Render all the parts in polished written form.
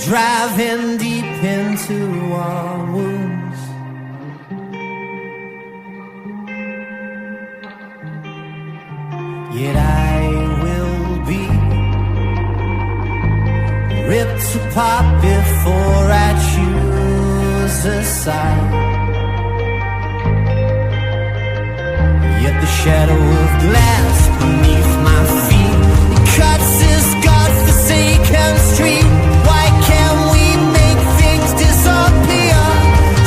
driving deep into our wounds. Yet I will be ripped apart before I choose a side. Yet the shadow of glass beneath my feet, it cuts this godforsaken street. Why can't we make things disappear?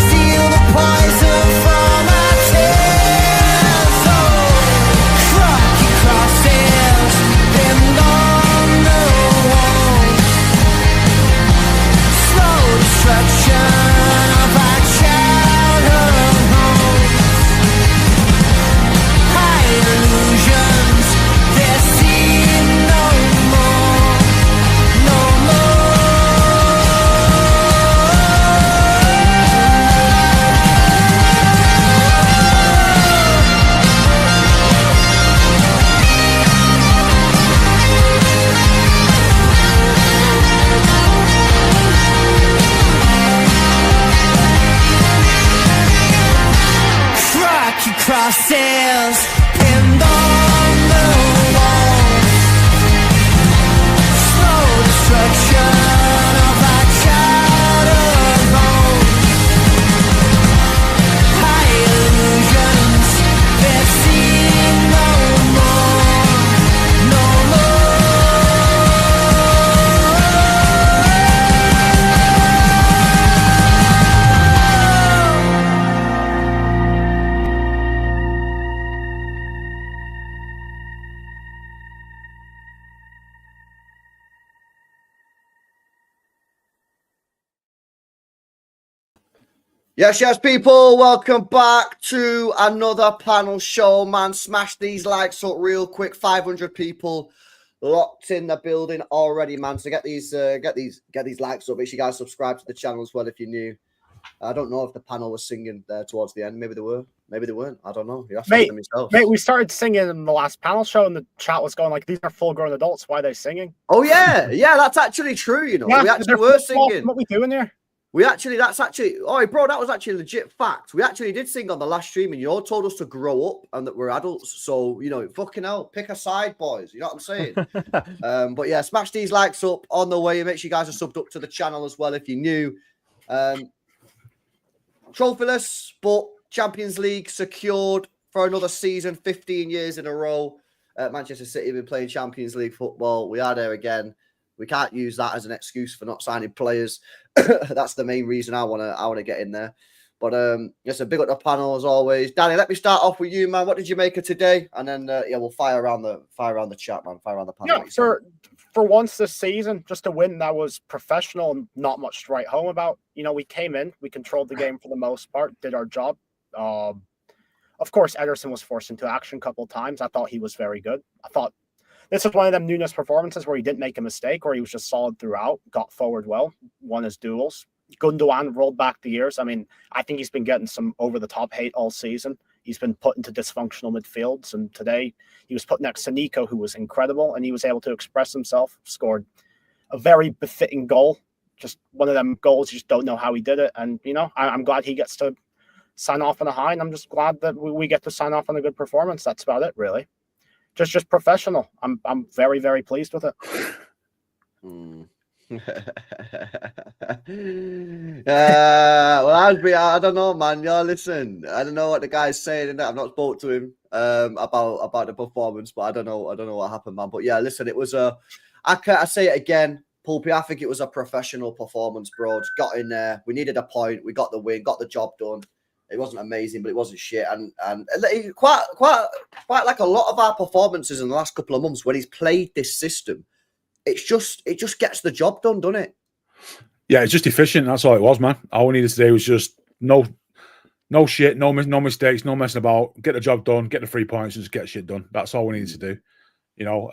Steal the poison from our tears. Oh, crooked crosses bend on the wall. Slow destruction of our childhood homes. High illusions, they're seen no more, no Rocky crosses pinned on the walls. Slow destruction of our childhood homes. High illusions, they're seen no more, no Yes, people, welcome back to another panel show, man. Smash these likes up real quick. 500 people locked in the building already, man. So get these likes up. Make sure you guys subscribe to the channel as well if you're new. I don't know if the panel was singing there towards the end. Maybe they were. Maybe they weren't. I don't know. You have to ask them yourself. Mate, we started singing in the last panel show, and the chat was going like, "These are full-grown adults. Why are they singing?" Oh yeah, that's actually true. You know, Yeah, we actually were singing. What we doing here? Oh, bro, that was actually a legit fact. We actually did sing on the last stream, and you all told us to grow up and that we're adults. So, you know, fucking hell, pick a side, boys. You know what I'm saying? But yeah, smash these likes up on the way. Make sure you guys are subbed up to the channel as well if you're new. Trophyless, but Champions League secured for another season, 15 years in a row. Manchester City have been playing Champions League football. We are there again. We can't use that as an excuse for not signing players. That's the main reason I wanna get in there. But it's a big up the panel as always. Danny, let me start off with you, man. What did you make of today? And then we'll fire around the chat, man. Fire around the panel. Yeah, for once this season, just a win that was professional and not much to write home about. You know, we came in, we controlled the game for the most part, did our job. Of course, Ederson was forced into action a couple of times. I thought he was very good. I thought this was one of them Nunes performances where he didn't make a mistake, where he was just solid throughout, got forward well, won his duels. Gundogan rolled back the years. I mean, I think he's been getting some over-the-top hate all season. He's been put into dysfunctional midfields, and today he was put next to Nico, who was incredible, and he was able to express himself, scored a very befitting goal. Just one of them goals, you just don't know how he did it. And, you know, I'm glad he gets to sign off on a high, and I'm just glad that we get to sign off on a good performance. That's about it, really. Just professional. I'm very, very pleased with it. Well, I don't know, man. Listen, I don't know what the guy's saying. I've not spoke to him about the performance, but I don't know what happened, man. But yeah, listen, it was I say it again, Pulpy. I think it was a professional performance, bro. Just got in there. We needed a point. We got the win. Got the job done. It wasn't amazing, but it wasn't shit. And quite like a lot of our performances in the last couple of months when he's played this system, it just gets the job done, doesn't it? Yeah, it's just efficient. That's all it was, man. All we needed today was just no shit, no mistakes, no messing about. Get the job done, get the 3 points, and just get shit done. That's all we needed to do. You know,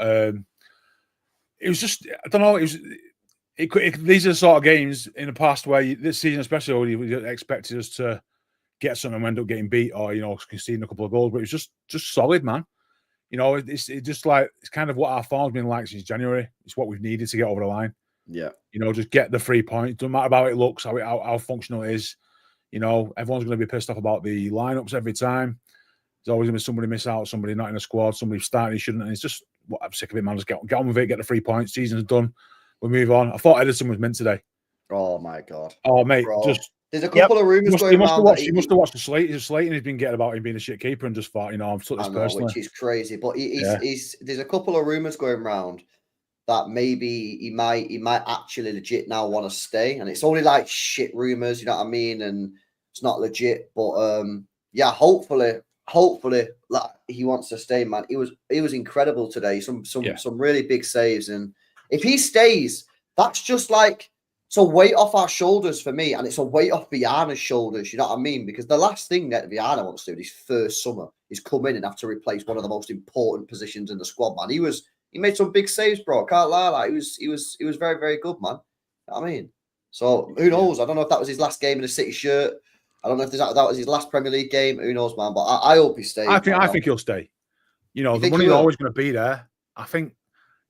it was just, I don't know. These are the sort of games in the past where this season, especially, you expected us to get something and end up getting beat or, you know, conceding a couple of goals. But it was just solid, man. You know, it's just like, it's kind of what our form's been like since January. It's what we've needed to get over the line. Yeah. You know, just get the 3 points. Doesn't matter how it looks, how functional it is. You know, everyone's going to be pissed off about the lineups every time. There's always going to be somebody miss out, somebody not in the squad, somebody starting he shouldn't. And it's just, I'm sick of it, man. Just get on with it, get the 3 points. Season's done. We'll move on. I thought Ederson was mint today. Oh, my God. Oh, mate, Bro. just... There's a couple of rumours going around. He must have watched the slate. He's slating. He's been getting about him being a shit keeper and just thought, you know, I'm took this personally. Which is crazy. But there's a couple of rumours going around that maybe he might actually legit now want to stay. And it's only like shit rumours, you know what I mean? And it's not legit. But yeah, hopefully like, he wants to stay, man. He was incredible today. Some really big saves. And if he stays, that's just like, it's a weight off our shoulders for me, and it's a weight off Viana's shoulders, you know what I mean? Because the last thing that Viana wants to do this first summer is come in and have to replace one of the most important positions in the squad, man. He made some big saves, bro. Can't lie, like he was very, very good, man. You know what I mean? So who knows? I don't know if that was his last game in a City shirt. I don't know if that was his last Premier League game. Who knows, man? But I hope he stays. I think he'll stay. You know, the money's always going to be there. I think.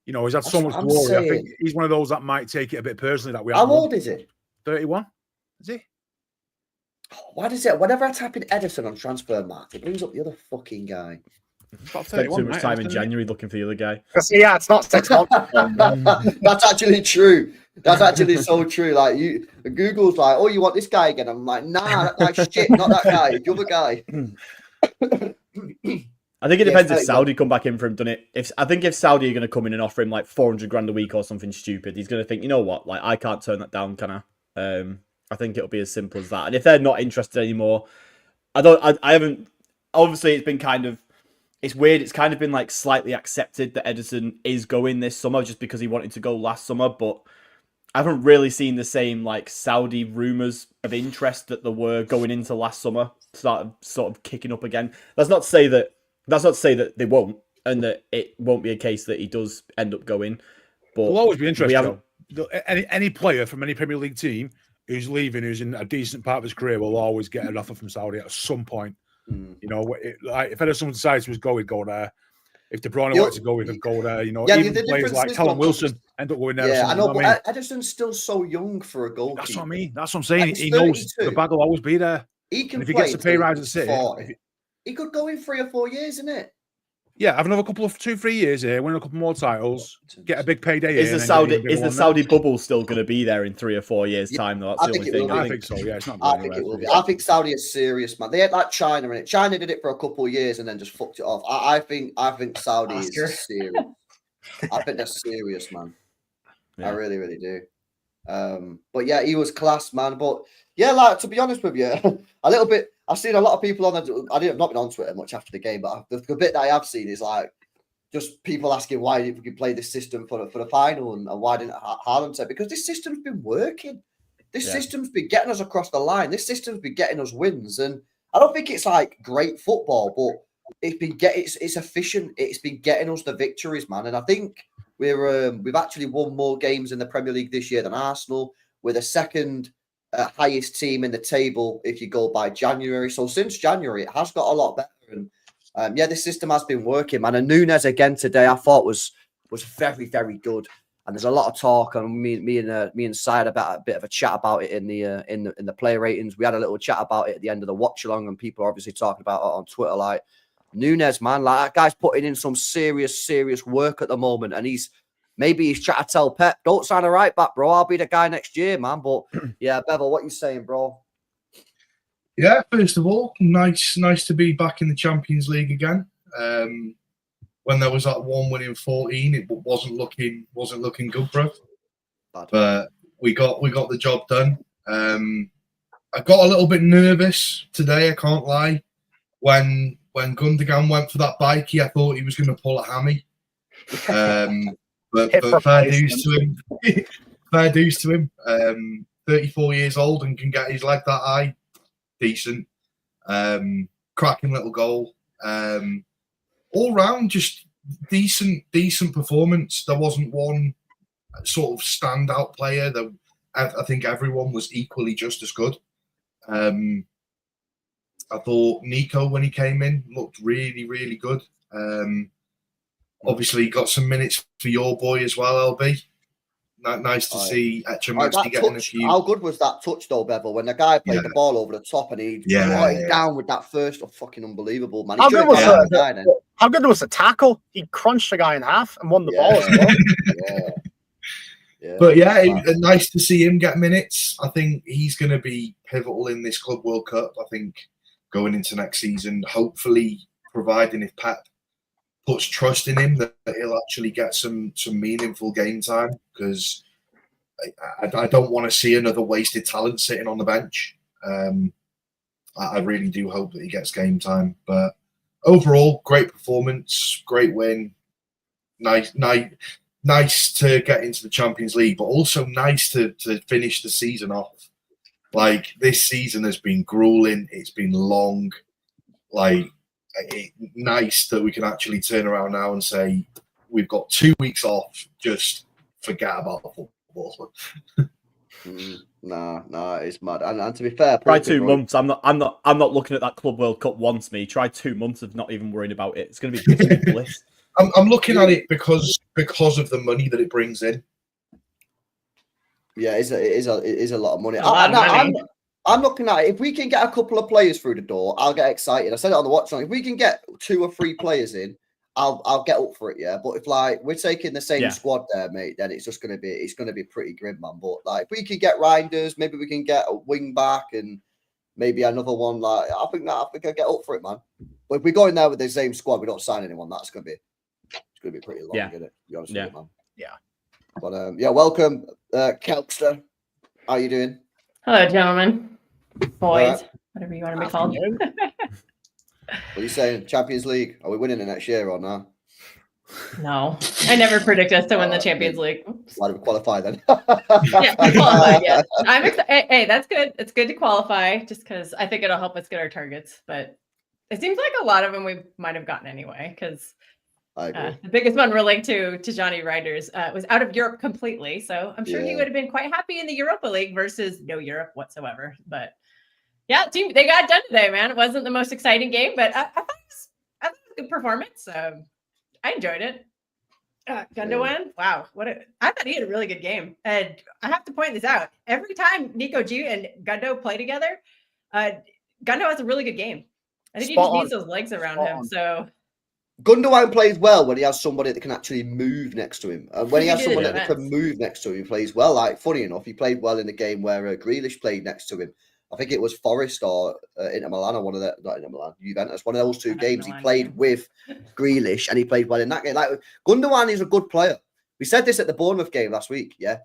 You know, he's had so much glory. I think he's one of those that might take it a bit personally that we have. How old is he? 31. Is he? Why does it? Whenever I type in Ederson on Transfermarkt, it brings up the other fucking guy. Spent too much time in January looking for the other guy. Yeah, it's not 6 months. That's actually true. That's actually so true. Like Google's like, oh, you want this guy again? I'm like, nah, that's like shit, not that guy, the other guy. I think it depends if Saudi come back in for him, doesn't it? I think if Saudi are going to come in and offer him like 400 grand a week or something stupid, he's going to think, you know what, like I can't turn that down, can I? I think it'll be as simple as that. And if they're not interested anymore, I haven't. Obviously, it's been kind of, it's weird. It's kind of been like slightly accepted that Ederson is going this summer just because he wanted to go last summer, but I haven't really seen the same like Saudi rumours of interest that there were going into last summer sort of kicking up again. That's not to say that they won't, and that it won't be a case that he does end up going. But it'll always be interesting. Any player from any Premier League team who's leaving, who's in a decent part of his career, will always get an offer from Saudi at some point. You know, like if Ederson decides to go, he'd go there. If De Bruyne wanted to go, he'd go there. You know, even players like Callum Wilson end up going there. Yeah, I know, but Ederson's still so young for a goalkeeper. That's what I mean. That's what I'm saying. He knows the bag will always be there. He can. And if he gets a pay rise at City, he could go in 3 or 4 years, isn't it? Yeah, have another couple of 2-3 years here, win a couple more titles, get a big payday. Is the Saudi bubble still going to be there in 3 or 4 years' time? Though that's the only thing. I think so. Yeah, it's not. I think it will be. I think Saudi is serious, man. They had like China in it. China did it for a couple of years and then just fucked it off. I think Saudi is serious. I think they're serious, man. Yeah. I really, really do. But yeah, he was class, man. But yeah, like to be honest with you, a little bit. I've seen a lot of people not been on Twitter much after the game, but the bit that I have seen is like just people asking why we could play this system for the final and why didn't Haaland say, because this system's been working. This system's been getting us across the line. This system's been getting us wins, and I don't think it's like great football, but it's efficient. It's been getting us the victories, man. And I think we've actually won more games in the Premier League this year than Arsenal. We're the second highest team in the table if you go by January. So since January, it has got a lot better. And yeah, this system has been working, man. And Nunes again today, I thought was very, very good. And there's a lot of talk, and me and Syed about a bit of a chat about it in the player ratings. We had a little chat about it at the end of the watch along, and people are obviously talking about it on Twitter. Like Nunes, man, like that guy's putting in some serious work at the moment, and he's trying to tell Pep, don't sign a right back, bro. I'll be the guy next year, man. But yeah, Bevel, what you saying, bro? Yeah, first of all, nice to be back in the Champions League again. When there was that one win in 14, it wasn't looking good for us. But we got the job done. I got a little bit nervous today, I can't lie. When Gundogan went for that bikie, I thought he was going to pull a hammy. But fair dues to him. Fair dues to him. 34 years old and can get his leg that high. Decent. Cracking little goal. All round, just decent performance. There wasn't one sort of standout player. I think everyone was equally just as good. I thought Nico, when he came in, looked really, really good. Obviously, got some minutes for your boy as well, LB. Nice to see That Echemasti getting a touch, few. how good was that touch though, Bevel? When the guy played the ball over the top and he brought it down with that first, fucking unbelievable, man. How good was the tackle? He crunched the guy in half and won the ball as well. But nice to see him get minutes. I think he's going to be pivotal in this Club World Cup. I think going into next season, hopefully, providing if Pep puts trust in him, that he'll actually get some meaningful game time, because I don't want to see another wasted talent sitting on the bench. I really do hope that he gets game time. But overall, great performance, great win. Nice to get into the Champions League, but also nice to finish the season off. Like, this season has been grueling. It's been long. Nice that we can actually turn around now and say we've got 2 weeks off. Just forget about football. Nah, it's mad. And to be fair, try 2 months. I'm not looking at that Club World Cup once. Me try 2 months of not even worrying about it. It's going to be bliss. I'm looking at it because of the money that it brings in. Yeah, it is a lot of money. I'm looking at it. If we can get a couple of players through the door, I'll get excited. I said it on the watch line. If we can get 2 or 3 players in, I'll get up for it. Yeah, but if we're taking the same squad there, mate, then it's gonna be pretty grim, man. But if we can get Reinders, maybe we can get a wing back and maybe another one. I think I'll get up for it, man. But if we go in there with the same squad, we don't sign anyone. It's gonna be pretty long, isn't it? To be honest with you, man. Yeah. But welcome, Kelpster. How you doing? Hello, gentlemen, boys, whatever you want to be called. What are you saying? Champions League? Are we winning it next year or not? No, I never predict us to win the Champions League. Why do we qualify then? Yeah, we qualified. Yeah, I'm excited. Hey, that's good. It's good to qualify, just because I think it'll help us get our targets. But it seems like a lot of them we might have gotten anyway, because the biggest one relating to Johnny Reinders was out of Europe completely. So I'm sure he would have been quite happy in the Europa League versus no Europe whatsoever. But yeah, team, they got done today, man. It wasn't the most exciting game, but I thought it was a good performance. I enjoyed it. Gundogan, wow, I thought he had a really good game. And I have to point this out. Every time Nico G and Gundo play together, Gundo has a really good game. I think he just needs those legs around him. So Gundogan plays well when he has somebody that can actually move next to him. And when he has someone that can move next to him, he plays well. Funny enough, he played well in the game where Grealish played next to him. I think it was Forest or Inter Milan or not Inter Milan, Juventus. One of those 2 games he played with Grealish and he played well in that game. Gundogan is a good player. We said this at the Bournemouth game last week. Yeah,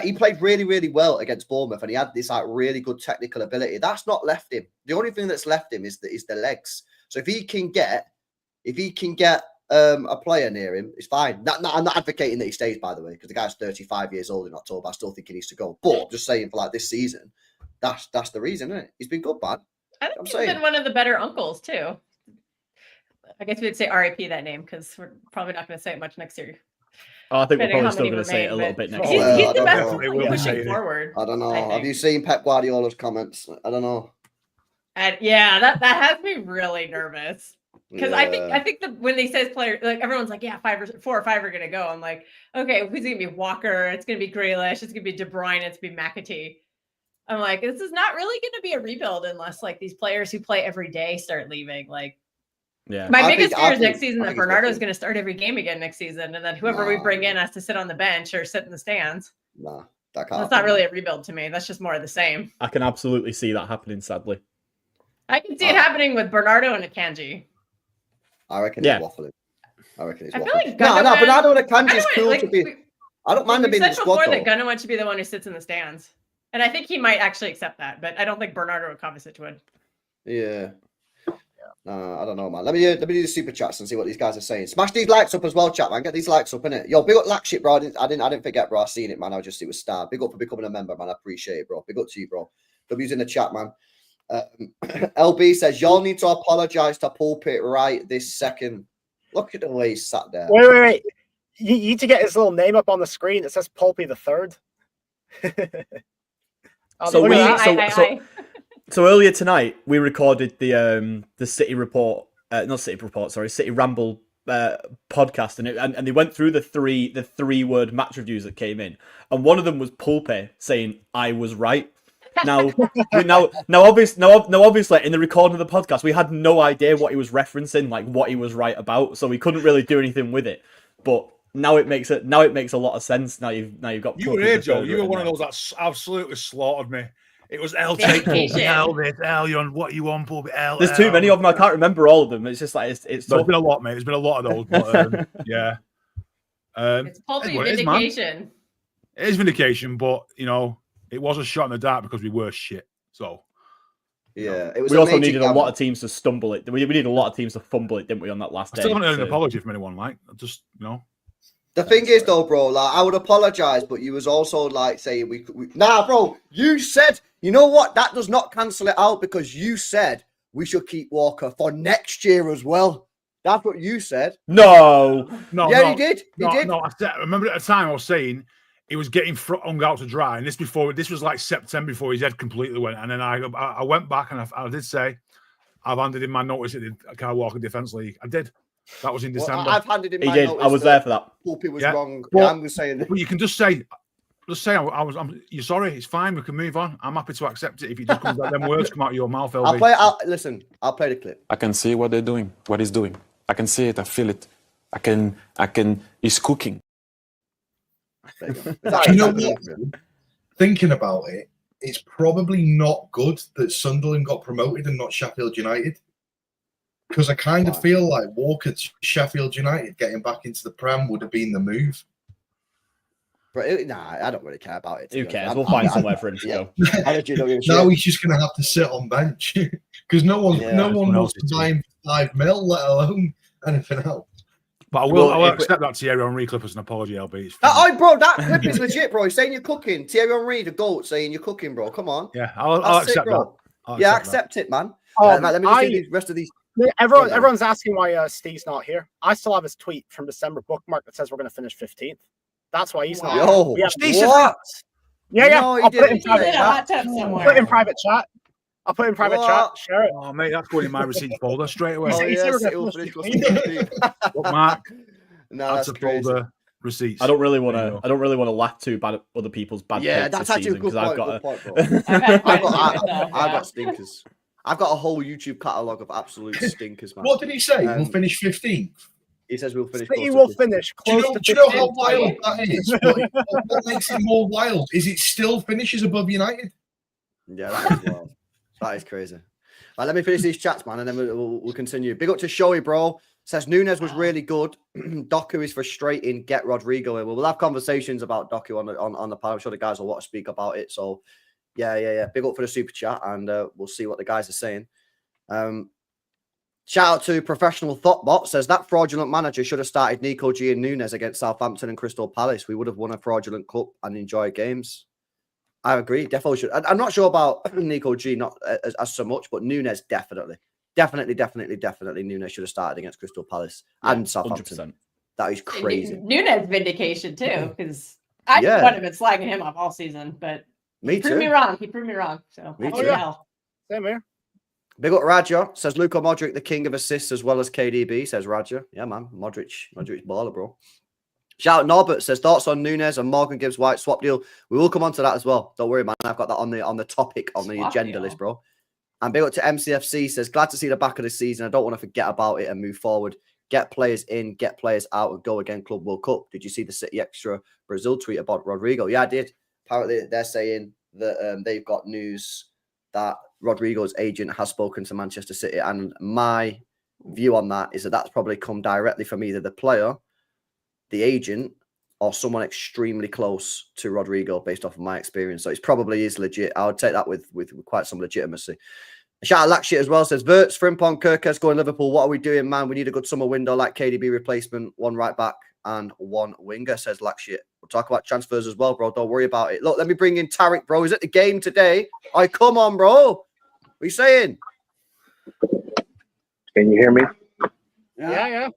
he played really, really well against Bournemouth and he had this really good technical ability. That's not left him. The only thing that's left him is the legs. So if he can get a player near him, it's fine. I'm not advocating that he stays, by the way, because the guy's 35 years old in October. I still think he needs to go. But I'm just saying for this season, that's the reason, isn't it? He's been good, man. I think he's been one of the better uncles too. I guess we'd say RIP that name because we're probably not going to say it much next year. Oh, I think we're probably still going to say it a little bit next year. He's the best pushing forward. I don't know. Have you seen Pep Guardiola's comments? I don't know. That has me really nervous. Because I think that when they says players, everyone's like, 4 or 5 are gonna go. I'm like, okay, who's gonna be Walker? It's gonna be Grealish. It's gonna be De Bruyne. It's gonna be McAtee. I'm like, this is not really gonna be a rebuild unless these players who play every day start leaving. My biggest fear is next season that Bernardo's gonna start every game again next season, and then whoever we bring in has to sit on the bench or sit in the stands. Nah, that can't. That's not really a rebuild to me. That's just more of the same. I can absolutely see that happening. Sadly, I can see it happening with Bernardo and Akanji. I reckon he's waffling. I feel like Bernardo and Akanji is cool to be. I don't mind him being in the squad. Before that Gundogan should be the one who sits in the stands, and I think he might actually accept that, but I don't think Bernardo or Kovacic would. Yeah. I don't know, man. Let me do the super chats and see what these guys are saying. Smash these likes up as well, chat, man. Get these likes up, innit? Yo, big up Lackship, bro. I didn't forget, bro. I seen it, man. It was star. Big up for becoming a member, man. I appreciate it, bro. Big up to you, bro. W's in the chat, man. LB says y'all need to apologize to Pulpit right this second. Look at the way he sat there. Wait. You need to get his little name up on the screen. It says Pulpy the Third. So earlier tonight we recorded the City Report, City Ramble podcast, and they went through the three word match reviews that came in, and one of them was Pulpe saying I was right. Now, obviously, in the recording of the podcast, we had no idea what he was referencing, like what he was right about, so we couldn't really do anything with it. But now it makes a lot of sense. Now you've got. You were here, Joe. You were one of those that absolutely slaughtered me. It was L take Pulpe, L this, L you on what you want, Pulpe, L. There's too many of them. I can't remember all of them. It's just like it's. There's been a lot, mate. There's been a lot of those. But, yeah. It's Pulpe Vindication. It is Vindication, but it was a shot in the dark because we were shit. So. Yeah, it was. We also needed a lot of teams to stumble it. We needed a lot of teams to fumble it, didn't we, on that last day? I still haven't heard an apology from anyone, like just The thing is, though, bro, like I would apologize, but you was also like saying we nah, bro. You said, you know what? That does not cancel it out because you said we should keep Walker for next year as well. That's what you said. No. Yeah, you did. You did. No, I remember at the time I was saying he was getting hung out to dry, and this was like September before his head completely went. And then I went back and I did say I've handed in my notice at the Kyle Walker Defence League. I did. That was in December. Well, I've handed in my notice. I was there for that. Pulpe was wrong. But, I'm just saying. But you can just say you're sorry. It's fine. We can move on. I'm happy to accept it if it just comes out. Them words come out of your mouth. LB. Listen. I'll play the clip. I can see what they're doing. What he's doing. I can see it. I feel it. I can. He's cooking. You know what? Thinking about it, it's probably not good that Sunderland got promoted and not Sheffield United. Because I kind of feel like Walker to Sheffield United getting back into the Prem would have been the move. But nah, I don't really care about it. Who cares? We'll find somewhere for him to go. Now he's just going to have to sit on bench because no one wants to buy him for $5 million, let alone anything else. But I will accept that Thierry Henry clip as an apology, LB. Bro, that clip is legit, bro. He's saying you're cooking. Thierry Henry, the GOAT, saying you're cooking, bro. Come on. Yeah, I'll accept that. Accept it, man. Let me just see the rest of these. Everyone's asking why Steve's not here. I still have his tweet from December bookmark that says we're going to finish 15th. That's why he's not here. Yo, what? Yeah. No, I'll put it in private chat. Put it in private chat. I'll put it in private chat. Share it. Oh, mate, that's going in my receipts folder straight away. Bookmark. No, that's a folder. Receipts. I don't really want to laugh too bad at other people's bad takes this season because I've got stinkers. I've got a whole YouTube catalogue of absolute stinkers, man. What did he say? We'll finish 15th. He says we'll finish. He will finish close to 15th. Do you know how wild that is? What makes it more wild is it still finishes above United. Yeah, that is wild. That is crazy. Right, let me finish these chats, man, and then we'll continue. Big up to Shoei, bro. Says Nunes was really good. Doku is frustrating. Get Rodrigo in. We'll have conversations about Doku on the panel. I'm sure the guys will want to speak about it. So, yeah. Big up for the super chat, and we'll see what the guys are saying. Shout out to Professional Thoughtbot. Says that fraudulent manager should have started Nico G and Nunes against Southampton and Crystal Palace. We would have won a fraudulent cup and enjoyed games. I agree. Definitely should. I'm not sure about Nico G, not as so much, but Nunes definitely. Definitely Nunes should have started against Crystal Palace and Southampton. 100%. That is crazy. Nunes vindication too, because I wouldn't have been slagging him off all season, but he proved me wrong. So me too. Same here. Big up Raja. Says Luka Modric, the king of assists as well as KDB, says Raja. Yeah, man. Modric baller, bro. Shout out Norbert, says thoughts on Nunes and Morgan Gibbs White swap deal. We will come on to that as well. Don't worry, man. I've got that on the topic on the agenda list, bro. And big up to MCFC, says, glad to see the back of the season. I don't want to forget about it and move forward. Get players in, get players out, and go again, Club World Cup. Did you see the City Extra Brazil tweet about Rodrigo? Yeah, I did. Apparently, they're saying that they've got news that Rodrigo's agent has spoken to Manchester City. And my view on that is that that's probably come directly from either the player, the agent, or someone extremely close to Rodrigo based off of my experience. So it probably is legit. I would take that with quite some legitimacy. Shout out Lakshit as well. Says, Verts, Frimpong, Kirkes going Liverpool. What are we doing, man? We need a good summer window like KDB replacement, one right back and one winger, says Lakshit. We'll talk about transfers as well, bro. Don't worry about it. Look, let me bring in Tarek, bro. He's at the game today. Come on, bro. What are you saying? Can you hear me? Yeah.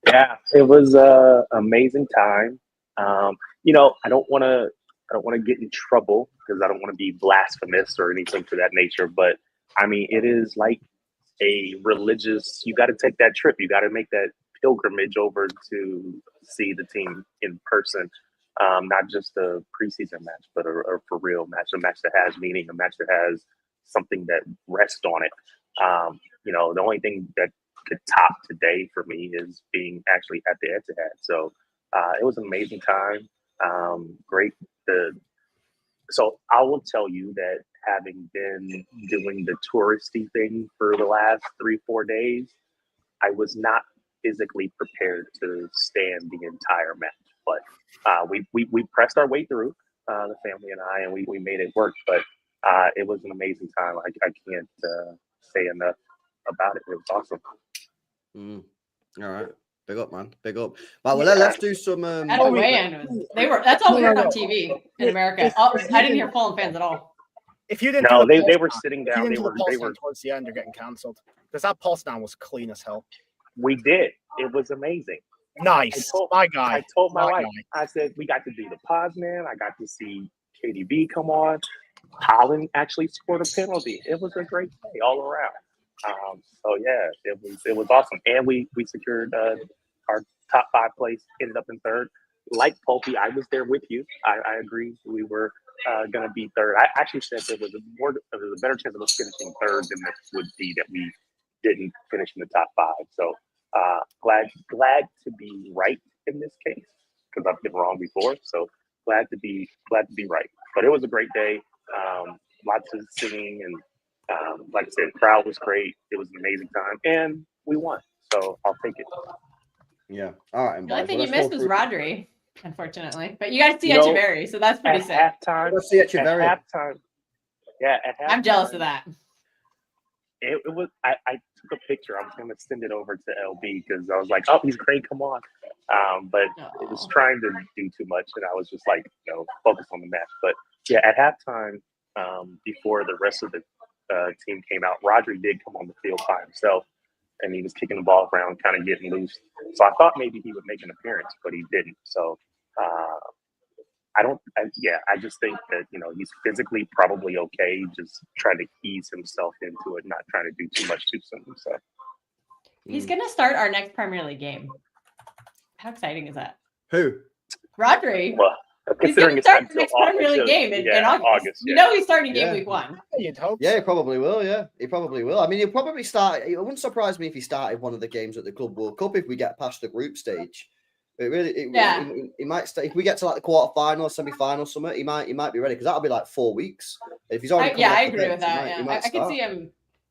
Yeah, it was an amazing time. I don't want to get in trouble because I don't want to be blasphemous or anything to that nature. But I mean, it is like a religious. You got to take that trip. You got to make that pilgrimage over to see the team in person. Not just a preseason match, but a for real match, a match that has meaning, a match that has something that rests on it. The only thing that could top today for me is being actually at the Etihad. So it was an amazing time. Great. So I will tell you that having been doing the touristy thing for the last 3-4 days, I was not physically prepared to stand the entire match. But we pressed our way through, the family and I, and we made it work. But it was an amazing time. I can't say enough about it. It was awesome. All right. Big up, man. Big up. Right, well, let's do some. At the weigh-in, that's all we heard on TV in America. I didn't hear Fulham fans at all. If you didn't, they were sitting down. They were towards the end. They're getting cancelled because that pulse down was clean as hell. We did. It was amazing. Nice, my guy. I told my wife. I said we got to do the pause, man. I got to see KDB come on. Holland actually scored a penalty. It was a great day all around. So yeah, it was awesome, and we secured our top 5 place. Ended up in 3rd. Like Pulpy, I was there with you. I agree. We were going to be 3rd. I actually said there was a better chance of us finishing 3rd than it would be that we didn't finish in the top 5. So glad to be right in this case because I've been wrong before. So glad to be right. But it was a great day. Lots of singing and. Like I said, crowd was great. It was an amazing time, and we won. So I'll take it. Yeah. All right. The only thing you missed was Rodri, unfortunately. But you got to see Echeverri, so that's pretty sick. At halftime. Yeah, at halftime. I'm jealous of that. It was. I took a picture. I was going to send it over to LB because I was like, "Oh, he's great. Come on." But it was trying to do too much, and I was just like, focus on the match. But yeah, at halftime, before the rest of the team came out, Rodri did come on the field by himself, and he was kicking the ball around, kind of getting loose. So I thought maybe he would make an appearance, but he didn't. So I just think that he's physically probably okay, just trying to ease himself into it, not trying to do too much too soon. So he's gonna start our next Premier League game. How exciting is that? Who? Rodri. Well, he's going to start the next Premier League game in August. He's starting game week 1. You'd hope. Yeah, he probably will. Yeah, he probably will. I mean, he'll probably start. It wouldn't surprise me if he started one of the games at the Club World Cup if we get past the group stage. He might start if we get to like the quarterfinal, semi-final, something. He might be ready because that'll be like 4 weeks. If he's already, I agree with that. I can see him.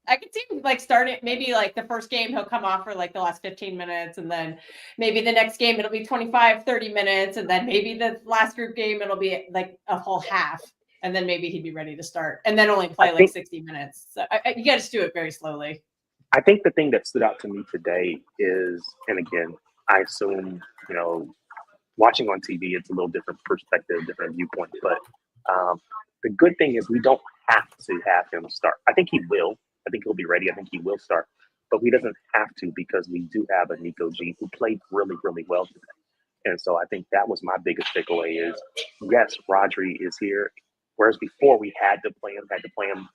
I could see him like starting maybe like the first game he'll come off for like the last 15 minutes and then maybe the next game it'll be 25-30 minutes and then maybe the last group game it'll be like a whole half and then maybe he'd be ready to start and then only play like 60 minutes. So you got to do it very slowly. I think the thing that stood out to me today is, and again, I assume, watching on TV, it's a little different perspective, different viewpoint, but the good thing is we don't have to have him start. I think he will. I think he'll be ready. I think he will start, but he doesn't have to because we do have a Nico G who played really, really well today. And so I think that was my biggest takeaway is, yes, Rodri is here. Whereas before we had to play him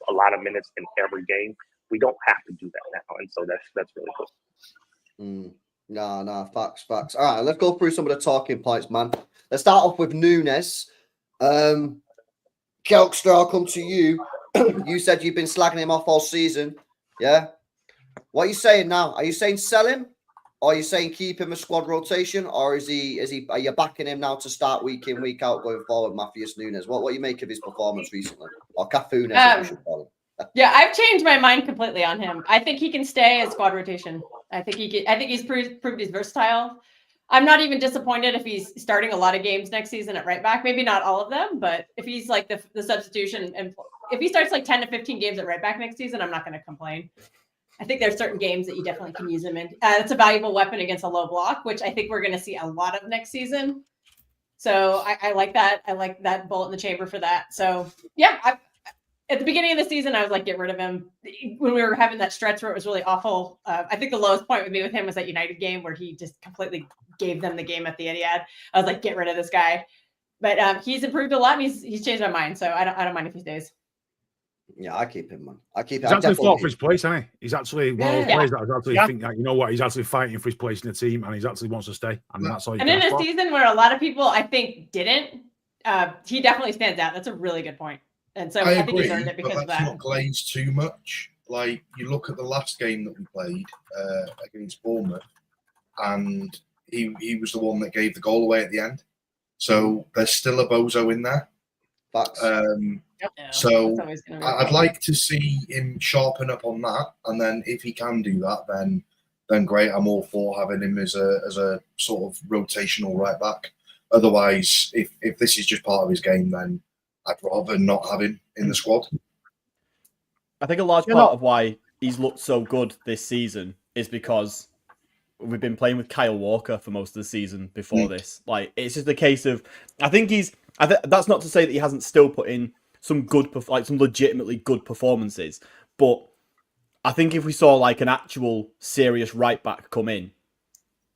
a lot of minutes in every game. We don't have to do that now. And so that's really cool. No, facts. All right, let's go through some of the talking points, man. Let's start off with Nunes. Kelkster, I'll come to you. You said you've been slagging him off all season. Yeah? What are you saying now? Are you saying sell him? Or are you saying keep him a squad rotation? Or are you backing him now to start week in, week out going forward, Matthias Nunes? What do you make of his performance recently? Or Cafunes, as we should call him. Yeah, I've changed my mind completely on him. I think he can stay as squad rotation. I think he's proved he's versatile. I'm not even disappointed if he's starting a lot of games next season at right back. Maybe not all of them, but if he's like the substitution and if he starts like 10 to 15 games at right back next season, I'm not going to complain. I think there's certain games that you definitely can use him in. It's a valuable weapon against a low block, which I think we're going to see a lot of next season. So I like that. I like that bullet in the chamber for that. So yeah, at the beginning of the season, I was like, get rid of him. When we were having that stretch where it was really awful, I think the lowest point with me with him was that United game where he just completely gave them the game at the Etihad. I was like, get rid of this guy. But he's improved a lot and he's changed my mind. So I don't mind if he stays. Yeah, I keep him, man. I keep. He's I actually definitely fought keep for his place, hasn't he? He's actually one of those Yeah. players that actually think that, you know what, he's actually fighting for his place in the team, and he's actually wants to stay, and that's all you And can in ask a for. season where a lot of people, I think, didn't, he definitely stands out. That's a really good point. And so I think agree, he's earned it but because of let's that. not glaze too much. Like, you look at the last game that we played against Bournemouth, and he was the one that gave the goal away at the end. So there's still a bozo in there. Facts. So I'd like to see him sharpen up on that, and then if he can do that, then great. I'm all for having him as a sort of rotational right back. Otherwise, if this is just part of his game, then I'd rather not have him in the squad. I think a large part of why he's looked so good this season is because we've been playing with Kyle Walker for most of the season before this. Like, it's just a case of, I think that's not to say that he hasn't still put in some good, some legitimately good performances, but I think if we saw like an actual serious right back come in,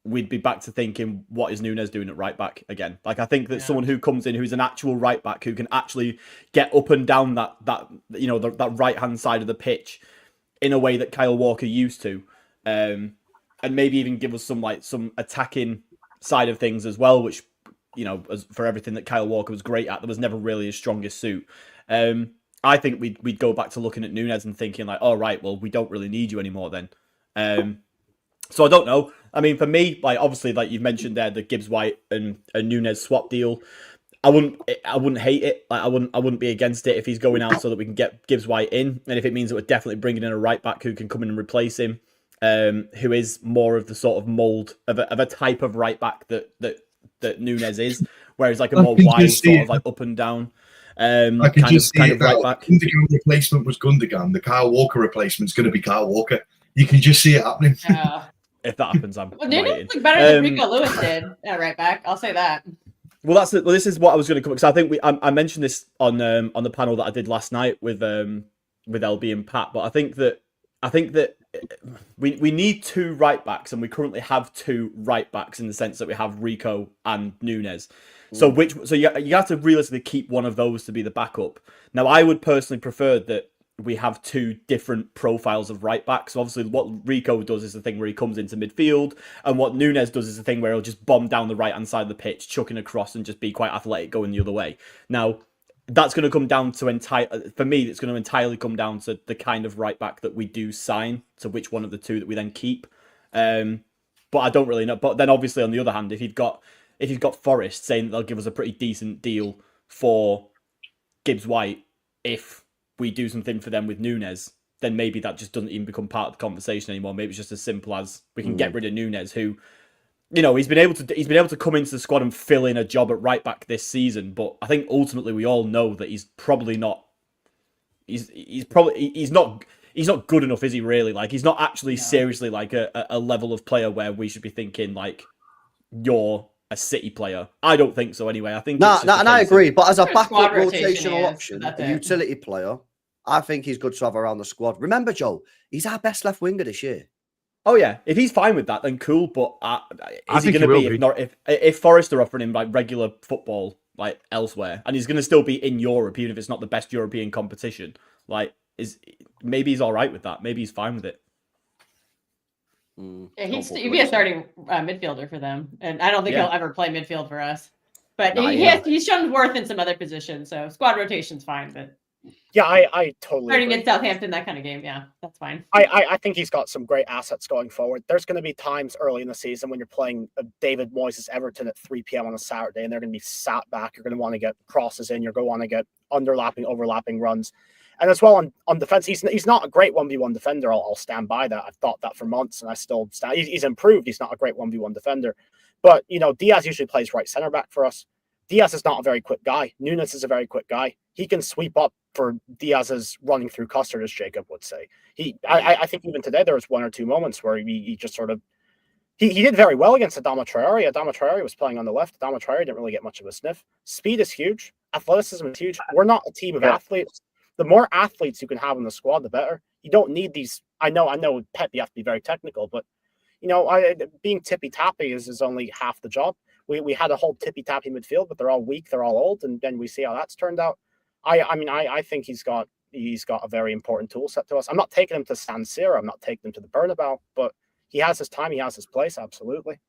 we'd be back to thinking, what is Nunes doing at right back again? Like, I think that someone who comes in who's an actual right back who can actually get up and down that right hand side of the pitch in a way that Kyle Walker used to, and maybe even give us some attacking side of things as well, which, as for everything that Kyle Walker was great at, that was never really his strongest suit. I think we'd go back to looking at Nunes and thinking like, all right, well, we don't really need you anymore then. So I don't know. I mean, for me, like, obviously, like you've mentioned there, the Gibbs White and Nunes swap deal, I wouldn't hate it. Like, I wouldn't be against it if he's going out so that we can get Gibbs White in, and if it means that we're definitely bringing in a right back who can come in and replace him, who is more of the sort of mold of a type of right back that Nunes is, whereas like a more wide sort of like up and down. I could just see it right now. back. Gundogan replacement was Gundogan. The Kyle Walker replacement is going to be Kyle Walker. You can just see it happening. If that happens, I'm Nunes looked better than Rico Lewis did at right back. I'll say that. Well, this is what I was going to come, because I think I mentioned this on the panel that I did last night with LB and Pat, but I think that we need two right backs, and we currently have two right backs in the sense that we have Rico and Nunes. So you have to realistically keep one of those to be the backup. Now, I would personally prefer that we have two different profiles of right backs. So obviously, what Rico does is the thing where he comes into midfield, and what Nunes does is the thing where he'll just bomb down the right hand side of the pitch, chucking across, and just be quite athletic going the other way. Now, that's going to come down to for me, it's going to entirely come down to the kind of right back that we do sign, to which one of the two that we then keep. But I don't really know. But then obviously, on the other hand, if you've got Forest saying that they'll give us a pretty decent deal for Gibbs White if we do something for them with Nunes, then maybe that just doesn't even become part of the conversation anymore. Maybe it's just as simple as we can get rid of Nunes, who, he's been able to come into the squad and fill in a job at right back this season. But I think ultimately we all know that he's probably not. He's not good enough, is he? Really? Like, he's not actually seriously like a level of player where we should be thinking like, you're a City player. I don't think so anyway. I think and I agree. But as a backup rotation rotational option, a utility player, I think he's good to have around the squad. Remember, Joe, he's our best left winger this year. Oh yeah, if he's fine with that, then cool. But is he going to be? If Forest are offering him like regular football like elsewhere, and he's going to still be in Europe, even if it's not the best European competition, like maybe he's all right with that. Maybe he's fine with it. Yeah, he'd be a starting midfielder for them, and I don't think he'll ever play midfield for us. But he's shown worth in some other positions, so squad rotation's fine. But yeah, I totally starting agree. in Southampton, that kind of game, yeah, that's fine. I think he's got some great assets going forward. There's going to be times early in the season when you're playing David Moyes' Everton at 3 p.m. on a Saturday, and they're going to be sat back. You're going to want to get crosses in. You're going to want to get overlapping runs. And as well on defense, he's not a great 1v1 defender. I'll stand by that. I've thought that for months, and I still stand. He's improved. He's not a great 1v1 defender. But, Diaz usually plays right center back for us. Diaz is not a very quick guy. Nunes is a very quick guy. He can sweep up for Diaz's running through custard, as Jacob would say. I think even today there was one or two moments where he just sort of he did very well against Adama Traore. Adama Traore was playing on the left. Adama Traore didn't really get much of a sniff. Speed is huge. Athleticism is huge. We're not a team of athletes. The more athletes you can have in the squad, the better. You don't need these. I know, Pep, you have to be very technical, but being tippy-tappy is only half the job. We had a whole tippy-tappy midfield, but they're all weak, they're all old, and then we see how that's turned out. I think he's got He's got a very important tool set to us. I'm not taking him to San Siro. I'm not taking him to the Bernabeu, but he has his time. He has his place. Absolutely.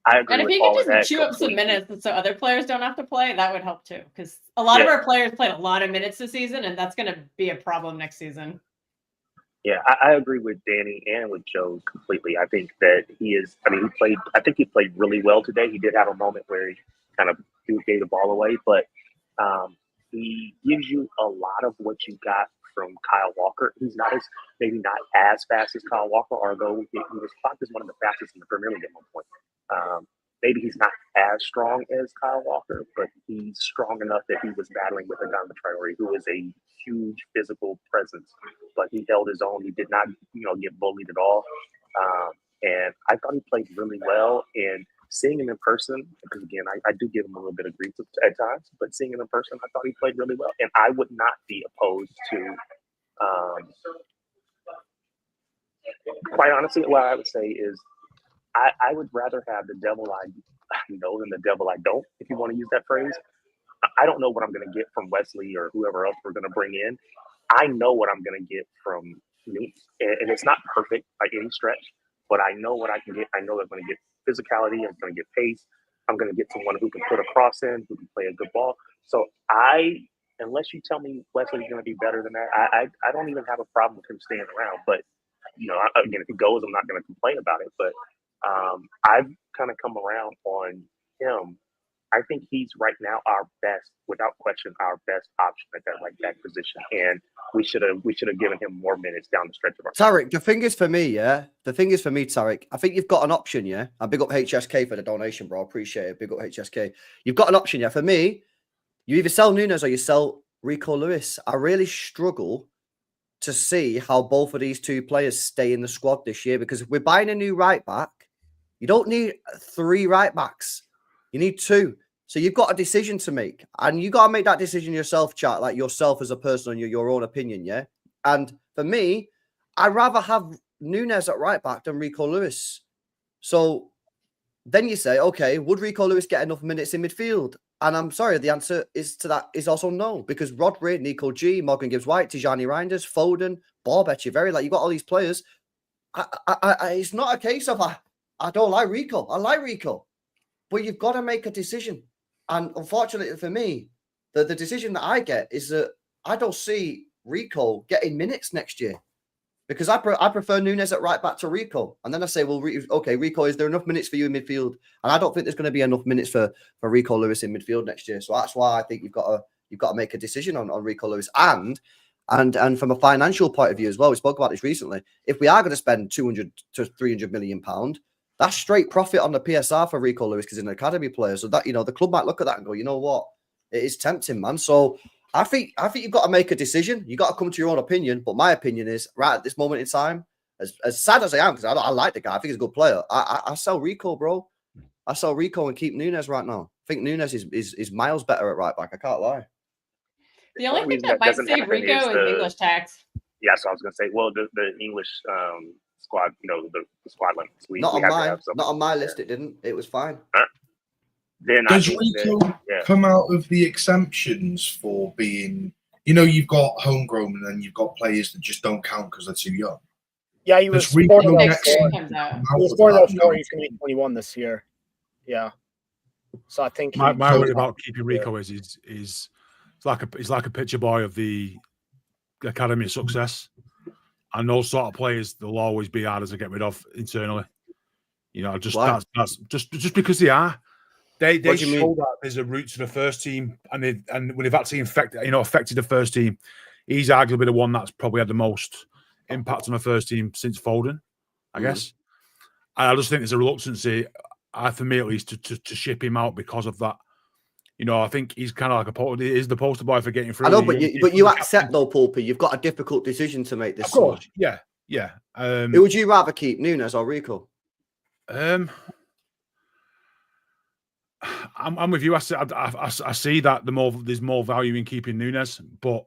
I agree And if with he all could of that just chew up some completely. minutes so other players don't have to play, that would help too. Because a lot of our players played a lot of minutes this season, and that's going to be a problem next season. Yeah, I agree with Danny and with Joe completely. I think that he is. I mean, I think he played really well today. He did have a moment where he kind of gave the ball away, but he gives you a lot of what you got from Kyle Walker. He's maybe not as fast as Kyle Walker, although he was clocked as one of the fastest in the Premier League at one point. Maybe he's not as strong as Kyle Walker, but he's strong enough that he was battling with Adama Traore, who is a huge physical presence. But he held his own. He did not, get bullied at all. And I thought he played really well. And seeing him in person, because again, I do give him a little bit of grief at times, but seeing him in person, I thought he played really well. And I would not be opposed to, quite honestly, what I would say is, I would rather have the devil I know than the devil I don't, if you want to use that phrase. I don't know what I'm going to get from Wesley or whoever else we're going to bring in. I know what I'm going to get from Nunes. And it's not perfect by any stretch, but I know what I can get. I know I'm going to get physicality. I'm going to get pace. I'm going to get someone who can put a cross in, who can play a good ball. So unless you tell me Wesley's going to be better than that, I don't even have a problem with him staying around. But, again, if he goes, I'm not going to complain about it. But I've kind of come around on him. I think he's right now our best, without question, our best option at that right back position. And we should have given him more minutes down the stretch of our Tarek, the thing is for me, Tarek, I think you've got an option, yeah? And big up HSK for the donation, bro. Appreciate it. Big up HSK. You've got an option, yeah? For me, you either sell Nunes or you sell Rico Lewis. I really struggle to see how both of these two players stay in the squad this year, because if we're buying a new right back, you don't need 3 right backs. You need 2. So you've got a decision to make, and you got to make that decision yourself, chat, like yourself as a person, your own opinion, yeah? And for me, I'd rather have Nunes at right back than Rico Lewis. So then you say, okay, would Rico Lewis get enough minutes in midfield? And I'm sorry, the answer is also no, because Rodri, Nico G, Morgan Gibbs-White, Tijani Reinders, Foden, Bob Echeverry, like you got all these players. It's not a case of I don't like Rico. I like Rico. But you've got to make a decision. And unfortunately for me, the decision that I get is that I don't see Rico getting minutes next year, because I prefer Nunes at right back to Rico. And then I say, well, okay, Rico, is there enough minutes for you in midfield? And I don't think there's going to be enough minutes for Rico Lewis in midfield next year. So that's why I think you've got to make a decision on Rico Lewis. And from a financial point of view as well, we spoke about this recently. If we are going to spend 200 to 300 million pound, that's straight profit on the PSR for Rico Lewis, because he's an academy player. So that, the club might look at that and go, you know what? It is tempting, man. So I think you've got to make a decision. You got to come to your own opinion. But my opinion is, right at this moment in time, as sad as I am, because I like the guy, I think he's a good player. I sell Rico, bro. I sell Rico and keep Nunes right now. I think Nunes is miles better at right back. I can't lie. The only thing that might save Rico is English tax. Yeah, so I was going to say, well, the English squad, the squad limits. Not on my list. It didn't. It was fine. Then does Rico come out of the exemptions for being? You've got homegrown, and then you've got players that just don't count because they're too young. Yeah, he was born in 04. He was born in 04. He's going to be 21 this year. Yeah. So I think my worry about keeping Rico is it's like a picture boy of the academy success. And those sort of players, they'll always be hard to get rid of internally. That's just because they are. They show that there's a route to the first team, and when they've actually affected the first team, he's arguably the one that's probably had the most impact on the first team since Foden, I guess. And I just think there's a reluctancy, for me at least, to ship him out because of that. I think he's kind of like he's the poster boy for getting through. I know, but you accept though, Pulpy, you've got a difficult decision to make this. Of course, yeah. Who would you rather keep, Nunes or Rico? I'm with you. I see that there's more value in keeping Nunes, but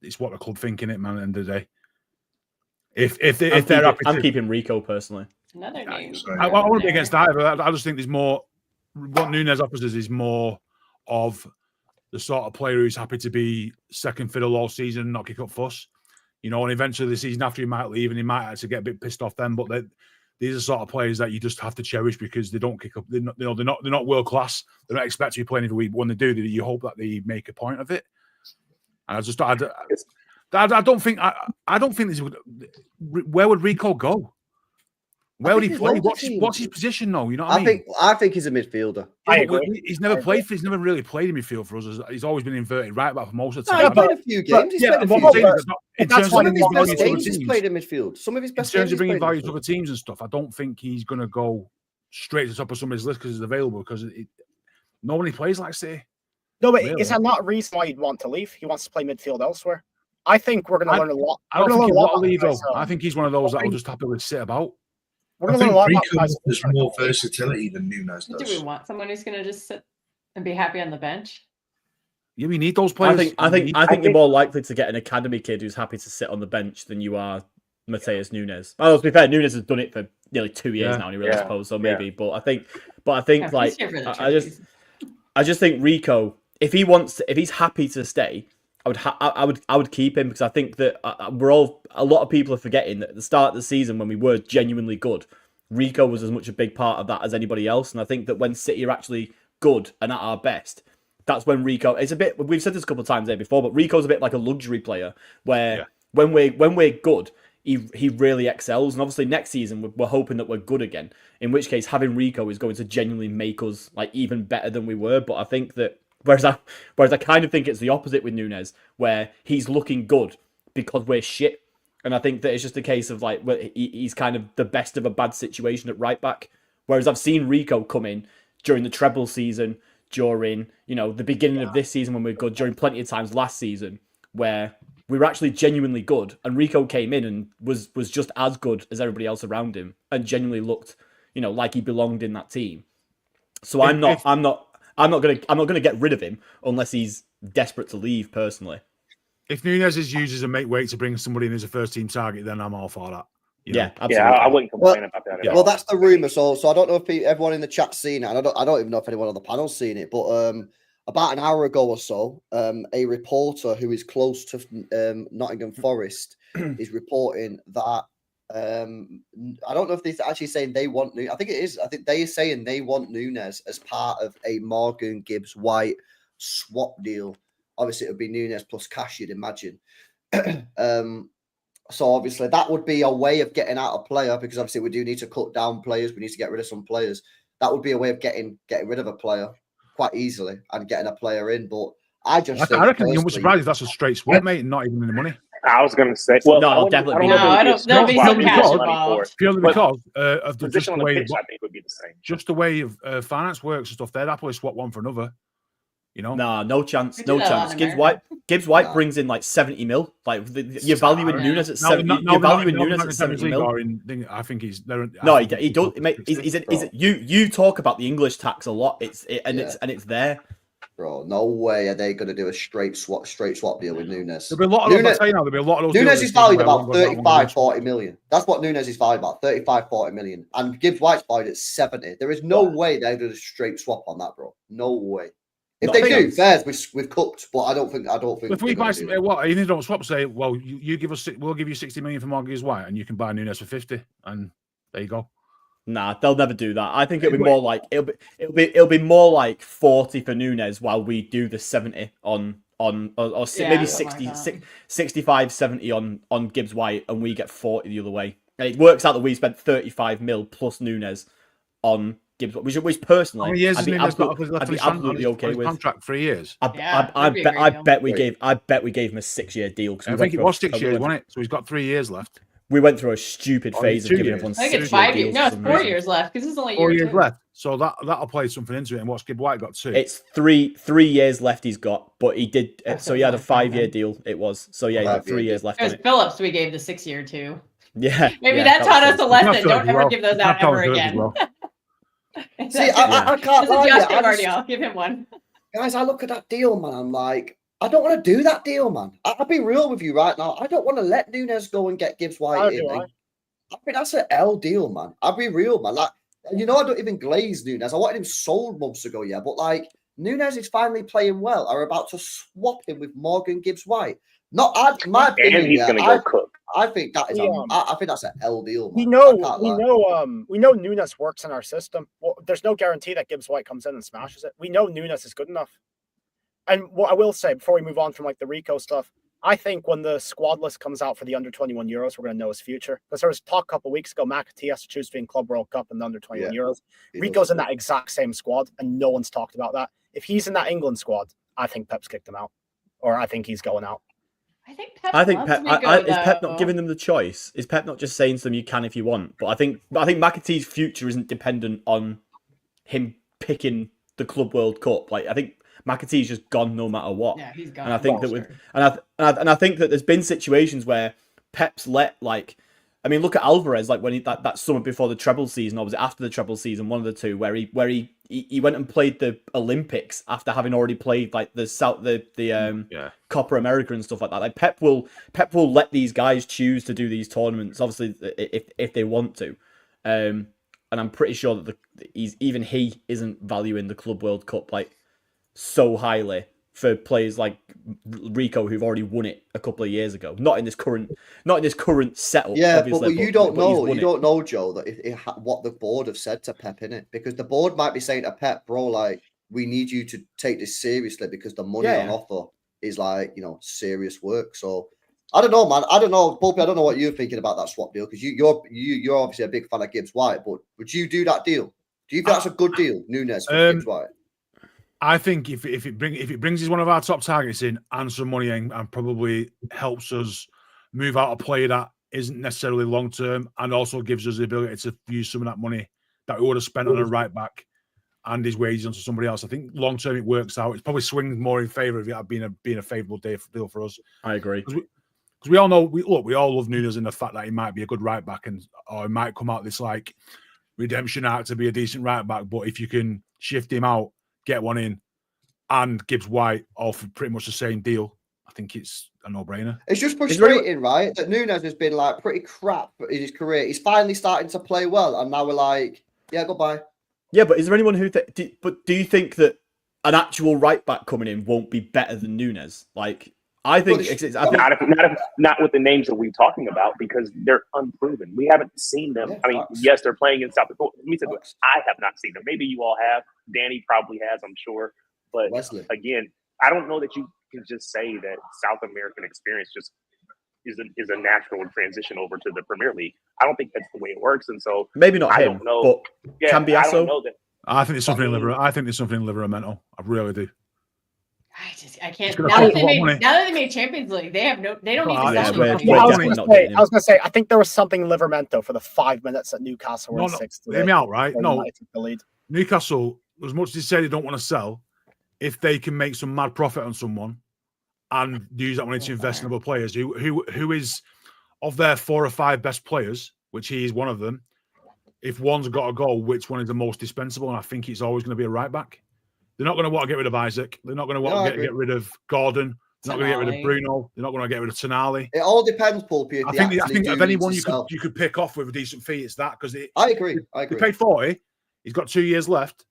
it's what the club think in it, man. At the end of the day, if they're happy, I'm keeping Rico personally. Another name. I won't be against either. I just think there's more. What Nunes offers us is more of the sort of player who's happy to be second fiddle all season and not kick up fuss. You know, and eventually the season after he might leave and he might actually get a bit pissed off then. But these are sort of players that you just have to cherish because they don't kick up. They're not world class. They're not expected to be playing every week. But when they do, you hope that they make a point of it. And I don't think this would. Where would Rico go? Where would he play? What's his position though? You know what I mean? I think he's a midfielder. I agree. He's never really played in midfield for us. He's always been inverted right back for most of the No, time. he's played a few games. He's played a few games. In terms Some of of his bringing best value to other games he's teams, played in midfield. Some of his best games he's bringing played in value to other midfield. teams and stuff, I don't think he's going to go straight to the top of somebody's list because it's available. Because nobody plays like City. No, but Really? is that not a reason why he'd want to leave? He wants to play midfield elsewhere. I think we're going to learn a lot. I don't think he'll want to leave though. So I think he's one of those that will just happily sit about. we're I going to learn think a lot about Rico guys. has more versatility than Nunes Do we does. want someone who's going to just sit and be happy on the bench? Yeah, we need those players. I think you're more likely to get an academy kid who's happy to sit on the bench than you are Mateus Nunes. Well, to be fair, Nunes has done it for nearly 2 years now, and he really suppose so maybe. But I think Yeah, like he's here for the I just think Rico, if he's happy to stay, I would keep him because I think that a lot of people are forgetting that at the start of the season when we were genuinely good, Rico was as much a big part of that as anybody else, and I think that when City are actually good and at our best, that's when Rico. It's a bit. We've said this a couple of times there before, but Rico's a bit like a luxury player where when we're good, he really excels. And obviously next season we're hoping that we're good again. In which case, having Rico is going to genuinely make us like even better than we were. But I think that whereas I kind of think it's the opposite with Nunes, where he's looking good because we're shit. And I think that it's just a case of like he's kind of the best of a bad situation at right back. Whereas I've seen Rico come in during the treble season, during the beginning of this season when we were good, during plenty of times last season where we were actually genuinely good, and Rico came in and was just as good as everybody else around him, and genuinely looked like he belonged in that team. So I'm not gonna get rid of him unless he's desperate to leave personally. If Nunes is used as a make weight to bring somebody in as a first team target, then I'm all for that. Yeah, absolutely. Yeah, I wouldn't complain about that at all. Well, that's the rumor. So I don't know if everyone in the chat's seen it, and I don't even know if anyone on the panel's seen it. But about an hour ago or so, a reporter who is close to Nottingham Forest is reporting that I don't know if they're actually saying they want Nunes. I think it is. I think they are saying they want Nunes as part of a Morgan Gibbs White swap deal. Obviously, it would be Nunes plus cash, you'd imagine. So obviously that would be a way of getting out a player because obviously we do need to cut down players. We need to get rid of some players. That would be a way of getting rid of a player quite easily and getting a player in. But I reckon you'll be surprised if that's a straight swap, mate, and not even in the money. I was going to say, well, no, definitely. There'll be some cash involved. Purely because of the position on the way pitch, I think would be the same. Just the way of finance works and stuff. They'd happily swap one for another. Nah, no chance. No chance. Gibbs White brings in like 70 mil. Like you're valuing Nunes at 70. You're valuing Nunes at 70 mil. I think he's there. No, he don't. Mate, you talk about the English tax a lot. It's there. Bro, no way are they going to do a straight swap deal with Nunes. There'll be a lot of those. There'll be a lot of those. Nunes is valued about 35-40 million. That's what Nunes is valued about, 35-40 million. And Gibbs White's valued at 70. There is no way they're going to straight swap on that, bro. No way. If they do, fairs we've cooked, but I don't think. If we buy what you don't swap, say, well, you give us, we'll give you 60 million for Morgan White, and you can buy Nunes for 50, and there you go. Nah, they'll never do that. I think it'll be more like it'll be more like 40 for Nunes while we do the 70 on maybe 60, 65, 70 on Gibbs White, and we get 40 the other way. And it works out that we spent 35 mil plus Nunes on Gibbs, which personally, I'd be absolutely okay with. Contract 3 years. I bet we gave him a 6-year deal. I think it was 6 years, wasn't it? So he's got 3 years left. We went through a stupid phase of giving everyone 6 years. I think it's 5 years. No, it's 4 years left because it's only 4 years left. So that'll play something into it. And what's Gibbs White got 2? It's three years left. He's got, but he did. So he had a 5-year deal. It was. So yeah, he had 3 years left. It was Phillips. We gave the 6-year to. Yeah. Maybe that taught us a lesson. Don't ever give those out ever again. See, I can't lie. I'll give him one. Guys, I look at that deal, man. I'm like, I don't want to do that deal, man. I'll be real with you right now. I don't want to let Nunes go and get Gibbs White in. I think that's an L deal, man. I'll be real, man. Like, I don't even glaze Nunes. I wanted him sold months ago, yeah. But like, Nunes is finally playing well, are about to swap him with Morgan Gibbs-White. My opinion, And he's going to go cook. I think that is I think that's an L deal. Man. We know Nunes works in our system. Well, there's no guarantee that Gibbs-White comes in and smashes it. We know Nunes is good enough. And what I will say before we move on from like the Rico stuff, I think when the squad list comes out for the under 21 Euros, we're going to know his future. Because there was talk a couple of weeks ago, McAtee has to choose between Club World Cup and the under 21 Euros. Rico's in that exact same squad, and no one's talked about that. If he's in that England squad, I think Pep's kicked him out, or I think he's going out. I think Pep. Is Pep not giving them the choice? Is Pep not just saying to them, "You can if you want"? But I think McAtee's future isn't dependent on him picking the Club World Cup. Like I think McAtee's just gone no matter what. Yeah, he's gone. And I think I think that there's been situations where Pep's let look at Alvarez, like when that summer before the treble season, or was it after the treble season, one of the two, where he went and played the Olympics after having already played like the Copa America and stuff like that. Like Pep will let these guys choose to do these tournaments, obviously if they want to. And I'm pretty sure that he isn't valuing the Club World Cup like so highly for players like Rico who've already won it a couple of years ago. Not in this current setup. Yeah, but you don't know, Joe, that what the board have said to Pep in it, because the board might be saying to Pep, bro, like we need you to take this seriously because the money on offer is like serious work. So I don't know, man. I don't know, Pulpy. I don't know what you're thinking about that swap deal, because you're obviously a big fan of Gibbs White, but would you do that deal? Do you think that's a good deal, Nunes for Gibbs White? I think if it brings us one of our top targets in and some money in, and probably helps us move out a player that isn't necessarily long term, and also gives us the ability to use some of that money that we would have spent on a right back and his wages onto somebody else. I think long term it works out. It probably swings more in favour of it being a favourable deal for us. I agree. Because we all know we all love Nunes in the fact that he might be a good right back, or he might come out this like redemption arc to be a decent right back. But if you can shift him out, get one in, and Gibbs White all for pretty much the same deal, I think it's a no-brainer. It's just frustrating, right? That Nunes has been like pretty crap in his career. He's finally starting to play well, and now we're like, yeah, goodbye. Yeah, but is there anyone who? Do you think that an actual right back coming in won't be better than Nunes? Like, I think not with the names that we're talking about, because they're unproven. We haven't seen them. Yeah, I mean, yes, they're playing in South America. I have not seen them. Maybe you all have. Danny probably has, I'm sure. But again, I don't know that you can just say that South American experience just is a natural transition over to the Premier League. I don't think that's the way it works, and so maybe not. I don't know. But Cambiasso? I don't know that. I think there's something in liver. I think there's something in Livermental. I really do. I can't. Now that they made Champions League, they don't need to sell them. I was going to say, I think there was something in Livermental for the 5 minutes that Newcastle were in 6th. Hear me out, right? No, the lead. Newcastle, as much as they say they don't want to sell, if they can make some mad profit on someone and use that money to invest in other players, who is of their 4 or 5 best players, which he is one of them, if one's got to go, which one is the most dispensable? And I think it's always going to be a right back. They're not going to want to get rid of Isaac. They're not going to want to get rid of Gordon. They're not going to get rid of Bruno. They're not going to get rid of Tonali. It all depends, Pulpy. I think of anyone you could pick off with a decent fee, it's that, because I agree. He paid 40. He's got 2 years left.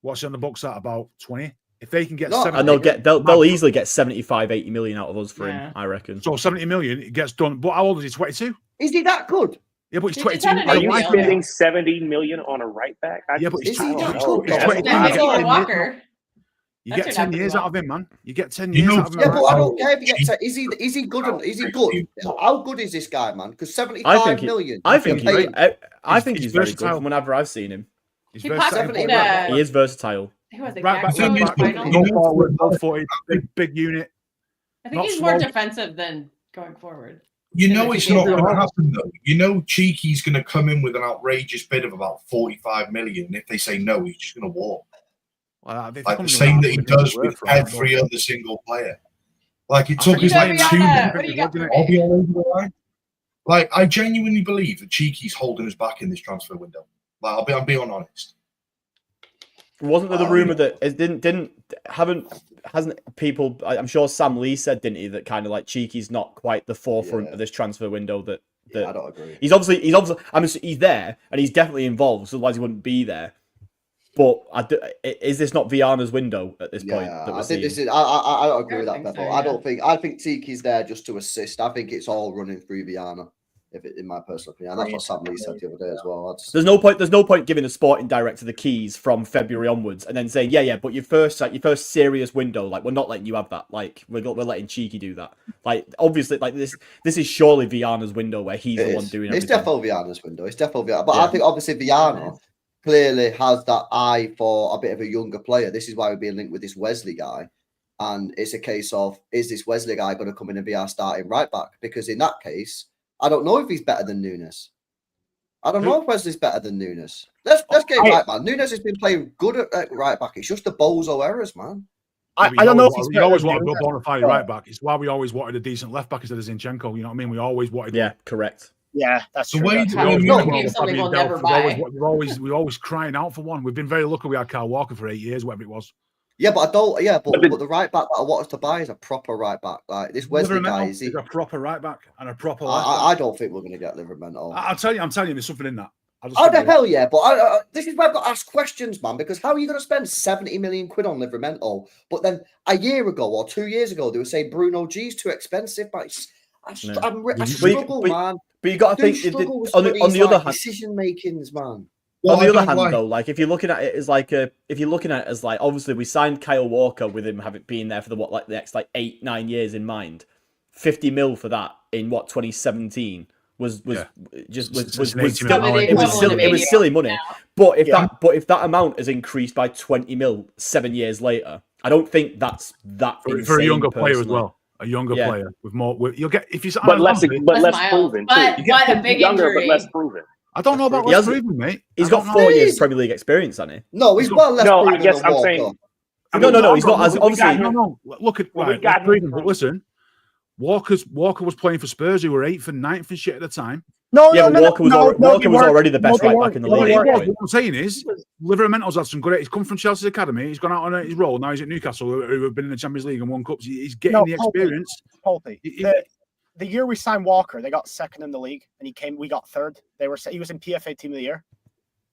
What's on the books at about 20? If they can get 70, and they'll easily get 75, 80 million out of us for him, I reckon. So 70 million, it gets done. But how old is he? 22? Is he that good? Yeah, but he's 22. Are you spending 70 million on a right back? Yeah, but he's 22. Walker. You get 10 years out of him, man. You get 10 years out of him. Yeah, but I don't care if you get 10. Is he good? Is he good? How good is this guy, man? Because 75 million. I think he's very good from whenever I've seen him. He's versatile. He is versatile. Right back, no forward, no 40, big unit. I think he's more defensive than going forward. You know it's not going to happen, though. You know Cheeky's going to come in with an outrageous bid of about 45 million. If they say no, he's just going to walk. Well, like the same that he does with every other single player. Like it took us like 2 minutes. I'll be all over the line. Like I genuinely believe that Cheeky's holding us back in this transfer window. Like I'm being honest. Wasn't there the rumor that it hasn't people? I'm sure Sam Lee said, didn't he, that kind of like Cheeky's not quite the forefront of this transfer window. That I don't agree. He's obviously. I mean, he's there and he's definitely involved. So otherwise he wouldn't be there. But is this not Viana's window at this point? Yeah, That we're I think this seeing? is. I don't agree with I that, think Peppo. so, I yeah. don't think. I think Tiki's there just to assist. I think it's all running through Viana, in my personal opinion. And that's what Sam Lee said the other day as well. There's no point. There's no point giving a sporting director the keys from February onwards, and then saying, yeah, but your first serious window, like we're not letting you have that. Like we're letting Cheeky do that. Like obviously, like this is surely Viana's window where he's the one doing everything. It's definitely Viana's window. It's definitely Viana. But I think obviously Viana clearly has that eye for a bit of a younger player. This is why we're being linked with this Wesley guy. And it's a case of, is this Wesley guy going to come in and be our starting right back? Because in that case, I don't know if he's better than Nunes. I don't know if Wesley's better than Nunes. Let's get it right, man. Nunes has been playing good at right back. It's just the bozo errors, man. I don't know if he's we always better wanted than a bona fide right back. It's why we always wanted a decent left back instead of Zinchenko. You know what I mean? We always wanted. Yeah, correct. Yeah, that's The true. way That's that- true. No, No, something we'll never buy. We're always crying out for one. We've been very lucky we had Kyle Walker for 8 years, whatever it was. Yeah, but I don't. Yeah, but the right back that I want us to buy is a proper right back. Like this Wesley guy is. He's a proper right back and a proper. I don't think we're going to get Livermore. I'm telling you, there's something in that. Oh, the hell yeah. But this is where I've got to ask questions, man, because how are you going to spend 70 million quid on Livermore? But then a year ago or 2 years ago, they were saying Bruno G's too expensive. But I struggle, man. But you got to think on the other hand, decision makings, man. On the other hand, though, like if you're looking at it as like obviously we signed Kyle Walker with him having been there for the next 8-9 years in mind, 50 mil for that in 2017 was silly money. But if that amount has increased by 20 mil 7 years later, I don't think that's that for a younger player as well. A younger player with more, you'll get if you. But less proven. But too. what a big Younger, injury. but less proven. I don't know about less proven, mate. He's got 4 years Premier League experience, hasn't he? No, he's well less proven. I guess I'm saying. No, he's not. Obviously, no. Look at less proven, but listen, Walker was playing for Spurs, who were 8th and 9th and shit at the time. Walker was already the best right back in the league. What I'm saying is, Livermore's had some good. He's come from Chelsea's academy. He's gone out on his role. Now he's at Newcastle, who have been in the Champions League and won cups. He's getting the experience. The year we signed Walker, they got second in the league, and we got third. He was in PFA Team of the Year.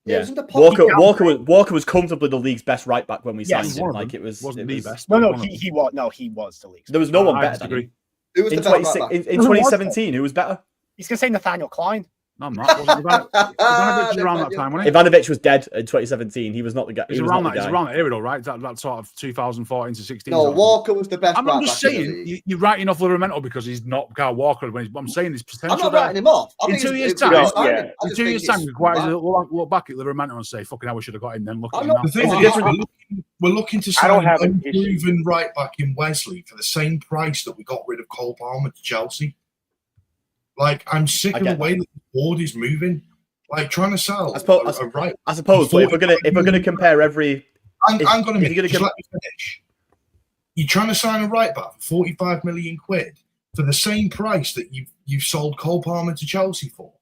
Yeah, Walker was comfortably the league's best right back when we signed him. Like it wasn't the best. He was. No, he was the league's. There was no one better than him. Who was in 2017, who was better? He's going to say Nathaniel Klein. No, I'm not. Ivanovic was around that time, wasn't he? Ivanovic was dead in 2017. He was not the guy. He's around that era, though, right? That sort of 2014 to 16. No, Walker was the best. I'm just saying, you're writing off Livermore because he's not Kyle Walker. I'm saying there's potential. I'm not writing him off. In 2 years' time, we look back at Livermore and say, "Fucking hell, we should have got him." Then look at him now. We're looking to sign an unproven right back in Wesley for the same price that we got rid of Cole Palmer to Chelsea. Like, I'm sick of the way that the board is moving. Like, trying to sell a right. I suppose, but if we're gonna compare every, I'm gonna let me finish. You're trying to sign a right back for 45 million quid for the same price that you've sold Cole Palmer to Chelsea for.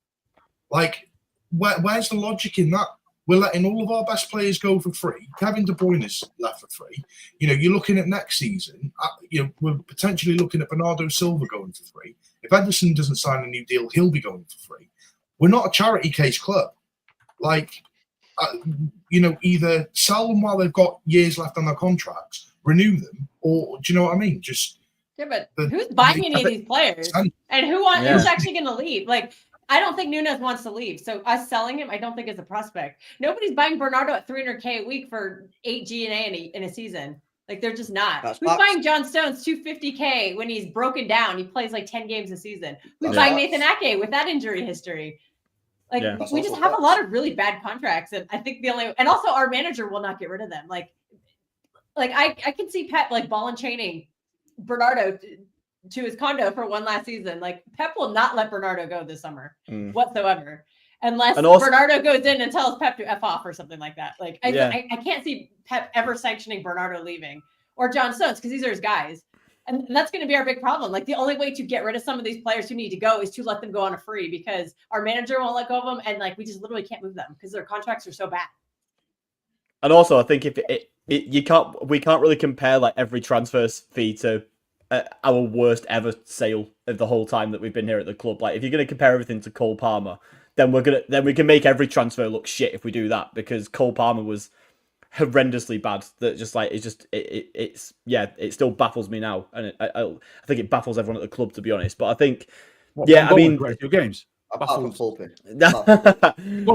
Like, where's the logic in that? We're letting all of our best players go for free. Kevin De Bruyne is left for free. You're looking at next season. We're potentially looking at Bernardo Silva going for free. If Ederson doesn't sign a new deal, he'll be going for free. We're not a charity case club. Like, either sell them while they've got years left on their contracts, renew them, or do you know what I mean? But who's buying any of these players? And who's actually going to leave? Like, I don't think Nunes wants to leave. So us selling him, I don't think is a prospect. Nobody's buying Bernardo at $300K a week for 8 G&A in a season. Like, they're just not. Who's buying John Stones $250K when he's broken down? He plays like 10 games a season. Who's buying Nathan Ake with that injury history? Like, we just have a lot of really bad contracts. And I think and also our manager will not get rid of them. Like I can see Pep like ball and chaining Bernardo to his condo for one last season. Like, Pep will not let Bernardo go this summer whatsoever. Unless Bernardo goes in and tells Pep to F off or something like that. Like, I can't see Pep ever sanctioning Bernardo leaving or John Stones because these are his guys. And that's going to be our big problem. Like, the only way to get rid of some of these players who need to go is to let them go on a free because our manager won't let go of them. And like, we just literally can't move them because their contracts are so bad. And also, I think we can't really compare like every transfer fee to our worst ever sale of the whole time that we've been here at the club. Like, if you're going to compare everything to Cole Palmer, then we can make every transfer look shit if we do that because Cole Palmer was horrendously bad that just like it still baffles me now, and I think it baffles everyone at the club, to be honest. But I think I mean 22 games. Apart from Fulpy. I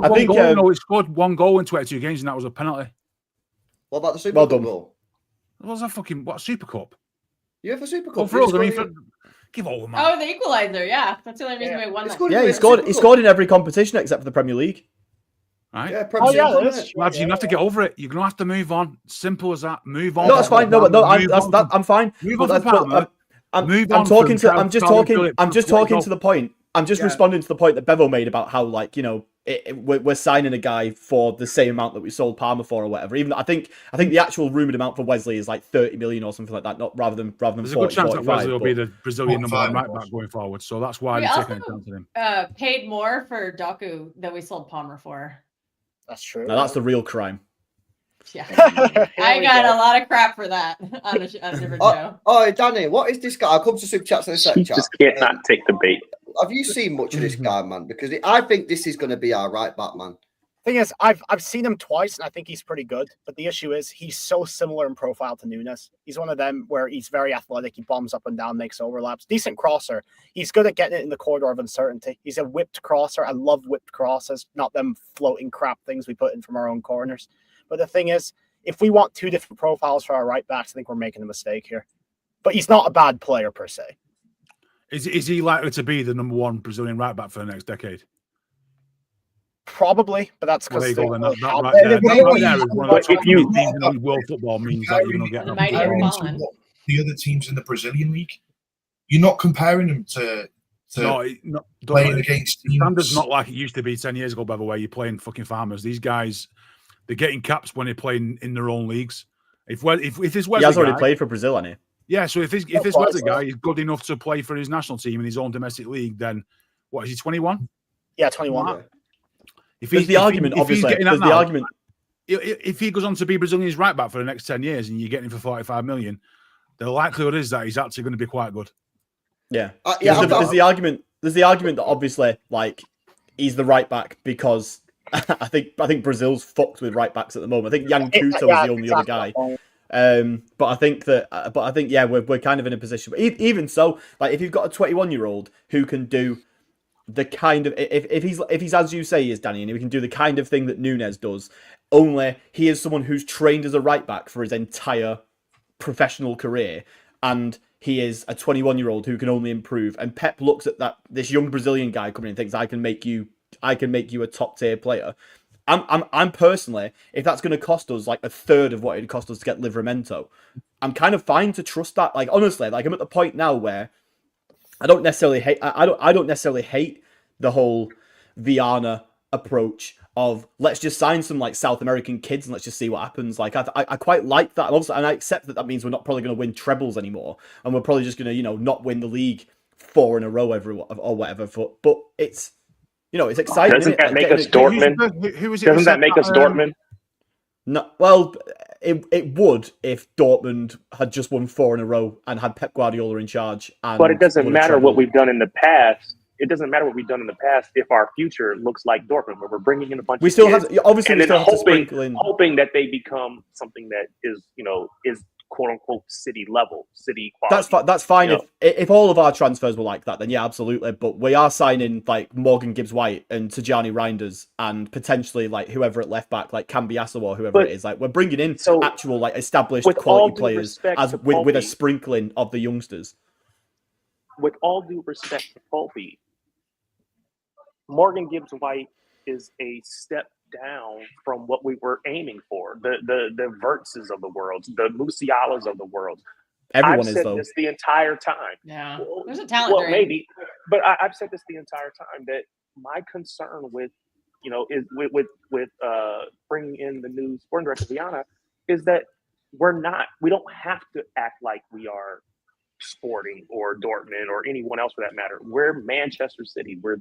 think he scored 1 goal in 22 games, and that was a penalty. What about the Super Well Cup done. goal? What was that fucking Super Cup? UEFA Super Cup. Oh, for us, I mean, give over, man. Oh, the equalizer. Yeah, that's the only reason we won. He scored in every competition except for the Premier League. Right? Yeah, that's true. Lads, you have to get over it. You're gonna have to move on. Simple as that. Move on. No, that's fine. I'm fine. Move on. I'm just talking to the point. I'm just responding to the point that Bevo made about how, like, you know, we're signing a guy for the same amount that we sold Palmer for or whatever. Even I think the actual rumored amount for Wesley is like 30 million or something like that. Not rather than. There's 40, a good chance that Wesley will be the Brazilian number 1 right back going forward. So that's why they're taking account of him. Paid more for Doku than we sold Palmer for. That's true. Now that's the real crime. Yeah, I got a lot of crap for that on a different show. Oh, Danny, what is this guy? I'll come to super chats in a second. Just can't not take the bait. Have you seen much of this guy, man? Because I think this is going to be our right back, man. Thing is, I've seen him twice, and I think he's pretty good. But the issue is, he's so similar in profile to Nunes. He's one of them where he's very athletic. He bombs up and down, makes overlaps. Decent crosser. He's good at getting it in the corridor of uncertainty. He's a whipped crosser. I love whipped crosses, not them floating crap things we put in from our own corners. But the thing is, if we want 2 different profiles for our right backs, I think we're making a mistake here. But he's not a bad player per se. Is he likely to be the number 1 Brazilian right back for the next decade? Probably, but that's because if you in world football means that you're going to get the other teams in the Brazilian league. You're not comparing them to playing against teams. Standard's not like it used to be 10 years ago, by the way. You're playing fucking farmers. These guys, they're getting caps when they're playing in their own leagues. If this Wesley he has already played for Brazil, hasn't he? Yeah, so if this Wesley guy is good enough to play for his national team in his own domestic league, then what is he, 21? Yeah, 21. If he goes on to be Brazilian's right back for the next 10 years and you get him for 45 million, the likelihood is that he's actually going to be quite good. Yeah. There's the argument that obviously, like, he's the right back because I think Brazil's fucked with right backs at the moment. I think Yan Couto is the only other guy. But I think we're kind of in a position. But even so, like, if you've got a 21-year-old who can do the kind of if he's as you say he is, Danny, and he can do the kind of thing that Nunes does, only he is someone who's trained as a right back for his entire professional career, and he is a 21-year-old who can only improve. And Pep looks at this young Brazilian guy coming in and thinks, I can make you a top tier player. I'm personally, if that's going to cost us like a third of what it cost us to get Livramento, I'm kind of fine to trust that. Like, honestly, like, I'm at the point now where I don't necessarily hate the whole Viana approach of let's just sign some like South American kids and let's just see what happens. Like, I quite like that, and I accept that means we're not probably going to win trebles anymore, and we're probably just going to not win the league 4 in a row or whatever. But it's it's exciting. Doesn't that make us Dortmund? Doesn't that make us Dortmund? No, well, it would if Dortmund had just won 4 in a row and had Pep Guardiola in charge. But it doesn't matter what we've done in the past. It doesn't matter what we've done in the past if our future looks like Dortmund, where we're bringing in a bunch of kids, hoping that they become something that is quote unquote city level, city quality. That's fine. If all of our transfers were like that, then yeah, absolutely. But we are signing like Morgan Gibbs-White and Tajani Reinders and potentially like whoever at left back, like Cambiasso or whoever it is. Like, we're bringing in actual like established quality players with a sprinkling of the youngsters. With all due respect to Pulpy, Morgan Gibbs-White is a step down from what we were aiming for. The Vertzes of the world, the Musialas of the world. Everyone I've said this the entire time. Yeah, there's a talent. Well, maybe, but I've said this the entire time that my concern with is with bringing in the new sporting director Viana is that we don't have to act like we are Sporting or Dortmund or anyone else for that matter. We're Manchester City. We're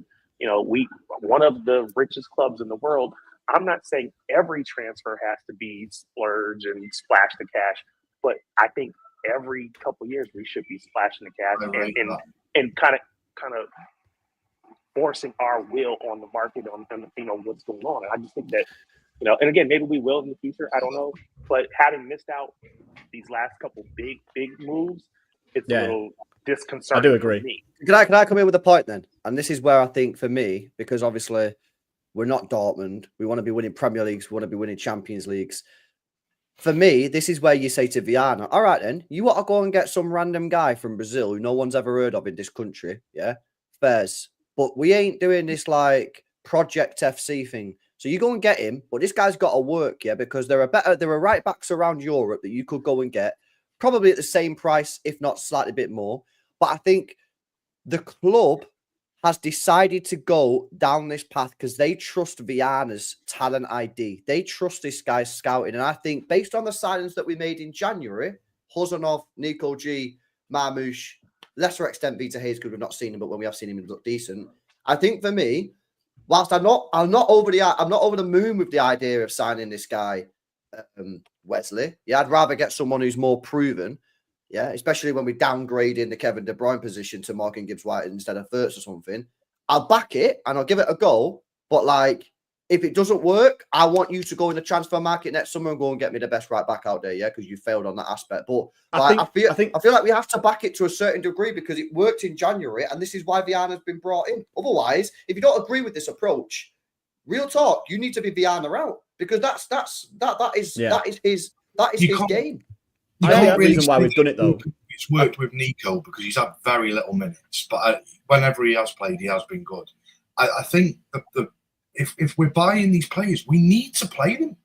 one of the richest clubs in the world. I'm not saying every transfer has to be splurge and splash the cash, but I think every couple of years we should be splashing the cash and kind of forcing our will on the market on what's going on. And I just think that You know, and again, maybe we will in the future. I don't know. But having missed out these last couple big moves, it's a little disconcerting. I do agree. For me. Can I come in with a point then? And this is where I think for me, because obviously we're not Dortmund, we want to be winning Premier Leagues, we want to be winning Champions Leagues. For me, this is where you say to Viana, all right then, you want to go and get some random guy from Brazil who no one's ever heard of in this country, yeah? Fairs. But we ain't doing this like Project FC thing. So you go and get him, but this guy's got to work, yeah, because there are right backs around Europe that you could go and get, probably at the same price, if not slightly bit more. But I think the club has decided to go down this path because they trust Viana's talent ID. They trust this guy's scouting. And I think based on the signings that we made in January, Hozanov, Nico G, Marmoush, lesser extent Vita Hayes, because we've not seen him, but when we have seen him, he look decent. I think for me, whilst I'm not over the moon with the idea of signing this guy, Wesley. Yeah, I'd rather get someone who's more proven. Yeah, especially when we downgrade in the Kevin De Bruyne position to Morgan Gibbs-White instead of Wirtz or something. I'll back it and I'll give it a go. But like, if it doesn't work, I want you to go in the transfer market next summer and go and get me the best right back out there. Yeah, because you failed on that aspect. But I feel like we have to back it to a certain degree because it worked in January, and this is why Viana's been brought in. Otherwise, if you don't agree with this approach, real talk, you need to be Viana out because that is his game. I think the reason why we've done it though. It's worked with Nico because he's had very little minutes, but whenever he has played, he has been good. I think if we're buying these players, we need to play them.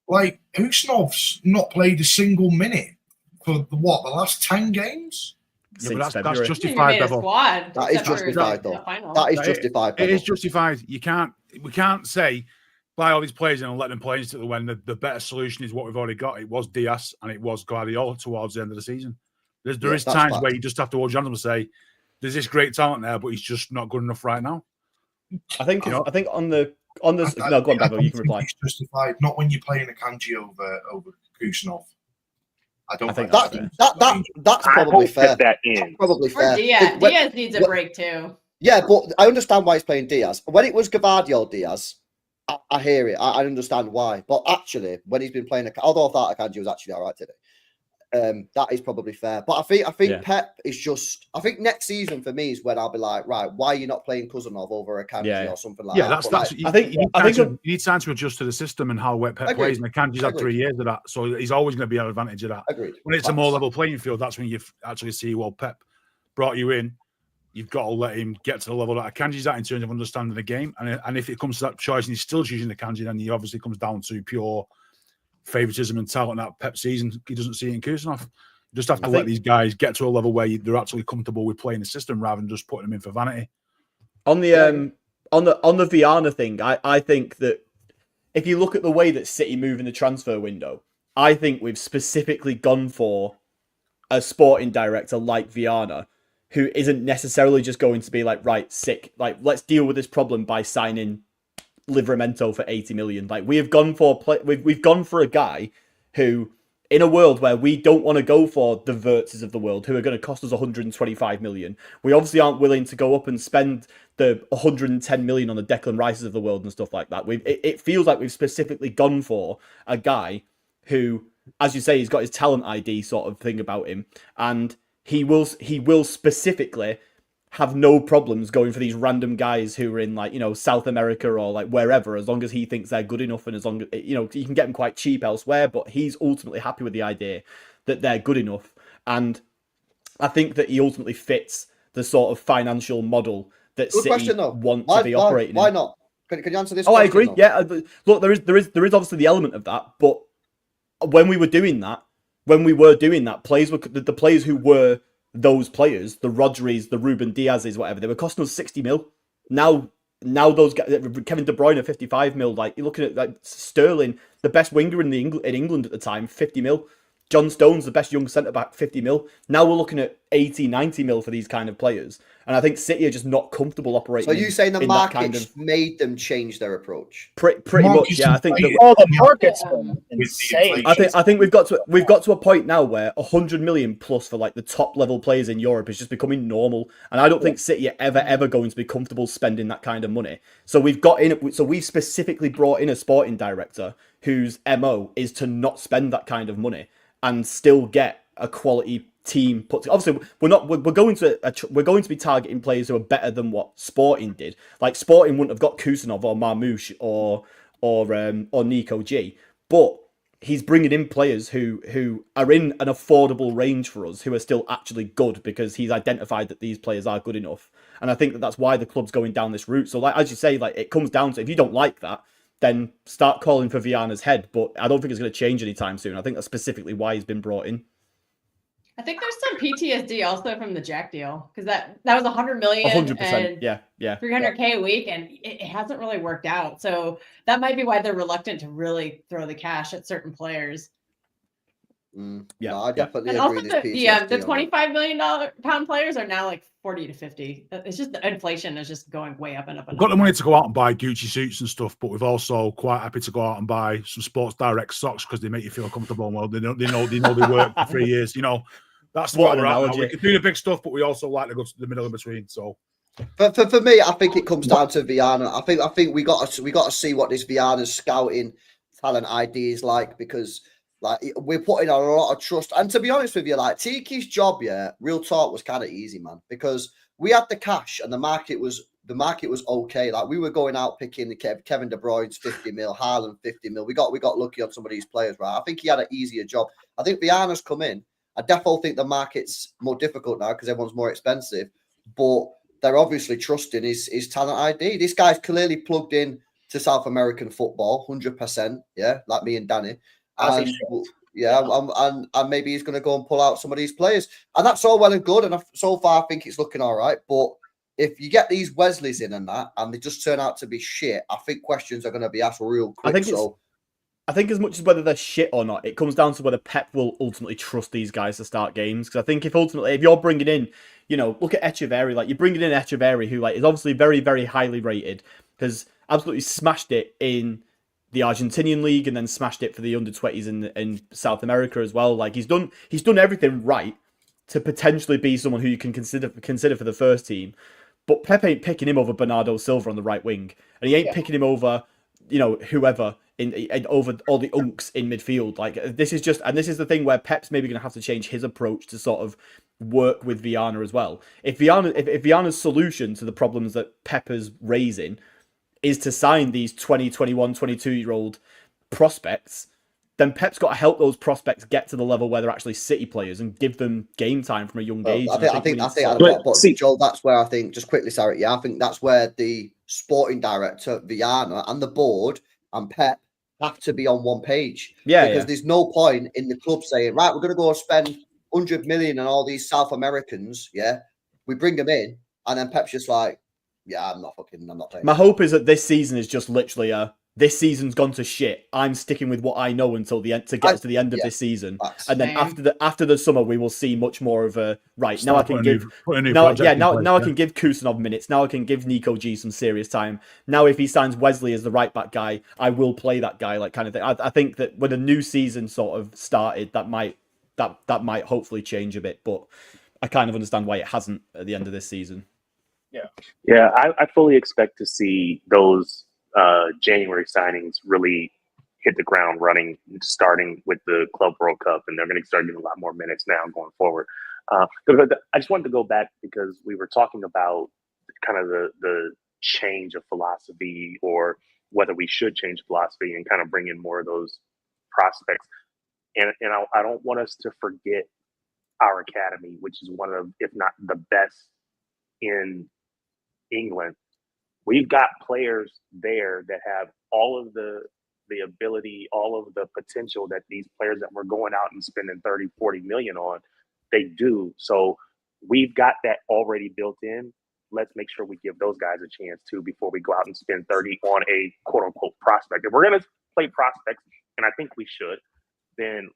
Like Husanov's not played a single minute for the last 10 games. Yeah, but that's justified. That is justified, though. That is justified. It is justified. We can't say buy all these players and let them play into the when the better solution is what we've already got. It was Diaz and it was Guardiola towards the end of the season. There is times where you just have to hold your hands up and say, "There's this great talent there, but he's just not good enough right now." I think on the go on, Davo, you can reply. It's justified, not when you're playing a Kanji over Kusanov. I think that's probably fair. That ends. Probably fair. Diaz needs a break too. Yeah, but I understand why he's playing Diaz. When it was Gavardio Diaz, I hear it. I understand why. But actually, when he's been playing, although I thought Akanji was actually all right today, that is probably fair. But I think Pep is just. I think next season for me is when I'll be like, right, why are you not playing Kuzanov over Akanji or something like that? Yeah, that's. I think you need time to adjust to the system and how Pep plays. And Akanji's had 3 years of that, so he's always going to be an advantage of that. Agreed. When it's a more level playing field, that's when you actually see, well, Pep brought you in. You've got to let him get to the level that Akanji's at in terms of understanding the game. And if it comes to that choice and he's still choosing Akanji, then he obviously comes down to pure favoritism and talent that Pep sees, and he doesn't see it in Kusanov. You just have to let these guys get to a level where they're actually comfortable with playing the system rather than just putting them in for vanity. On the Viana thing, I think that if you look at the way that City move in the transfer window, I think we've specifically gone for a sporting director like Viana, who isn't necessarily just going to be like, right, sick, like, let's deal with this problem by signing Livramento for 80 million. Like, we've gone for a guy who, in a world where we don't want to go for the Wirtzes of the world, who are going to cost us 125 million, we obviously aren't willing to go up and spend the 110 million on the Declan Rices of the world and stuff like that. It feels like we've specifically gone for a guy who, as you say, he's got his talent ID sort of thing about him, and he will specifically have no problems going for these random guys who are in, like, you know, South America or like wherever, as long as he thinks they're good enough, and as long as, you know, you can get them quite cheap elsewhere, but he's ultimately happy with the idea that they're good enough. And I think that he ultimately fits the sort of financial model that Good City question, though. want to be operating why in. not? Can you answer this? Oh, I question, agree. though? Yeah, look, there is obviously the element of that, but when we were doing that, players were the players who were those players, the Rodris, the Ruben Diaz's, whatever, they were costing us 60 mil. Now those guys, Kevin De Bruyne, 55 mil. Like, you're looking at like Sterling, the best winger in England at the time, 50 mil. John Stone's the best young centre-back, 50 mil. Now we're looking at 80, 90 mil for these kind of players. And I think City are just not comfortable operating. So you saying the in market that kind of... made them change their approach? Pretty much, yeah. I think the market's been insane. I think we've got to a point now where 100 million plus for like the top level players in Europe is just becoming normal, and I don't think City are ever going to be comfortable spending that kind of money. So we've specifically brought in a sporting director whose MO is to not spend that kind of money and still get a quality team put together. Obviously, we're going to be targeting players who are better than what Sporting did. Like Sporting wouldn't have got Kusanov or Marmoush or Nico G, but he's bringing in players who are in an affordable range for us, who are still actually good because he's identified that these players are good enough. And I think that's why the club's going down this route. So, like as you say, like it comes down to, if you don't like that, then start calling for Viana's head. But I don't think it's going to change anytime soon. I think that's specifically why he's been brought in. I think there's some PTSD also from the Jack deal, because that was 100 million, 100%, yeah, 300K a week, and it hasn't really worked out. So that might be why they're reluctant to really throw the cash at certain players. Yeah, no, I definitely and agree. Also the $25 million pound players are now like 40 to 50. It's just the inflation is just going way up and up. We've got the money to go out and buy Gucci suits and stuff, but we've also quite happy to go out and buy some Sports Direct socks because they make you feel comfortable. Well, they know they work for 3 years. You know, that's what we're at. We can do the big stuff, but we also like to go to the middle in between. So. For me, I think it comes down to Viana. I think we got to see what this Viana's scouting talent ID is like, because like we're putting a lot of trust. And to be honest with you, like Tiki's job, real talk, was kind of easy, man, because we had the cash and the market was okay. Like we were going out picking the Kevin De Bruyne's 50 mil, Haaland 50 mil. We got lucky on some of these players, right? I think he had an easier job. I think Viana's come in. I definitely think the market's more difficult now because everyone's more expensive, but they're obviously trusting his talent ID. This guy's clearly plugged in to South American football, 100%. Yeah, like me and Danny. And and maybe he's going to go and pull out some of these players, and that's all well and good. And so far, I think it's looking all right. But if you get these Wesleys in and that, and they just turn out to be shit, I think questions are going to be asked real quick. I think as much as whether they're shit or not, it comes down to whether Pep will ultimately trust these guys to start games. Because I think if you're bringing in, look at Echeverri, like you're bringing in Echeverri, who like is obviously very, very highly rated, has absolutely smashed it in the Argentinian league and then smashed it for the under-20s in South America as well. Like he's done everything right to potentially be someone who you can consider for the first team. But Pep ain't picking him over Bernardo Silva on the right wing, and he ain't picking him over, whoever over all the unks in midfield. Like this is the thing where Pep's maybe going to have to change his approach to sort of work with Viana as well. If Viana's solution to the problems that Pep is raising is to sign these 20, 21, 22-year-old prospects, then Pep's got to help those prospects get to the level where they're actually City players and give them game time from a young age. I think Joel, that's where I think, just quickly, sorry, I think that's where the sporting director, Viana, and the board and Pep have to be on one page. Because there's no point in the club saying, right, we're going to go spend 100 million on all these South Americans. Yeah, we bring them in, and then Pep's just like, I'm not playing. My hope is that this season is just literally this season's gone to shit. I'm sticking with what I know until the end to get to the end of this season, and then after the summer we will see much more of a right. Now I can give now I can give Kusanov minutes. Now I can give Nico G some serious time. Now if he signs Wesley as the right back guy, I will play that guy, like kind of thing. I think that when a new season sort of started, that might hopefully change a bit, but I kind of understand why it hasn't at the end of this season. Yeah, I fully expect to see those January signings really hit the ground running, starting with the Club World Cup, and they're going to start getting a lot more minutes now going forward. But I just wanted to go back because we were talking about kind of the change of philosophy, or whether we should change philosophy and kind of bring in more of those prospects. And I don't want us to forget our academy, which is one of, if not the best in England. We've got players there that have all of the ability, all of the potential that these players that we're going out and spending 30, 40 million on, they do. So we've got that already built in. Let's make sure we give those guys a chance too before we go out and spend 30 on a quote unquote prospect. If we're going to play prospects, and I think we should, then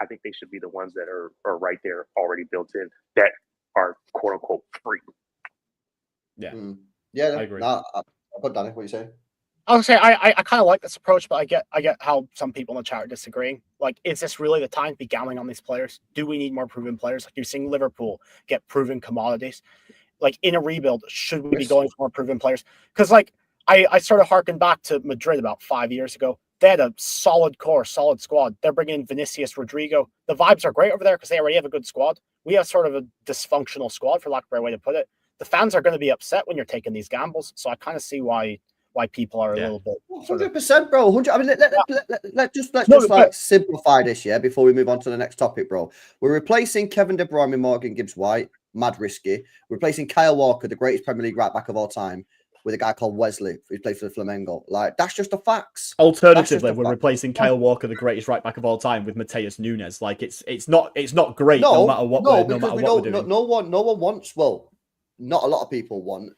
I think they should be the ones that are right there already built in that are quote unquote free. Yeah, Yeah, I agree. But Danny, what are you saying? I would say I kind of like this approach, but I get how some people in the chat are disagreeing. Like, is this really the time to be gambling on these players? Do we need more proven players? Like, you're seeing Liverpool get proven commodities. Like, in a rebuild, should we be going for more proven players? Because, like, I sort of harken back to Madrid about 5 years ago. They had a solid core, solid squad. They're bringing in Vinicius, Rodrigo. The vibes are great over there because they already have a good squad. We have sort of a dysfunctional squad, for lack of a better way to put it. The fans are going to be upset when you're taking these gambles. So I kind of see why people are a little bit 100%, bro. 100. I mean, let's just simplify this, yeah, before we move on to the next topic, bro. We're replacing Kevin De Bruyne with Morgan Gibbs-White, mad risky. We're replacing Kyle Walker, the greatest Premier League right back of all time, with a guy called Wesley, who plays for the Flamengo. Like, that's just the facts. Alternatively, we're replacing Kyle Walker, the greatest right back of all time, with Mateus Nunes. Like, it's not great no matter what we're doing. No one wants. Well, not a lot of people want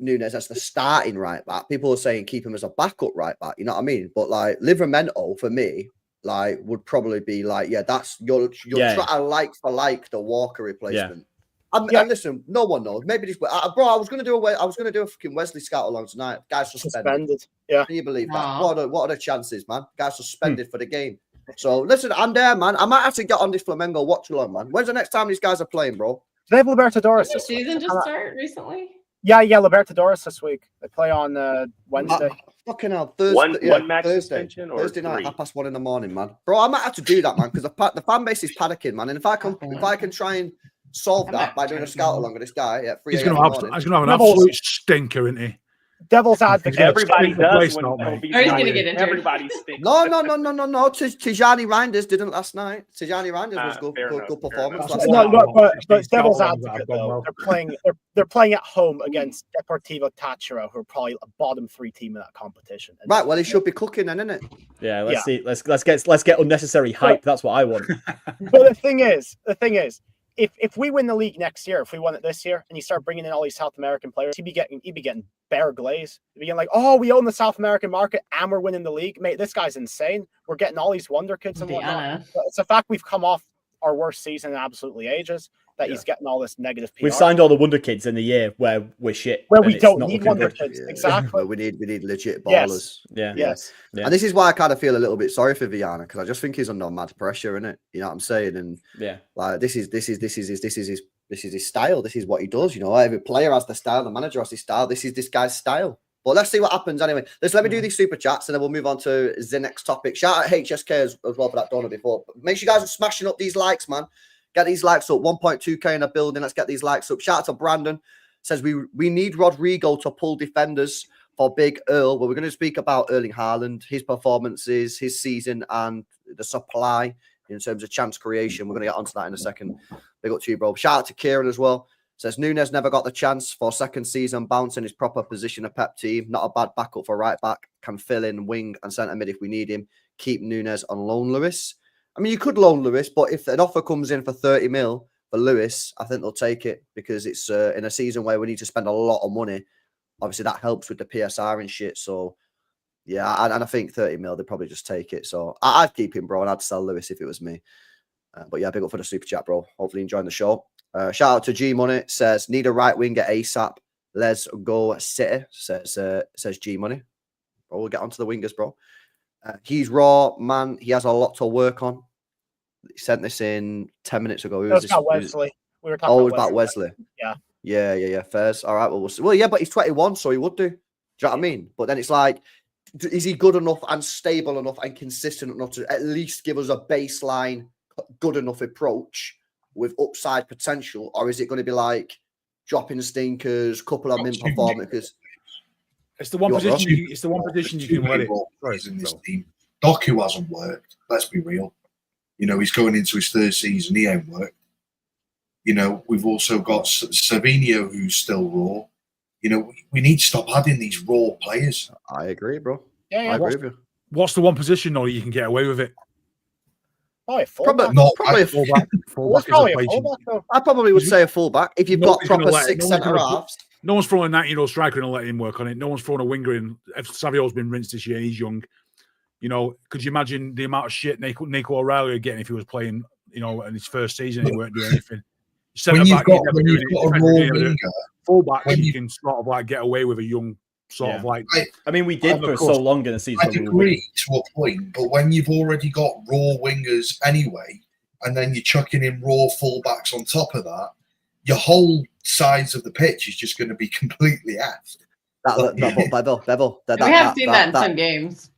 Nunes as the starting right back. People are saying keep him as a backup right back. You know what I mean? But like Livramento for me, like would probably be like, yeah, that's you're trying to like for like the Walker replacement. And listen, no one knows. Maybe this, bro. I was gonna do a fucking Wesley scout along tonight. Guy's suspended. Yeah, can you believe that? What are the chances, man? Guy's suspended for the game. So listen, I'm there, man. I might have to get on this Flamengo watch along, man. When's the next time these guys are playing, bro? They have Libertadores. Did the season just start recently? Yeah, Libertadores this week. They play on Wednesday. Fucking hell, Thursday. One match Thursday. suspension or Thursday night, 3? 1:30, man. Bro, I might have to do that, man, because the fan base is panicking, man. And if I can try and solve that by doing a scout along with this guy at 3 he's going to have an absolute stinker, isn't he? Devil's advocate. Everybody does. He's going to get injured. Everybody stinks. No. Tijani Reinders didn't last night. Tijani Reinders was good performance. But devil's advocate though, they're playing at home against Deportivo Táchira, who are probably a bottom 3 team in that competition. Right. Well, he should be cooking then, isn't it? Yeah. Let's see. Let's get unnecessary hype. That's what I want. But the thing is, if we win the league next year, if we won it this year, and you start bringing in all these South American players, he'd be getting bare glaze. He'd be getting like, oh, we own the South American market and we're winning the league, mate. This guy's insane. We're getting all these wonder kids and whatnot. It's a fact we've come off our worst season in absolutely ages. That he's getting all this negative PR. We've signed all the wonder kids in the year where we're shit. Where we don't need wonder kids. Exactly. Where we need legit ballers. Yes. And this is why I kind of feel a little bit sorry for Viana, because I just think he's under mad pressure, innit? You know what I'm saying? And like this is his style. This is what he does. You know, every player has the style. The manager has his style. This is this guy's style. But let's see what happens anyway. Let me do these super chats and then we'll move on to the next topic. Shout out HSK as well for that donor before. But make sure you guys are smashing up these likes, man. Get these likes up. 1.2k in a building. Let's get these likes up. Shout out to Brandon. Says we need Rodrigo to pull defenders for Big Earl. Well, we're going to speak about Erling Haaland, his performances, his season, and the supply in terms of chance creation. We're going to get onto that in a second. Big up to you, bro. Shout out to Kieran as well. Says Nunes never got the chance for second season, bouncing his proper position of Pep team. Not a bad backup for right back. Can fill in wing and centre mid if we need him. Keep Nunes on loan, Lewis. I mean, you could loan Lewis, but if an offer comes in for 30 mil for Lewis, I think they'll take it because it's in a season where we need to spend a lot of money. Obviously, that helps with the PSR and shit. So, yeah, and I think 30 mil, they'd probably just take it. So, I'd keep him, bro, and I'd sell Lewis if it was me. But yeah, big up for the super chat, bro. Hopefully enjoying the show. Shout out to G Money. Says, need a right winger ASAP. Let's go City, says G Money. Bro, we'll get onto the wingers, bro. He's raw, man. He has a lot to work on. He sent this in 10 minutes ago. We were talking about Wesley. Yeah. Fairs. All right. Well, yeah, but he's 21, so he would do. Do you know what I mean? But then it's like, is he good enough and stable enough and consistent enough to at least give us a baseline, good enough approach with upside potential? Or is it going to be like dropping stinkers, couple of min performances? It's the one position. It's the one position you can let it. In this team, Doku hasn't worked. Let's be real. You know, he's going into his 3rd season. He ain't worked. You know, we've also got Savinho, who's still raw. You know, we need to stop adding these raw players. I agree, bro. I agree with you. What's the one position though you can get away with it? Probably a fullback. I probably would say a fullback if you've got proper 6 centre halves. No one's throwing a 19-year-old striker and letting him work on it. No one's throwing a winger in. If Savio's been rinsed this year, he's young. You know, could you imagine the amount of shit Nico O'Reilly would get if he was playing, you know, in his first season, he weren't doing anything. When you've got a raw winger, fullback, you can sort of like get away with a young sort of like. I mean, we did for so long in the season. I agree to a point, but when you've already got raw wingers anyway, and then you're chucking in raw fullbacks on top of that, your whole sides of the pitch is just going to be completely effed. Bevel. We have seen that in some games.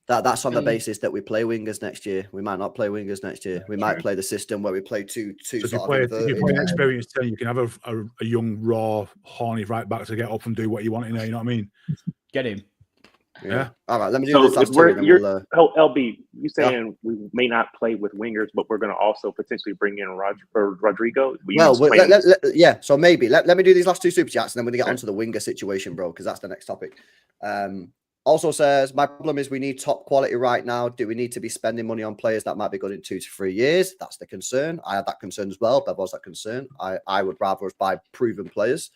That's on the basis that we play wingers next year. We might not play wingers next year. We might play the system where we play two. So if you play an experienced team, you can have a young, raw, horny right back to get up and do what you want in there. You know what I mean? Get him. Yeah. All right. Let me do this. LB, you saying we may not play with wingers, but we're going to also potentially bring in Rodrigo? Yeah. So maybe let me do these last two super chats, and then we're going to get onto the winger situation, bro, because that's the next topic. Also says, my problem is we need top quality right now. Do we need to be spending money on players that might be good in 2 to 3 years? That's the concern. I had that concern as well. Bev was that concern. I would rather us buy proven players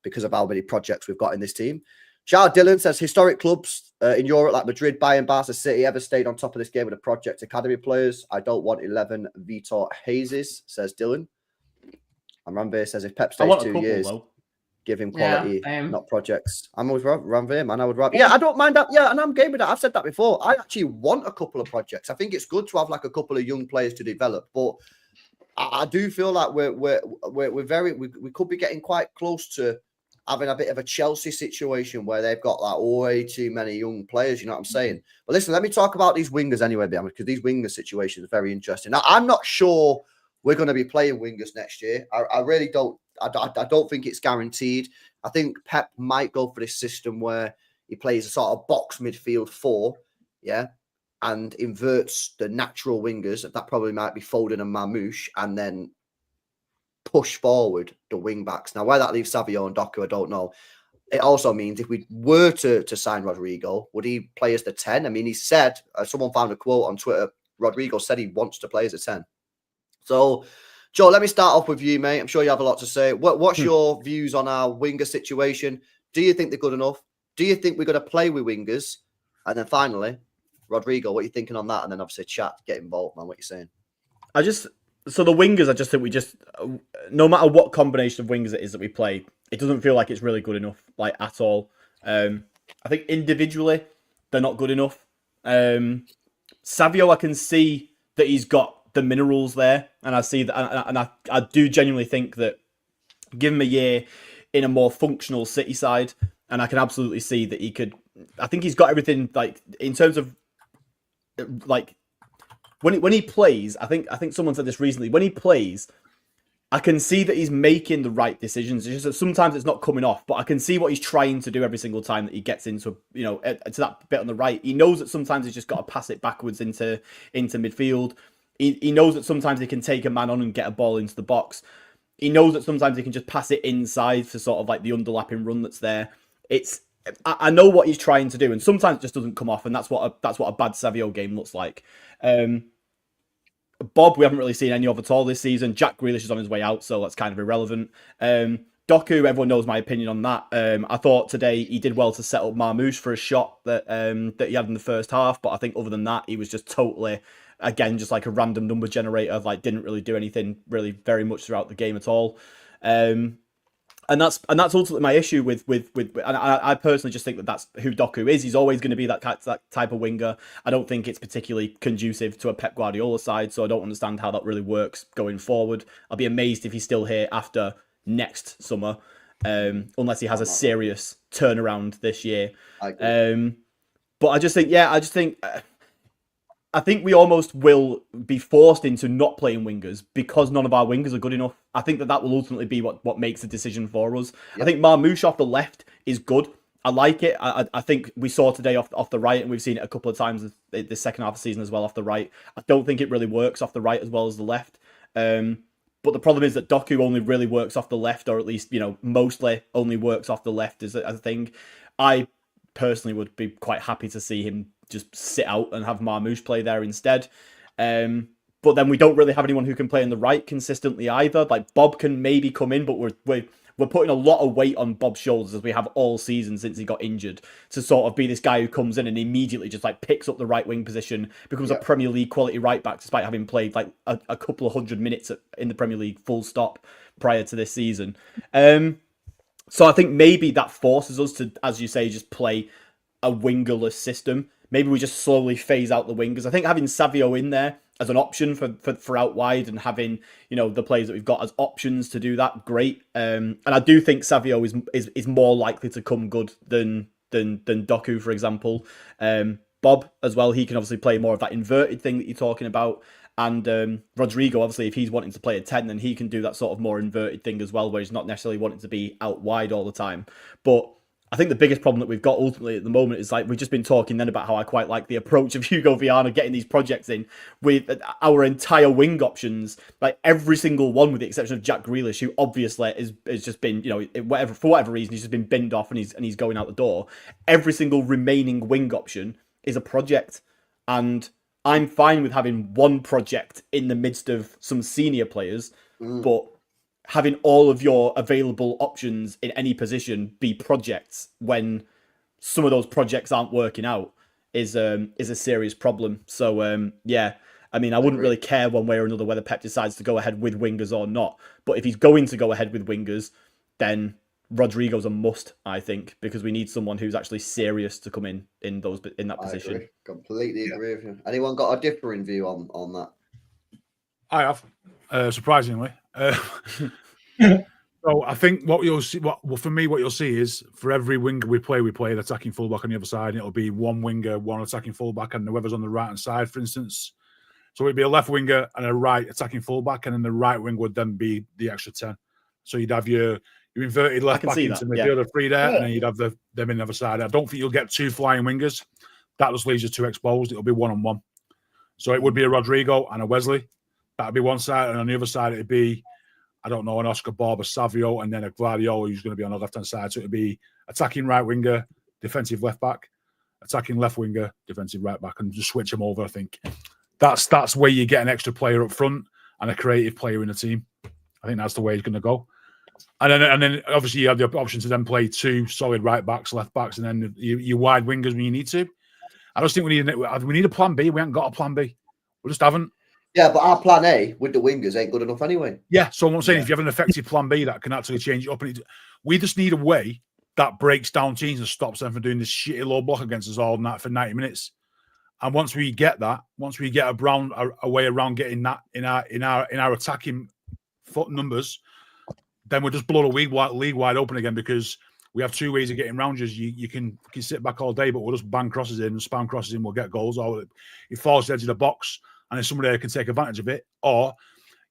because of how many projects we've got in this team. Charles Dillon says, historic clubs in Europe like Madrid, Bayern, Barca, City ever stayed on top of this game with a project academy players? I don't want 11 Vitor Hazes, says Dylan. And Ranveer says, if Pep stays 2 years... Though. Give him quality, not projects. I'm with Ranveer, man. I would rather. Yeah, I don't mind that. Yeah, and I'm game with that. I've said that before. I actually want a couple of projects. I think it's good to have like a couple of young players to develop. But I do feel like we could be getting quite close to having a bit of a Chelsea situation where they've got like way too many young players. You know what I'm saying? But listen, let me talk about these wingers anyway, because these winger situations are very interesting. Now, I'm not sure we're going to be playing wingers next year. I really don't. I don't think it's guaranteed. I think Pep might go for this system where he plays a sort of box midfield 4, and inverts the natural wingers. That probably might be Foden and Marmoush, and then push forward the wing backs. Now, where that leaves Savio and Doku, I don't know. It also means if we were to sign Rodrigo, would he play as the 10? I mean, he said, someone found a quote on Twitter, Rodrigo said he wants to play as a 10. So, Joe, let me start off with you, mate. I'm sure you have a lot to say. What's your views on our winger situation? Do you think they're good enough? Do you think we're going to play with wingers? And then finally, Rodrigo, what are you thinking on that? And then obviously chat, get involved, man. What are you saying? So the wingers, I just think no matter what combination of wingers it is that we play, it doesn't feel like it's really good enough, like at all. I think individually, they're not good enough. Savio, I can see that he's got the minerals there, and I see that, and I do genuinely think that give him a year in a more functional City side, and I can absolutely see that he could. I think he's got everything, like in terms of like when he plays. I think someone said this recently. When he plays, I can see that he's making the right decisions. It's just that sometimes it's not coming off, but I can see what he's trying to do every single time that he gets into, to that bit on the right. He knows that sometimes he's just got to pass it backwards into midfield. He knows that sometimes he can take a man on and get a ball into the box. He knows that sometimes he can just pass it inside for sort of like the underlapping run that's there. I know what he's trying to do, and sometimes it just doesn't come off, and that's what a bad Savio game looks like. Bob, we haven't really seen any of at all this season. Jack Grealish is on his way out, so that's kind of irrelevant. Doku, everyone knows my opinion on that. I thought today he did well to set up Marmoush for a shot that he had in the first half, but I think other than that, he was just totally, again, just like a random number generator. Like, didn't really do anything really very much throughout the game at all. And that's ultimately my issue with and I personally just think that that's who Doku is. He's always going to be that type of winger. I don't think it's particularly conducive to a Pep Guardiola side, so I don't understand how that really works going forward. I'll be amazed if he's still here after next summer, unless he has a serious turnaround this year. But I think we almost will be forced into not playing wingers because none of our wingers are good enough. I think that will ultimately be what makes the decision for us. Yep. I think Marmoush off the left is good. I like it. I think we saw today off the right, and we've seen it a couple of times the second half of the season as well off the right. I don't think it really works off the right as well as the left. But the problem is that Doku only really works off the left, or at least, mostly only works off the left as a thing. I personally would be quite happy to see him just sit out and have Marmoush play there instead. but then we don't really have anyone who can play on the right consistently either. Like Bob can maybe come in, but we're putting a lot of weight on Bob's shoulders, as we have all season since he got injured, to sort of be this guy who comes in and immediately just like picks up the right wing position, becomes a Premier League quality right back, despite having played like a couple of 100 minutes in the Premier League full stop prior to this season. So I think maybe that forces us to, as you say, just play a wingerless system. Maybe we just slowly phase out the wingers. I think having Savio in there as an option for out wide, and having, you know, the players that we've got as options to do that, great. And I do think Savio is more likely to come good than Doku, for example. Bob as well, he can obviously play more of that inverted thing that you're talking about. And Rodrigo, obviously, if he's wanting to play a 10, then he can do that sort of more inverted thing as well, where he's not necessarily wanting to be out wide all the time. But I think the biggest problem that we've got ultimately at the moment is, like, we've just been talking then about how I quite like the approach of Hugo Viana getting these projects in with our entire wing options, like every single one with the exception of Jack Grealish, who obviously is just been, you know, for whatever reason, he's just been binned off and he's going out the door. Every single remaining wing option is a project, and I'm fine with having one project in the midst of some senior players, but having all of your available options in any position be projects when some of those projects aren't working out is a serious problem. So, yeah, I mean, I wouldn't really care one way or another whether Pep decides to go ahead with wingers or not. But if he's going to go ahead with wingers, then Rodrigo's a must, I think, because we need someone who's actually serious to come in that position. Agree. Completely agree with you. Anyone got a differing view on that? I have, surprisingly. So I think what you'll see, for me, what you'll see is for every winger we play an attacking fullback on the other side, and it'll be one winger, one attacking fullback, and whoever's on the right hand side, for instance. So it'd be a left winger and a right attacking fullback, and then the right wing would then be the extra 10. So you'd have your inverted left back into midfielder free there, and then you'd have them in the other side. I don't think you'll get two flying wingers. That just leaves you too exposed. It'll be 1-on-1. So it would be a Rodrigo and a Wesley. That'd be one side, and on the other side it'd be, I don't know, an Oscar Bob, a Savio, and then a Guardiola who's going to be on the left-hand side. So it'd be attacking right winger, defensive left back, attacking left winger, defensive right back, and just switch them over. I think that's where you get an extra player up front and a creative player in the team. I think that's the way it's going to go. And then obviously you have the option to then play two solid right backs, left backs, and then you wide wingers when you need to. I just think we need a plan B. We haven't got a plan B. We just haven't. Yeah, but our plan A with the wingers ain't good enough anyway. Yeah, so what I'm saying, if you have an effective plan B that can actually change it up, we just need a way that breaks down teams and stops them from doing this shitty low block against us all night for 90 minutes. And once we get that, once we get a way around getting that in our attacking foot numbers, then we'll just blow the league wide open again, because we have two ways of getting round you. You can sit back all day, but we'll just bang crosses in and spam crosses in, we'll get goals, or it falls to the edge of the box and then somebody there can take advantage of it. Or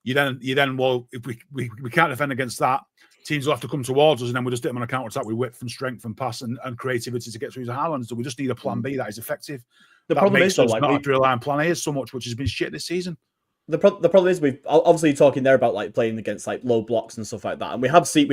you then well, if we can't defend against that, teams will have to come towards us, and then we'll just hit them on a counter attack with width and strength and pass and creativity to get through the Highlands. So we just need a plan B that is effective. The problem is, not have to rely on plan A so much, which has been shit this season. The problem is, we've obviously talking there about like playing against like low blocks and stuff like that, and we've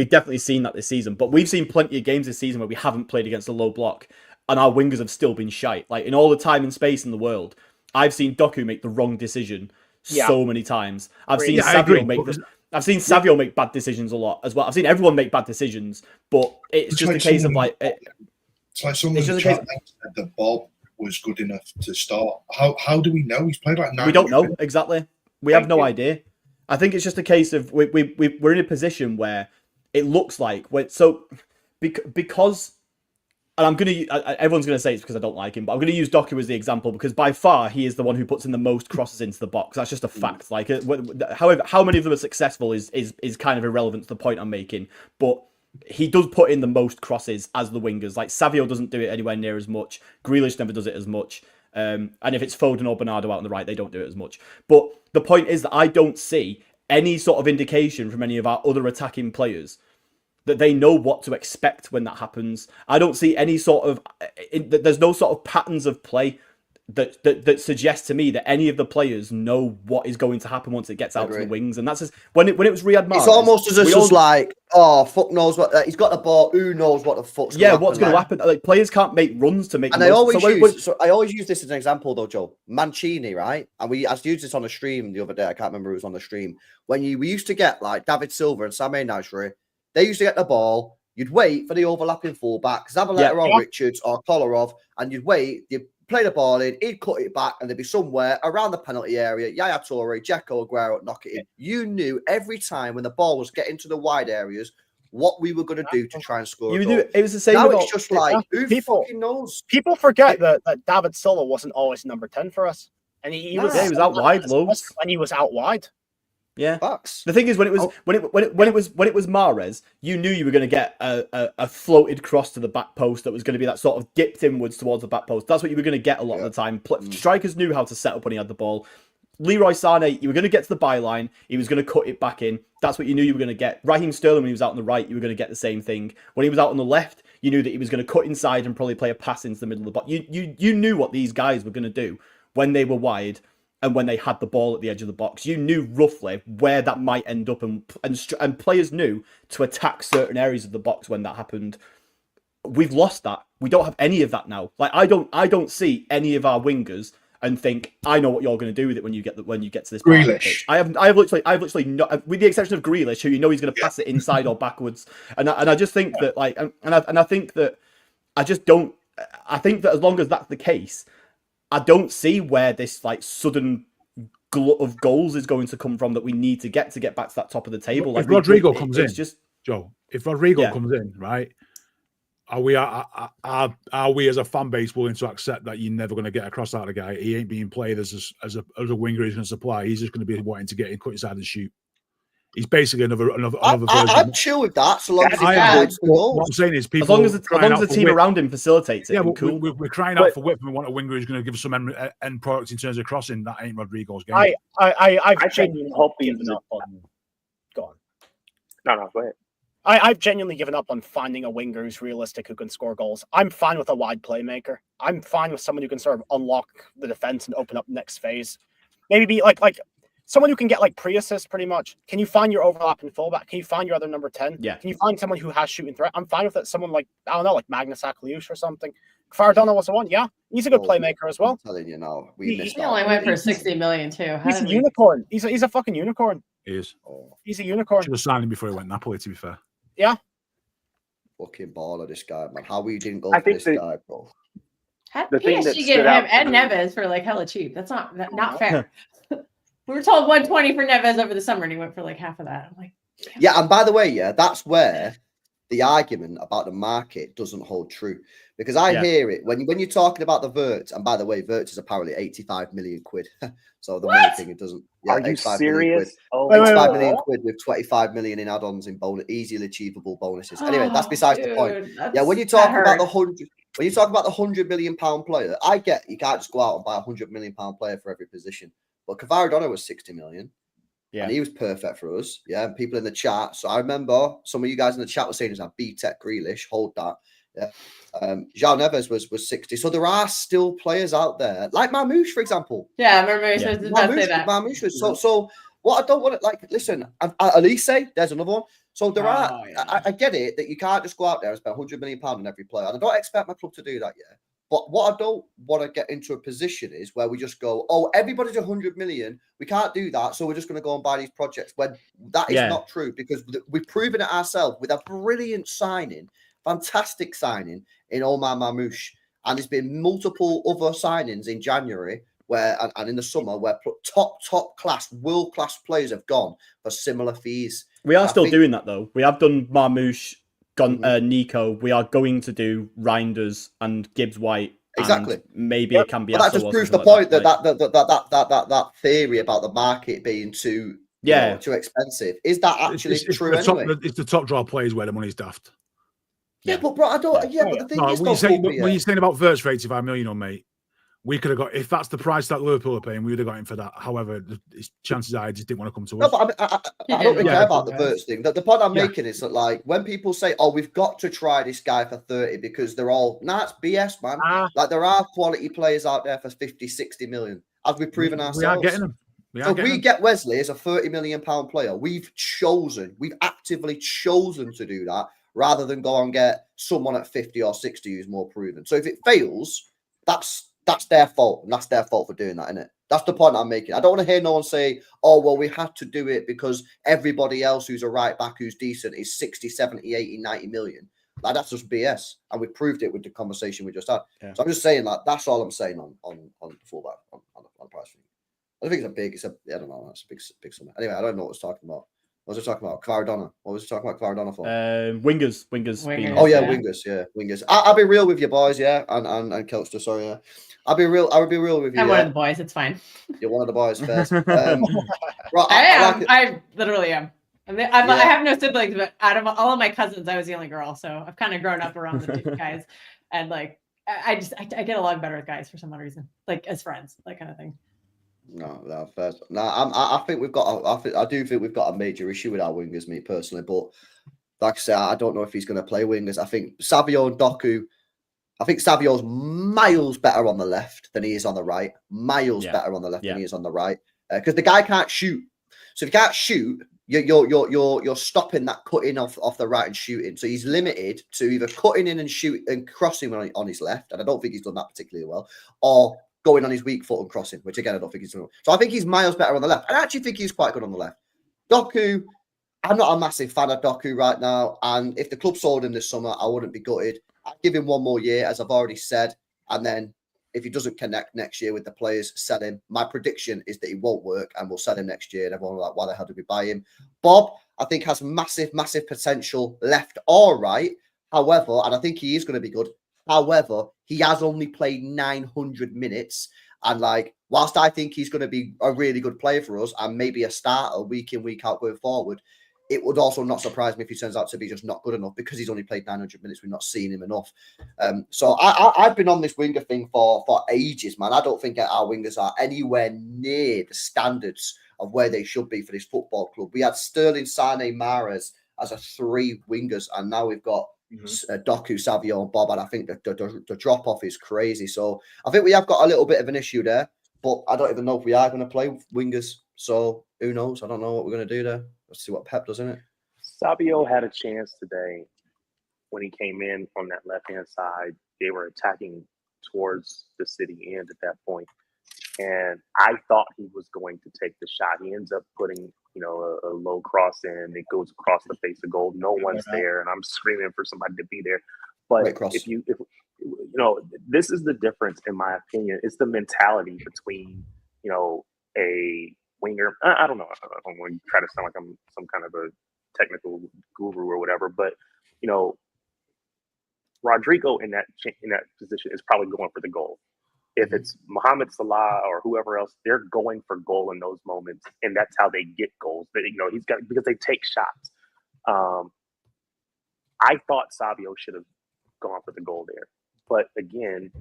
definitely seen that this season. But we've seen plenty of games this season where we haven't played against a low block, and our wingers have still been shite. Like, in all the time and space in the world, I've seen Doku make the wrong decision so many times. I've seen Savio make bad decisions a lot as well. I've seen everyone make bad decisions, but it's just a case of like it's like someone said that Bob was good enough to start. How do we know he's played like 9? We don't know exactly. We have no idea. I think it's just a case of we're in a position where it looks like because. And everyone's going to say it's because I don't like him, but I'm going to use Doku as the example because by far he is the one who puts in the most crosses into the box. That's just a fact. Like, however, how many of them are successful is kind of irrelevant to the point I'm making. But he does put in the most crosses as the wingers. Like, Savio doesn't do it anywhere near as much. Grealish never does it as much. And if it's Foden or Bernardo out on the right, they don't do it as much. But the point is that I don't see any sort of indication from any of our other attacking players that they know what to expect when that happens. I don't see any sort of... There's no sort of patterns of play that suggests to me that any of the players know what is going to happen once it gets out to the wings. And that's just, when it was Riyad Mahrez, it's almost as if it's like, oh, fuck knows what he's got the ball. Who knows what the fuck's going to happen? What's going to happen? Like, players can't make runs to make. And I always use this as an example, though, Joe. Mancini, right? And I used this on a stream the other day. I can't remember who was on the stream. When we used to get like David Silva and Samir Nasri, they used to get the ball. You'd wait for the overlapping fullback, Zabaleta or Richards or Kolarov, and you'd wait. You'd play the ball in, he'd cut it back, and there'd be somewhere around the penalty area. Yaya Toure, Dzeko Aguero, knock it in. You knew every time when the ball was getting to the wide areas what we were going to do to try and score. It was the same. Now it's just like, who fucking knows? People forget that David Silva wasn't always number 10 for us, and he was out wide loads, and he was out wide. Yeah, Bucks. The thing is, when it was Mahrez, you knew you were going to get a floated cross to the back post that was going to be that sort of dipped inwards towards the back post. That's what you were going to get a lot of the time. Strikers knew how to set up when he had the ball. Leroy Sané, you were going to get to the byline. He was going to cut it back in. That's what you knew you were going to get. Raheem Sterling, when he was out on the right, you were going to get the same thing. When he was out on the left, you knew that he was going to cut inside and probably play a pass into the middle of the box. You knew what these guys were going to do when they were wide. And when they had the ball at the edge of the box, you knew roughly where that might end up, and players knew to attack certain areas of the box when that happened. We've lost that. We don't have any of that now. Like I don't see any of our wingers and think I know what you're going to do with it when you get to this part of the pitch. I have literally not, with the exception of Grealish, who you know he's going to pass it inside or backwards, and I just think that like I think that as long as that's the case, I don't see where this like sudden glut of goals is going to come from that we need to get back to that top of the table. If Rodrigo comes in, Joe, if Rodrigo comes in, right, are we as a fan base willing to accept that you're never going to get across that guy? He ain't being played as a winger he's going to supply. He's just going to be wanting to get in, cut inside and shoot. He's basically another version. I'm chill with that, so long as what I'm saying is, people as long as the team around him facilitates it. Yeah, cool. We're crying out for width, and we want a winger who's going to give us some end product in terms of crossing. That ain't Rodrigo's game. I've genuinely given up on. Go on. No, go ahead. I've genuinely given up on finding a winger who's realistic who can score goals. I'm fine with a wide playmaker. I'm fine with someone who can sort of unlock the defense and open up the next phase. Maybe be like someone who can get like pre-assist pretty much. Can you find your overlapping fullback? Can you find your other number 10? Yeah. Can you find someone who has shooting threat? I'm fine with it. Someone like, I don't know, like Magnus Akliush or something. Faradona was the one. Yeah. He's a good playmaker as well. I'm telling you now. He only went for 60 million too. He's a unicorn. He's a fucking unicorn. He is. He's a unicorn. Should have signed him before he went Napoli, to be fair. Yeah. Fucking baller, this guy, man. How we didn't go for this guy, bro. PSG get him and Neves for like hella cheap. That's not fair. We were told 120 for Neves over the summer, and he went for like half of that. I'm like, yeah, and by the way, that's where the argument about the market doesn't hold true, because I hear it when you're talking about the Vert, and by the way, Vert is apparently 85 million quid. So the money thing, it doesn't. Yeah, are you serious? 85 million quid with 25 million in add-ons in bonus, easily achievable bonuses. Anyway, that's besides the point. Yeah, when you talk about the £100 million player, I get you can't just go out and buy £100 million player for every position. But Kvaradona was 60 million. Yeah. And he was perfect for us. Yeah. And people in the chat. So I remember some of you guys in the chat were saying he's like B-Tech Grealish. Hold that. Yeah. João Neves was 60. So there are still players out there, like Marmoush, for example. Yeah, Marmoush. So what I don't want to listen, Elise, there's another one. So there are, I get it that you can't just go out there and spend £100 million on every player. And I don't expect my club to do that yet. But what I don't want to get into a position is where we just go, oh, everybody's 100 million. We can't do that. So we're just going to go and buy these projects, when that is not true, because we've proven it ourselves with a brilliant signing, fantastic signing in Omar Marmoush. And there's been multiple other signings in January and in the summer where top class, world class players have gone for similar fees. We are still doing that though. We have done Marmoush, Nico. We are going to do Reinders and Gibbs White. Exactly. Maybe it can be. But that just proves the point that theory about the market being too expensive. Is that actually true? It's the top draw players where the money's daft. Yeah, but bro, I don't. Yeah, but the thing is, when you're saying about Verts for 85 million, mate, We could have got, if that's the price that Liverpool are paying, we would have got him for that. However, the chances are he just didn't want to come to No, us. but I don't really care about the Verts thing. The point I'm making is that, like, when people say, "Oh, we've got to try this guy for 30 because they're all," it's BS, man. Like, there are quality players out there for 50, 60 million, as we've proven ourselves. We are getting them. So if we get Wesley as a 30 million pound player, we've actively chosen to do that rather than go and get someone at 50 or 60 who's more proven. So if it fails, that's their fault, and that's their fault for doing that, isn't it? That's the point I'm making. I don't want to hear no one say, "Oh, well, we had to do it because everybody else who's a right back who's decent is 60, 70, 80, 90 million. Like, that's just BS. And we proved it with the conversation we just had. Yeah. So I'm just saying, like, that's all I'm saying on the fullback, on the price thing. I think I don't know, that's a big sum. Anyway, I don't know what I was talking about. What was I talking about? Kvaradona. What was I talking about Kvaradona for? Wingers. Oh yeah, wingers. I'll be real with you boys, yeah, and Kelster, sorry, yeah. I'll be real with you. I'm one of the boys. It's fine. You're one of the boys, first. Right, I literally am. I have no siblings, but out of all of my cousins, I was the only girl, so I've kind of grown up around the two guys, and like I get along better with guys for some odd reason, like as friends, that kind of thing. No, first. No, I think we've got. I do think we've got a major issue with our wingers, me personally. But like I said, I don't know if he's going to play wingers. I think Savio and Doku. I think Savio's miles better on the left than he is on the right. Miles better on the left than he is on the right. Because the guy can't shoot. So if you can't shoot, you're stopping that cutting off the right and shooting. So he's limited to either cutting in and shooting and crossing on his left, and I don't think he's done that particularly well, or going on his weak foot and crossing, which again I don't think he's done. So I think he's miles better on the left. I actually think he's quite good on the left. Doku, I'm not a massive fan of Doku right now, and if the club sold him this summer, I wouldn't be gutted. I'd give him one more year, as I've already said, and then if he doesn't connect next year with the players, sell him. My prediction is that he won't work, and we'll sell him next year. And everyone will be like, why the hell did we buy him? Bob, I think, has massive potential left or right. However, and I think he is going to be good. However, he has only played 900 minutes. And like, whilst I think he's going to be a really good player for us and maybe a starter week in, week out going forward, it would also not surprise me if he turns out to be just not good enough because he's only played 900 minutes. We've not seen him enough. So I've been on this winger thing for ages, man. I don't think our wingers are anywhere near the standards of where they should be for this football club. We had Sterling, Sane, Mahrez as a 3 wingers, and now we've got Doku, Savio, and Bob, and I think the drop-off is crazy. So I think we have got a little bit of an issue there, but I don't even know if we are going to play wingers. So who knows? I don't know what we're going to do there. Let's see what Pep does in it. Savio had a chance today when he came in on that left-hand side. They were attacking towards the city end at that point. And I thought he was going to take the shot. He ends up putting, a low cross in. It goes across the face of goal. No one's there, and I'm screaming for somebody to be there. But if this is the difference, in my opinion. It's the mentality between, a winger. I don't know. I don't want to try to sound like I'm some kind of a technical guru or whatever, but Rodrigo in that position is probably going for the goal. If it's Mohamed Salah or whoever else, they're going for goal in those moments, and that's how they get goals. He's got, because they take shots. I thought Savio should have gone for the goal there, but again,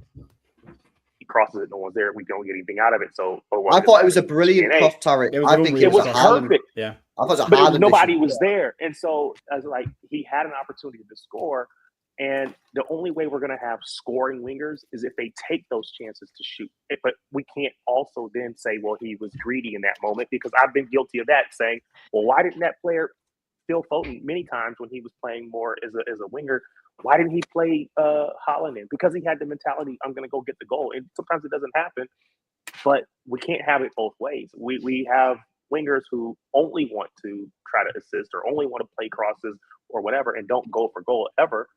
he crosses it, no one's there. We don't get anything out of it. So I thought it was a brilliant cross, Tarek. I think it was perfect. Yeah, I thought it was but nobody was there, and so I was like, he had an opportunity to score. And the only way we're going to have scoring wingers is if they take those chances to shoot. But we can't also then say, well, he was greedy in that moment, because I've been guilty of that, saying, well, why didn't that player, Phil Foden, many times when he was playing more as a winger, why didn't he play Haaland in? Because he had the mentality, I'm going to go get the goal. And sometimes it doesn't happen, but we can't have it both ways. We have wingers who only want to try to assist or only want to play crosses or whatever and don't go for goal ever.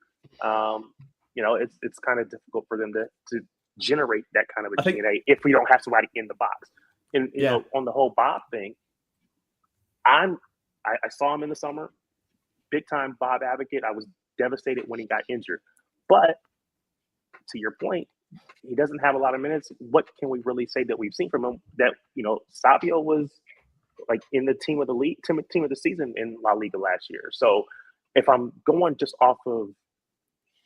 It's kind of difficult for them to generate that kind of a DNA if we don't have somebody in the box. And on the whole Bob thing, I saw him in the summer, big time Bob advocate. I was devastated when he got injured, but to your point, he doesn't have a lot of minutes. What can we really say that we've seen from him? That Savio was like in the team of the league, team of the season in La Liga last year. So if I'm going just off of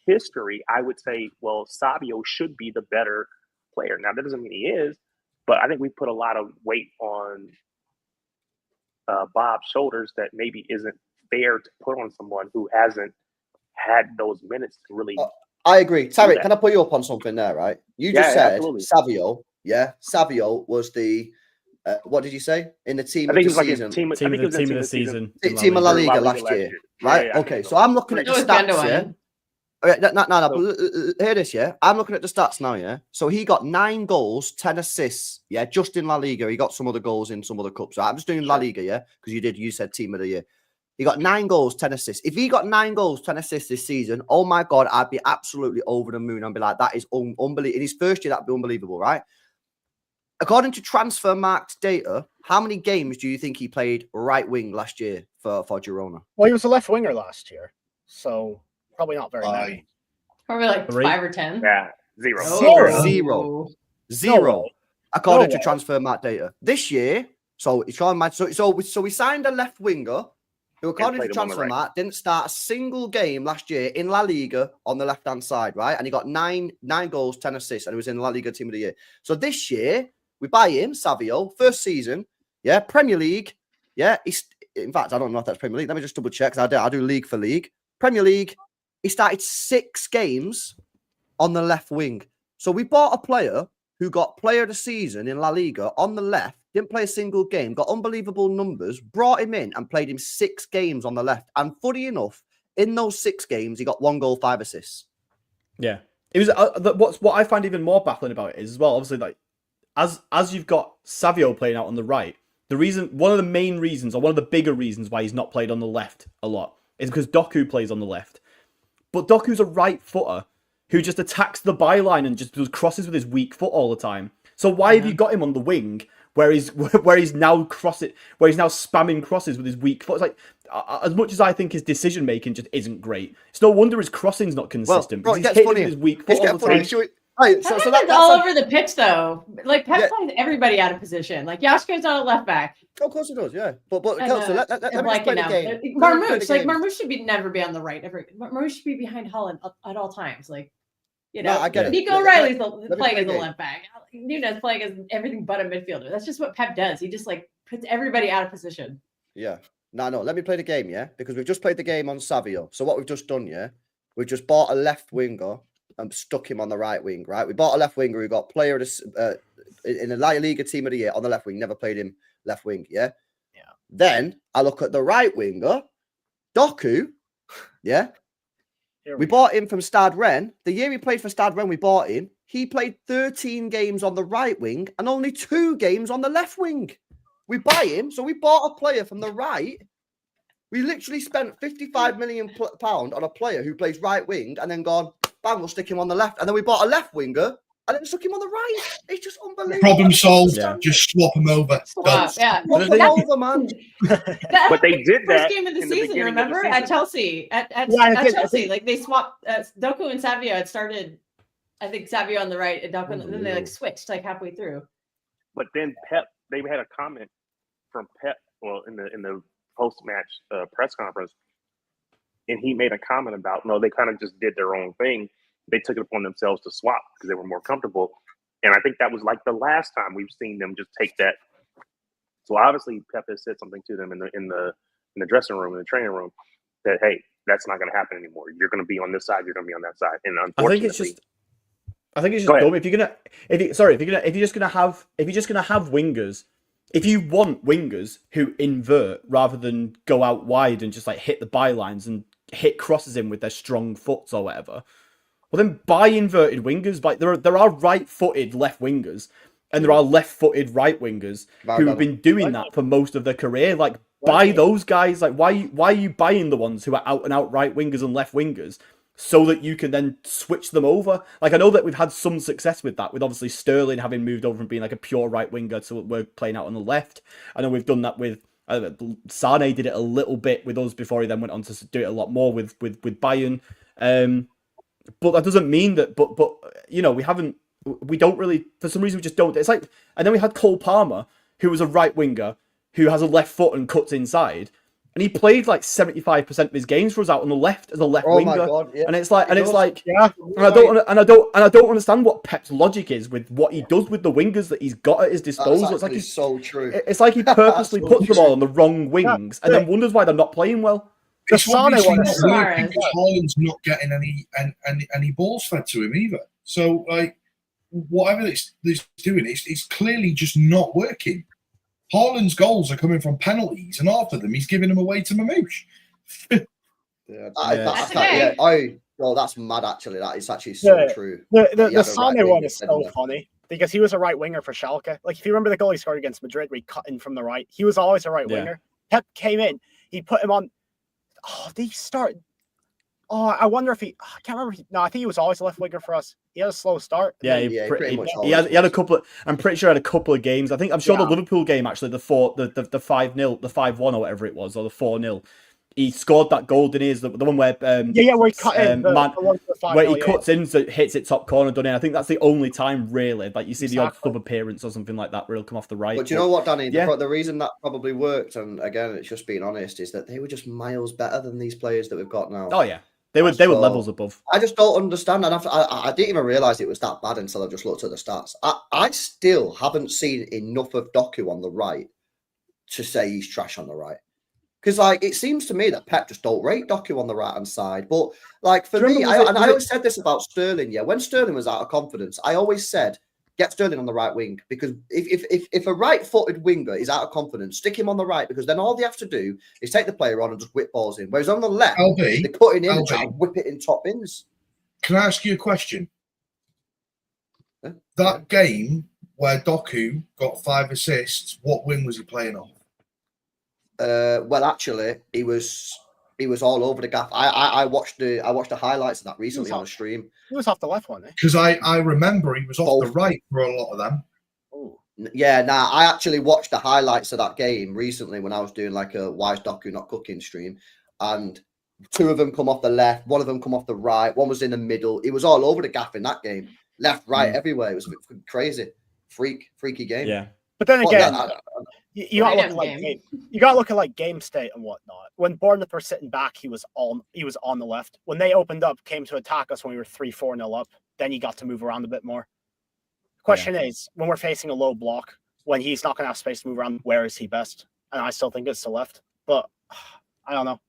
history, I would say, well, Savio should be the better player. Now that doesn't mean he is, but I think we put a lot of weight on Bob's shoulders that maybe isn't fair to put on someone who hasn't had those minutes to really. I agree. Tarek, can I put you up on something there, right? You just said absolutely. Savio. Yeah, Savio was the what did you say in the team? I think of it the was season. like team of the season. Team of La Liga last year, right? Yeah, okay, so I'm looking at the stats. Yeah. All right, no, but hear this, yeah. I'm looking at the stats now, yeah. So he got 9 goals, 10 assists, yeah, just in La Liga. He got some other goals in some other cups. So I'm just doing La Liga, yeah, because you said team of the year. He got 9 goals, 10 assists. If he got 9 goals, 10 assists this season, oh my God, I'd be absolutely over the moon. I'd be like, that is unbelievable. In his first year, that'd be unbelievable, right? According to Transfermarkt data, how many games do you think he played right wing last year for Girona? Well, he was a left winger last year, so probably not very many. Probably like 3. 5 or 10. Yeah, 0. Oh. Zero. According to way. Transfermarkt data. This year, so it's on my so we signed a left winger who, according to played him on the right. Transfermarkt, didn't start a single game last year in La Liga on the left-hand side, right? And he got 9 goals, 10 assists, and he was in the La Liga team of the year. So this year, we buy him, Savio, first season, yeah, Premier League, yeah. In fact, I don't know if that's Premier League. Let me just double check, because I do league for league. Premier League, he started 6 games on the left wing. So we bought a player who got player of the season in La Liga on the left, didn't play a single game, got unbelievable numbers, brought him in and played him 6 games on the left. And funny enough, in those 6 games, he got 1 goal, 5 assists. Yeah. It was what I find even more baffling about it is as well, obviously, like as you've got Savio playing out on the right, one of the main reasons, or one of the bigger reasons why he's not played on the left a lot is because Doku plays on the left. But Doku's a right footer who just attacks the byline and just does crosses with his weak foot all the time. So why have you got him on the wing where he's now spamming crosses with his weak foot? It's like, as much as I think his decision making just isn't great, it's no wonder his crossing's not consistent. Well, because he's hitting with his weak foot all the time. Right, Pep is all over the pitch, though. Like, Pep plays everybody out of position. Like, Yashko's not a left back. Of course he does, yeah. But Kelso, let me just play the game. Marmouche should never be on the right. Marmouche should be behind Holland at all times. Like, you know, I get it. Nico O'Reilly's playing as a left back. Nunes playing as everything but a midfielder. That's just what Pep does. He just like puts everybody out of position. Yeah. No. Let me play the game, yeah? Because we've just played the game on Savio. So what we've just done, yeah? We've just bought a left winger and stuck him on the right wing, right? We bought a left winger who got player of the, in the La Liga team of the year on the left wing, never played him left wing, yeah? Yeah. Then I look at the right winger, Doku, yeah? We bought him from Stade Rennes. The year he played for Stade Rennes, we bought him. He played 13 games on the right wing and only 2 games on the left wing. We buy him, so we bought a player from the right. We literally spent £55 million on a player who plays right wing and then gone, bang, we'll stick him on the left. And then we bought a left winger and then stuck him on the right. It's just unbelievable. Problem solved. Yeah. Just swap him over. Yeah. Swap him over, man. But they did that first game of the season, remember? At Chelsea. At Chelsea. Like, they swapped Doku and Savio. It started, I think, Savio on the right and Doku, and then they like switched like halfway through. But then Pep, they had a comment from Pep, well, in the post-match press conference, and he made a comment about, no, they kind of just did their own thing. They took it upon themselves to swap because they were more comfortable. And I think that was like the last time we've seen them just take that. So obviously Pep has said something to them in the dressing room, in the training room, that, hey, that's not going to happen anymore. You're going to be on this side. You're going to be on that side. And unfortunately, I think it's just dumb. If you're just gonna have wingers, if you want wingers who invert rather than go out wide and just like hit the bylines and hit crosses in with their strong foots or whatever, well then buy inverted wingers. Like there are right-footed left wingers and there are left-footed right wingers who have been doing that for most of their career. Like buy those guys. Like why are you buying the ones who are out and out right wingers and left wingers? So that you can then switch them over. Like, I know that we've had some success with that, with obviously Sterling having moved over from being like a pure right winger to we're playing out on the left. I know we've done that with Sane did it a little bit with us before he then went on to do it a lot more with Bayern. But that doesn't mean that. But you know, we don't really, for some reason we just don't. It's like, and then we had Cole Palmer, who was a right winger who has a left foot and cuts inside. And he played like 75% of his games for us out on the left as a left Oh winger. my God, yeah. And it's like, Yeah. and I don't understand what Pep's logic is with what he does with the wingers that he's got at his disposal. It's like he's so true. It's like he purposely puts them all on the wrong wings and then wonders why they're not playing well. It's obviously not is working because Haaland's not getting any balls fed to him either. So, like, whatever it's doing, it's clearly just not working. Haaland's goals are coming from penalties, and half of them he's giving them away to Mamouche. That's mad. Actually, that is actually so true. The Sane one is so funny because he was a right winger for Schalke. Like, if you remember the goal he scored against Madrid, where he cut in from the right, he was always a right winger. Pep came in, he put him on. Oh, they start. Oh, I wonder if I can't remember. No, I think he was always a left winger for us. He had a slow start. Yeah, he had a couple. I'm pretty sure he had a couple of games. I'm sure the Liverpool game actually, the 5-0, the 5-1 or whatever it was, or the 4-0. He scored that goal, didn't he? Is the one where where he cut in, where he cuts in, so it hits it top corner, doesn't he? I think that's the only time really, like you see the odd sub appearance or something like that where he'll come off the right. But do you know what, Danny? The reason that probably worked, and again, it's just being honest, is that they were just miles better than these players that we've got now. Oh yeah, they were levels above. I just don't understand, and I didn't even realize it was that bad until I just looked at the stats. I still haven't seen enough of Doku on the right to say he's trash on the right. Because, like, it seems to me that Pep just don't rate Doku on the right-hand side. But, like, for me, I always said this about Sterling, when Sterling was out of confidence, I always said, get Sterling on the right wing. Because if a right-footed winger is out of confidence, stick him on the right, because then all they have to do is take the player on and just whip balls in. Whereas on the left, they're cutting in and trying to whip it in top bins. Can I ask you a question? That game where Doku got 5 assists, what wing was he playing on? Well, actually, he was all over the gaff. I watched the highlights of that recently on a stream. He was off the left one, because I remember he was off the right for a lot of them. Yeah, I actually watched the highlights of that game recently when I was doing like a Why is Doku Not Cooking stream, and 2 of them come off the left, 1 of them come off the right, 1 was in the middle. He was all over the gaff in that game, left, right, everywhere. It was crazy, freaky game. Yeah, but then again. You gotta look at like game state and whatnot. When Bournemouth were sitting back, he was on the left. When they opened up, came to attack us when we were 3-4-0 up, then he got to move around a bit more. The question is, when we're facing a low block, when he's not gonna have space to move around, where is he best? And I still think it's the left, but I don't know.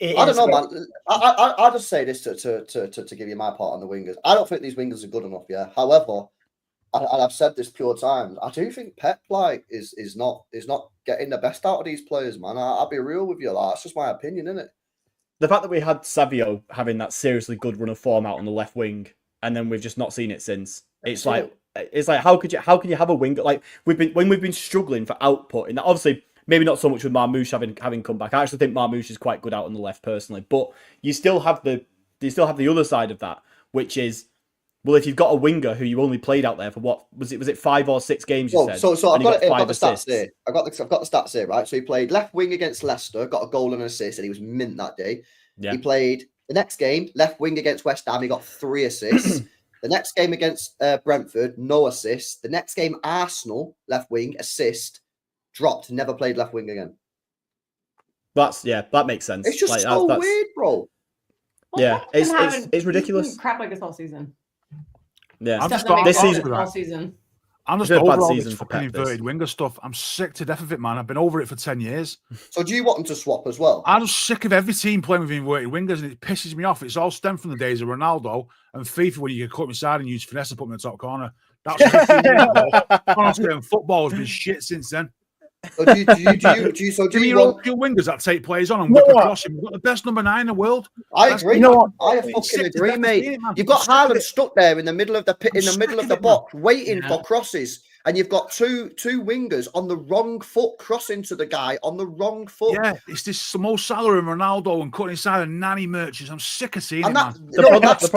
I don't know, man. I'll just say this to give you my part on the wingers. I don't think these wingers are good enough. Yeah, however. And I've said this pure times. I do think Pep is not getting the best out of these players, man. I'll be real with you. That's just my opinion, isn't it? The fact that we had Savio having that seriously good run of form out on the left wing, and then we've just not seen it since. It's like how could you have a winger like when we've been struggling for output, and obviously maybe not so much with Marmouche having come back. I actually think Marmouche is quite good out on the left personally, but you still have the other side of that, which is. Well, if you've got a winger who you only played out there for what was it 5 or 6 games? You said. So I've got the stats here. I've got the stats here, right? So he played left wing against Leicester, got a goal and an assist, and he was mint that day. Yeah. He played the next game left wing against West Ham. He got 3 assists. The next game against Brentford, no assists. The next game Arsenal left wing assist, dropped, never played left wing again. That makes sense. It's just like, so weird, bro. Well, it's ridiculous. Crap like this all season. Yeah, this season. All season. I'm just over all this fucking inverted winger stuff. I'm sick to death of it, man. I've been over it for 10 years. So do you want them to swap as well? I'm just sick of every team playing with inverted wingers, and it pisses me off. It's all stemmed from the days of Ronaldo and FIFA, when you could cut him inside and use finesse and put him in the top corner. That's honestly, football has been shit since then. So do you want your wingers that take players on and whip across him? We've got the best number 9 in the world. I agree. You know what? I fucking agree, mate. You've got Haaland stuck there in the middle of the box, waiting for crosses, and you've got two wingers on the wrong foot crossing to the guy on the wrong foot. Yeah, it's this Mo Salah and Ronaldo and cutting inside and nanny merchants. I'm sick of seeing it, man. That's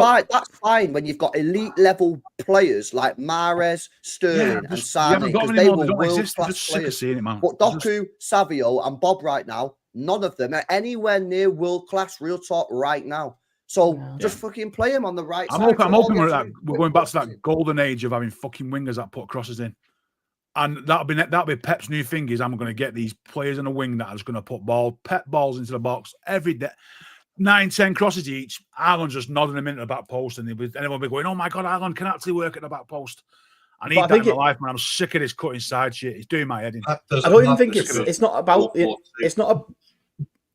fine when you've got elite level players like Mahrez, Sterling, and Sane, because they were world-class players. But Doku, Savio, and Bob right now, none of them are anywhere near world-class, real talk right now. So just fucking play him on the right side. I'm hoping we're going back to that golden age of having fucking wingers that put crosses in. And that'll be Pep's new thing is I'm going to get these players in the wing that are just going to put Pep balls into the box every day. 9-10 crosses each. Ireland's just nodding them into the back post, and everyone will be going, "Oh my God, Ireland can actually work at the back post." I need that in my life, man. I'm sick of this cutting side shit. It's doing my head in. I don't even think it's not about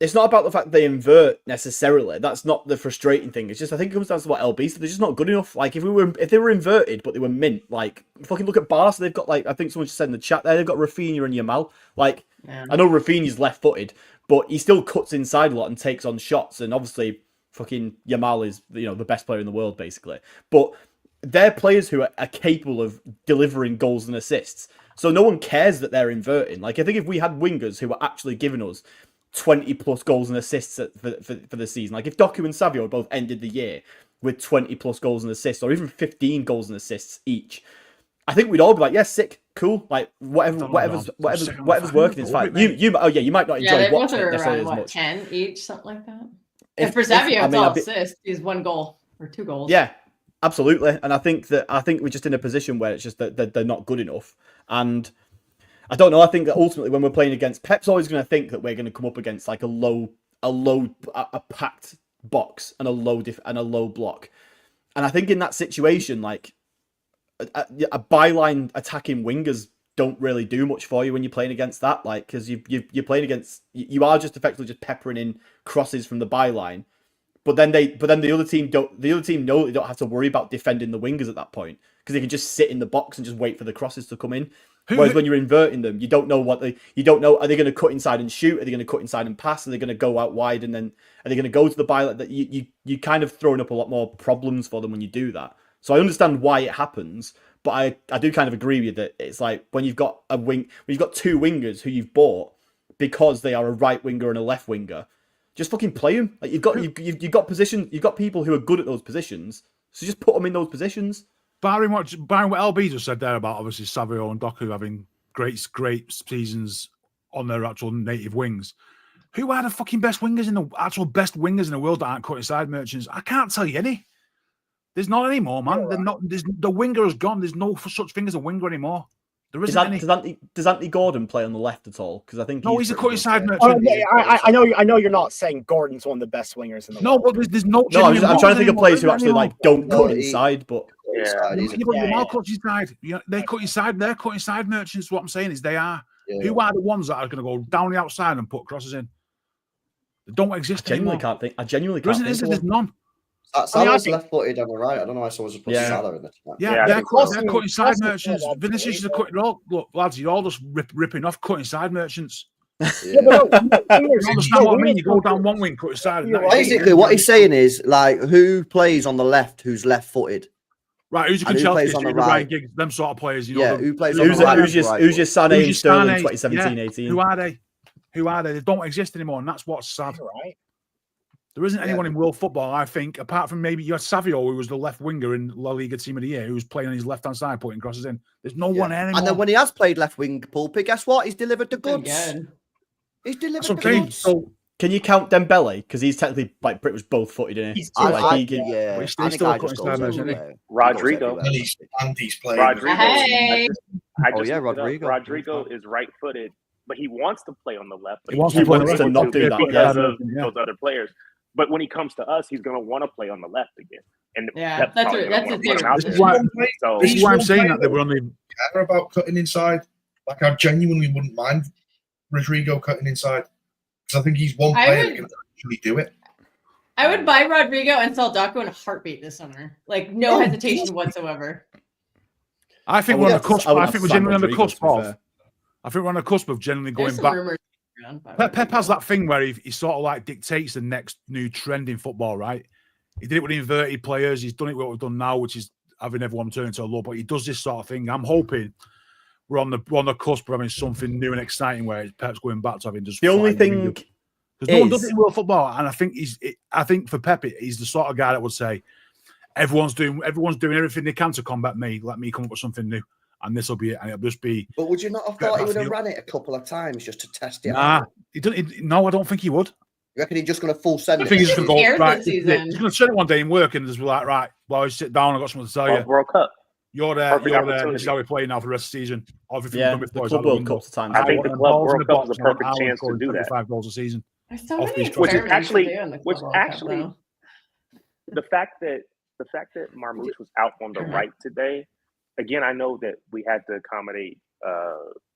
it's not about the fact they invert necessarily. That's not the frustrating thing. It's just I think it comes down to what LB said. They're just not good enough. Like if they were inverted but they were mint, like fucking look at Barca. They've got like I think someone just said in the chat there they've got Rafinha and Yamal. Like I know Rafinha's left-footed, but he still cuts inside a lot and takes on shots. And obviously fucking Yamal is the best player in the world basically. But they're players who are capable of delivering goals and assists. So no one cares that they're inverting. Like I think if we had wingers who were actually giving us 20 plus goals and assists for the season. Like if Doku and Savio both ended the year with 20 plus goals and assists, or even 15 goals and assists each, I think we'd all be like, yeah, sick, cool, like whatever's working is fine. You might not enjoy watching it necessarily as much. 10 each, something like that. And for Savio, it's all assists. He's 1 goal or 2 goals. Yeah, absolutely. And I think we're just in a position where it's just that they're not good enough. And I don't know. I think that ultimately, when we're playing against Pep's, always going to think that we're going to come up against like a packed box and a low block. And I think in that situation, like a byline attacking wingers don't really do much for you when you're playing against that. Like because you're playing against you are just effectively just peppering in crosses from the byline. But then the other team know they don't have to worry about defending the wingers at that point because they can just sit in the box and just wait for the crosses to come in. Whereas when you're inverting them, you don't know are they going to cut inside and shoot? Are they going to cut inside and pass? Are they going to go out wide and then are they going to go to the byline? That you kind of throwing up a lot more problems for them when you do that. So I understand why it happens, but I do kind of agree with you that it's like when you've got 2 wingers who you've bought because they are a right winger and a left winger, just fucking play them. Like you've got people who are good at those positions, so just put them in those positions. Barring what LB just said there about obviously Savio and Doku having great seasons on their actual native wings. Who are the fucking best wingers in the world that aren't cutting side merchants? I can't tell you any. There's not anymore, man. The winger is gone. There's no such thing as a winger anymore. There isn't any. Does Anthony Gordon play on the left at all? Because I think he's a cutting side merchant. Oh, yeah, I know you're not saying Gordon's one of the best wingers in the world. No, but there's no. No, I'm trying to think of players who actually like don't cut inside, but cuts inside. They cut inside. They're cutting side merchants. What I'm saying is they are. Yeah. Who are the ones that are going to go down the outside and put crosses in? They don't exist anymore. I genuinely can't think. There's none. Salah's left-footed on the right. I don't know why someone's just put Salah in the chat. Yeah, they're cutting side merchants. Vinicius is cutting. Look, lads, you're all just ripping off cutting side merchants. Yeah. You understand what I mean? You go down one wing, cut side. Basically, what he's saying is like, who plays on the left? Who's left-footed? Right, who's your Chelsea, on the right? Giggs, them sort of players. Who plays on the right? Who's your Sané and Sterling 2017-18? Who are they? They don't exist anymore, and that's what's sad. Right. There isn't anyone in world football, I think, apart from maybe you had Savio, who was the left winger in La Liga Team of the Year, who was playing on his left-hand side, putting crosses in. There's no one anymore. And then when he has played left wing, Pulpy, guess what? He's delivered the goods. He's delivered the goods. So, can you count Dembele? Because he's technically like pretty much both-footed in it. He's still cutting side merchant. Rodrigo. And he's playing. Rodrigo is right-footed, but he wants to play on the left. But he wants to not do that because of those other players. But when he comes to us, he's going to want to play on the left again. And that's a theory. This is why I'm saying that they were only care about cutting inside. Like I genuinely wouldn't mind Rodrigo cutting inside because I think he's one player that can actually do it. I would buy Rodrigo and sell Doku in a heartbeat this summer. Like no hesitation whatsoever. I think we're on the cusp. I think we're generally on the cusp of. I think we're on the cusp of generally going back. Pep has that thing where he sort of like dictates the next new trend in football, right? He did it with inverted players. He's done it with what we've done now, which is having everyone turn into a low. But he does this sort of thing. I'm hoping we're on the cusp of having something new and exciting where Pep's going back to having just. The only thing because no one does it in world football, and I think for Pep, he's the sort of guy that would say, everyone's doing everything they can to combat me. Let me come up with something new. And this will be it, and it'll just be. But would you not have thought he would have ran it a couple of times just to test it? He doesn't. No, I don't think he would. You reckon he's just going to full send it? I think he's just going to go right. He's going to send it one day in work and just be like, right, boys, sit down. I've got something to tell you. World Cup. You're there. Perfect You're there. opportunity. This is how we play now for the rest of the season. Everything Yeah, done the before is Club out the World window. Cup's the time. I think the want Club balls in World the Cup is box, a and I want perfect Haaland chance to scoring do that. 35 goals a season. There's so Off many these crosses. experiments to do in the Which Club World Cup, actually, though. the fact that Marmoush was out on the right today, again, I know that we had to accommodate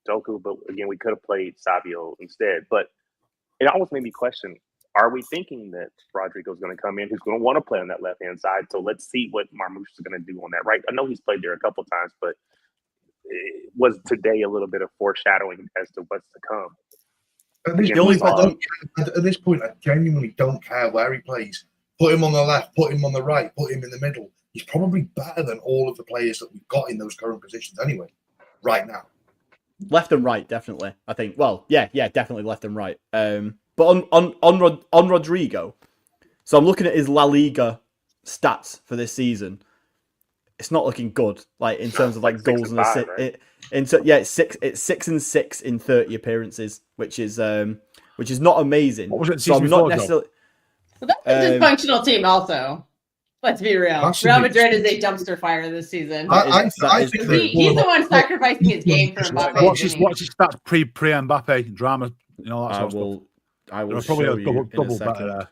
Doku, but again, we could have played Savio instead. But it almost made me question: are we thinking that Rodrigo's going to come in, who's going to want to play on that left hand side? So let's see what Marmoush is going to do on that right. I know he's played there a couple times, but it was today a little bit of foreshadowing as to what's to come. At this point, I genuinely don't care where he plays. Put him on the left, put him on the right, put him in the middle. He's probably better than all of the players that we've got in those current positions anyway, right now. Left and right, definitely. I think. Well, yeah, definitely left and right. But on Rodrigo, so I'm looking at his La Liga stats for this season. It's not looking good, like in terms of like goals and assists. Right? It's 6 and 6 in 30 appearances, which is not amazing. What was it? So I'm not necessarily. Well, that's a dysfunctional team, also. Let's be real. Absolutely. Real Madrid is a dumpster fire this season. I think He's the one sacrificing his game for Mbappe. What's his stats pre Mbappe drama? You know, that sort of stuff. I will There's probably show a you double in a better second. there.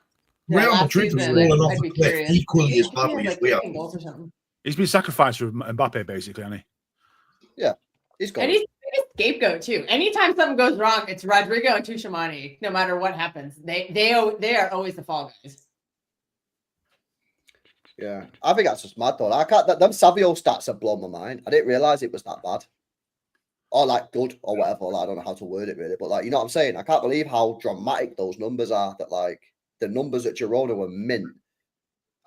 Real last Madrid was season, falling off I'd a be cliff curious. equally as He badly had as we are. 15 goals or something. He's been sacrificed for Mbappe, basically, hasn't he? Yeah, he's got And he's a scapegoat too. Anytime something goes wrong, it's Rodrigo and Tuchemani. No matter what happens, they are always the fall guys. Yeah, I think that's just mad though. I can't. Them Savio stats have blown my mind. I didn't realize it was that bad, or like good, or whatever. Like, I don't know how to word it really, but like, you know what I'm saying. I can't believe how dramatic those numbers are. That like the numbers at Girona were mint,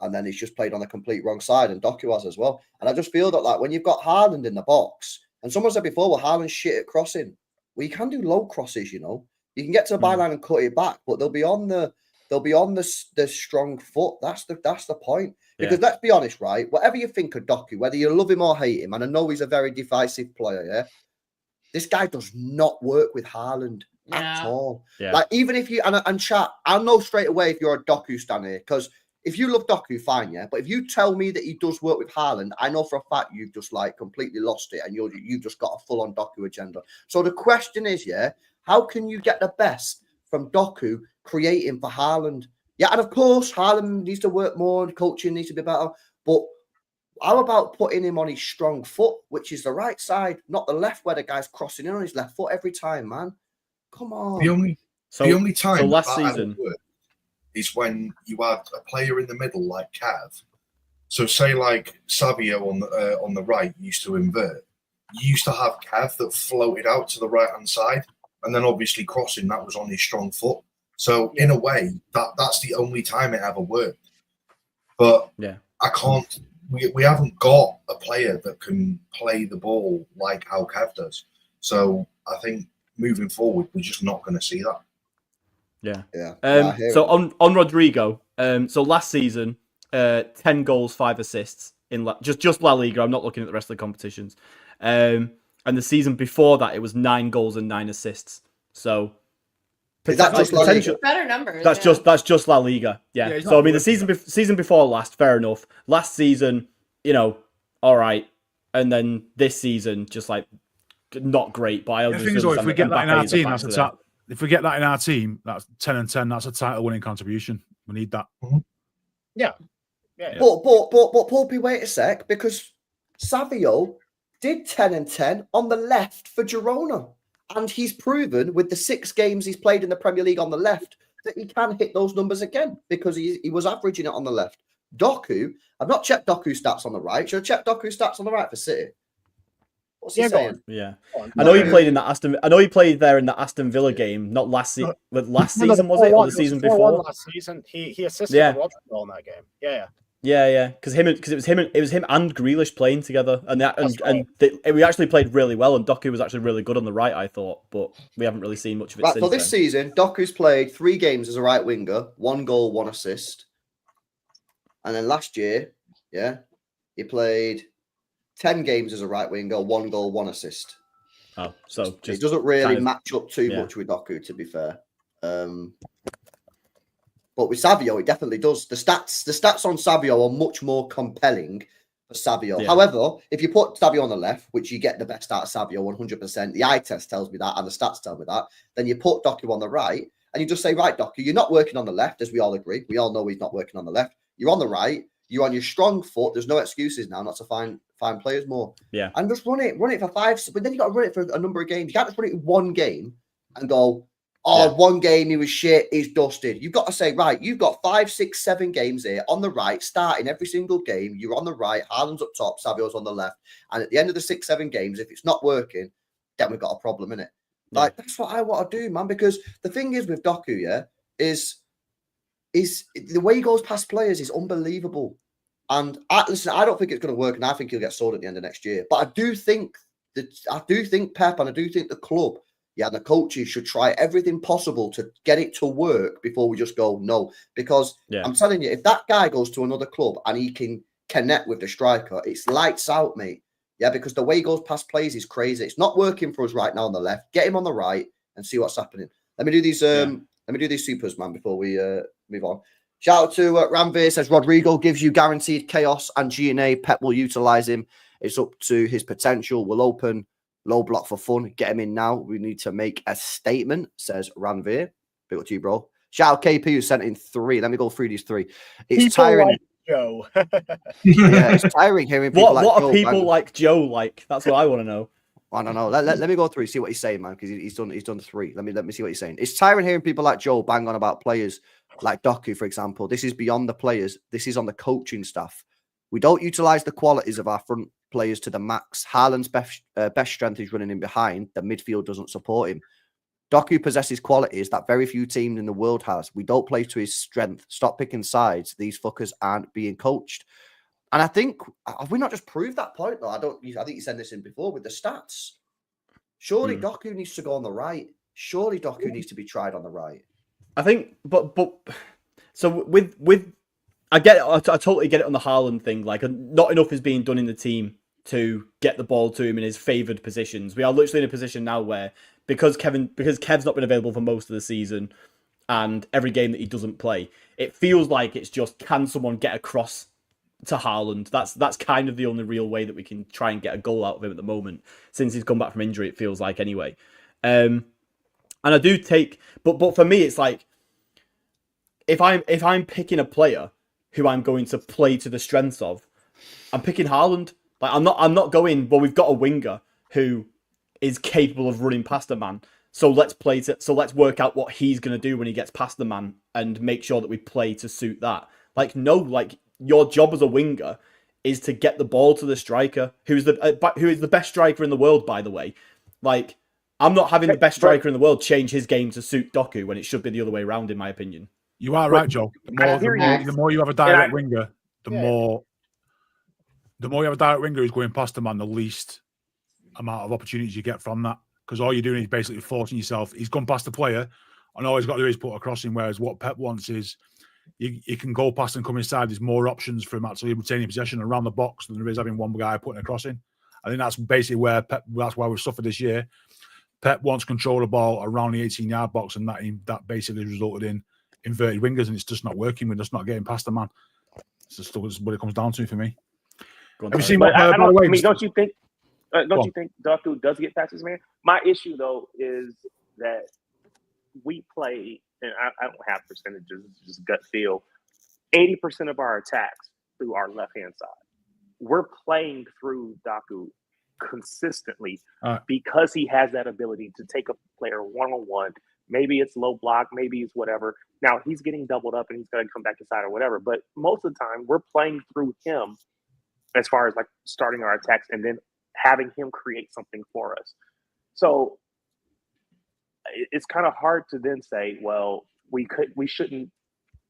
and then he's just played on the complete wrong side, and Doku has as well. And I just feel that like when you've got Haaland in the box, and someone said before, well, Haaland's shit at crossing. Well, you can do low crosses, you know. You can get to the byline and cut it back, but they'll be on the strong foot. That's the point. Because let's be honest, right? Whatever you think of Doku, whether you love him or hate him, and I know he's a very divisive player, yeah. This guy does not work with Haaland at all. Yeah. Like even if you and chat, I'll know straight away if you're a Doku stan here, because if you love Doku, fine, yeah. But if you tell me that he does work with Haaland, I know for a fact you've just like completely lost it, and you've just got a full-on Doku agenda. So the question is, yeah, how can you get the best from Doku creating for Haaland? Yeah, and of course, Haaland needs to work more, and coaching needs to be better. But how about putting him on his strong foot, which is the right side, not the left, where the guy's crossing in on his left foot every time, man? Come on. The only time so last that season worked is when you had a player in the middle like Cav. So say like Savio on the right used to invert. You used to have Cav that floated out to the right hand side, and then obviously crossing that was on his strong foot. So in a way, that's the only time it ever worked. But I can't. We haven't got a player that can play the ball like how Cav does. So I think moving forward, we're just not going to see that. Yeah. So on Rodrigo, so last season, 10 goals, 5 assists in just La Liga. I'm not looking at the rest of the competitions. And the season before that, it was 9 goals and 9 assists. So is that just potential? Better numbers. That's just La Liga. Yeah. So I mean, the season before last, fair enough. Last season, all right, and then this season, just like not great. But I understand. If we get that in our team, if we get that in our team, that's 10 and 10. That's a title-winning contribution. We need that. Mm-hmm. Yeah. But Pulpy, wait a sec, because Savio did 10 and 10 on the left for Girona. And he's proven with the 6 games he's played in the Premier League on the left that he can hit those numbers again because he was averaging it on the left. Doku, I've not checked Doku's stats on the right. Should I check Doku's stats on the right for City? What's he saying? Yeah, I know he played in that Aston. I know he played there in the Aston Villa game, not last season. Last season was it, or the season before? Last season, he assisted the goal in that game. Yeah, because it was him and Grealish playing together, we actually played really well, and Doku was actually really good on the right, I thought, but we haven't really seen much of it since. So this season, Doku's played 3 games as a right winger, 1 goal, 1 assist, and then last year, he played 10 games as a right winger, 1 goal, 1 assist. Oh, so it doesn't really match up too much with Doku, to be fair. But with Savio, it definitely does. The stats on Savio are much more compelling for Savio. Yeah. However, if you put Savio on the left, which you get the best out of Savio 100%, the eye test tells me that and the stats tell me that, then you put Doku on the right and you just say, right, Doku, you're not working on the left, as we all agree. We all know he's not working on the left. You're on the right. You're on your strong foot. There's no excuses now not to find players more. Yeah. And just run it for 5. But then you got to run it for a number of games. You can't just run it in one game and go, one game he was shit, he's dusted. You've got to say, right, you've got 5, 6, 7 games here on the right, starting every single game. You're on the right, Haaland's up top, Savio's on the left. And at the end of the 6, 7 games, if it's not working, then we've got a problem, innit? Like, that's what I want to do, man. Because the thing is with Doku, is the way he goes past players is unbelievable. And listen, I don't think it's going to work, and I think he'll get sold at the end of next year. But I do think Pep and I do think the club, and the coaches should try everything possible to get it to work before we just go no. Because I'm telling you, if that guy goes to another club and he can connect with the striker, it's lights out, mate. Yeah, because the way he goes past players is crazy. It's not working for us right now on the left. Get him on the right and see what's happening. Let me do these. Let me do these supers, man, before we move on. Shout out to Ramveer, says Rodrigo gives you guaranteed chaos and G&A. Pep will utilize him. It's up to his potential. We'll open low block for fun. Get him in now. We need to make a statement, says Ramveer. Big up to you, bro. Shout out KP who sent in 3. Let me go through these 3. It's People tiring. like Joe. It's tiring hearing people what Joe, are people man. like Joe like? That's what I want to know. I don't know. Let me go through, see what he's saying, man, because he's done 3. Let me see what he's saying. It's tiring hearing people like Joe bang on about players like Doku, for example. This is beyond the players. This is on the coaching staff. We don't utilize the qualities of our front players to the max. Haaland's best strength is running in behind. The midfield doesn't support him. Doku possesses qualities that very few teams in the world has. We don't play to his strength. Stop picking sides. These fuckers aren't being coached. And I think, have we not just proved that point, though? I think you said this in before with the stats. Surely Doku needs to go on the right. Surely Doku needs to be tried on the right. I think, but so with I get it, I totally get it on the Haaland thing. Like, not enough is being done in the team to get the ball to him in his favoured positions. We are literally in a position now where because Kev's not been available for most of the season, and every game that he doesn't play, it feels like it's just, can someone get across to Haaland? That's kind of the only real way that we can try and get a goal out of him at the moment, since he's come back from injury, it feels like, anyway. And I do take, but for me, it's like, if I'm picking a player who I'm going to play to the strengths of, I'm picking Haaland. Like, I'm not going, well, we've got a winger who is capable of running past a man, so let's work out what he's going to do when he gets past the man and make sure that we play to suit that. Like, no, like, your job as a winger is to get the ball to the striker, who is the best striker in the world, by the way. Like, I'm not having the best striker in the world change his game to suit Doku when it should be the other way around, in my opinion. You are right, Joe. The more you have a direct winger, the more you have a direct winger who's going past the man, the least amount of opportunities you get from that. Because all you're doing is basically forcing yourself. He's gone past the player, and all he's got to do is put a cross in. Whereas what Pep wants is you can go past and come inside. There's more options for him actually retaining possession around the box than there is having one guy putting a cross in. I think that's basically that's why we've suffered this year. Pep wants control of the ball around the 18-yard box, and that basically resulted in inverted wingers, and it's just not working. We're just not getting past the man. It's just what it comes down to for me. Have you seen what? Don't you think? Don't you think Doku does get past his man? My issue though is that we play, and I don't have percentages, it's just gut feel. 80% of our attacks through our left-hand side. We're playing through Doku consistently because he has that ability to take a player one-on-one. Maybe it's low block, maybe it's whatever. Now he's getting doubled up and he's going to come back inside or whatever. But most of the time, we're playing through him as far as like starting our attacks and then having him create something for us. So it's kind of hard to then say, well, we shouldn't.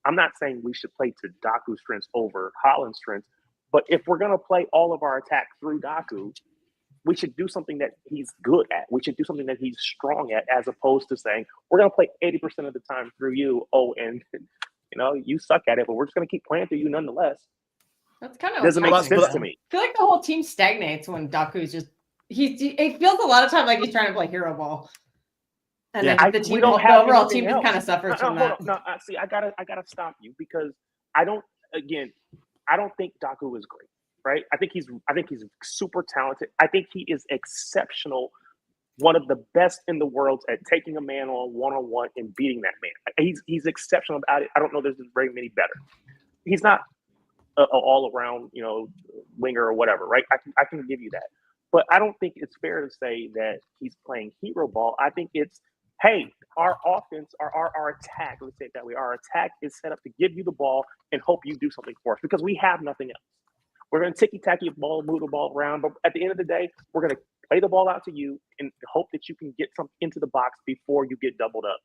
I'm not saying we should play to Doku's strengths over Haaland's strengths, but if we're going to play all of our attack through Doku, we should do something that he's good at. We should do something that he's strong at, as opposed to saying, we're going to play 80% of the time through you. Oh, and you suck at it, but we're just going to keep playing through you nonetheless. That's kind of doesn't make sense to me. I feel like the whole team stagnates when Doku's just it feels a lot of time like he's trying to play hero ball. And then the overall team just kind of suffers from that. See, I gotta stop you because I don't think Doku is great. right? I think he's super talented. I think he is exceptional, one of the best in the world at taking a man on one-on-one and beating that man. He's exceptional about it. I don't know there's very many better. He's not an all-around, winger or whatever, right? I can give you that. But I don't think it's fair to say that he's playing hero ball. I think it's, hey, our offense, our attack, let's say it that way, our attack is set up to give you the ball and hope you do something for us because we have nothing else. We're going to ticky-tacky the ball, move the ball around, but at the end of the day, we're going to play the ball out to you and hope that you can get something into the box before you get doubled up.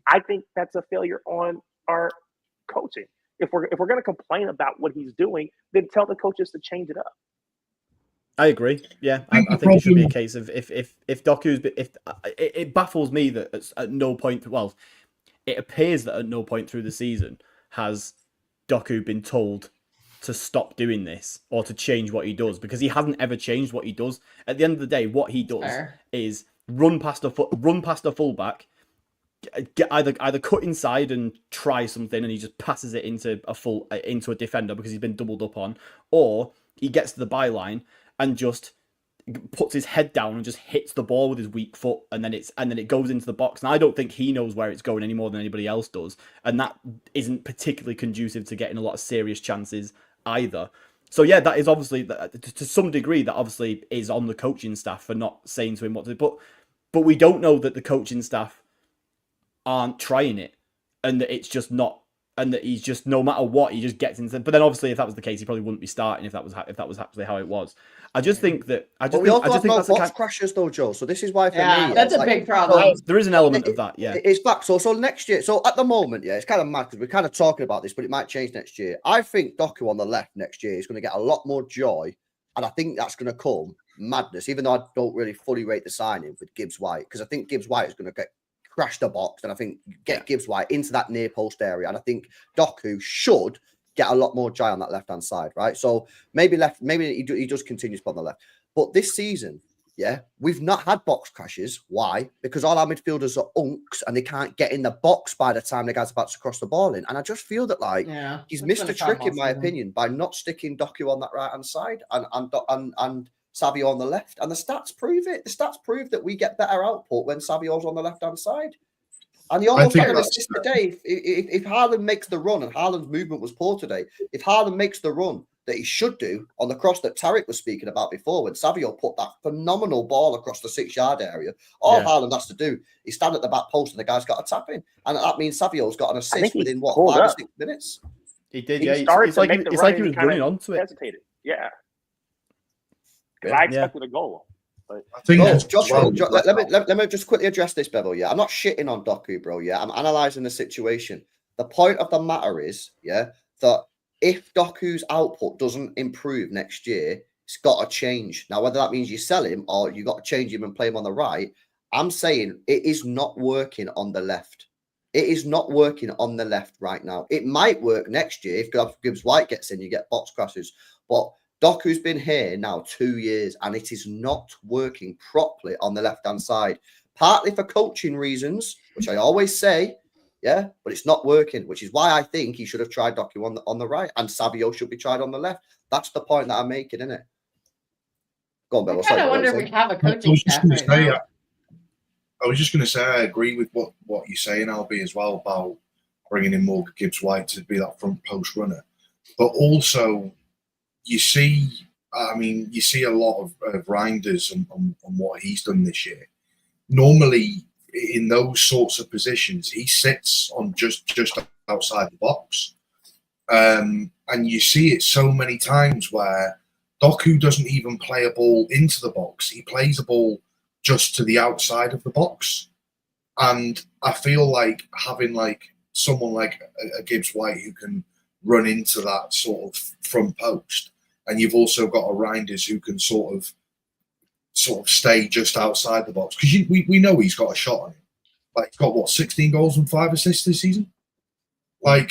I think that's a failure on our coaching. If we're going to complain about what he's doing, then tell the coaches to change it up. I agree. Yeah, I think it should be a case of if Doku's, it baffles me that at no point, well, it appears that at no point through the season has Doku been told to stop doing this or to change what he does, because he hasn't ever changed what he does. At the end of the day, what he does is run past a fullback, either cut inside and try something, and he just passes it into a defender because he's been doubled up on, or he gets to the byline and just puts his head down and just hits the ball with his weak foot, and then it goes into the box. And I don't think he knows where it's going any more than anybody else does, and that isn't particularly conducive to getting a lot of serious chances either. So yeah, that is obviously, to some degree, that obviously is on the coaching staff for not saying to him what to do. But we don't know that the coaching staff aren't trying it, and that it's just not, and that he's just, no matter what, he just gets into. But then obviously, if that was the case, he probably wouldn't be starting if that was actually how it was. I just think that we also have no box crashes though, Joe. So this is why for me, that's a big problem. There is an element of that. Yeah, it's back. So next year. So at the moment, yeah, it's kind of mad because we're kind of talking about this, but it might change next year. I think Doku on the left next year is going to get a lot more joy, and I think that's going to come madness. Even though I don't really fully rate the signing with Gibbs White, because I think Gibbs White is going to crash the box, and I think get Gibbs White into that near post area, and I think Doku should get a lot more joy on that left hand side, right? So maybe he does continue to play on the left. But this season, yeah, we've not had box crashes. Why? Because all our midfielders are unks and they can't get in the box by the time the guy's about to cross the ball in. And I just feel that he's missed a trick, in my opinion, by not sticking Doku on that right hand side and Savio on the left. And the stats prove it. The stats prove that we get better output when Savio's on the left hand side. And he almost had an assist today. If Haaland makes the run, and Haaland's movement was poor today, if Haaland makes the run that he should do on the cross that Tarek was speaking about before, when Savio put that phenomenal ball across the 6-yard area, all Haaland has to do is stand at the back post and the guy's got a tap in. And that means Savio's got an assist within, 5 or 6 minutes? He did, yeah. It's like he was running onto it. Hesitated. Yeah. I expected a goal. I think let me just quickly address this, Bevel. Yeah, I'm not shitting on Doku, bro. Yeah, I'm analysing the situation. The point of the matter is, that if Doku's output doesn't improve next year, it's got to change. Now, whether that means you sell him or you got to change him and play him on the right, I'm saying it is not working on the left. It is not working on the left right now. It might work next year if Gibbs White gets in, you get box crashes, but Doku's been here now 2 years and it is not working properly on the left-hand side. Partly for coaching reasons, which I always say, but it's not working, which is why I think he should have tried Doku on the right and Savio should be tried on the left. That's the point that I'm making, isn't it? Go on, Bill. I kind of wonder if we have a coaching staff right now. I was just going to say I agree with what you're saying, Albie, as well, about bringing in more Gibbs White to be that front post runner. But also, you see a lot of Reinders on what he's done this year. Normally, in those sorts of positions, he sits on just outside the box. And you see it so many times where Doku doesn't even play a ball into the box. He plays a ball just to the outside of the box. And I feel like having someone like a Gibbs White who can run into that sort of front post, and you've also got a Reinders who can sort of stay just outside the box, because we know he's got a shot on him. He's got 16 goals and 5 assists this season. I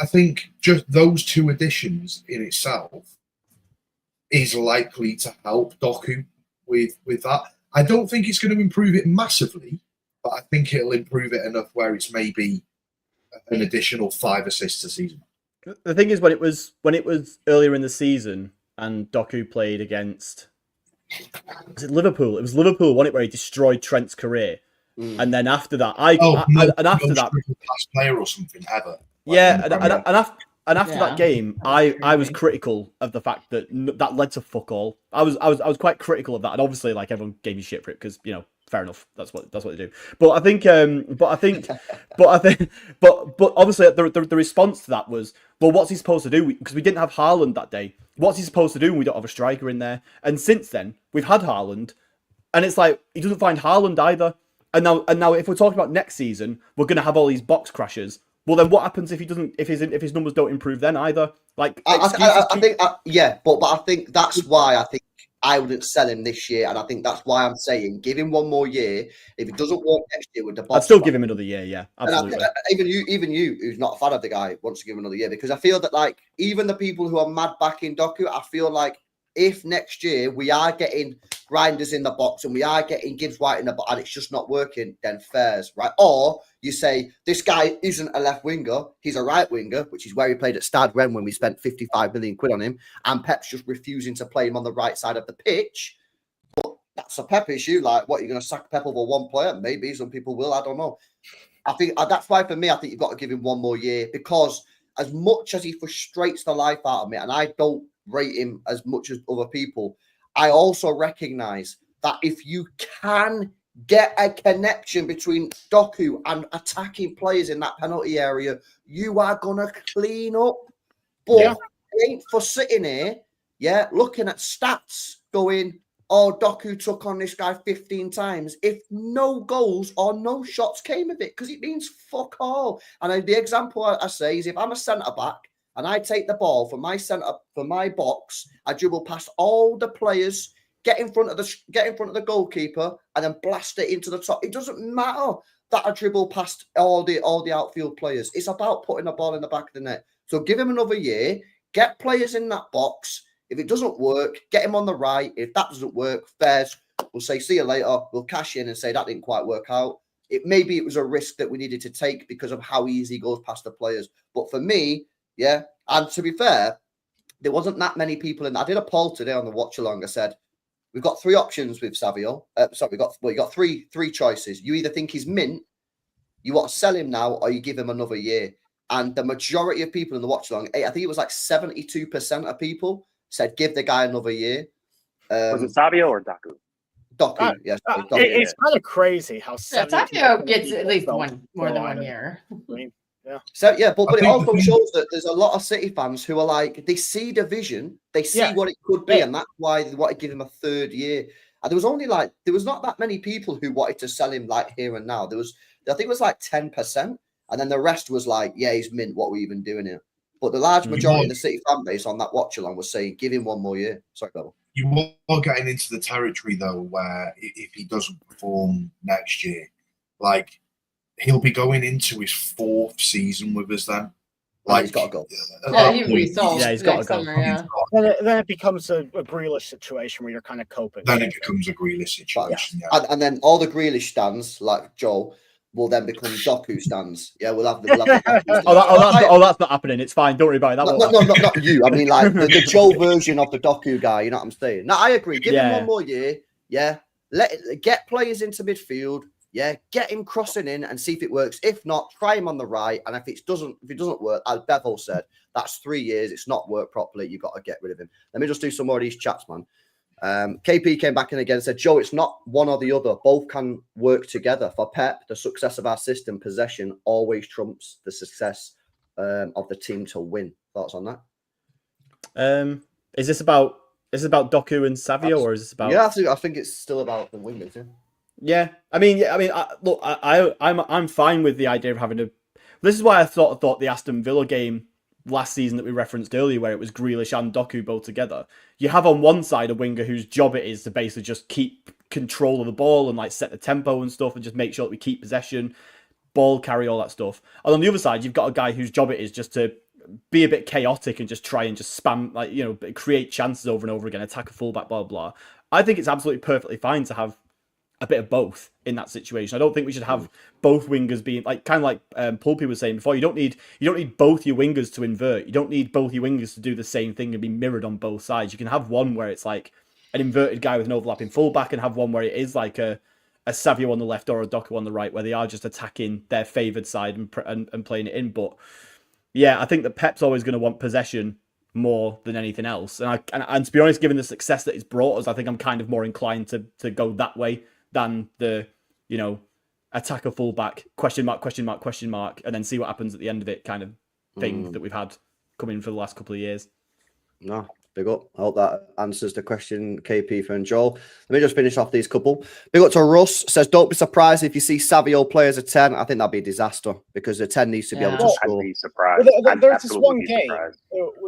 think just those 2 additions in itself is likely to help Doku with that. I don't think it's going to improve it massively, but I think it'll improve it enough where it's maybe an additional 5 assists a season. The thing is, when it was earlier in the season and Doku played against, was it Liverpool? It was Liverpool, wasn't it, where he destroyed Trent's career. And then after that, after that, pass player or something ever. Yeah, and after that game, I was critical of the fact that that led to fuck all. I was quite critical of that, and obviously, like, everyone gave me shit for it because, you know, fair enough. That's what they do. But I think obviously the response to that was, well, what's he supposed to do? Because we didn't have Haaland that day. What's he supposed to do when we don't have a striker in there? And since then, we've had Haaland, and it's like he doesn't find Haaland either. And now, if we're talking about next season, we're going to have all these box crashes. Well, then what happens if he doesn't? If his numbers don't improve then either? Like, I think but I think that's why I think I wouldn't sell him this year, and I think that's why I'm saying give him one more year. If it doesn't work next year with the box, I'd still give him another year. Yeah, absolutely. Even you, who's not a fan of the guy, wants to give him another year, because I feel that, like, even the people who are mad backing Doku, I feel like if next year we are getting grinders in the box and we are getting Gibbs White in the box and it's just not working, then fairs, right? Or you say, this guy isn't a left winger, he's a right winger, which is where he played at Stade Rennes when we spent 55 million quid on him, and Pep's just refusing to play him on the right side of the pitch. But that's a Pep issue. Like, what, you're going to sack Pep over one player? Maybe some people will, I don't know. I think that's why, for me, I think you've got to give him one more year, because as much as he frustrates the life out of me, and I don't rate him as much as other people, I also recognize that if you can get a connection between Doku and attacking players in that penalty area, you are gonna clean up. But it ain't for sitting here, looking at stats going, oh, Doku took on this guy 15 times, if no goals or no shots came of it, because it means fuck all. And the example I say is, if I'm a centre back and I take the ball from my box, I dribble past all the players, get in front of the goalkeeper, and then blast it into the top. It doesn't matter that I dribble past all the outfield players. It's about putting the ball in the back of the net. So give him another year, get players in that box. If it doesn't work, get him on the right. If that doesn't work, fairs. We'll say, see you later. We'll cash in and say that didn't quite work out. Maybe it was a risk that we needed to take because of how easy he goes past the players. But for me, and to be fair, there wasn't that many people in. I did a poll today on the watch along. I said, we've got three options with Savio. You got three choices. You either think he's mint, you want to sell him now, or you give him another year. And the majority of people in the watch along, I think it was like 72% of people said give the guy another year. Was it Savio or Doku? Doku, yes. Doku. It's kind of crazy how Savio gets at least more than 1 year. I mean, So but it also shows that there's a lot of City fans who are like, they see the vision, they see what it could be, and that's why they want to give him a third year. And there was not that many people who wanted to sell him like here and now. I think it was like 10%, and then the rest was like, yeah, he's mint, what are we even doing here? But the large majority of the City fan base on that watch along was saying, give him one more year. Sorry, Bill. You are getting into the territory though, where if he doesn't perform next year, like, he'll be going into his fourth season with us then. Like, he's got to go. He's got to go. Then it becomes a Grealish situation where you're kind of coping. Then it becomes a Grealish situation. And then all the Grealish stands, like Joel, will then become Doku stands. Yeah, we'll have the. That's not happening. It's fine. Don't worry about it. Not you. I mean, like the Joel version of the Doku guy. You know what I'm saying? No, I agree. Give him one more year. Yeah, get players into midfield. Yeah, get him crossing in and see if it works. If not, try him on the right. And if it doesn't work, as Bevel said, that's 3 years. It's not worked properly. You've got to get rid of him. Let me just do some more of these chats, man. KP came back in again and said, Joe, it's not one or the other. Both can work together. For Pep, the success of our system, possession, always trumps the success of the team to win. Thoughts on that? Is this about Doku and Savio, or is this about? Yeah, I think it's still about the wingers. Yeah, I mean, look, I'm fine with the idea of having a. This is why I thought the Aston Villa game last season that we referenced earlier, where it was Grealish and Doku both together. You have on one side a winger whose job it is to basically just keep control of the ball and like set the tempo and stuff, and just make sure that we keep possession, ball carry, all that stuff. And on the other side, you've got a guy whose job it is just to be a bit chaotic and just try and just spam, like, you know, create chances over and over again, attack a fullback, blah blah. I think it's absolutely perfectly fine to have a bit of both in that situation. I don't think we should have both wingers being like kind of like Pulpy was saying before. You don't need both your wingers to invert. You don't need both your wingers to do the same thing and be mirrored on both sides. You can have one where it's like an inverted guy with an overlapping fullback, and have one where it is like a Savio on the left or a Doku on the right, where they are just attacking their favoured side and playing it in. But yeah, I think that Pep's always going to want possession more than anything else. And to be honest, given the success that it's brought us, I think I'm kind of more inclined to go that way than the, attack a fullback, question mark, and then see what happens at the end of it kind of thing that we've had coming for the last couple of years. No, big up. I hope that answers the question, KP for and Joel. Let me just finish off these couple. Big up to Russ. Says, don't be surprised if you see Savio play as a 10. I think that'd be a disaster because the 10 needs to be able to score. I'd be surprised. There's this one game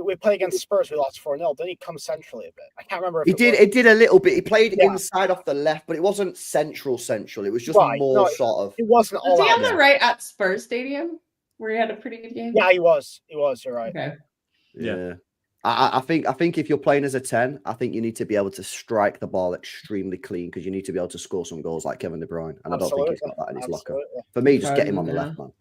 we played against Spurs. We lost 4-0. Did he come centrally a bit? I can't remember. If It did a little bit. He played inside off the left, but it wasn't central. It was just more sort of. It wasn't all. Was he on the right at Spurs Stadium where he had a pretty good game? Yeah, he was. You're right. Okay. Yeah. I think if you're playing as a 10, I think you need to be able to strike the ball extremely clean because you need to be able to score some goals like Kevin De Bruyne. And I don't think he's got that in his locker. For me, just get him on the left, man.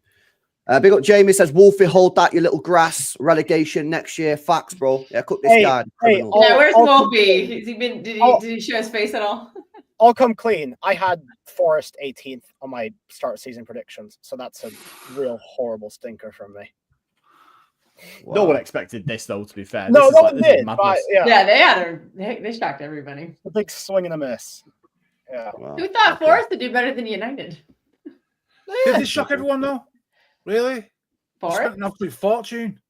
Big up Jamie says, Wolfie, hold that, you little grass. Relegation next year. Facts, bro. Yeah, cook this guy. Where's Wolfie? Has he been? Did he show his face at all? I'll come clean. I had Forest 18th on my start season predictions, so that's a real horrible stinker from me. Wow. No one expected this, though. To be fair, no one did. But, They shocked everybody. A big swing and a miss. Yeah. Wow. Who thought Forest would do better than United? Did this shock everyone though? Really? Forest? Spent an absolute fortune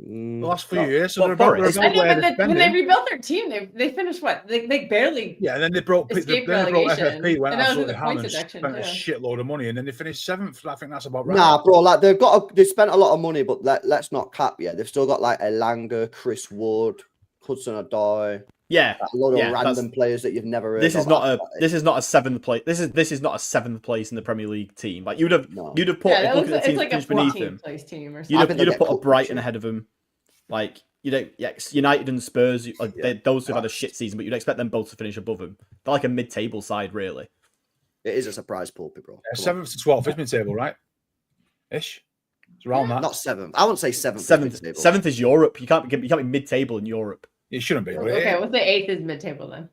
the last few years. So well, they're about when they rebuilt their team, they finished what? They barely. Yeah, and then they brought relegation. FFP, went And that was in absolutely the ham points and deduction, spent a too. shitload of money, and then they finished 7th. I think that's about right. Nah, bro, like they spent a lot of money, but let's not cap yet. They've still got like Elanga, Chris Wood, Hudson-Odoi. Yeah, a lot of random players that you've never heard this of. This is not a 7th place. This is not a 7th place in the Premier League team. Like you'd have put it look at the it's teams like a beneath 14th him. place team or You'd something. have put a Brighton ahead of him. Like United and Spurs, those who've had a shit season, but you'd expect them both to finish above him. They're like a mid-table side, really. It is a surprise, Pulpy, bro. 7th to 12th is mid-table, right? Ish. It's around that. Not 7th. I wouldn't say 7th. 7th is Europe. You can't be mid-table in Europe. It shouldn't be. Okay, what's the 8th is mid-table then?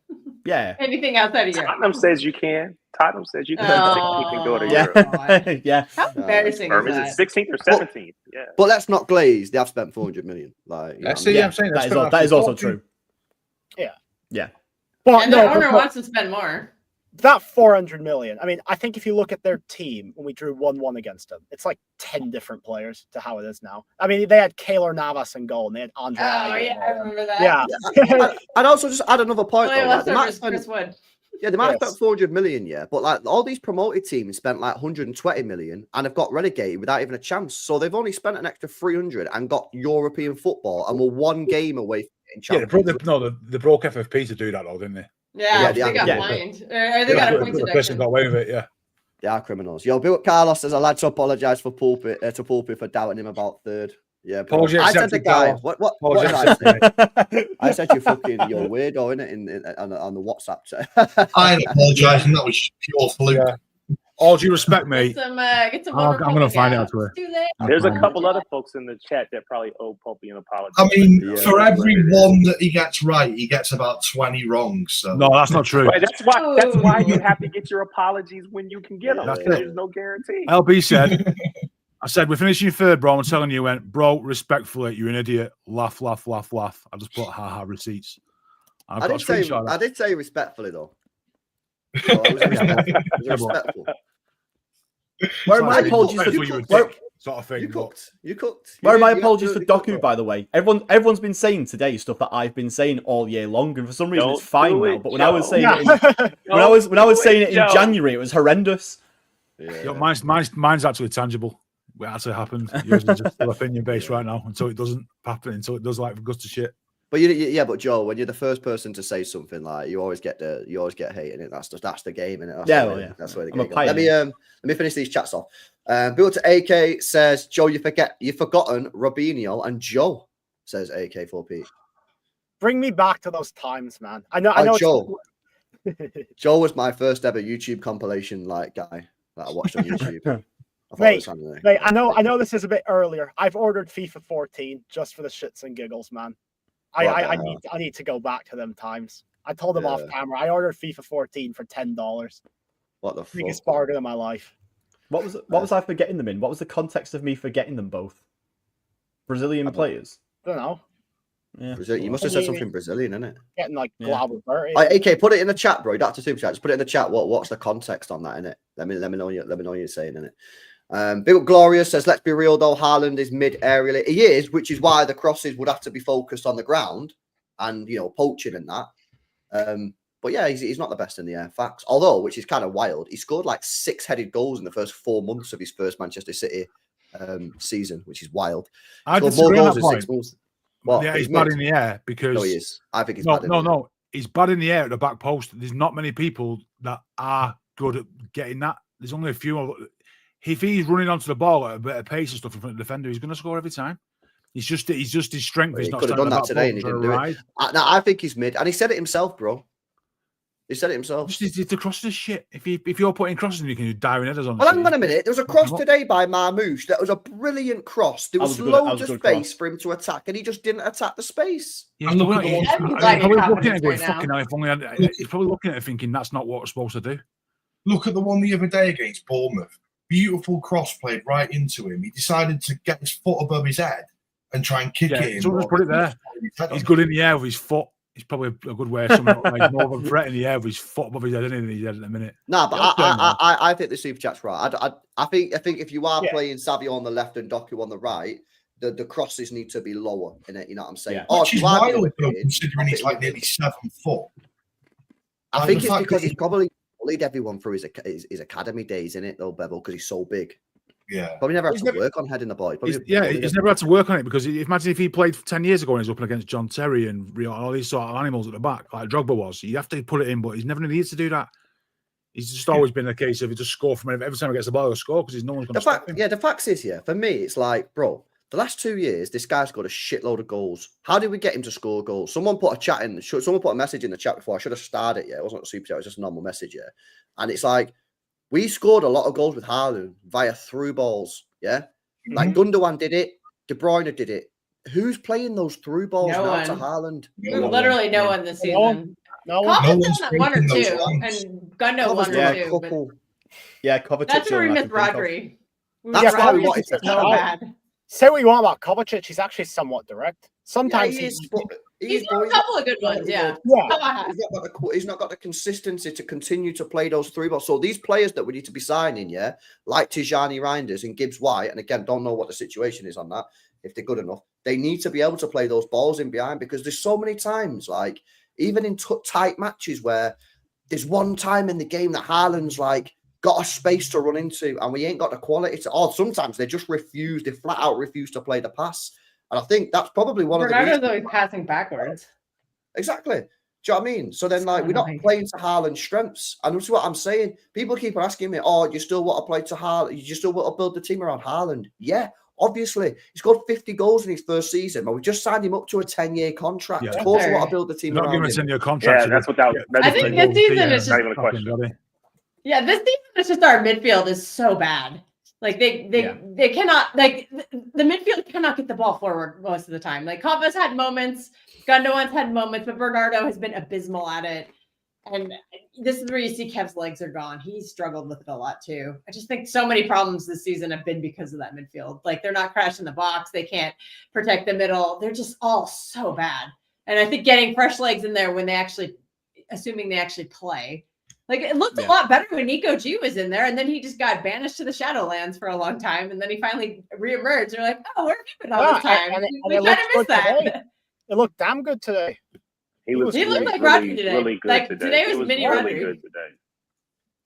Yeah. Anything outside of Europe? Tottenham says you can. Tottenham says you can. Oh. You can go to Europe. Yeah. How embarrassing or is is that? it 16th or 17th? Yeah. But let's not glaze. They have spent 400 million. Like, I'm saying that is also true. Yeah. But and the owner wants to spend more. That 400 million. I mean, I think if you look at their team when we drew 1-1 against them, it's like 10 different players to how it is now. I mean, they had Keylor Navas in goal, and they had Andre. Oh yeah, I remember that. Yeah. I'd also just add another point. They might spend 400 million, but like all these promoted teams spent like 120 million and have got relegated without even a chance. So they've only spent an extra 300 and got European football and were one game away from getting champions. They broke FFP to do that, though, didn't they? Yeah, they got blind. Or they got a point The person got away with it, yeah. They are criminals. Yo, Bill Carlos says, I'd like to apologise for Pulpit for doubting him about third. Yeah, but I said the guy. What did I say? I said you're weirdo, innit, on the WhatsApp chat. I apologise, and that was pure fluke. Yeah. All due respect, mate. Get some I'm going to find out to it. There's a couple other folks in the chat that probably owe Pulpy an apology. I mean, for every one that he gets right, he gets about 20 wrong. So no, that's not true. Right, that's why you have to get your apologies when you can get them. There's no guarantee. LB said, I said, we're finishing third, bro. I'm telling you, went, bro, respectfully, you're an idiot. Laugh, laugh, laugh, laugh. I just put haha receipts. I did say respectfully, though. So I was respectful. Where are my apologies for You cooked. Where are my apologies for Doku, by the way? Everyone's been saying today stuff that I've been saying all year long, and for some reason it's fine now. But when I was saying when I was saying it in January, it was horrendous. Yeah. Yo, mine's actually tangible. It actually happened. Yours is just still opinion based right now until it doesn't happen, until it does like guts of shit. But but Joe, when you're the first person to say something, like you always get hate in it. That's the game, innit? That's where the game goes. Let me finish these chats off. Built to AK says, Joe, you've forgotten Robinho and Joe, says AK4P. Bring me back to those times, man. I know. Joe. Joe was my first ever YouTube compilation guy that I watched on YouTube. I thought it was funny. Mate, I know this is a bit earlier. I've ordered FIFA 14 just for the shits and giggles, man. I need to go back to them times. I told them off camera. I ordered FIFA 14 for $10. What the biggest bargain of my life. What was I for getting them in? What was the context of me for getting them both? Brazilian players? I don't know. Yeah. You must have said something Brazilian, innit? Getting Glauber. AK, put it in the chat, bro. You don't have to super chat. Just put it in the chat. What's the context on that, innit? Let me know what you're saying, innit? Big Glorious says, let's be real though, Haaland is mid-aerial. He is, which is why the crosses would have to be focused on the ground and poaching and that. But yeah, he's not the best in the air, facts. Although, which is kind of wild, he scored 6 headed goals in the first 4 months of his first Manchester City season, which is wild. I disagree on that point. Well, yeah, he's bad in the air because no, he is. I think he's bad. No, he's bad in the air at the back post. There's not many people that are good at getting that. There's only a few. If he's running onto the ball at a bit of pace and stuff in front of the defender, he's going to score every time. He's just his strength. Well, he's he not could have done that today, and he didn't do it. I think he's mid, and he said it himself, bro. He said it himself. The crosses are shit. If you're putting crosses, you can do diving headers on. Well, hang on a minute. There was a cross today by Marmoush. That was a brilliant cross. There was loads of space for him to attack, and he just didn't attack the space. He's probably looking at it he's probably looking at it thinking that's not what we're supposed to do. Look at the one the other day against Bournemouth. Beautiful cross played right into him. He decided to get his foot above his head and try and kick it in. So just put it there. He's good in the air with his foot. It's probably a good way of someone more of a threat in the air with his foot above his head, isn't he? At the minute. No, but I think the super chat's right. I think if you are playing Savio on the left and Doku on the right, the crosses need to be lower in it. You know what I'm saying? Yeah. Which is wild, considering he's nearly 7 foot. I think it's because he's probably bullied everyone through his academy days, in it though, Bevel, because he's so big. Yeah, probably never had to work on heading the ball. He's never had to work on it because imagine if he played 10 years ago and he's up against John Terry and all these sort of animals at the back, like Drogba was. You have to put it in, but he's never needed to do that. He's just always been a case of he just score from every time he gets the ball, he'll score because no one's going to stop him. Yeah, the fact is, for me, it's like, bro, the last 2 years, this guy's got a shitload of goals. How did we get him to score goals? Someone put a message in the chat before. I should have started. Yeah, it wasn't a super chat. It was just a normal message. Yeah, and it's like we scored a lot of goals with Haaland via through balls. Yeah, like Gundogan did it. De Bruyne did it. Who's playing those through balls now to Haaland? Literally no one this season. No one's done one or two, and Gundo one or two. Yeah, Kovacic. That's where we missed Rodri. That's why we wanted to so bad. Say what you want about Kovacic, he's actually somewhat direct. Sometimes he's got a couple of good ones, yeah. He's not got the consistency to continue to play those through balls. So these players that we need to be signing, like Tijani Reinders and Gibbs White, and again, don't know what the situation is on that, if they're good enough, they need to be able to play those balls in behind because there's so many times, like, even in tight matches where there's one time in the game that Haaland's got a space to run into and we ain't got the quality to, or sometimes they just refuse, they flat out refuse to play the pass. And I think that's probably one of the reasons. Though he's passing backwards. Exactly. Do you know what I mean? So then, we're not playing to Haaland's strengths. And that's what I'm saying. People keep asking me, you still want to play to Haaland? You still want to build the team around Haaland? Yeah, obviously. He scored 50 goals in his first season, but we just signed him up to a 10-year contract. Of course, we want to build the team around him. Not giving a 10-year contract. Yeah, that's what that I think this season is not even a question. Yeah, this season is just our midfield is so bad. They cannot, the midfield cannot get the ball forward most of the time. Kova's had moments, Gundogan's had moments, but Bernardo has been abysmal at it. And this is where you see Kev's legs are gone. He's struggled with it a lot too. I just think so many problems this season have been because of that midfield. They're not crashing the box. They can't protect the middle. They're just all so bad. And I think getting fresh legs in there when assuming they actually play, it looked a lot better when Nico G was in there, and then he just got banished to the Shadowlands for a long time, and then he finally reemerged. They're like, "Oh, where have you been all this time?" We kind of missed that. It looked damn good today. He looked like Rodri today. Really good today was mini really Rodri. Good today.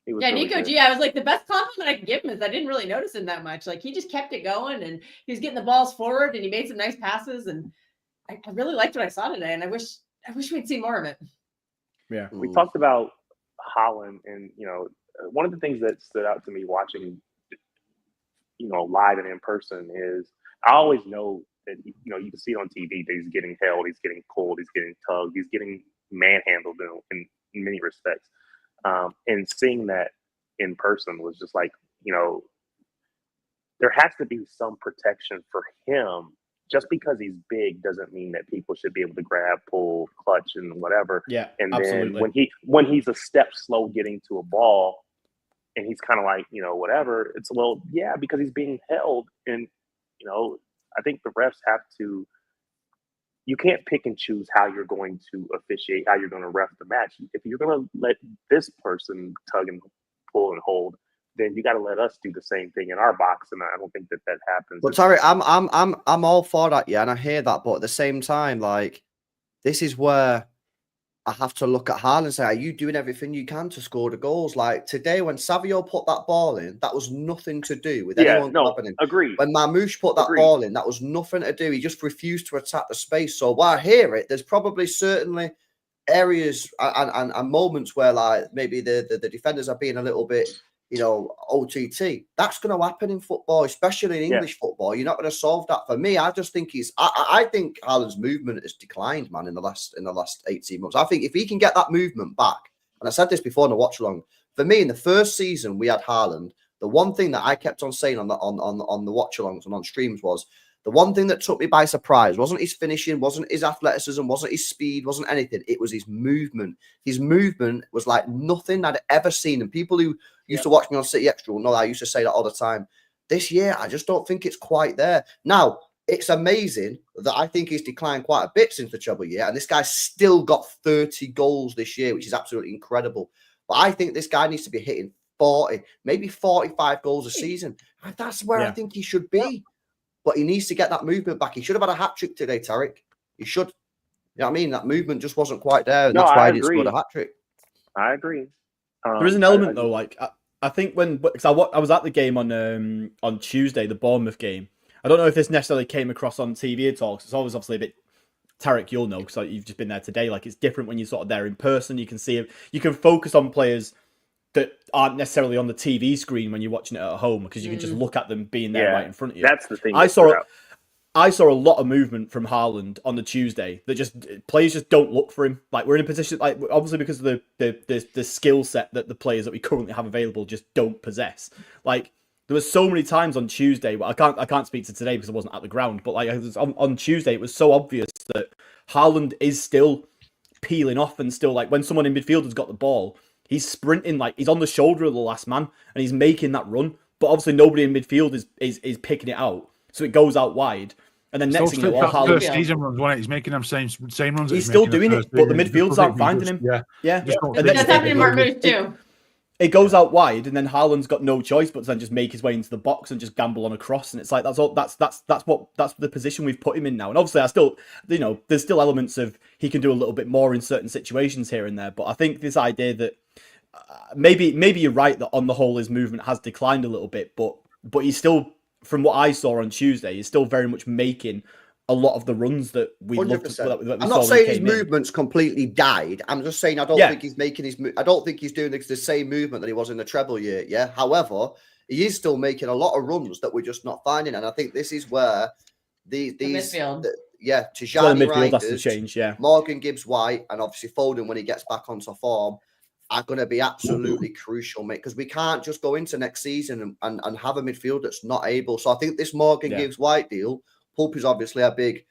He was Nico G. I was the best compliment I could give him is I didn't really notice him that much. He just kept it going, and he was getting the balls forward, and he made some nice passes, and I really liked what I saw today, and I wish we'd see more of it. Yeah, we talked about Haaland, and one of the things that stood out to me watching live and in person is I always know that you can see it on TV that he's getting held, he's getting pulled, he's getting tugged, he's getting manhandled many respects. And seeing that in person was just like, there has to be some protection for him. Just because he's big doesn't mean that people should be able to grab, pull, clutch, and whatever. Yeah, and absolutely. then when he's a step slow getting to a ball, and he's kind of like, whatever. It's because he's being held, and I think the refs have to. You can't pick and choose how you're going to officiate, how you're going to ref the match. If you're going to let this person tug and pull and hold, then you got to let us do the same thing in our box, and I don't think that happens. But sorry, I'm all for that, yeah, and I hear that, but at the same time, like, this is where I have to look at Haaland and say, are you doing everything you can to score the goals? Like today, when Savio put that ball in, that was nothing to do with anyone happening. Agreed. When Marmoush put that ball in, that was nothing to do. He just refused to attack the space. So while I hear it, there's probably certainly areas and moments where like maybe the defenders are being a little bit, OTT. That's going to happen in football, especially in English football. You're not going to solve that. For me, I just think I think Haaland's movement has declined, man, in the last 18 months. I think if he can get that movement back, and I said this before in the watch along, for me in the first season we had Haaland, the one thing that I kept on saying on the watch alongs and on streams was the one thing that took me by surprise wasn't his finishing, wasn't his athleticism, wasn't his speed, wasn't anything. It was his movement. His movement was like nothing I'd ever seen. And people who used to watch me on City Extra will know that I used to say that all the time. This year, I just don't think it's quite there. Now, it's amazing that I think he's declined quite a bit since the treble year. And this guy's still got 30 goals this year, which is absolutely incredible. But I think this guy needs to be hitting 40, maybe 45 goals a season. That's where I think he should be. But he needs to get that movement back. He should have had a hat-trick today, Tarek. He should. You know what I mean? That movement just wasn't quite there. And that's why he didn't score a hat-trick. I agree. There is an element, though. Like, I think because I was at the game on Tuesday, the Bournemouth game. I don't know if this necessarily came across on TV at all. Cause it's always obviously a bit... Tarek, you'll know, because you've just been there today. Like, it's different when you're sort of there in person. You can see it. You can focus on players that aren't necessarily on the TV screen when you're watching it at home, because you can just look at them being there right in front of you. That's the thing. I saw a lot of movement from Haaland on the Tuesday. That players just don't look for him. Like, we're in a position, like, obviously because of the skill set that the players that we currently have available just don't possess. Like, there was so many times on Tuesday. Well, I can't speak to today because I wasn't at the ground. But like on Tuesday, it was so obvious that Haaland is still peeling off, and still, like, when someone in midfield has got the ball, he's sprinting, like he's on the shoulder of the last man, and he's making that run. But obviously, nobody in midfield is picking it out, so it goes out wide. And then next thing you know, Haaland, first season runs, wasn't it? He's making them same runs. He's still doing it, but the midfielders aren't finding him. Yeah. That's happening in Marmoush too. It goes out wide, and then Haaland's got no choice but to then just make his way into the box and just gamble on a cross. And it's like that's the position we've put him in now. And obviously, I still, there's still elements of he can do a little bit more in certain situations here and there. But I think this idea that maybe you're right that on the whole his movement has declined a little bit, but he's still, from what I saw on Tuesday, he's still very much making a lot of the runs that we loved. I'm not saying his movement's completely died. I'm just saying I don't think he's making I don't think he's doing the same movement that he was in the treble year. Yeah. However, he is still making a lot of runs that we're just not finding, and I think this is where these midfield. Tijani midfield has to change. Yeah. Morgan Gibbs-White, and obviously Foden when he gets back onto form, are going to be absolutely crucial, mate, because we can't just go into next season and have a midfield that's not able. So I think this Morgan Gibbs-White deal, Pulp is obviously a big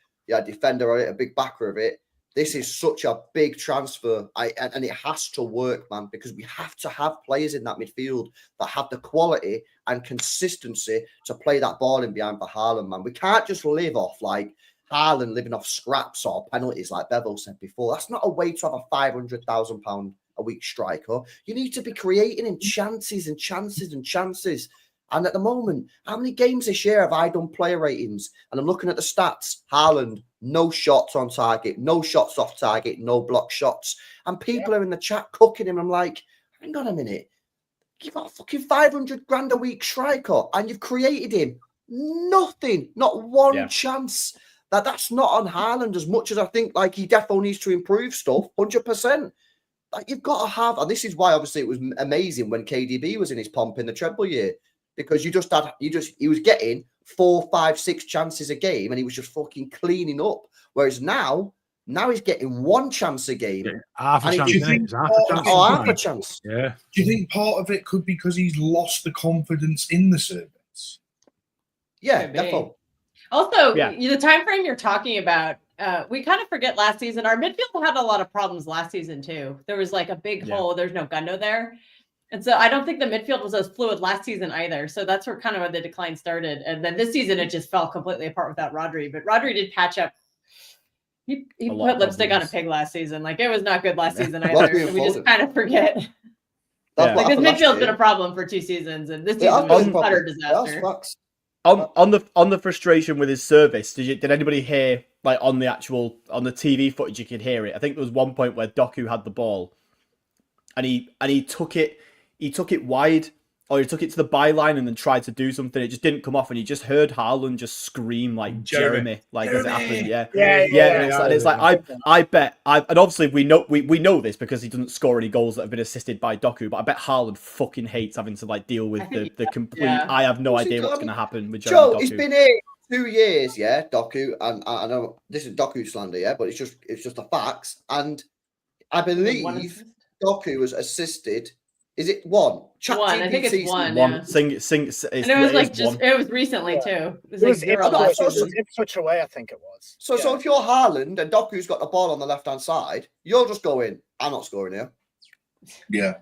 defender of it, a big backer of it. This is such a big transfer, and it has to work, man, because we have to have players in that midfield that have the quality and consistency to play that ball in behind for Haaland, man. We can't just live off like Haaland living off scraps or penalties like Bevel said before. That's not a way to have a £500,000 a week striker. You need to be creating him chances and chances and chances. And at the moment, how many games this year have I done player ratings? And I'm looking at the stats. Haaland, no shots on target, no shots off target, no block shots. And people are in the chat cooking him. I'm like, hang on a minute. You've got a fucking $500,000 a week striker and you've created him nothing, not one chance. That's not on Haaland as much as I think like he definitely needs to improve stuff, 100%. Like you've got to have, and this is why obviously it was amazing when KDB was in his pomp in the treble year, because he was getting 4, 5, 6 chances a game and he was just fucking cleaning up. Whereas now Now he's getting one chance a game. Yeah, half a And chance, if you isn't it? think- It's half a chance. Oh, isn't half it? a chance. Yeah. Do you think part of it could be because he's lost the confidence in the servants? Yeah, Could be. definitely. Also, Yeah. the time frame you're talking about, we kind of forget last season. Our midfield had a lot of problems last season too. There was like a big hole. There's no Gundo there. And so I don't think the midfield was as fluid last season either. So that's where kind of where the decline started. And then this season, it just fell completely apart without Rodri. But Rodri did patch up. He lot put of lipstick on a problems. pig last season. Like, it was not good last season Rodri either. and We just Foden. kind of forget. That's Yeah. what Like, his happened last midfield's been year. a problem for 2 seasons. And this It season has was been just a an problem. utter That's disaster. facts. On the frustration with his service, did anybody hear, like, on the TV footage you could hear it? I think there was one point where Doku had the ball and he took it wide, or he took it to the byline and then tried to do something. It just didn't come off, and he just heard Haaland just scream like Jeremy, like as it happened. Yeah. And it's like I bet and obviously we know this because he doesn't score any goals that have been assisted by Doku, but I bet Haaland fucking hates having to like deal with the complete. Yeah. I have no What's he idea what's done? going to happen with Jeremy Joe, he's Doku. been here 2 years, yeah, Doku, and I know this is Doku slander, yeah, but it's just the facts. And I One believe assist? Doku was assisted. Is it one? One. I think it's ChatGPT one. One Yeah. sing. And it was like one. it was recently too. It was It like was 0 last season. Ipswich away, I think it was. So if you're Haaland and Doku's got the ball on the left hand side, you'll just go in. I'm not scoring here. Yeah.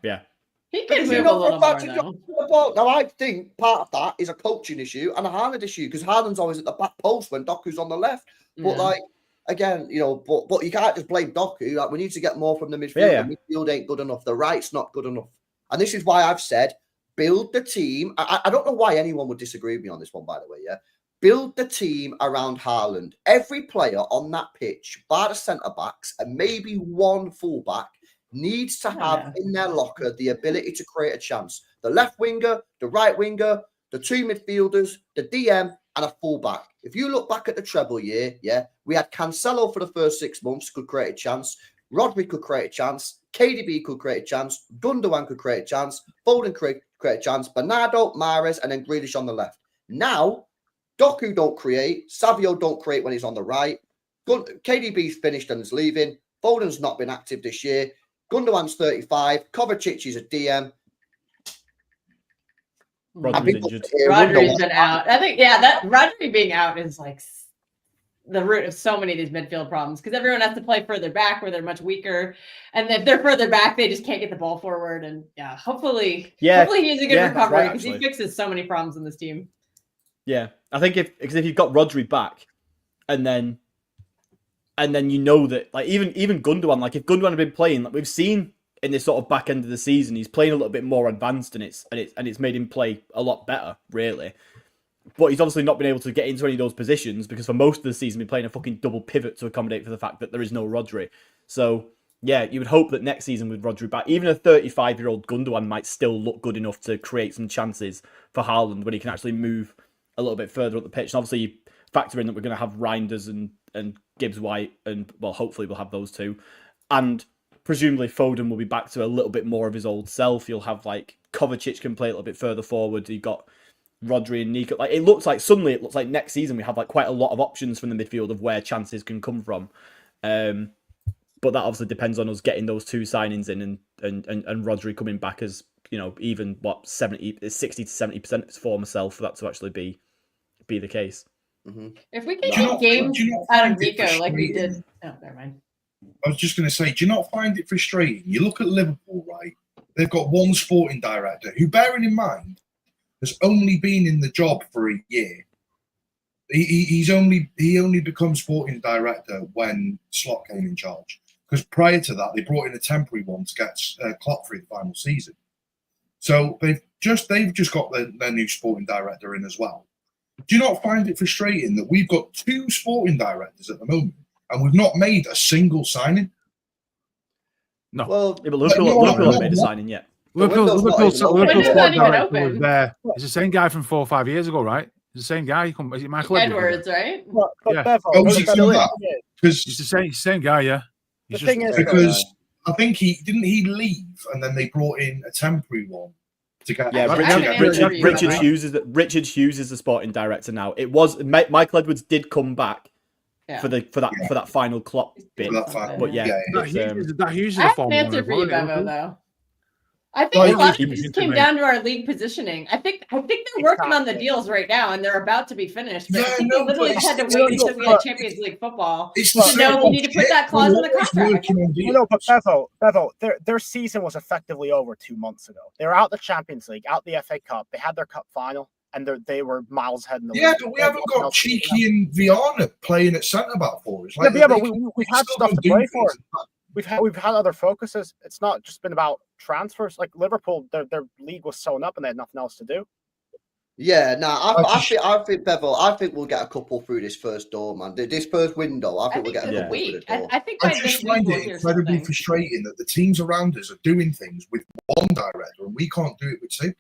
He Because could you move know a for little a fact more if you're though. putting the ball. Now I think part of that is a coaching issue and a Haaland issue because Haaland's always at the back post when Doku's on the left. But Yeah. like again, but you can't just blame Doku. Like we need to get more from the midfield. Yeah. The midfield ain't good enough. The right's not good enough. And this is why I've said build the team. I don't know why anyone would disagree with me on this one, by the way. Yeah, build the team around Haaland. Every player on that pitch, bar the centre backs and maybe one fullback, needs to have in their locker the ability to create a chance. The left winger, the right winger, the 2 midfielders, the DM, and a fullback. If you look back at the treble year, yeah, we had Cancelo for the first 6 months, could create a chance. Rodri could create a chance. KDB could create a chance. Gundogan could create a chance. Foden could create a chance. Bernardo, Mahrez, and then Grealish on the left. Now, Doku don't create. Savio don't create when he's on the right. KDB's finished and is leaving. Foden's not been active this year. Gundogan's 35. Kovacic is a DM. Rodri's injured. Rodri's been out. I think, that Rodri being out is like the root of so many of these midfield problems because everyone has to play further back where they're much weaker. And if they're further back, they just can't get the ball forward. And hopefully he has a good recovery because he fixes so many problems in this team. Yeah, I think if you've got Rodri back, and then you know that like even Gundogan, like if Gundogan had been playing, like we've seen in this sort of back end of the season, he's playing a little bit more advanced, and it's made him play a lot better, really. But he's obviously not been able to get into any of those positions because for most of the season, he's been playing a fucking double pivot to accommodate for the fact that there is no Rodri. So yeah, you would hope that next season with Rodri back, even a 35-year-old Gundogan might still look good enough to create some chances for Haaland when he can actually move a little bit further up the pitch. And obviously, you factor in that we're going to have Reinders and Gibbs White, and well, hopefully we'll have those two. And presumably Foden will be back to a little bit more of his old self. You'll have like Kovacic can play a little bit further forward. You've got Rodri and Nico. Like it looks like next season we have like quite a lot of options from the midfield of where chances can come from. But that obviously depends on us getting those 2 signings in and Rodri coming back as, even 60 to 70% of his former self for that to actually be the case. Mm-hmm. If we can get games out of Nico like we did. Oh, never mind. I was just going to say, do you not find it frustrating? You look at Liverpool, right? They've got one sporting director who, bearing in mind, has only been in the job for a year. He only becomes sporting director when Slot came in charge. Because prior to that, they brought in a temporary one to get Klopp through the final season. So they've just got their new sporting director in as well. Do you not find it frustrating that we've got 2 sporting directors at the moment and we've not made a single signing? No. Well, Yeah, but Liverpool haven't made a signing yet. Liverpool's Window's squad not even director open. was there. It's the same guy from 4 or 5 years ago, right? It's the same guy. Is it Michael Edwards, right? But Yeah. Bevo, Oh, is he still there? It's Because the same guy, yeah. the He's thing just- is, because I think he leave and then they brought in a temporary one to get. Yeah, Richard Hughes is the sporting director now. It was Michael Edwards did come back for that final Klopp bit. But yeah, that Hughes is I a have an Formula answer for you, One, Bevo, though. I think Well, a lot he of was this into came me. down to our league positioning. I think they're working on the deals right now, and they're about to be finished. But I think they literally had to wait until we had Champions League football to know we need to put that clause in the contract. No, but Bevo, their season was effectively over 2 months ago. They were out the Champions League, out the FA Cup. They had their cup final, and they were miles ahead in the league. Yeah, but we haven't got Cheeky and Viana playing at centre back for us. Like, but we've had stuff to play for. We've had other focuses. It's not just been about transfers. Like Liverpool, their league was sewn up and they had nothing else to do. Yeah, I think Bevo, I think we'll get a couple through this first door, man. This first window, I think we'll get a couple through the door. I think I just find it incredibly frustrating that the teams around us are doing things with one director and we can't do it with two.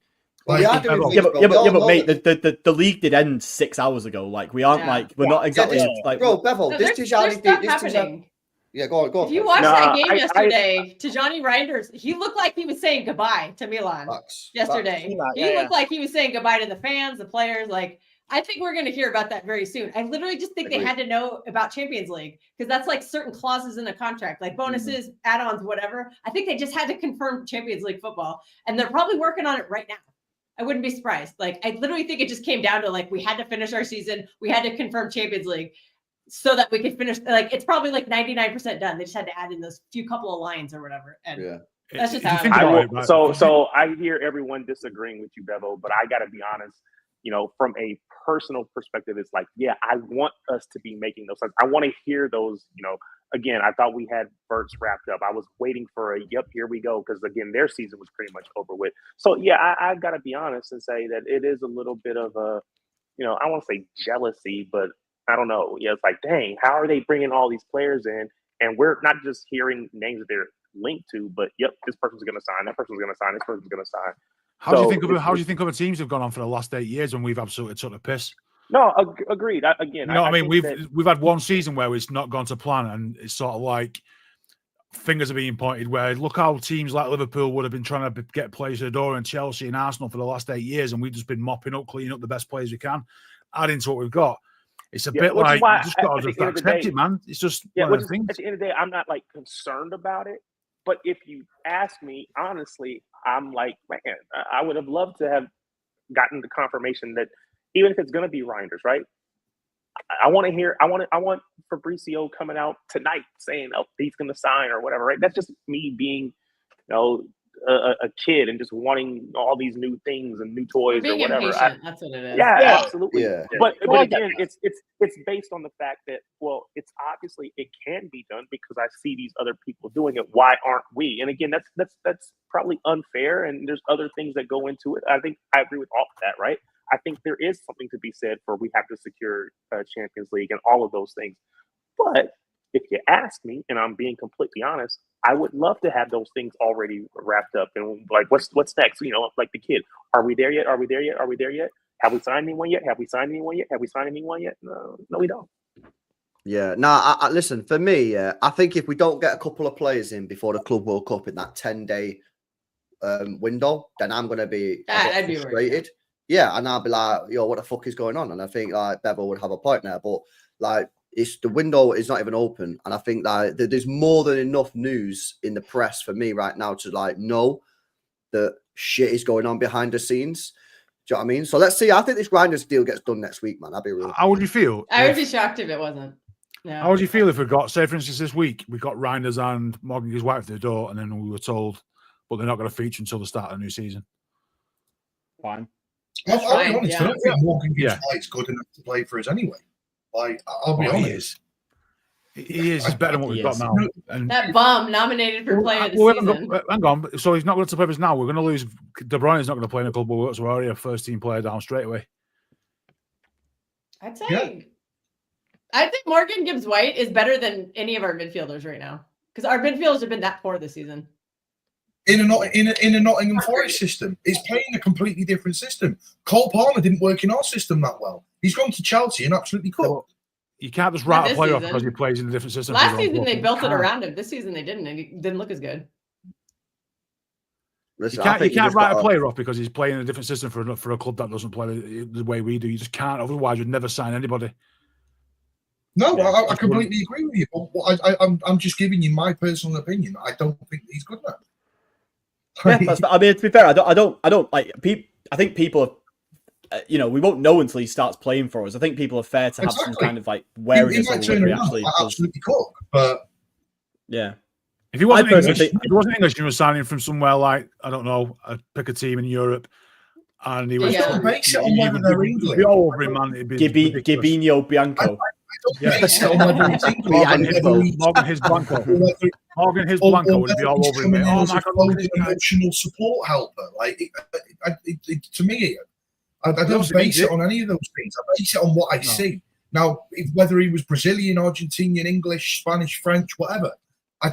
Like, but mate, the league did end 6 hours ago. Like we aren't we're not exactly like Bevo. This happening. Yeah, go on. If you watched that game yesterday, Tijani Reinders, he looked like he was saying goodbye to Milan yesterday. He looked like he was saying goodbye to the fans, the players. Like, I think we're going to hear about that very soon. I literally just think they had to know about Champions League because that's like certain clauses in the contract, like bonuses, add-ons, whatever. I think they just had to confirm Champions League football, and they're probably working on it right now. I wouldn't be surprised. Like, I literally think it just came down to like we had to finish our season, we had to confirm Champions League, so that we could finish. Like, it's probably like 99% done. They just had to add in those few couple of lines or whatever. And that's just how So I hear everyone disagreeing with you, Bevo, but I got to be honest. You know, from a personal perspective, it's like, yeah, I want us to be making those sense. I want to hear those. You know, again, I thought we had Bert's wrapped up. I was waiting for a yep, here we go, because again, their season was pretty much over with. So yeah, I got to be honest and say that it is a little bit of a, you know, I want to say jealousy, but I don't know. Yeah, it's like, dang, how are they bringing all these players in? And we're not just hearing names that they're linked to, but yep, this person's going to sign, that person's going to sign, this person's going to sign. How do you think other teams have gone on for the last 8 years when we've absolutely took the piss? No, agreed. We've had one season where it's not gone to plan, and it's sort of like fingers are being pointed. Where look how teams like Liverpool would have been trying to get players to the door, and Chelsea and Arsenal for the last 8 years, and we've just been mopping up, cleaning up the best players we can, adding to what we've got. It's a bit like you just got to accept it, man. It's just one of the things. At the end of the day, I'm not like concerned about it. But if you ask me, honestly, I'm like, man, I would have loved to have gotten the confirmation that even if it's going to be Reinders, right? I want to hear, I want Fabrizio coming out tonight saying, oh, he's going to sign or whatever, right? That's just me being, you know, a kid and just wanting all these new things and new toys or whatever. That's what it is. Yeah, absolutely. Yeah. But again, it's based on the fact that, well, it's obviously it can be done because I see these other people doing it. Why aren't we? And again, that's probably unfair. And there's other things that go into it. I think I agree with all of that, right? I think there is something to be said for we have to secure Champions League and all of those things. But if you ask me, and I'm being completely honest, I would love to have those things already wrapped up and like, what's next? You know, like the kid, are we there yet? Are we there yet? Are we there yet? Have we signed anyone yet? Have we signed anyone yet? Have we signed anyone yet? No, we don't. Yeah, I listen, for me, I think if we don't get a couple of players in before the Club World Cup in that 10-day window, then I'm going to be frustrated. Yeah, and I'll be like, yo, what the fuck is going on? And I think like Bevo would have a point there, but like the window is not even open, and I think that there's more than enough news in the press for me right now to like know that shit is going on behind the scenes. Do you know what I mean? So let's see. I think this Reinders deal gets done next week, man. That'd be real. How would you feel? I would be shocked if it wasn't. Yeah. How would you feel if we got, say, for instance, this week we got Reinders and Morgan his wife to the door, and then we were told, but they're not going to feature until the start of the new season? Fine. I'll be honest. I don't think Morgan Gibbs White's good enough to play for us anyway. Like, I'll be honest. He is. He's better than what we've got now. And that bum nominated for player of the season. Hang on. So he's not going to play for us now. We're going to lose. De Bruyne is not going to play in a club, so we're already a first-team player down straight away. I'd say. I think Morgan Gibbs White is better than any of our midfielders right now because our midfielders have been that poor this season. In a Nottingham Forest system, it's playing a completely different system. Cole Palmer didn't work in our system that well. He's gone to Chelsea and absolutely cooked. You can't just write a player off because he plays in a different system. Last season they built it around him. This season they didn't, and he didn't look as good. Listen, you can't write a player off because he's playing in a different system for a club that doesn't play the way we do. You just can't. Otherwise, you'd never sign anybody. No, Yeah, I completely agree with you. But I'm just giving you my personal opinion. I don't think he's good enough. Yeah, I mean, to be fair, I don't like people. I think people are, we won't know until he starts playing for us. I think people are fair to have some kind of like wariness he over might whether turn he around. actually I does. absolutely could, but yeah. If he wasn't English, personally- if he wasn't English, he was signing from somewhere like, I don't know, pick a team in Europe, and he was. Yeah. I don't base it on whether they're It'd English. be all over him, man. It'd be ridiculous. Gibinho Bianco. I don't base it on whether it's English. Morgan his Blanco. Morgan his Blanco would be all over him. Mate. Oh my god, look at this guy. Emotional support helper. Like to me, I don't base it on any of those things. I base it on what I see. Now, whether he was Brazilian, Argentinian, English, Spanish, French, whatever, I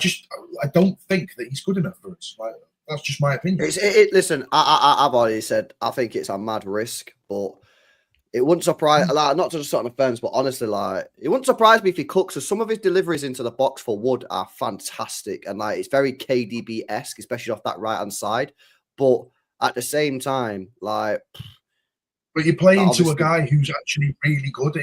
don't think that he's good enough for us. Like, that's just my opinion. Listen, I've already said I think it's a mad risk, but it wouldn't surprise, like, not to just sit on the fence, but honestly, like, it wouldn't surprise me if he cooks. So some of his deliveries into the box for Wood are fantastic, and like it's very KDB-esque, especially off that right hand side. But at the same time, like, but you're playing to a guy who's actually really good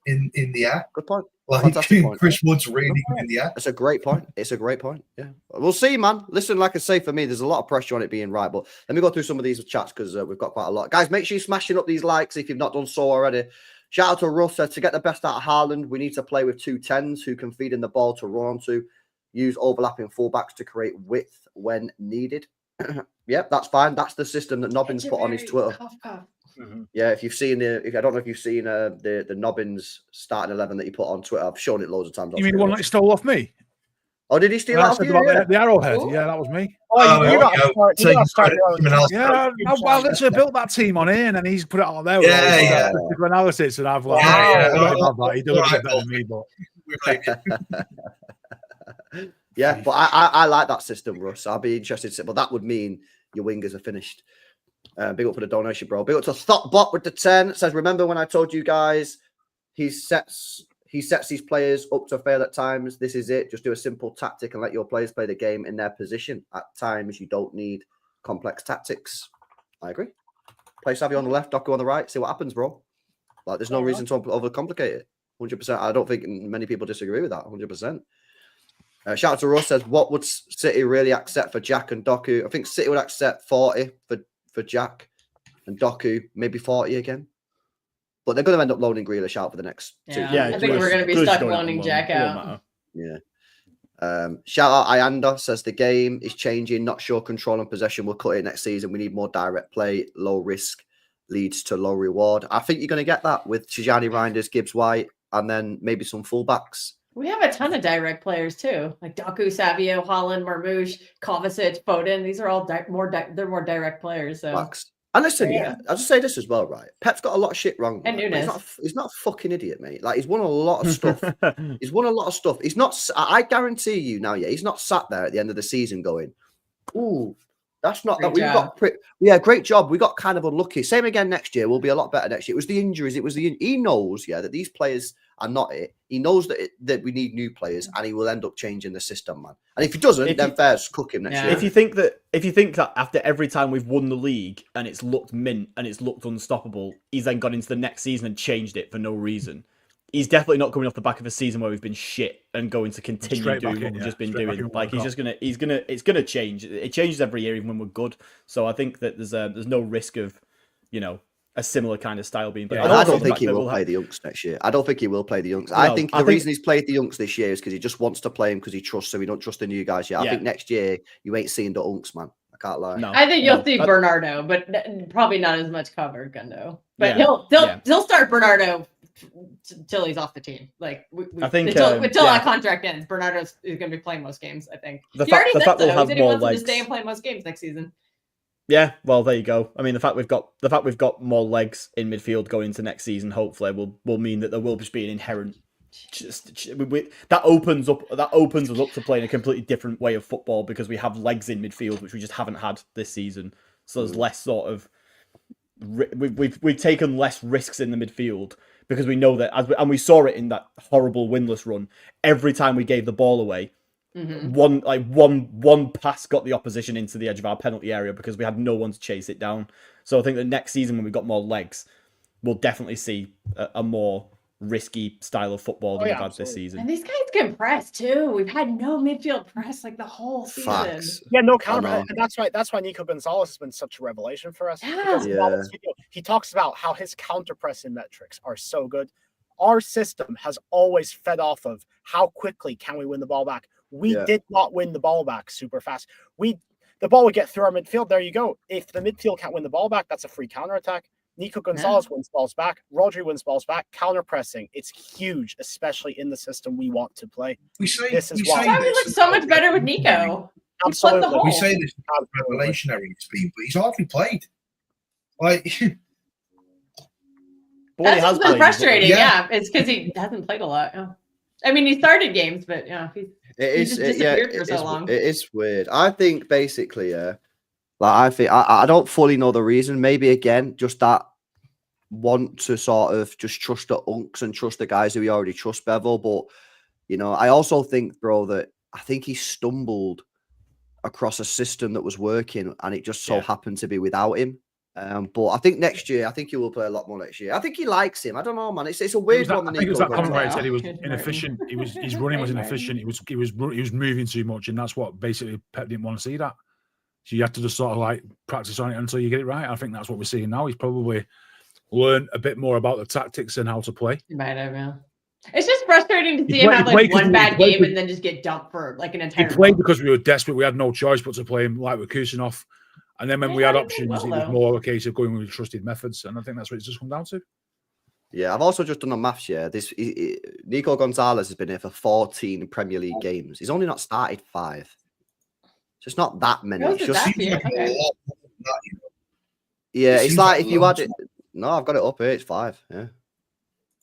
in the air. Good point. Like, Fantastic point. Chris Wood's really good in the air. It's a great point. It's a great point. Yeah. We'll see, man. Listen, like I say, for me, there's a lot of pressure on it being right. But let me go through some of these chats because we've got quite a lot. Guys, make sure you're smashing up these likes if you've not done so already. Shout out to Russ. To get the best out of Haaland, we need to play with 2 10s who can feed in the ball to run onto. Use overlapping fullbacks to create width when needed. Yep, that's fine. That's the system that Nobbins put on his Twitter. Mhm. Yeah, if you've seen I don't know if you've seen the Nobbins starting 11 that he put on Twitter. I've shown it loads of times. You mean the one that he stole off me? Oh, did he steal I that off said you? about Yeah. the Arrowhead. Ooh. Yeah, that was me. Oh, you got to start. You got to start your own. Yeah, well, literally built that team on here, and then he's put it out there. Yeah. Statistical analysis, and I've like, he does it better than me, but Yeah, but I like that system, Russ. I'll be interested to see, but that would mean your wingers are finished. Big up for the donation, bro. Big up to Thoughtbot with the 10. It says, remember when I told you guys he sets these players up to fail at times? This is it. Just do a simple tactic and let your players play the game in their position. At times, you don't need complex tactics. I agree. Play Savvy on the left, Doku on the right. See what happens, bro. Like, there's no reason to overcomplicate it. 100%. I don't think many people disagree with that. 100%. Shout out to Russ. Says, what would City really accept for Jack and Doku? I think City would accept 40 for Jack and Doku, maybe 40 again. But they're going to end up loaning Grealish out for the next 2 years. Yeah, I think we're going to be stuck loaning Jack It won't out. matter. Yeah. Shout out Ayanda says the game is changing. Not sure control and possession will cut it next season. We need more direct play. Low risk leads to low reward. I think you're going to get that with Tijani Reinders, Gibbs White, and then maybe some fullbacks. We have a ton of direct players too, like Doku, Savio, Holland, Marmouche, Kovacic, Foden. These are all they're more direct players. So. And listen, I'll just say this as well, right? Pep's got a lot of shit wrong. And Nunes. He's not a fucking idiot, mate. Like, he's won a lot of stuff. He's won a lot of stuff. He's not, I guarantee you now, he's not sat there at the end of the season going, ooh, that's not that. Great job. We got kind of unlucky. Same again next year. We'll be a lot better next year. It was the injuries. He knows, that these players are not it. He knows that we need new players, and he will end up changing the system, man. And if he doesn't, then fair's cook him next year. If you think that after every time we've won the league and it's looked mint and it's looked unstoppable, he's then gone into the next season and changed it for no reason. He's definitely not coming off the back of a season where we've been shit and going to continue doing what we've just been doing. Like, it's gonna change. It changes every year, even when we're good. So I think that there's no risk of, a similar kind of style being. And I don't think he will play the Youngs next year. I don't think he will play the Youngs. I think the reason he's played the Youngs this year is because he just wants to play him because he trusts him. He don't trust the new guys yet. I think next year you ain't seeing the Unks, man. I can't lie. I think you'll see Bernardo, but probably not as much covered Gundo. But he'll start Bernardo till he's off the team. Like I think until that contract ends, Bernardo is going to be playing most games. I think the fact we'll have more legs to stay and play most games next season. Yeah, well, there you go. I mean, the fact we've got more legs in midfield going into next season, hopefully, will mean that there will just be an inherent. That opens us up to playing a completely different way of football because we have legs in midfield, which we just haven't had this season. So there's less sort of we've taken less risks in the midfield because we know that and we saw it in that horrible winless run. Every time we gave the ball away. One pass got the opposition into the edge of our penalty area because we had no one to chase it down. So I think that next season when we've got more legs, we'll definitely see a more risky style of football than we've had this season. And these guys can press too. We've had no midfield press like the whole season. Facts. Yeah, no counter. And that's why Nico Gonzalez has been such a revelation for us. Because in all this video, he talks about how his counter pressing metrics are so good. Our system has always fed off of how quickly can we win the ball back. We did not win the ball back super fast. The ball would get through our midfield. There you go. If the midfield can't win the ball back, that's a free counter attack. Nico Gonzalez wins balls back. Rodri wins balls back. Counter pressing. It's huge, especially in the system we want to play. That's why we look so much better with Nico. Absolutely. We say this is revelationary speed, but he's hardly played. Like, that's what's been frustrating. Yeah, it's because he hasn't played a lot. Oh. I mean, he started games, but he's just disappeared for so long. It is weird. I think basically, I don't fully know the reason. Maybe again, just that want to sort of just trust the unks and trust the guys who we already trust, Bevel. But I also think, bro, that I think he stumbled across a system that was working, and it just so happened to be without him. But I think next year, I think he will play a lot more next year. I think he likes him. I don't know, man. It's a weird one. I think it was that comment where he said he was inefficient. His running was inefficient. He was moving too much, and that's what basically Pep didn't want to see that. So you have to just sort of like practice on it until you get it right. I think that's what we're seeing now. He's probably learned a bit more about the tactics and how to play. He might have, yeah. It's just frustrating to see him have like one bad game and then just get dumped for like an entire. He played because we were desperate. We had no choice but to play him like with Kusanov. And then when we had options, it was more a case of going with trusted methods. And I think that's what it's just come down to. Yeah, I've also just done the maths. Yeah, Nico Gonzalez has been here for 14 Premier League games. He's only not started 5. So it's not that many. It's just, yeah, it's like if you had it. No, I've got it up here. It's 5. Yeah,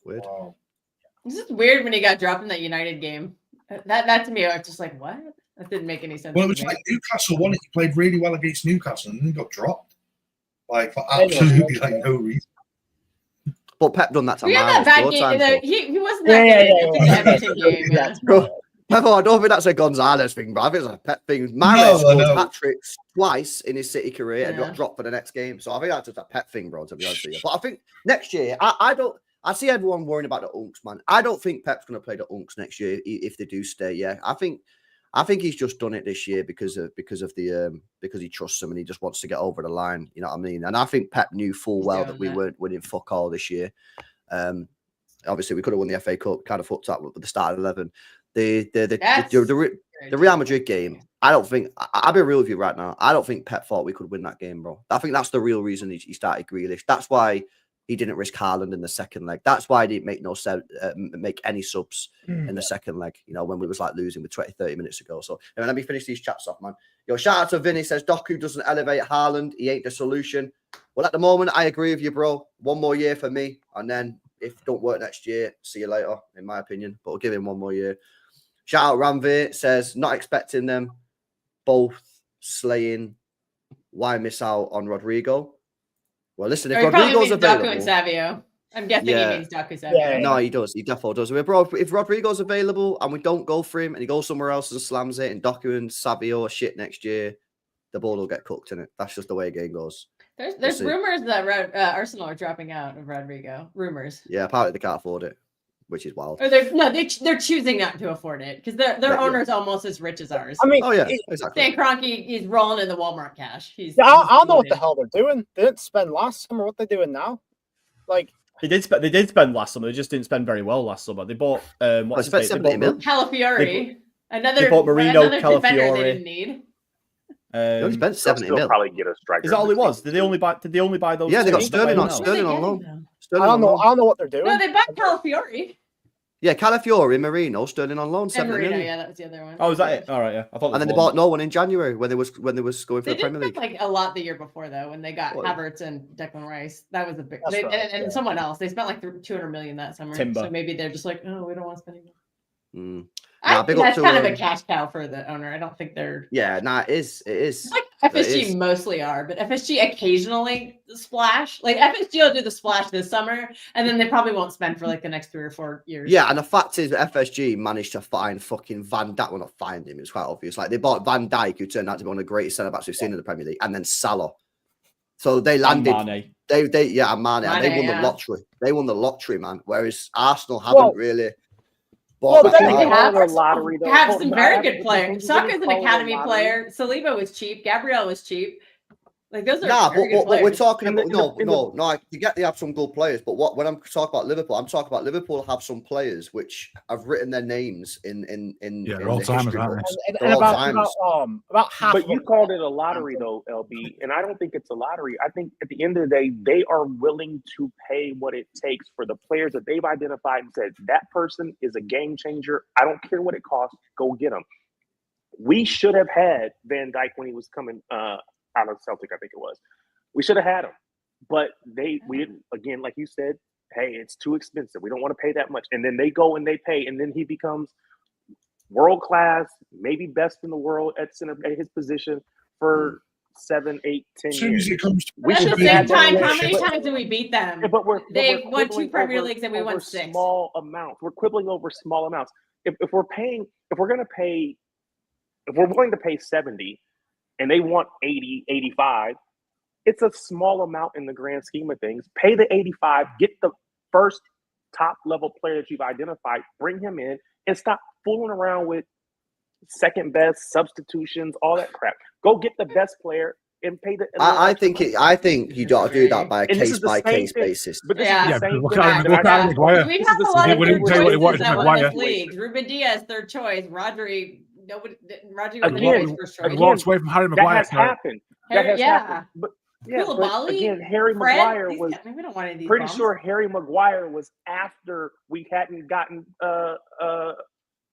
weird. Wow. It's just weird when he got dropped in that United game. That to me, I was just like, what? That didn't make any sense. Well, it was like Newcastle won it. He played really well against Newcastle and then got dropped. Like, for absolutely no reason. But Pep done that to we had that bad game. He wasn't that good in the Everton game. Bro, I don't think that's a Gonzalez thing, bro. I think it's a Pep thing. Mahrez scored hat-tricks twice in his City career and got dropped for the next game. So I think that's just a Pep thing, bro, to be honest with you. But I think next year, I see everyone worrying about the unks, man. I don't think Pep's going to play the unks next year if they do stay. Yeah, I think he's just done it this year because he trusts them and he just wants to get over the line. You know what I mean? And I think Pep knew full well that we weren't winning fuck all this year. Obviously, we could have won the FA Cup, kind of fucked up with the start of 11. The Real Madrid game. I don't think. I'll be real with you right now. I don't think Pep thought we could win that game, bro. I think that's the real reason he started Grealish. That's why he didn't risk Haaland in the second leg. That's why he didn't make any subs in the second leg, when we was like losing with 20, 30 minutes ago. So let me finish these chats off, man. Shout out to Vinny, says Doku doesn't elevate Haaland. He ain't the solution. Well, at the moment, I agree with you, bro. 1 more year for me. And then if it don't work next year, see you later, in my opinion. But we'll give him 1 more year. Shout out Ranveer, says not expecting them both slaying. Why miss out on Rodrigo? Well, listen, if Rodrigo's available, Doku and Savio. I'm guessing he means Doku Savio. Yeah. No, he does. He definitely does. If Rodrigo's available and we don't go for him and he goes somewhere else and slams it, and Doku and Savio are shit next year, the ball will get cooked in it. That's just the way the game goes. There's rumors that Arsenal are dropping out of Rodrigo. Rumors. Yeah, apparently they can't afford it, which is wild. Or they're choosing not to afford it because their owner's almost as rich as ours. I mean, exactly. Stan Kroenke, he's rolling in the Walmart cash. I don't know what the hell they're doing. They didn't spend last summer. What they doing now? Like they did spend last summer. They just didn't spend very well last summer. They bought what's his name? Calafiori. They bought Marino, Calafiori. They didn't need. They only spent 70 mil. Probably get a striker. Is that all it was? Did they only buy those? Yeah, they got Sterling on loan. I don't know what they're doing. No, they bought Calafiori. Yeah, Calafiori, Marino, Sterling on loan, 7 Marino, million. Yeah, that was the other one. Oh, was that it? All right, yeah. I thought. And then they bought no one in January when they was going for the Premier League. Like a lot the year before though, when they got Havertz and Declan Rice. That was a big. And someone else. They spent like 200 million that summer. Timber. So maybe they're just like, oh, we don't want to spend any more. I think that's kind of a cash cow for the owner. I don't think they're. Yeah, it is. It is. Like FSG mostly are, but FSG occasionally splash. Like FSG will do the splash this summer, and then they probably won't spend for like the next 3 or 4 years. Yeah, and the fact is, FSG managed to find fucking Van Dijk. Well, not find him. It's quite obvious. Like they bought Van Dijk, who turned out to be one of the greatest centre backs we've seen in the Premier League, and then Salah. So they landed. Mane, they won the lottery. They won the lottery, man. Whereas Arsenal haven't really. Well, bought then that they guy. have have a lottery, though. have Hold some on, very I- good players. Saka's an call it a academy lottery. player. Saliba was cheap. Gabriel was cheap. Like those are Nah, very good but we're players. talking In about the- no. I get they have some good players, but when I'm talking about Liverpool, I'm talking about Liverpool have some players which have written their names in they're all the timers, history aren't books. And They're all about timers. half. But of you them- called it a lottery, though, LB, and I don't think it's a lottery. I think at the end of the day, they are willing to pay what it takes for the players that they've identified and said that person is a game changer. I don't care what it costs. Go get them. We should have had Van Dijk when he was coming out of Celtic, I think it was. We should have had him, but we didn't. Again, like you said, hey, it's too expensive. We don't want to pay that much. And then they go and they pay, and then he becomes world class, maybe best in the world at center at his position for 7, 8, 10 As soon as years. it comes to We But should at have the same had that time, player. how many times did we beat them? Yeah, but They we're won 2 quibbling Premier over- Leagues and we over won 6. small amounts. We're quibbling over small amounts. If we're willing to pay 70 and they want 80, 85, it's a small amount in the grand scheme of things. Pay the 85, get the first top level player that you've identified, bring him in, and stop fooling around with second best substitutions, all that crap. Go get the best player and pay the. I think you got to do that by a And this is the case by same case thing. basis. But this Yeah. is Yeah, the same look thing at that I- Maguire. We've This had is a the lot same of He good wouldn't tell you what he choices wanted that from won this Maguire. league. Ruben Diaz, third choice. Rodri, nobody. Rodri was Again, nobody's first choice. again, Walks away from Harry that Maguire. has happened. That Harry- has yeah. happened. But yeah, but Koulibaly, again, Harry Fred, Maguire these was guys- we don't want any of these pretty bums. sure Harry Maguire was after we hadn't gotten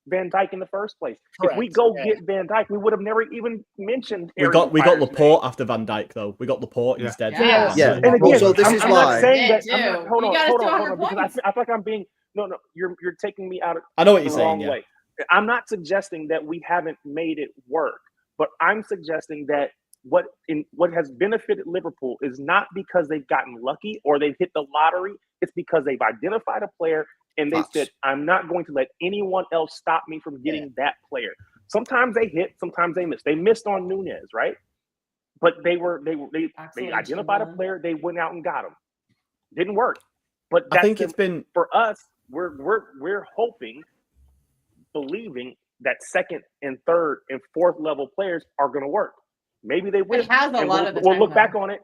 Van Dijk in the first place. If we Correct, go yeah. get Van Dijk, we would have never even mentioned. We Harry got Maguire's Laporte after Van Dijk though. We got Laporte Yeah. instead. Yeah. Yeah. And again, So this I'm, is I'm why- not saying that. Yeah, I'm not, too. hold We on, got us hold to on, 100 hold on, because points. I feel like I'm being no. You're taking me out of I know what the you're wrong saying. Yeah. way. I'm not suggesting that we haven't made it work, but I'm suggesting that what has benefited Liverpool is not because they've gotten lucky or they've hit the lottery. It's because they've identified a player and they said, "I'm not going to let anyone else stop me from getting that player." Sometimes they hit, sometimes they miss. They missed on Nunes, right? But they identified a player. They went out and got him. Didn't work. But I think it's been for us. We're hoping, believing that second and third and fourth level players are going to work. Maybe they will. It has a and lot we'll, of the we'll time, look back though. on it.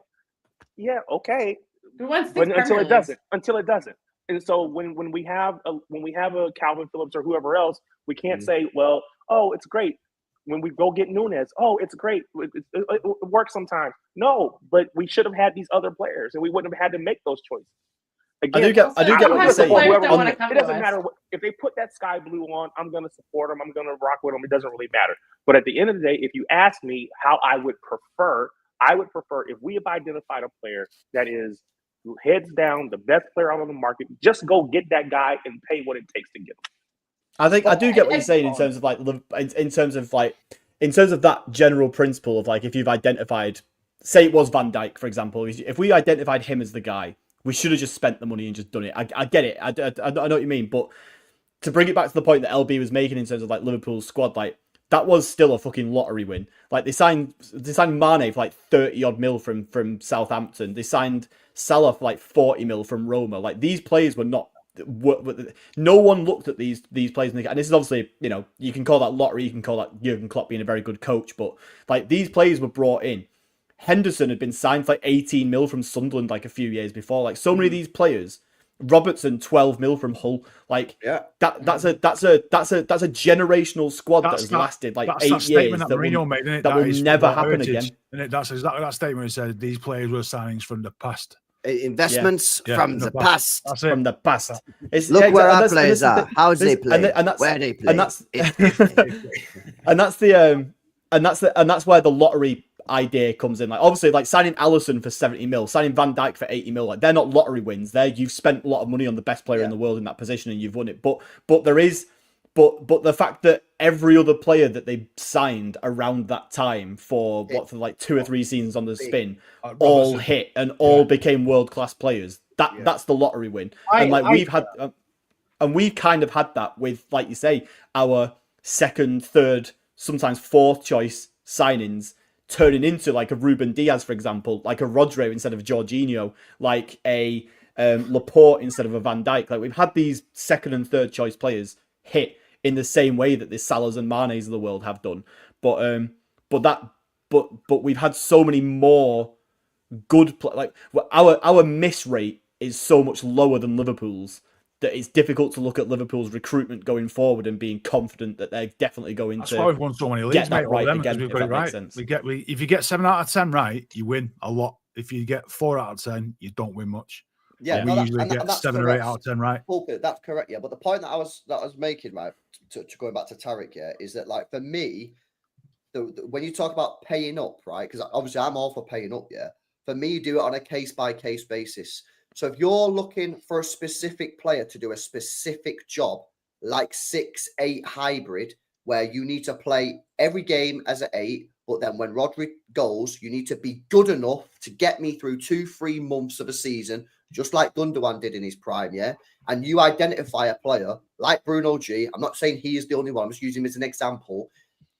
Yeah, okay. We won 6 But until Premier it doesn't. Leagues. Until it doesn't. And so when we have a Calvin Phillips or whoever else, we can't say, well, oh, it's great. When we go get Nunes, oh, it's great. It works sometimes. No, but we should have had these other players, and we wouldn't have had to make those choices. Again, I do get what you're saying. Players don't On wanna the- come it to doesn't us. matter if they put that sky blue on. I'm going to support them. I'm going to rock with them. It doesn't really matter. But at the end of the day, if you ask me how I would prefer if we have identified a player that is heads down, the best player out on the market, just go get that guy and pay what it takes to get him. I do get what you're saying in terms of that general principle of like if you've identified, say it was Van Dijk, for example, if we identified him as the guy, we should have just spent the money and just done it. I get it. I know what you mean, but to bring it back to the point that LB was making in terms of like Liverpool's squad, like that was still a fucking lottery win. Like they signed Mane for like 30 odd mil from Southampton. They signed Salah for like 40 mil from Roma. Like these players were not. No one looked at these players, and this is obviously, you know, you can call that lottery, you can call that Jurgen Klopp being a very good coach, but like these players were brought in. Henderson had been signed for like 18 mil from Sunderland like a few years before. Like so many of these players. Robertson 12 mil from Hull. Like that's a generational squad that has lasted like 8 years. That Mourinho made, isn't it? That will is never football happen heritage, again. And that's exactly that statement. It said these players were signings from the past. Investments Yeah, from the past. That's it. From the past. Look where our players are. How they play. Where they play. And that's where the lottery idea comes in. Like obviously, like signing Ederson for 70 mil, signing Van Dijk for 80 mil. Like they're not lottery wins. You've spent a lot of money on the best player in the world in that position, and you've won it. But the fact that every other player that they signed around that time for like 2 or 3 seasons on the spin all hit and all became world class players. That's the lottery win. We've kind of had that with, like you say, our second, third, sometimes fourth choice signings turning into like a Ruben Diaz, for example, like a Rodri instead of Jorginho, like a Laporte instead of a Van Dijk. Like we've had these second and third choice players hit in the same way that the Salahs and Manes of the world have done. But we've had so many more good like our miss rate is so much lower than Liverpool's that it's difficult to look at Liverpool's recruitment going forward and being confident that they're definitely going That's to why we've won so many leagues, get that mate, right them, again. we've If got that it right. makes sense. If you get 7 out of 10 right, you win a lot. If you get 4 out of 10, you don't win much. Yeah, we no, usually get that's 7 correct. or 8 out of 10 right. Pulpit, that's correct. Yeah, but the point that I was making, right, to going back to Tarek, yeah, is that like for me, when you talk about paying up, right, because obviously I'm all for paying up, yeah. For me, you do it on a case by case basis. So if you're looking for a specific player to do a specific job, like 6-8 hybrid, where you need to play every game as an 8, but then when Rodri goes, you need to be good enough to get me through 2-3 months of a season, just like Gundogan did in his prime, yeah? And you identify a player like Bruno G. I'm not saying he is the only one. I'm just using him as an example.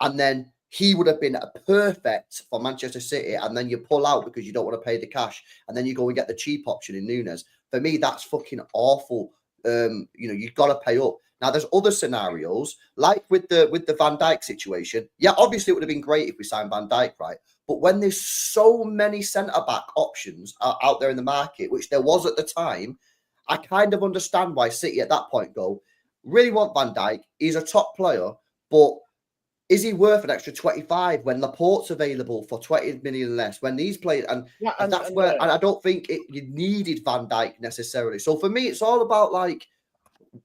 And then he would have been a perfect for Manchester City, and then you pull out because you don't want to pay the cash, and then you go and get the cheap option in Nunes. For me, that's fucking awful. You've got to pay up. Now, there's other scenarios, like with the Van Dijk situation. Yeah, obviously it would have been great if we signed Van Dijk, right? But when there's so many centre-back options out there in the market, which there was at the time, I kind of understand why City at that point go, really want Van Dijk. He's a top player, but is he worth an extra 25 when Laporte's available for 20 million less? When these players, and that's where I don't think you needed Van Dijk necessarily. So for me, it's all about like,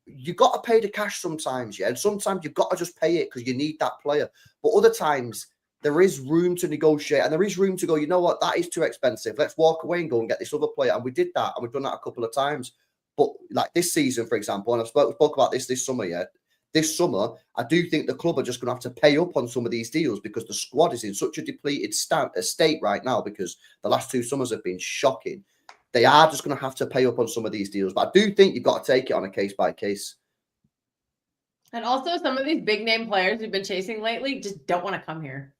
you got to pay the cash sometimes, yeah, and sometimes you've got to just pay it because you need that player. But other times there is room to negotiate, and there is room to go, you know what, that is too expensive. Let's walk away and go and get this other player. And we did that, and we've done that a couple of times. But like this season, for example, and I've spoke about this summer, yeah. This summer, I do think the club are just going to have to pay up on some of these deals because the squad is in such a depleted state right now because the last 2 summers have been shocking. They are just going to have to pay up on some of these deals. But I do think you've got to take it on a case by case. And also, some of these big name players we've been chasing lately just don't want to come here.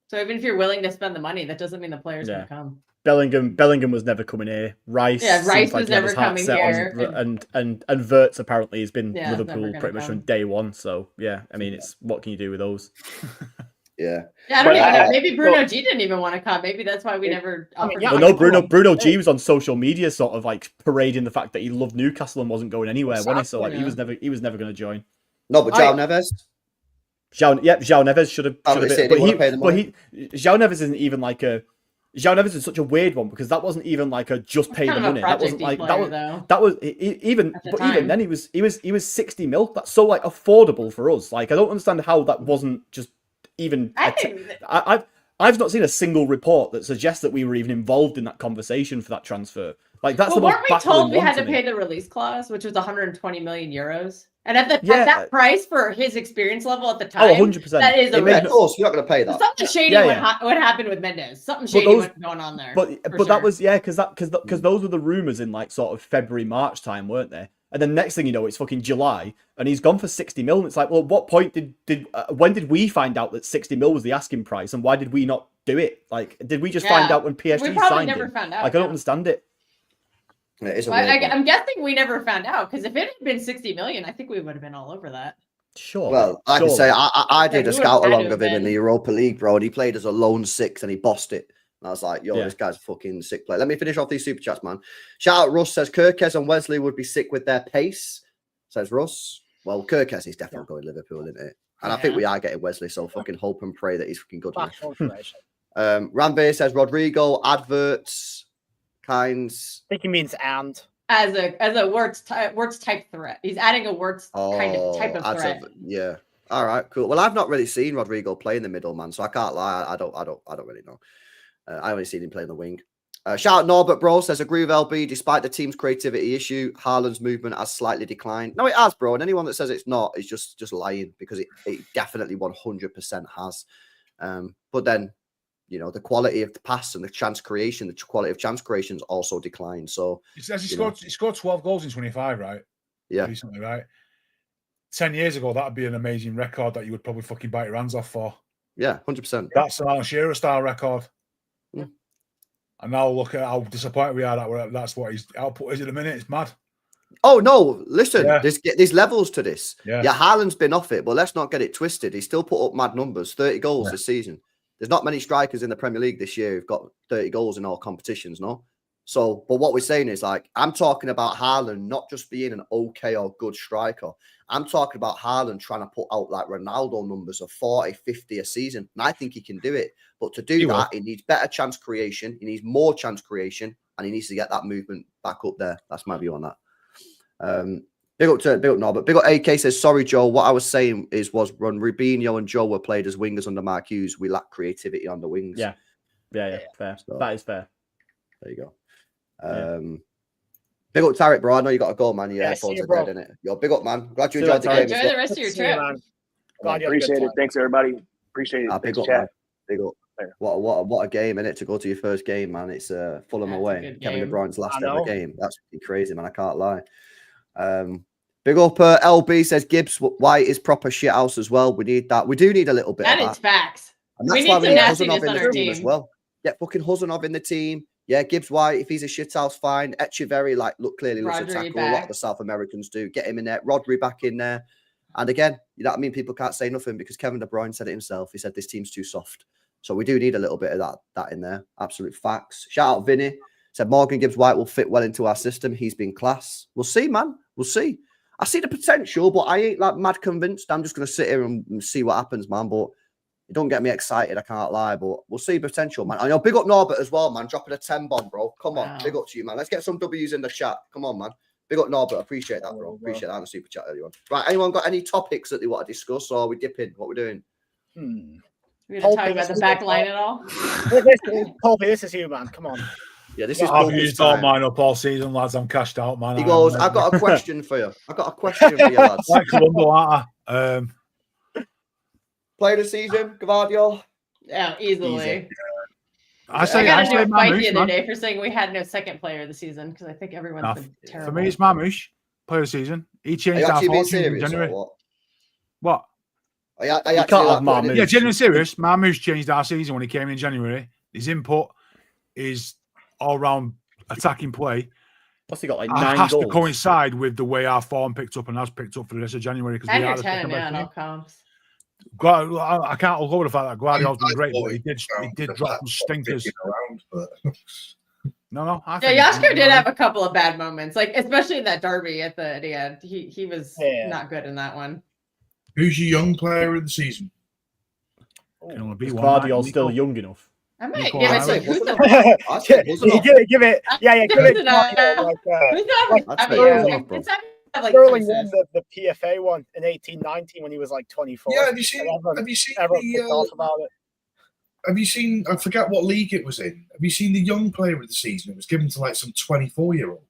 So even if you're willing to spend the money, that doesn't mean the player's going to come. Bellingham was never coming here. Rice was never coming here. And Wirtz apparently has been Liverpool pretty much from day one. So yeah, I mean, it's what can you do with those? Yeah, I don't even know. Maybe Bruno G didn't even want to come. Maybe that's why we never offered. Bruno G was on social media, sort of like parading the fact that he loved Newcastle and wasn't going anywhere. Wasn't he? So like, he was never going to join. No, but João Neves. João Neves should have. João Neves isn't even like a. João Neves is such a weird one because that wasn't even like a just pay the money. That wasn't like that was even then he was 60 mil. That's so like affordable for us. Like I don't understand how that wasn't just even. I've not seen a single report that suggests that we were even involved in that conversation for that transfer. Like that's the most weren't we told we had to pay the release clause, which was 120 million euros? And at that price for his experience level at the time, 100%. That is a risk. Of course, you're not going to pay that. Something shady would happen with Mendes. Something shady was going on there. But that was because those were the rumors in like sort of February, March time, weren't they? And then next thing you know, it's fucking July, and he's gone for 60 mil. And it's like, well, at what point when did we find out that 60 mil was the asking price, and why did we not do it? Like, did we just find out when PSG signed never him? Found out. Like, I don't understand it. I'm guessing we never found out because if it had been 60 million, I think we would have been all over that. Sure. Well, I can say I did a scout along of him in the Europa League, bro. And he played as a lone 6 and he bossed it. And I was like, yo, this guy's a fucking sick player. Let me finish off these super chats, man. Shout out Russ says Kirkes and Wesley would be sick with their pace. Says Russ. Well, Kirkes is definitely going to Liverpool, isn't it? And I think we are getting Wesley, so fucking hope and pray that he's fucking good. Rambe says Rodrigo, adverts, kinds. I think he means and. As a Wirtz type threat. He's adding a Wirtz kind of type of threat. Yeah. All right, cool. Well, I've not really seen Rodrigo play in the middle, man, so I can't lie. I don't really know. I only seen him play in the wing. Shout out Norbert Bro says, agree with LB. Despite the team's creativity issue, Haaland's movement has slightly declined. No, it has, bro. And anyone that says it's not is just lying because it definitely 100% has. But then, you know, the quality of the pass and the chance creation, the quality of chance creations also declined. So he says he scored 12 goals in 25, right? Yeah. Recently, right? 10 years ago, that'd be an amazing record that you would probably fucking bite your hands off for. Yeah, 100%. That's an Alan Shearer style record. Mm. And now look at how disappointed we are that that's what his output is at the minute. It's mad. Oh no! Listen, Yeah. there's levels to this. Yeah. Haaland's been off it, but let's not get it twisted. He's still put up mad numbers, 30 goals this season. There's not many strikers in the Premier League this year who've got 30 goals in all competitions, no? So, but what we're saying is, like, I'm talking about Haaland not just being an okay or good striker. I'm talking about Haaland trying to put out like Ronaldo numbers of 40, 50 a season. And I think he can do it. But to do that, he needs better chance creation. He needs more chance creation. And he needs to get that movement back up there. That's my view on that. Big up Norbert. Big up AK says, sorry, Joe. What I was saying was when Rubinho and Joe were played as wingers under Mark Hughes, we lack creativity on the wings. Yeah. Fair. So, that is fair. There you go. Big up Tarek, bro. I know you got to go, man. Your headphones are dead, innit? Yo, big up, man. Glad you enjoyed the game. Enjoy the rest of your trip. Appreciate it. Thanks, everybody. Appreciate it. Big Thanks, up, chat. man. Big up. What a game, innit? To go to your first game, man. It's Fulham away. Kevin De Bruyne's last ever game. That's crazy, man. I can't lie. Big up LB says Gibbs White is proper shit house as well. We need that. We do need a little bit of that. That is facts. And that's We why need we some need nastiness Huzanov in on the our team as team. well. Get fucking Huzanov in the team. Yeah, Gibbs White, if he's a shithouse, fine. Echeverry, clearly looks to tackle. A lot of the South Americans do. Get him in there. Rodri back in there. And again, you know what I mean? People can't say nothing because Kevin De Bruyne said it himself. He said this team's too soft. So we do need a little bit of that in there. Absolute facts. Shout out Vinny. Said Morgan Gibbs White will fit well into our system. He's been class. We'll see, man. We'll see. I see the potential, but I ain't like mad convinced. I'm just going to sit here and see what happens, man. But it don't get me excited, I can't lie, but we'll see potential, man. I know, big up Norbert as well, man. Dropping a 10 bomb, bro. Come on, big up to you, man. Let's get some W's in the chat. Come on, man. Big up Norbert. Appreciate that, bro. Appreciate that on the super chat, everyone. Right, anyone got any topics that they want to discuss, or are we dipping? What we're doing? We're going to talk about the back line at all? Colby, this is you, man. Come on. Yeah, this is I've used all mine up all season, lads. I'm cashed out, man. He goes, I've got a question for you. I've got a question for you, lads. Like Colombo, aren't I? Player of the season, Gavardio. Yeah, easily. Easy. I got into a fight the other day for saying we had no second player of the season because I think everyone's been terrible. For me, it's Marmoush, player of the season. He changed our fortune in January. What? You can't have Marmoush. Yeah, genuinely serious. Marmoush changed our season when he came in January. His input is all-round attacking play. What's he got, like 9 has goals? To coincide with the way our form picked up and has picked up for the rest of January. 10 or 10, yeah, no comps. I can't go with the fact that Guardiola's been great, but he did drop some stinkers. No. Yeah, Yasko did have a couple of bad moments, like especially in that derby at the end. He was not good in that one. Who's your young player of the season? Is Guardiola's still young enough? I might give it to Huzanov. Give it. Yeah, give it. Sterling won the PFA one in 18-19 when he was like 24. Yeah, have you seen have you seen, I forget what league it was in. Have you seen the young player of the season? It was given to like some 24-year-old.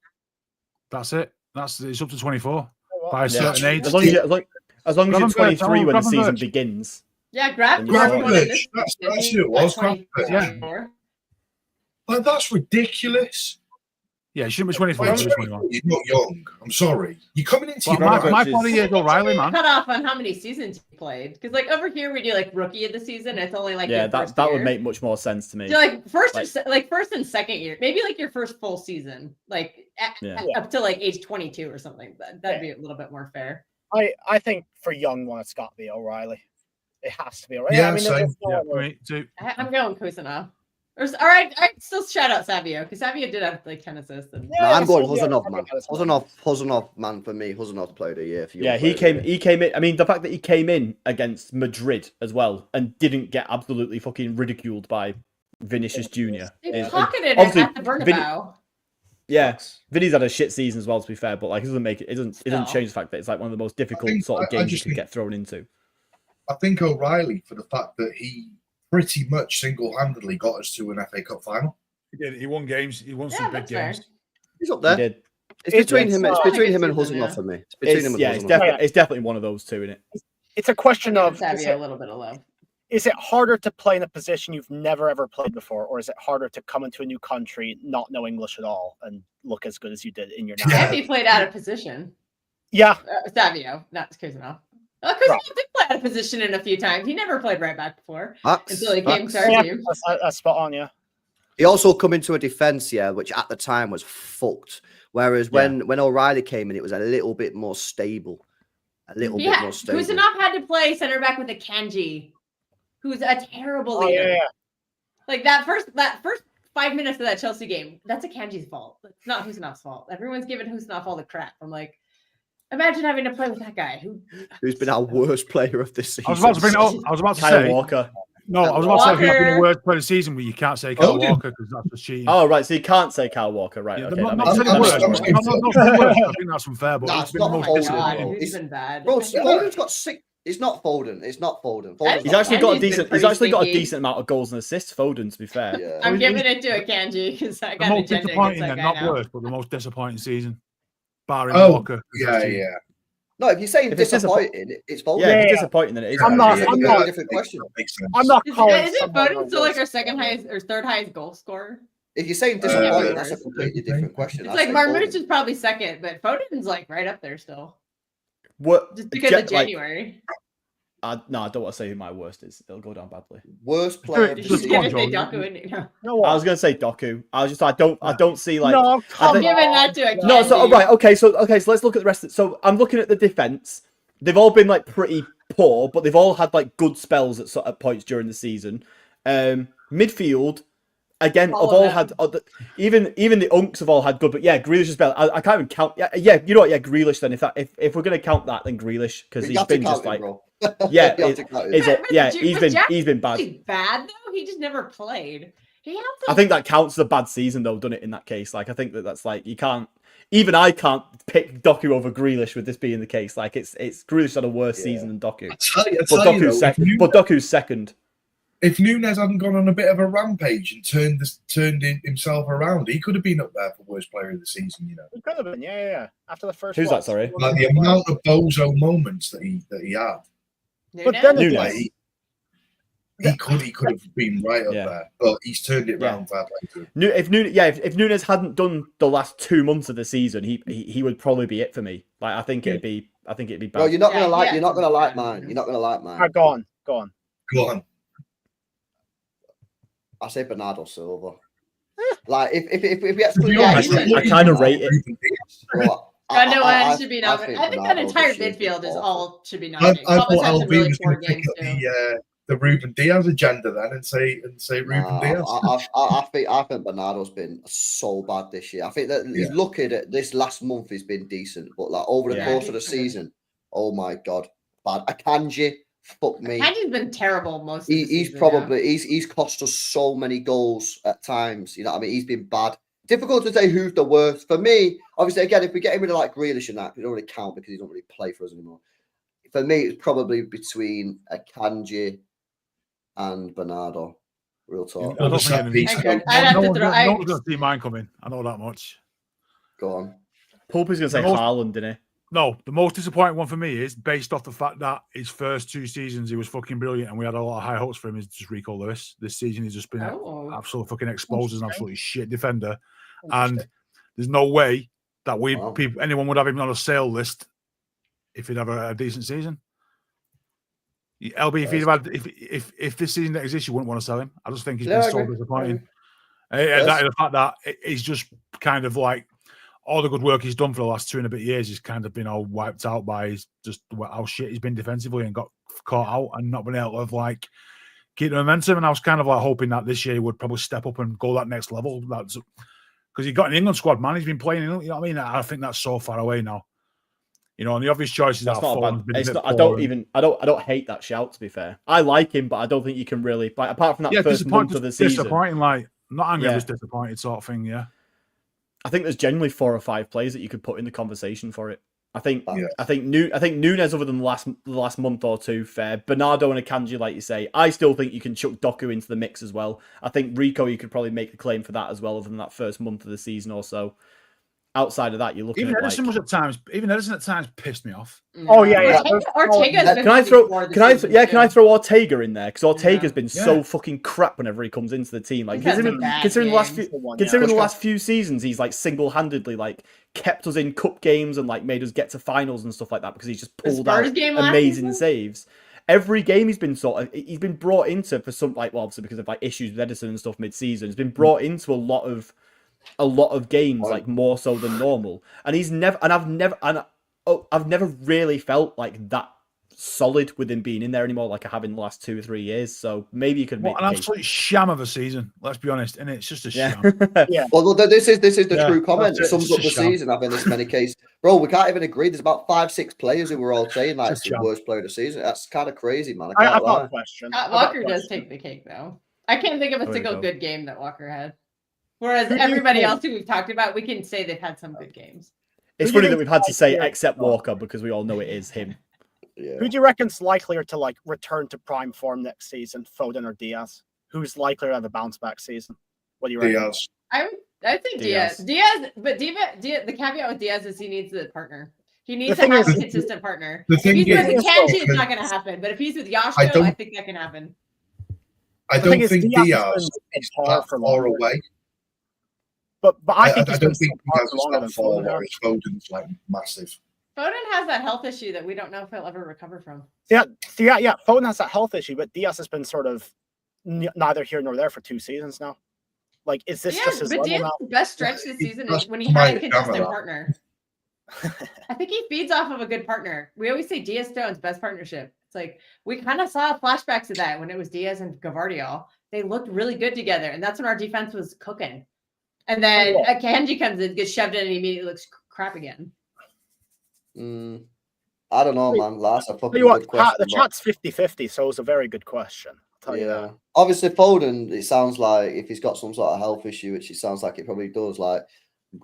That's it. It's up to 24 by a certain age. As long as you're 23 when the season begins. Yeah, grab Grabbage. That's who it was. Yeah. Like, that's ridiculous. Yeah, you shouldn't be 24. You're not young. I'm sorry. You're coming into your my 40 years O'Reilly, man. Cut off on how many seasons you played. Because like over here we do like rookie of the season. It's only like that would make much more sense to me. So, like first and second year, maybe like your first full season, like up to like age 22 or something. That'd be a little bit more fair. I think for young one, it's got to be O'Reilly. It has to be O'Reilly. Yeah, me too. I'm going Kusanov. All right, I still shout out Savio because Savio did have like 10 assists. I'm going Huzanov, man. Huzanov, man, for me. Huzanov's player of the year. He came in. I mean, the fact that he came in against Madrid as well and didn't get absolutely fucking ridiculed by Vinicius Jr. He pocketed it at the Bernabeu. Vinny's had a shit season as well, to be fair, but like it doesn't change the fact that it's like one of the most difficult sort of games you can get thrown into. I think O'Reilly, for the fact that he pretty much single-handedly got us to an FA Cup final. He did. He won games. He won some big games. He's up there. He did. It's between him and Huzanov for me. It's between him and Huzanov. It's definitely one of those two, isn't it? It's a question of Savio a little bit of love. Is it harder to play in a position you've never ever played before, or is it harder to come into a new country, not know English at all, and look as good as you did in your? If he played out of position. Yeah, Savio, not Kusanov. Because he did play out of position in a few times. He never played right back before until he came to our Yeah, team. that's spot on, yeah. He also come into a defense, which at the time was fucked. Whereas when O'Reilly came in, it was a little bit more stable. A little bit more stable. Kusanov had to play center back with a Kanji, who's a terrible leader. Yeah. Like that first 5 minutes of that Chelsea game, that's a Kanji's fault. It's not Husanov's fault. Everyone's giving Husanov all the crap. I'm like, imagine having to play with that guy who's been our worst player of this season. I was about to Kyle say Walker. No, I was about to say if you're having the worst player of the season, where you can't say Kyle Walker because that's just cheating. Oh, right. So you can't say Kyle Walker, right? Yeah, okay. not That saying makes the sense. worst. Not the worst. I think that's unfair, but That's it's been not the most Foden. disappointing. He's been bad. Bro, Foden's got 6. It's not Foden. It's not Foden. He's actually got a Kanji's been decent. He's pretty actually got a stinky. decent amount of goals and assists. Foden, to be fair. Yeah. I'm giving it to a Kanji because I The got an most agenda disappointing, against that then, guy not now. worst, but the most disappointing season, barring Oh, Walker. yeah. No, if you're saying If it's disappointing, it's Foden. Yeah, if it's disappointing, then it is. I'm not- It's I'm a not- different question. Makes sense. I'm not Is calling. it someone Foden a still like worst our second player. highest or third highest goal scorer? If you're saying disappointing, that's a completely different question. It's I'd like say Marmouche Foden. is probably second, but Foden's like right up there still. What? Just because of January. No, I don't want to say who my worst is. It'll go down badly. Worst player of the Just Just give season. it to Joe. Doku and no. No, I was gonna say Doku. I don't see like. no, I'm come giving on. that to a No, so Kanji. right, okay, so let's look at the rest. So I'm looking at the defense. They've all been like pretty poor, but they've all had like good spells at points during the season. Midfield, again, All have of all them. had even the Unks have all had good, but yeah, Grealish as well. I can't even count. Yeah, you know what? Yeah, Grealish. Then if we're gonna count that, then Grealish because You he's have to been count just him, like bro. yeah, You have to count him. he's been bad. He's bad though. He just never played. He had I think that counts as a bad season, though, done it in that case. Like, I think that's like you can't. Even I can't pick Doku over Grealish with this being the case. Like, it's Grealish had a worse season than Doku, I tell you, Doku's second. But Doku's second. If Nunes hadn't gone on a bit of a rampage and turned himself around, he could have been up there for worst player of the season. You know, He could have been, yeah. After the first. Who's that, sorry? like the amount of bozo moments that he had. But then Nunes. Like, he could have been right up Yeah. there, but he's turned it round. Fair play to him. If Nunes hadn't done the last 2 months of the season, he would probably be it for me. Like, I think it'd be bad. Bro, you're not gonna Yeah, like. yeah. You're not gonna like mine. You're not gonna like mine. Go on. Go on. I say Bernardo Silva. Like if we To exclude, be honest, I kind of rate it. Bro, I Gundogan should be think nominated. I think that Bernardo entire this year midfield is awful. all should be I nominated. thought Always had some LB really was poor going to pick games up too. the Ruben Diaz agenda then and say Ruben Diaz. I think Bernardo's been so bad this year. I think that he's looking at this last month, he's been decent, but like over the Yeah. course of the season, oh my god, bad. Akanji, fuck me. Kanji's been terrible most of the He's season probably he's cost us so many goals at times. You know what I mean? He's been bad. Difficult to say who's the worst. For me, obviously, again, if we get him rid of like Grealish and that, it don't really count because he don't really play for us anymore. For me, it's probably between Akanji and Bernardo. Real talk. I don't think Set piece. Okay. I'd have to throw. no one's going to see mine coming. I know that much. Go on. Pope is going to say The most- Haaland, didn't he? No, the most disappointing one for me is based off the fact that his first 2 seasons he was fucking brilliant and we had a lot of high hopes for him. Is just Rico Lewis. This season he's just been Oh. absolutely fucking exposed as an absolutely shit defender, and there's no way that anyone would have him on a sale list if he'd have a decent season. LB, if this season exists, you wouldn't want to sell him. I just think he's been so disappointing. That the fact that he's just kind of like all the good work he's done for the last 2 and a bit years is kind of been all wiped out by just how shit he's been defensively and got caught out and not been able to like keep the momentum. And I was kind of like hoping that this year he would probably step up and go that next level. That's because he got an England squad, man. He's been playing, you know what I mean? I think that's so far away now. You know, and the obvious choices That's are not fallen. bad. It's not, I don't hate that shout, to be fair. I like him, but I don't think you can really, like, apart from that first month of the season. Disappointing, like, not angry, just disappointed sort of thing, yeah. I think there's generally 4 or 5 players that you could put in the conversation for it. I think Nunes over the last month or two, fair. Bernardo and Akanji, like you say. I still think you can chuck Doku into the mix as well. I think Rico, you could probably make the claim for that as well, other than that first month of the season or so. outside of that, you're looking Even at Ederson was at times. Even Ederson at times pissed me off. Oh, yeah. Ortega's Can I throw Ortega in there? Because Ortega's been so fucking crap whenever he comes into the team. Like considering the last few seasons, he's like single-handedly like kept us in cup games and like made us get to finals and stuff like that because he's just pulled out amazing saves. Every game he's been brought into for some obviously because of like issues with Ederson and stuff mid-season. He's been brought into a lot of games like more so than normal, and I've never really felt like that solid with him being in there anymore like I have in the last 2 or 3 years. So maybe you could make an absolute sham of a season. Let's be honest, and it's just a sham. Well, this is the true comment. It sums up the season. I've been this many cases, bro. We can't even agree. There's about 5-6 players who were all saying like it's the worst player of the season. That's kind of crazy, man. I've got a question. Walker does take the cake though. I can't think of a single good game that Walker had. Whereas everybody else who we've talked about, we can say they've had some good games. It's funny that we've had to say except Walker because we all know it is him. Yeah. Who do you reckon's likelier to like return to prime form next season, Foden or Diaz? Who's likelier to have a bounce back season? What do you reckon? Diaz. I think Diaz. But the caveat with Diaz is he needs a partner. He needs to have a consistent partner. If he's with Kanji, it's not going to happen. But if he's with Yashko, I think that can happen. I don't think Diaz is that far away. But I think I don't think Diaz is that far, whereas Foden's like massive. Foden has that health issue that we don't know if he'll ever recover from. Yeah. Foden has that health issue, but Diaz has been sort of neither here nor there for 2 seasons now. Like, is this just his level now? Diaz's best stretch this season is when he had a consistent partner. I think he feeds off of a good partner. We always say Diaz Stone's best partnership. It's like we kind of saw flashbacks of that when it was Diaz and Gavardiol. They looked really good together, and that's when our defense was cooking. And then Kanji comes in, gets shoved in, and he immediately looks crap again. I don't know, man. Last, the chat's 50-50, so it's a very good question. I'll tell you that. Obviously, Foden, it sounds like if he's got some sort of health issue, which it sounds like it probably does, like,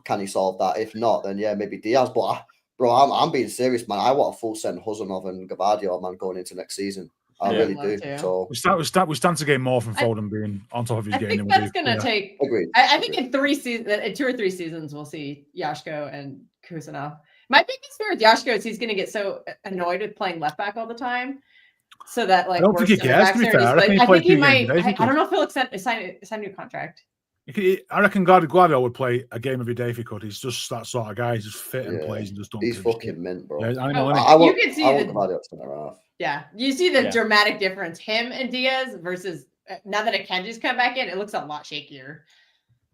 can he solve that? If not, then maybe Diaz. But, bro, I'm being serious, man. I want a full send Huzanov and Gavardiol, man, going into next season. I really do. So we stand to gain more from Foden being on top of his game. I think that's going to take. Agreed. I think in 2 or 3 seasons, we'll see Yashko and Kusanov. My biggest fear with Yashko is he's going to get so annoyed with playing left back all the time, so that like I don't think he cares. To be fair, I think he might. I don't know if he'll sign a new contract. I reckon Guardiola would play a game every day if he could. He's just that sort of guy. He's just fit and plays and just don't. He's fucking mint, bro. Yeah, I know. You can see you see the dramatic difference. Him and Diaz versus now that Akanji's come back in, it looks a lot shakier.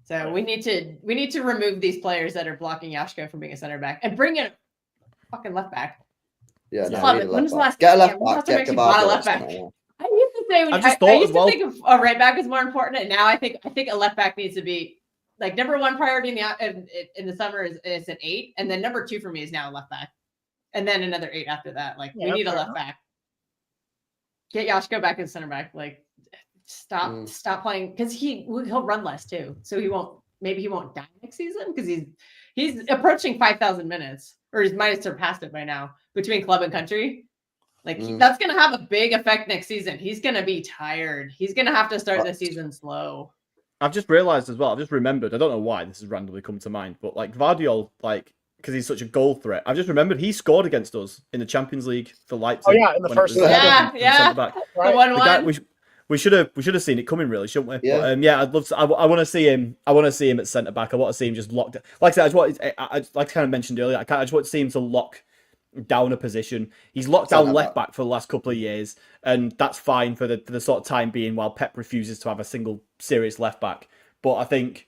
So we need to remove these players that are blocking Yashko from being a center back and bring in a fucking left back. Yeah, when was the last get a time left back? bought a left back? I used to say I used to think of a right back is more important, and now I think a left back needs to be like number 1 priority in the summer is an 8, and then number 2 for me is now a left back, and then another 8 after that. Like we need a left back. Get Yashko back as center back. Like stop playing because he'll run less too, so he won't die next season because he's approaching 5,000 minutes, or he might have surpassed it by now between club and country. Like that's going to have a big effect next season. He's going to be tired. He's going to have to start the season slow. I've just realized as well. I've just remembered. I don't know why this has randomly come to mind, but like Guardiola, like because he's such a goal threat. I've just remembered he scored against us in the Champions League for Leipzig. Oh yeah, in the first. The 1-1. We should have seen it coming, really, shouldn't we? Yeah. But, I'd love to. I want to see him. I want to see him at centre back. I want to see him just locked. Like I said, I like kind of mentioned earlier. I just want to see him to lock down a position. He's locked down left back for the last couple of years, and that's fine for the sort of time being while Pep refuses to have a single serious left back. But I think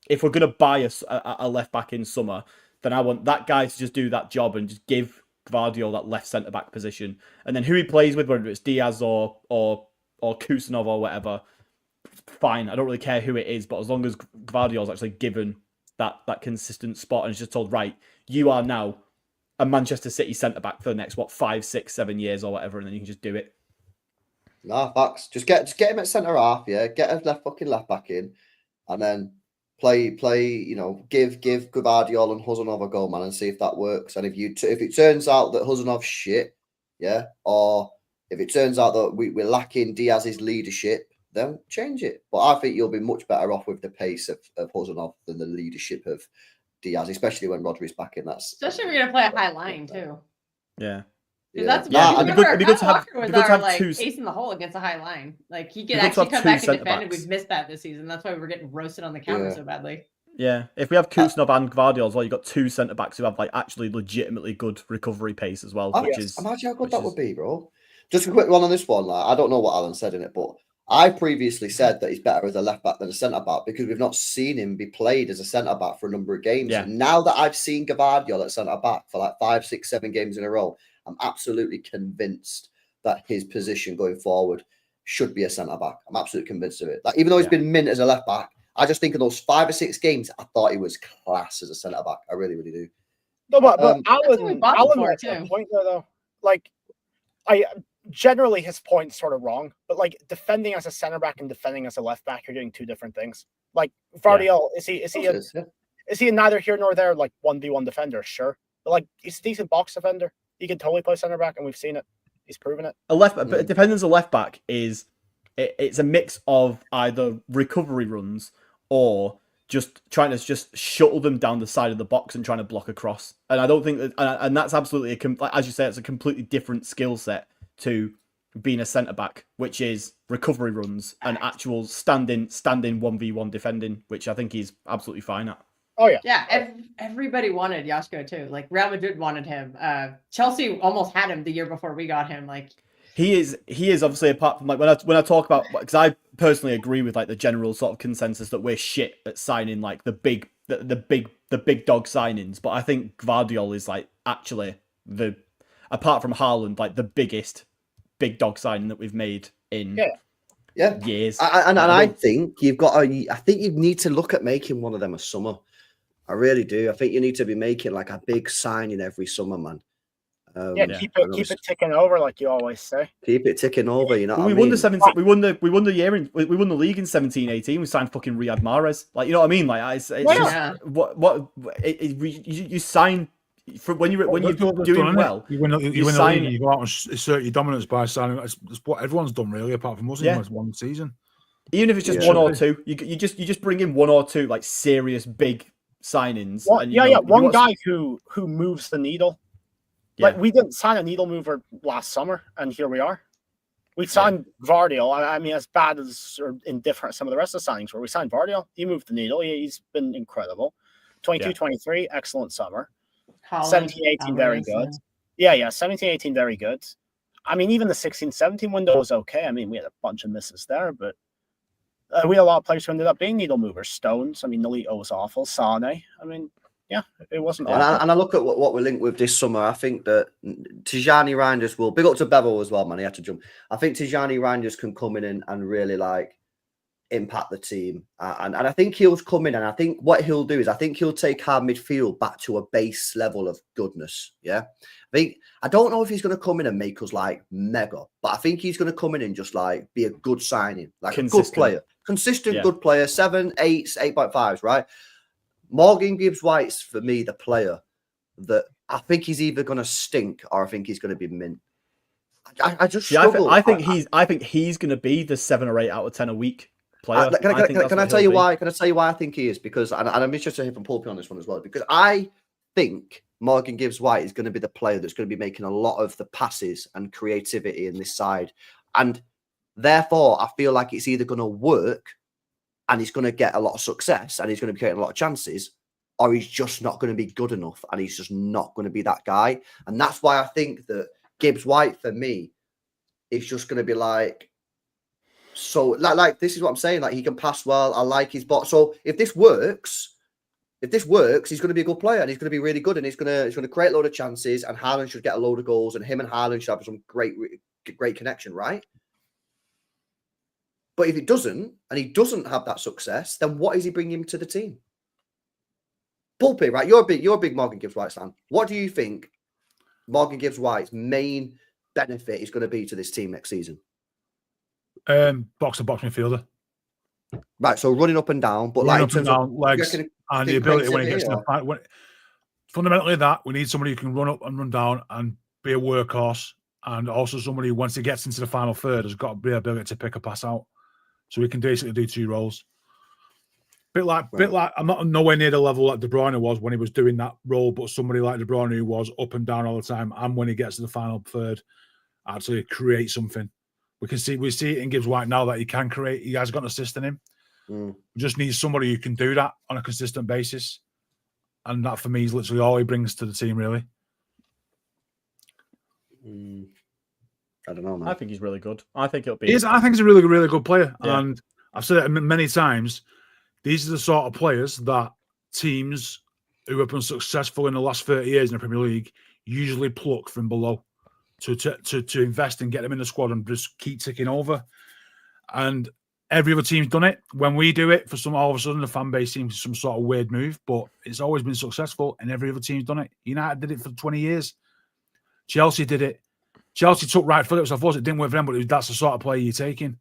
if we're going to buy a left back in summer, then I want that guy to just do that job and just give Gvardiol that left centre back position, and then who he plays with, whether it's Diaz or Kusanov or whatever, fine. I don't really care who it is, but as long as Gvardiol's actually given that consistent spot and is just told, right, you are now a Manchester City centre back for the next 5, 6, 7 years or whatever, and then you can just do it. Nah, facts. Just get him at centre half, get a left back in, and then play. You know, give Guardiola and Huzanov a go, man, and see if that works. And if it turns out that Huzanov's shit, or if it turns out that we're lacking Diaz's leadership, then change it. But I think you'll be much better off with the pace of Huzanov than the leadership of Diaz, especially when Rodri's back in. Especially if we're gonna play a high line too. Yeah. That's it'd be good to have two ace in the hole against a high line. Like he could good to actually have come two back and defend, centre-backs. and we've missed that this season. That's why we're getting roasted on the counter so badly. Yeah, if we have Kuznov and Gvardiol as well, you've got two centre backs who have like actually legitimately good recovery pace as well. Imagine how good that would be, bro. Just a quick one on this one. Like, I don't know what Alan said in it, but I previously said that he's better as a left back than a centre back because we've not seen him be played as a centre back for a number of games. Yeah. And now that I've seen Gvardiol at centre back for like 5, 6, 7 games in a row, I'm absolutely convinced that his position going forward should be a centre back. I'm absolutely convinced of it. Like, even though he's been mint as a left back, I just think in those 5 or 6 games, I thought he was class as a centre back. I really, really do. No, but Alan for, makes a point there, though. Like, generally his point's sort of wrong, but like defending as a centre back and defending as a left back, you're doing two different things. Like Gvardiol, is he a neither here nor there, like 1v1 defender? Sure, but like he's a decent box defender. He can totally play centre back, and we've seen it. He's proven it. But defending as a left back it's a mix of either recovery runs or just trying to just shuttle them down the side of the box and trying to block across. And I don't think that, and that's absolutely as you say, it's a completely different skill set to being a centre back, which is recovery runs and actual standing 1v1 defending, which I think he's absolutely fine at. Oh yeah, yeah. Everybody wanted Joshko too. Like Real Madrid wanted him. Chelsea almost had him the year before we got him. Like he is obviously, apart from like when I talk about, because I personally agree with like the general sort of consensus that we're shit at signing like the big dog signings, but I think Gvardiol is like actually apart from Haaland, like the biggest big dog signing that we've made in years. I think you've got I think you need to look at making one of them a summer. I really do. I think you need to be making like a big signing every summer, man. Keep it ticking over, like you always say. Keep it ticking over, you know. We won the we won the league in 17-18. We signed fucking Riyad Mahrez. Like, you know what I mean? Like, you sign when you're doing well. You win the league. You go out and assert your dominance by signing. That's what everyone's done, really, apart from us in one season. Even if it's just one or two, you just bring in one or two like serious big signings. One guy who moves the needle. Like, we didn't sign a needle mover last summer, and here we are. We signed Gvardiol. I mean, as bad as or indifferent as some of the rest of the signings were, we signed Gvardiol. He moved the needle. He's been incredible. 22-23, excellent summer. 17-18, very good. Yeah, 17-18, very good. I mean, even the 16-17 window was okay. I mean, we had a bunch of misses there, but we had a lot of players who ended up being needle movers. Stones, I mean, Nolito was awful. Sane, I mean, yeah, it wasn't. And I look at what we're linked with this summer. I think that Tijani Reinders will, big up to Bevel as well, man. He had to jump. I think Tijani Reinders can come in and really like impact the team. And I think he'll come in, and I think what he'll do is I think he'll take our midfield back to a base level of goodness. Yeah. I don't know if he's going to come in and make us like mega, but I think he's going to come in and just like be a good signing, like a good player, consistent, good player, 7, 8s, 8.5s, right? Morgan Gibbs-White's for me the player that I think he's either going to stink or I think he's going to be mint. I just struggle. I think he's going to be the 7 or 8 out of 10 a week player. Can I tell you why? Can I tell you why I think he is? Because and I'm interested to hear from Pulpy on this one as well. Because I think Morgan Gibbs-White is going to be the player that's going to be making a lot of the passes and creativity in this side, and therefore I feel like it's either going to work and he's going to get a lot of success and he's going to be creating a lot of chances, or he's just not going to be good enough and he's just not going to be that guy. And that's why I think that Gibbs-White for me is just going to be like, so like this is what I'm saying. Like, he can pass well. I like his bot. So if this works, he's going to be a good player and he's going to be really good and he's going to create a load of chances and Haaland should get a load of goals and him and Haaland should have some great connection, right? But if it doesn't, and he doesn't have that success, then what is he bringing to the team? Pulpy, right? You're a big Morgan Gibbs-White fan. What do you think Morgan Gibbs-White's main benefit is going to be to this team next season? Box-to-box midfielder. Right, so running up and down, but running like in terms of legs and the ability when he gets to the fight. Fundamentally, that we need somebody who can run up and run down and be a workhorse, and also somebody who, once he gets into the final third, has got to be ability to pick a pass out. So we can basically do 2 roles. Bit like I'm not nowhere near the level that De Bruyne was when he was doing that role, but somebody like De Bruyne who was up and down all the time, and when he gets to the final third, actually create something. We see it in Gibbs White now that he can create. He has got an assist in him. We just need somebody who can do that on a consistent basis, and that for me is literally all he brings to the team, really. I don't know, man. I think he's really good. I think it'll be. I think he's a really good player, Yeah. and I've said it many times. These are the sort of players that teams who have been successful in the last 30 years in the Premier League usually pluck from below to invest and get them in the squad and just keep ticking over. And every other team's done it. When we do it, all of a sudden the fan base seems some sort of weird move, but it's always been successful, and every other team's done it. United did it for 20 years. Chelsea did it. Chelsea took Wright Phillips. Of course, it didn't work for them, but that's the sort of player you're taking.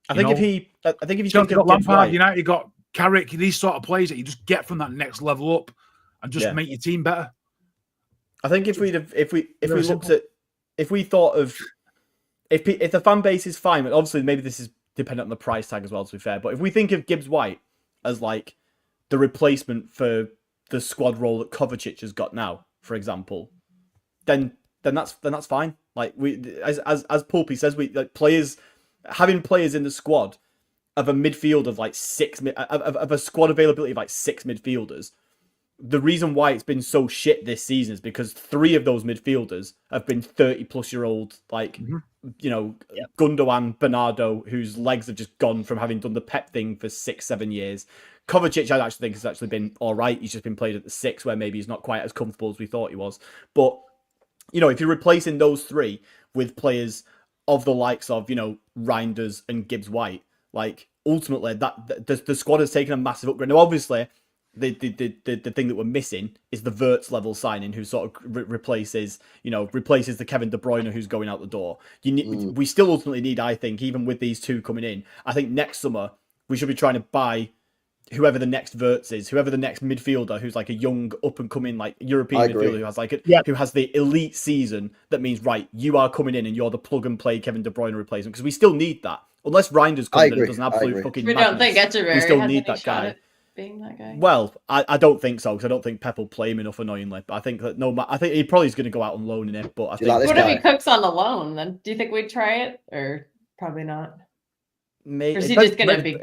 I think if you Chelsea got Lampard, United got Carrick, these sort of players that you just get from that next level up and just make your team better. I think if we thought of if the fan base is fine, but obviously maybe this is dependent on the price tag as well, to be fair. But if we think of Gibbs White as like the replacement for the squad role that Kovacic has got now, for example, then that's fine. Like as Pulpy says, having players in the squad of a midfield of like of a squad availability of like 6 midfielders. The reason why it's been so shit this season is because 3 of those midfielders have been 30-plus-year-old, Gundogan, Bernardo, whose legs have just gone from having done the Pep thing for 6-7 years. Kovacic, I actually think, has actually been all right. He's just been played at the 6, where maybe he's not quite as comfortable as we thought he was. But, if you're replacing those 3 with players of the likes of, Reinders and Gibbs White, like, ultimately, the squad has taken a massive upgrade. Now, obviously, the thing that we're missing is the Wirtz level signing, who sort of replaces the Kevin De Bruyne who's going out the door. We still ultimately need, I think, even with these 2 coming in, I think next summer we should be trying to buy whoever the next Wirtz is, whoever the next midfielder who's like a young up and coming like European midfielder who has who has the elite season. That means, right, you are coming in and you're the plug and play Kevin De Bruyne replacement, because we still need that. Unless Reinders comes in and does an absolute fucking We don't think Echeverry we still has need any that shot guy. at being that guy. Well, I don't think so, because I don't think Pep will play him enough, annoyingly. But I think that I think he probably is going to go out on loan in it. But I think What if he cooks on the loan? Then do you think we'd try it, or probably not? maybe, Or is he just going to be?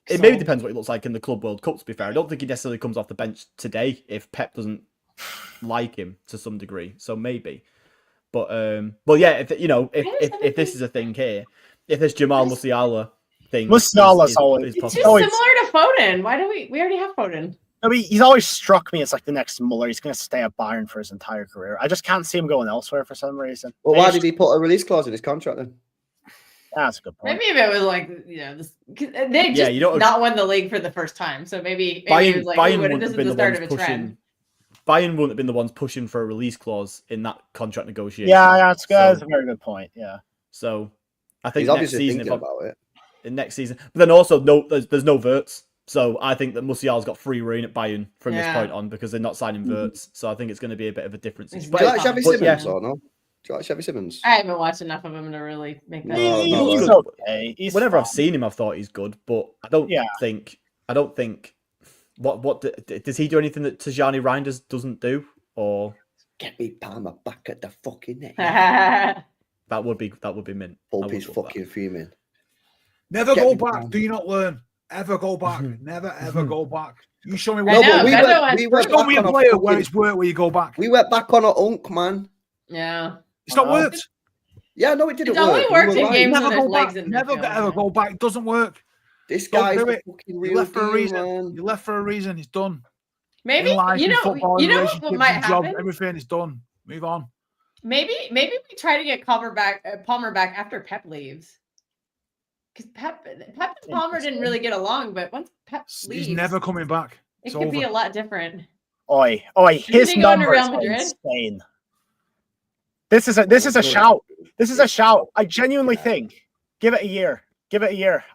It maybe depends what he looks like in the Club World Cup, to be fair. I don't think he necessarily comes off the bench today if Pep doesn't like him to some degree. So maybe. But yeah, if this is a thing here, if this Jamal Musiala thing Musiala's always It's just similar to Foden. Why do we already have Foden? I mean, he's always struck me as like the next Muller. He's going to stay at Bayern for his entire career. I just can't see him going elsewhere for some reason. Well, why did he put a release clause in his contract then? That's a good point. Maybe if it was like, they just not won the league for the first time. So maybe it was like, this is the start of a trend. Bayern wouldn't have been the ones pushing for a release clause in that contract negotiation. Yeah, that's a very good point. Yeah. So I think he's next season, thinking about it. In next season, but then also there's no Wirtz. So I think that Musiala's got free reign at Bayern from this point on, because they're not signing Wirtz. So I think it's going to be a bit of a difference. Do you like Xavi Simons or no? Do you like Xavi Simons? I haven't watched enough of him to really make that. He's okay. Whenever I've seen him, I've thought he's good, but I don't think. What does he do anything that Tajani Reinders doesn't do? Or get me Palmer back at the fucking net. that would be mint. Pulpy's fucking fuming. Never go back. Do you not learn? Ever go back. Never ever go back. You show me one. We went show me a player where it's worked where you go back. We went back on a unk, man. Yeah. It's not worked. Yeah, no, it didn't work. It only worked in games never when there's go legs back. in Never ever go back. It doesn't work. This guy's do it. fucking real. You left for a reason. Man. You left for a reason. It's done. Maybe life, football, what might happen. Job, everything is done. Move on. Maybe we try to get Palmer back after Pep leaves. Because Pep and Palmer didn't really get along, but once Pep leaves, he's never coming back. It could be a lot different. Oi! His numbers are insane. This is a shout. This is a shout. I genuinely think. Give it a year.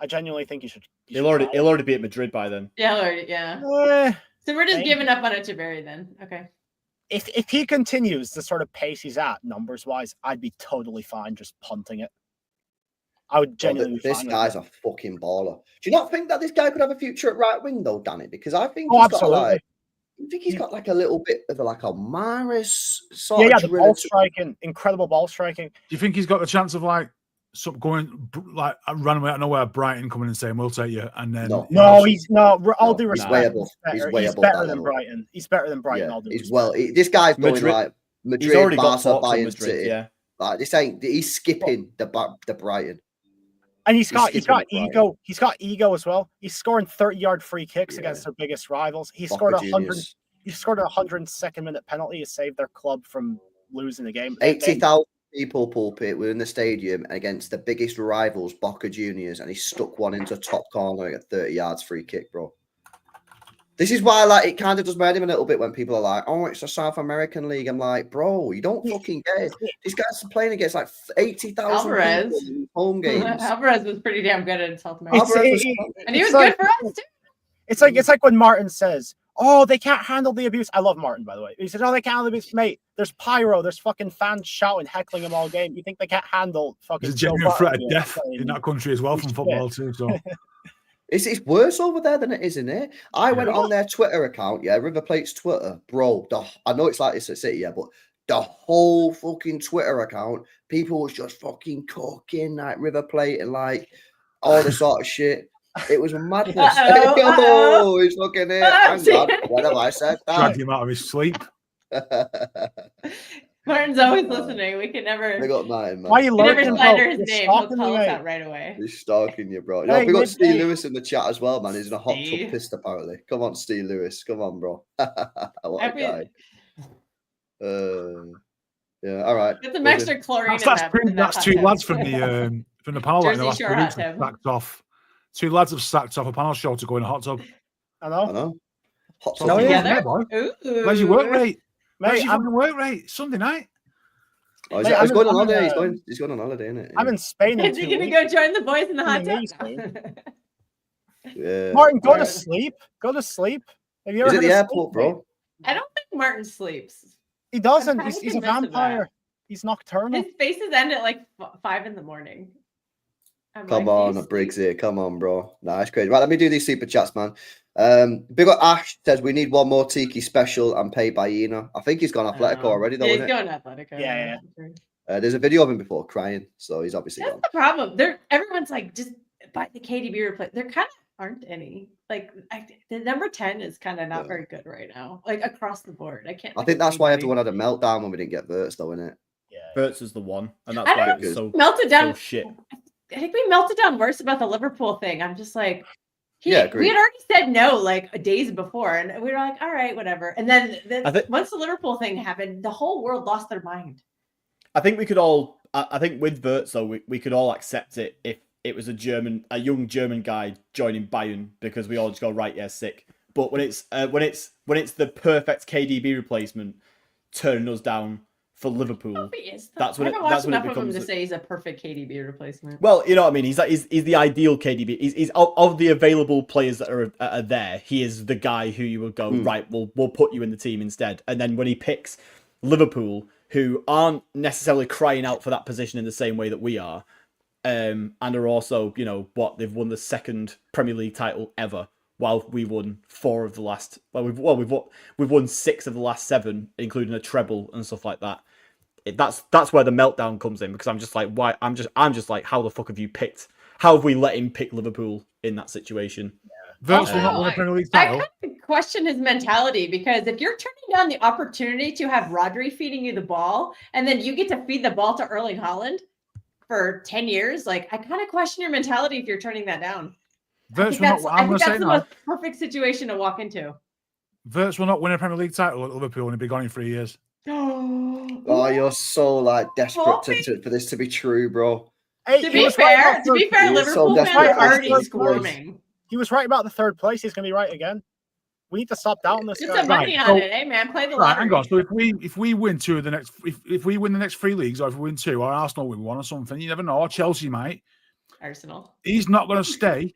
I genuinely think you should. He'll already be at Madrid by then. Yeah. So we're just giving up on Echeverry then. Okay. If he continues the sort of pace he's at numbers wise, I'd be totally fine just punting it. I would genuinely. This guy's a fucking baller. Do you not think that this guy could have a future at right wing though, Danny? Because I think he's got like. I think he's got like a little bit of like a Maris sort of. Yeah, the ball striking, incredible ball striking. Do you think he's got the chance of like going like randomly out of nowhere, Brighton coming and saying we'll take you, and then no, he's not. I'll do respect. He's way above better than Brighton. He's better than Brighton. Yeah, he's well. This guy's going like Madrid, he's already Barca, got Bayern Madrid, City. yeah. Like this ain't. He's skipping the Brighton. And he's got ego. He's got ego as well. He's scoring 30-yard free kicks against their biggest rivals. He scored 100. He scored a 102nd-minute penalty to save their club from losing the game. 80,000 people pulpit were in the stadium against the biggest rivals, Boca Juniors, and he stuck one into top corner at 30 yards free kick, bro. This is why, like, it kind of does mad him a little bit when people are like, "Oh, it's a South American league." I'm like, bro, you don't fucking get it. These guys are playing against like 80,000 people in home games. Alvarez was pretty damn good in South America, and he was like, good for us too. It's like when Martin says, "Oh, they can't handle the abuse." I love Martin, by the way. He said, "Oh, they can't handle the abuse, mate. There's pyro. There's fucking fans shouting, heckling him all game. You think they can't handle fucking?" There's a genuine threat of death in that country as well from football too. So. It's worse over there than it is in here. I went on their Twitter account, River Plate's Twitter, bro. I know it's like this at City, but the whole fucking Twitter account, people was just fucking cooking like River Plate and like all this sort of shit. It was madness. Oh, he's looking here. Hang on. What have I said? Dragged him out of his sleep. Martin's always listening. We can never. They got Martin, man. Why are you never lurking, slander his You're name. He'll stalking call me, us mate. out right away. He's stalking you, bro. Hey, We got good Steve day. Lewis in the chat as well, man. He's in a hot tub Steve. pissed, apparently. Come on, Steve Lewis. Come on, bro. What a guy. Yeah, all right. Get some extra chlorine. That's two lads from the panel line. The Jersey last Shore 2 hot weeks have tub. sacked off. Two lads have sacked off a panel show to go in a hot tub. I know. I know. Hot So tub. yeah. yeah, boy. Ooh. Where's your work rate? Where's Mate, your fucking work rate? Sunday night. Oh, Mate, he's going on I'm in, holiday. He's going on holiday, isn't it? I'm in Spain in Is he 2 gonna weeks. go join the boys in the hot tub? Amazing. Yeah. Martin, go Yeah. to sleep. Go to sleep. Have you He's ever at the heard of airport, sleep, mate? bro. I don't think Martin sleeps. He doesn't. I'm He's a kinda convinced of that. vampire. He's nocturnal. His faces end at like 5 in the morning. I'm Come like, on, "Do you Briggs here. Come on, bro. Nah, it's crazy. Right, let me do these super chats, man. Big up Ash says we need one more Tiki special and pay by Ina. I think he's gone Atletico already, though, Yeah, he's isn't it? going Atletico. Yeah. There's a video of him before crying, so he's obviously That's gone. the problem. Everyone's like, just buy the KDB replay. There kind of aren't any. Like the number 10 is kind of not very good right now. Like across the board. I can't. I think that's why everyone had a meltdown when we didn't get Verts, though, innit? Yeah. Verts is the one, and that's I why don't it was so melted down. so shit. I think we melted down worse about the Liverpool thing. I'm just like, Yeah, we agreed. had already said no like days before, and we were like, all right, whatever. And then once the Liverpool thing happened, the whole world lost their mind. I think we could all. I think with Verts, though, we could all accept it if it was a young German guy joining Bayern, because we all just go, right, yeah, sick. But when it's the perfect KDB replacement turning us down for Liverpool, that's when I haven't watched it enough of him becomes. to say he's a perfect KDB replacement. Well, you know what I mean. He's the ideal KDB. He's of the available players that are there. He is the guy who you would go, right. We'll put you in the team instead. And then when he picks Liverpool, who aren't necessarily crying out for that position in the same way that we are, and are also, they've won the second Premier League title ever, while we won 4 of the last. We've won 6 of the last 7, including a treble and stuff like that. That's where the meltdown comes in, because I'm just like, why? I'm just like, how the fuck have you picked? How have we let him pick Liverpool in that situation? Verts will not win a Premier League title. I kind of question his mentality, because if you're turning down the opportunity to have Rodri feeding you the ball, and then you get to feed the ball to Erling Haaland for 10 years, like, I kind of question your mentality if you're turning that down. Verts I will think not. I'm going to say that's the now. most perfect situation to walk into. Verts will not win a Premier League title at Liverpool, and he'll be gone in 3 years. Oh, you're so desperate for this to be true, bro. Hey, To be fair, Liverpool fans are already squirming. He was right about the 3rd place. He's going to be right again. We need to stop doubting this Get guy. some money on it, hey man. Play the lottery. Hang on. So if we win 2 of the next, if we win the next 3 leagues, or if we win 2, or Arsenal win 1 or something, you never know. Or Chelsea might. Arsenal. He's not going to stay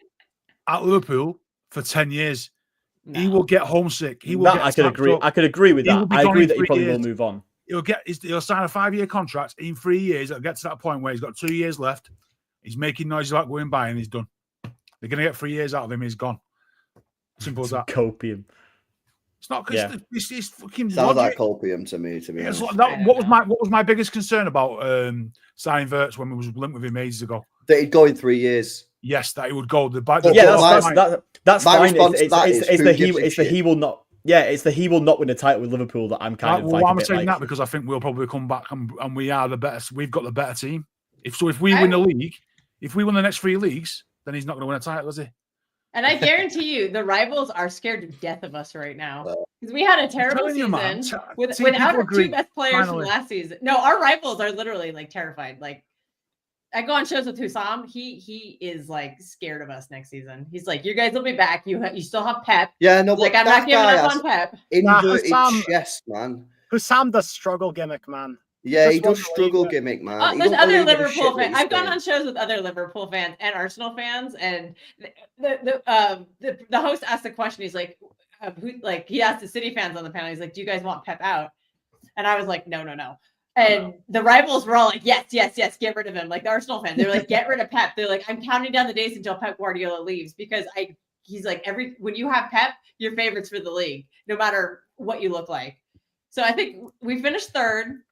at Liverpool for 10 years. No. He will get homesick. He will. I could agree. I could agree with that. I agree that he probably will move on. He'll sign a 5-year contract. In 3 years, it'll get to that point where he's got 2 years left. He's making noises about going by, and he's done. They're going to get 3 years out of him. He's gone. Simple as that. Copium. It's not because it's fucking Sounds logic. like copium to me. To be honest. What was my biggest concern about signing Wirtz when we was linked with him ages ago? That he'd go in 3 years. Yes, that he would go. That's fine. It's the he will not. Yeah, it's the he will not win a title with Liverpool that I'm kind of like. I'm saying that because I think we'll probably come back and we are the better. We've got the better team. If we win the league, if we win the next 3 leagues, then he's not going to win a title, is he? And I guarantee you, the rivals are scared to death of us right now because we had a terrible season without our 2 best players from last season. No, our rivals are literally like terrified. Like, I go on shows with Hussam. He is like scared of us next season. He's like, you guys will be back. You still have Pep. Yeah, no, like I'm not giving up on Pep. Inverted chest, man. Hussam does struggle gimmick, man. Yeah, he does struggle gimmick, man. There's other Liverpool fans. I've gone on shows with other Liverpool fans and Arsenal fans, and the host asked the question. He's like, he asked the City fans on the panel. He's like, do you guys want Pep out? And I was like, no. And the rivals were all like, yes, get rid of him. Like the Arsenal fans, they were like, get rid of Pep. They're like, I'm counting down the days until Pep Guardiola leaves because he's like, when you have Pep, your favorites for the league, no matter what you look like. So I think we finished 3rd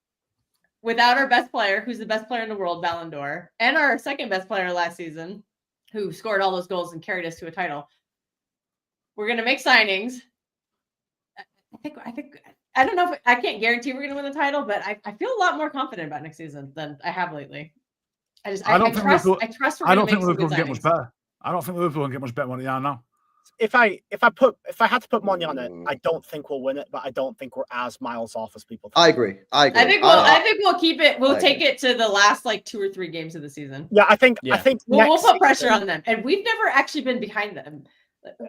without our best player, who's the best player in the world, Ballon d'Or, and our second best player last season, who scored all those goals and carried us to a title. We're going to make signings. I don't know if I can't guarantee we're going to win the title, but I feel a lot more confident about next season than I have lately. I trust. I don't think Liverpool can get much better. I don't think Liverpool can get much better than they are now. If I had to put money on it, I don't think we'll win it, but I don't think we're as miles off as people think. I agree. I think we'll keep it. We'll take it to the last like 2 or 3 games of the season. Yeah, I think we'll put pressure on them, and we've never actually been behind them.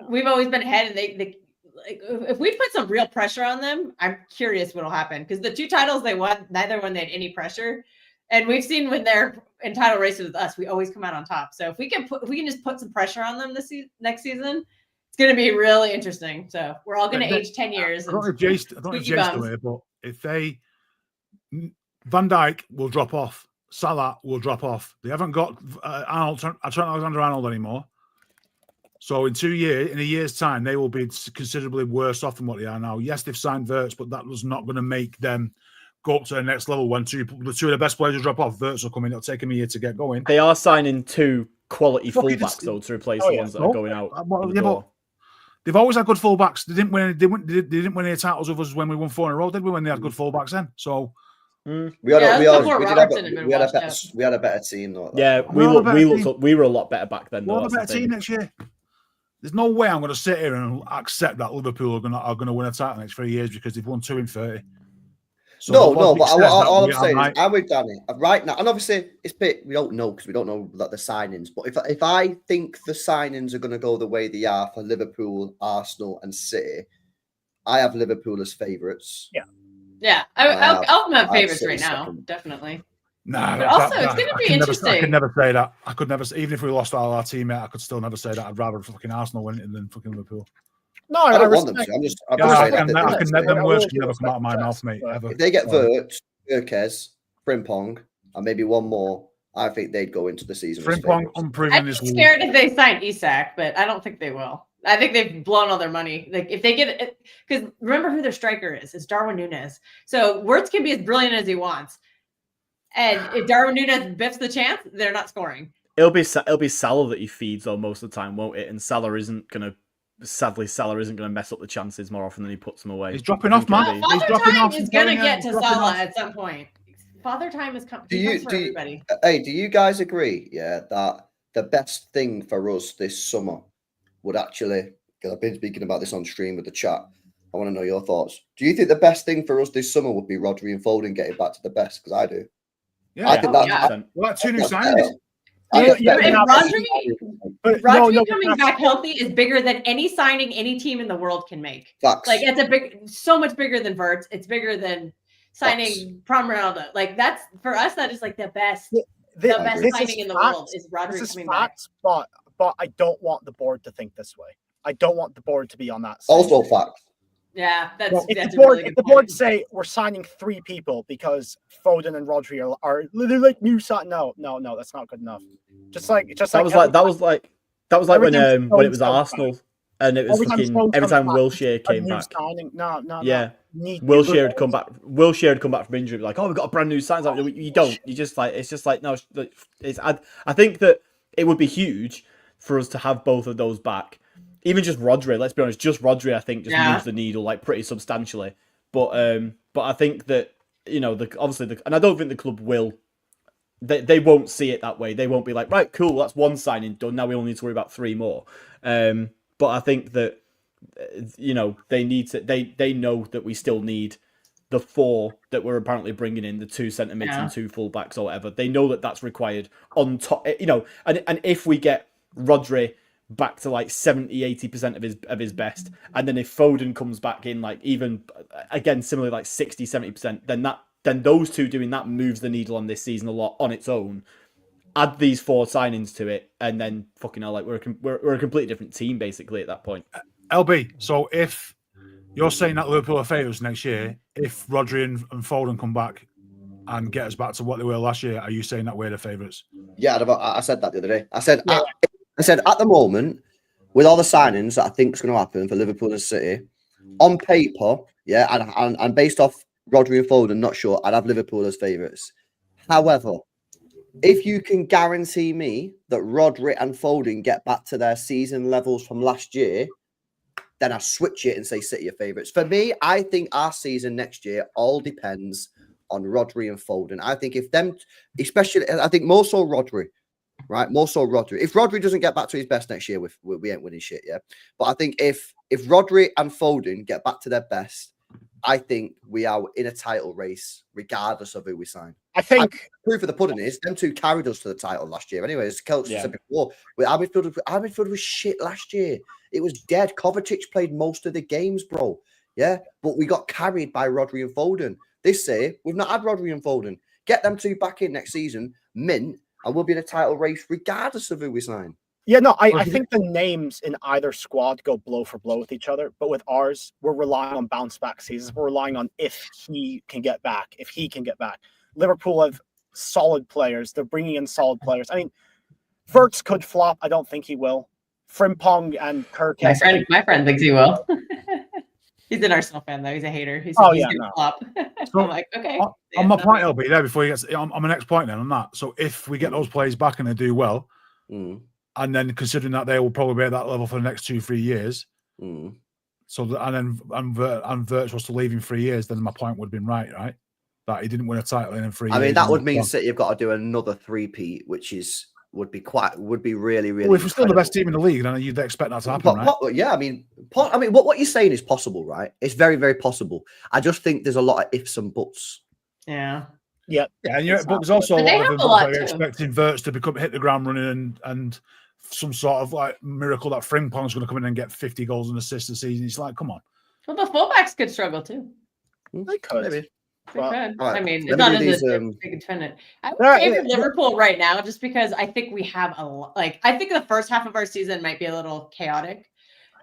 We've always been ahead, and they like if we put some real pressure on them, I'm curious what'll happen because the 2 titles they won, neither one they had any pressure, and we've seen when they're in title races with us, we always come out on top. So if we can just put some pressure on them next season. It's going to be really interesting. So we're all going to age 10 years. I don't know if Jace away, but if Van Dijk will drop off, Salah will drop off. They haven't got Trent Alexander-Arnold anymore. So in a year's time, they will be considerably worse off than what they are now. Yes, they've signed Wirtz, but that was not going to make them go up to the next level. When the 2 of the best players will drop off, Wirtz will come in. It'll take them a year to get going. They are signing 2 quality fullbacks though to replace the ones that are going out. But they've always had good fullbacks. They didn't win any titles with us when we won 4 in a row, did we? When they had good fullbacks then. So we had a better team though. Yeah, we were a lot better back then. We're a better team next year. There's no way I'm going to sit here and accept that Liverpool are going to win a title next 3 years because they've won 2 in 30. So no, but all I'm saying is I'm with Danny right now, and obviously we don't know because we don't know that the signings. But if I think the signings are going to go the way they are for Liverpool, Arsenal, and City, I have Liverpool as favourites. Yeah, I'll have favourites right now, definitely. Nah, but also it's going to be interesting. I could never say that. I could never say, even if we lost all our teammate, I could still never say that. I'd rather fucking Arsenal win it than fucking Liverpool. No, I don't want them to. Them words can never come out of my mouth, mate. Ever. If they get Virkes, Frimpong, and maybe one more, I think they'd go into the season. Frimpong unproven. I'm scared if they sign Isak, but I don't think they will. I think they've blown all their money. Like if they get it, because remember who their striker is? It's Darwin Nunes. So Wirtz can be as brilliant as he wants, and if Darwin Nunes biffs the chance, they're not scoring. It'll be Salah that he feeds though most of the time, won't it? And Salah isn't going to mess up the chances more often than he puts them away. He's dropping off, man. Father Time is going to get to Salah at some point. Father Time is coming for everybody. Do you guys agree? Yeah, that the best thing for us this summer would actually, because I've been speaking about this on stream with the chat. I want to know your thoughts. Do you think the best thing for us this summer would be Rodri and Foden getting back to the best? Because I do. Yeah, I think that's 2 new signings. Rodri coming back healthy is bigger than any signing any team in the world can make. Facts. Like it's so much bigger than Wirtz. It's bigger than signing Ronaldo. Like that's for us. That is like the best. The best signing in the world is Rodri coming back. But I don't want the board to think this way. I don't want the board to be on that side. Also facts. Yeah, that's Well, if that's the a board, really if good the board point. say we're signing 3 people because Foden and Rodri are they're like new sign, no, that's not good enough. Just like That was like every when time when it Stones was comes Arsenal and it was every time fucking Stones every comes time back, Wilshere a came new back. signing. No. Yeah. Need Wilshere had come back. Wilshere had come back from injury. Like, oh, we've got a brand new sign. Like, you don't. You just like it's just like no. It's I think that it would be huge for us to have both of those back. Even just Rodri. Let's be honest. Just Rodri, I think, just moves the needle like pretty substantially. But I think that and I don't think the club will. They won't see it that way. They won't be like, right, cool, that's 1 signing done. Now we only need to worry about 3 more. But I think that they need to. They know that we still need the 4 that we're apparently bringing in, the 2 centre mids and 2 full backs or whatever. They know that that's required on top. And if we get Rodri back to like 70-80% of his best, and then if Foden comes back in like even again similarly like 60-70%, then those 2 doing that moves the needle on this season a lot on its own. Add these 4 signings to it, and then fucking hell, like we're a completely different team basically at that point. LB, so if you're saying that Liverpool are favourites next year, if Rodri and Foden come back and get us back to what they were last year, are you saying that we're the favourites? Yeah, I said that the other day. I said at the moment, with all the signings that I think is going to happen for Liverpool and City, on paper, and based off Rodri and Foden, not sure, I'd have Liverpool as favourites. However, if you can guarantee me that Rodri and Foden get back to their season levels from last year, then I switch it and say City are favourites. For me, I think our season next year all depends on Rodri and Foden. I think if them, especially, I think more so Rodri, right? More so Rodri. If Rodri doesn't get back to his best next year, we ain't winning shit, yeah? But I think if Rodri and Foden get back to their best, I think we are in a title race, regardless of who we sign. I think proof of the pudding is them 2 carried us to the title last year. Anyway, as Kelch said before, our midfield was shit last year. It was dead. Kovacic played most of the games, bro. Yeah, but we got carried by Rodri and Foden. This year, we've not had Rodri and Foden. Get them 2 back in next season, mint, and we'll be in a title race regardless of who we sign. Yeah, no, I think the names in either squad go blow for blow with each other. But with ours, we're relying on bounce back seasons. We're relying on if he can get back. Liverpool have solid players. They're bringing in solid players. I mean, Wirtz could flop. I don't think he will. Frimpong and Kirk. My friend thinks he will. He's an Arsenal fan, though. He's a hater. He's no. flop. So, I'm like, okay. On my point, LB, there before you get on my next point then on that. So if we get those players back and they do well, and then considering that they will probably be at that level for the next 2-3 years, so Wirtz was to leave in 3 years, then my point would have been right? That he didn't win a title in 3 years. I mean, that would mean City have got to do another 3-peat, which would be really, really. Well, if we're still the best team in the league, then you'd expect that to happen, right? Yeah, I mean, what you're saying is possible, right? It's very, very possible. I just think there's a lot of ifs and buts. Yeah. Yeah. But there's also a lot of them that are expecting Wirtz to hit the ground running and some sort of like miracle that Frimpong's going to come in and get 50 goals and assists a season. It's like, come on. Well, the fullbacks could struggle too. They could. Maybe. Well, right. I mean, it's not as a big defendant. I would favor Liverpool right now just because I think we have I think the first half of our season might be a little chaotic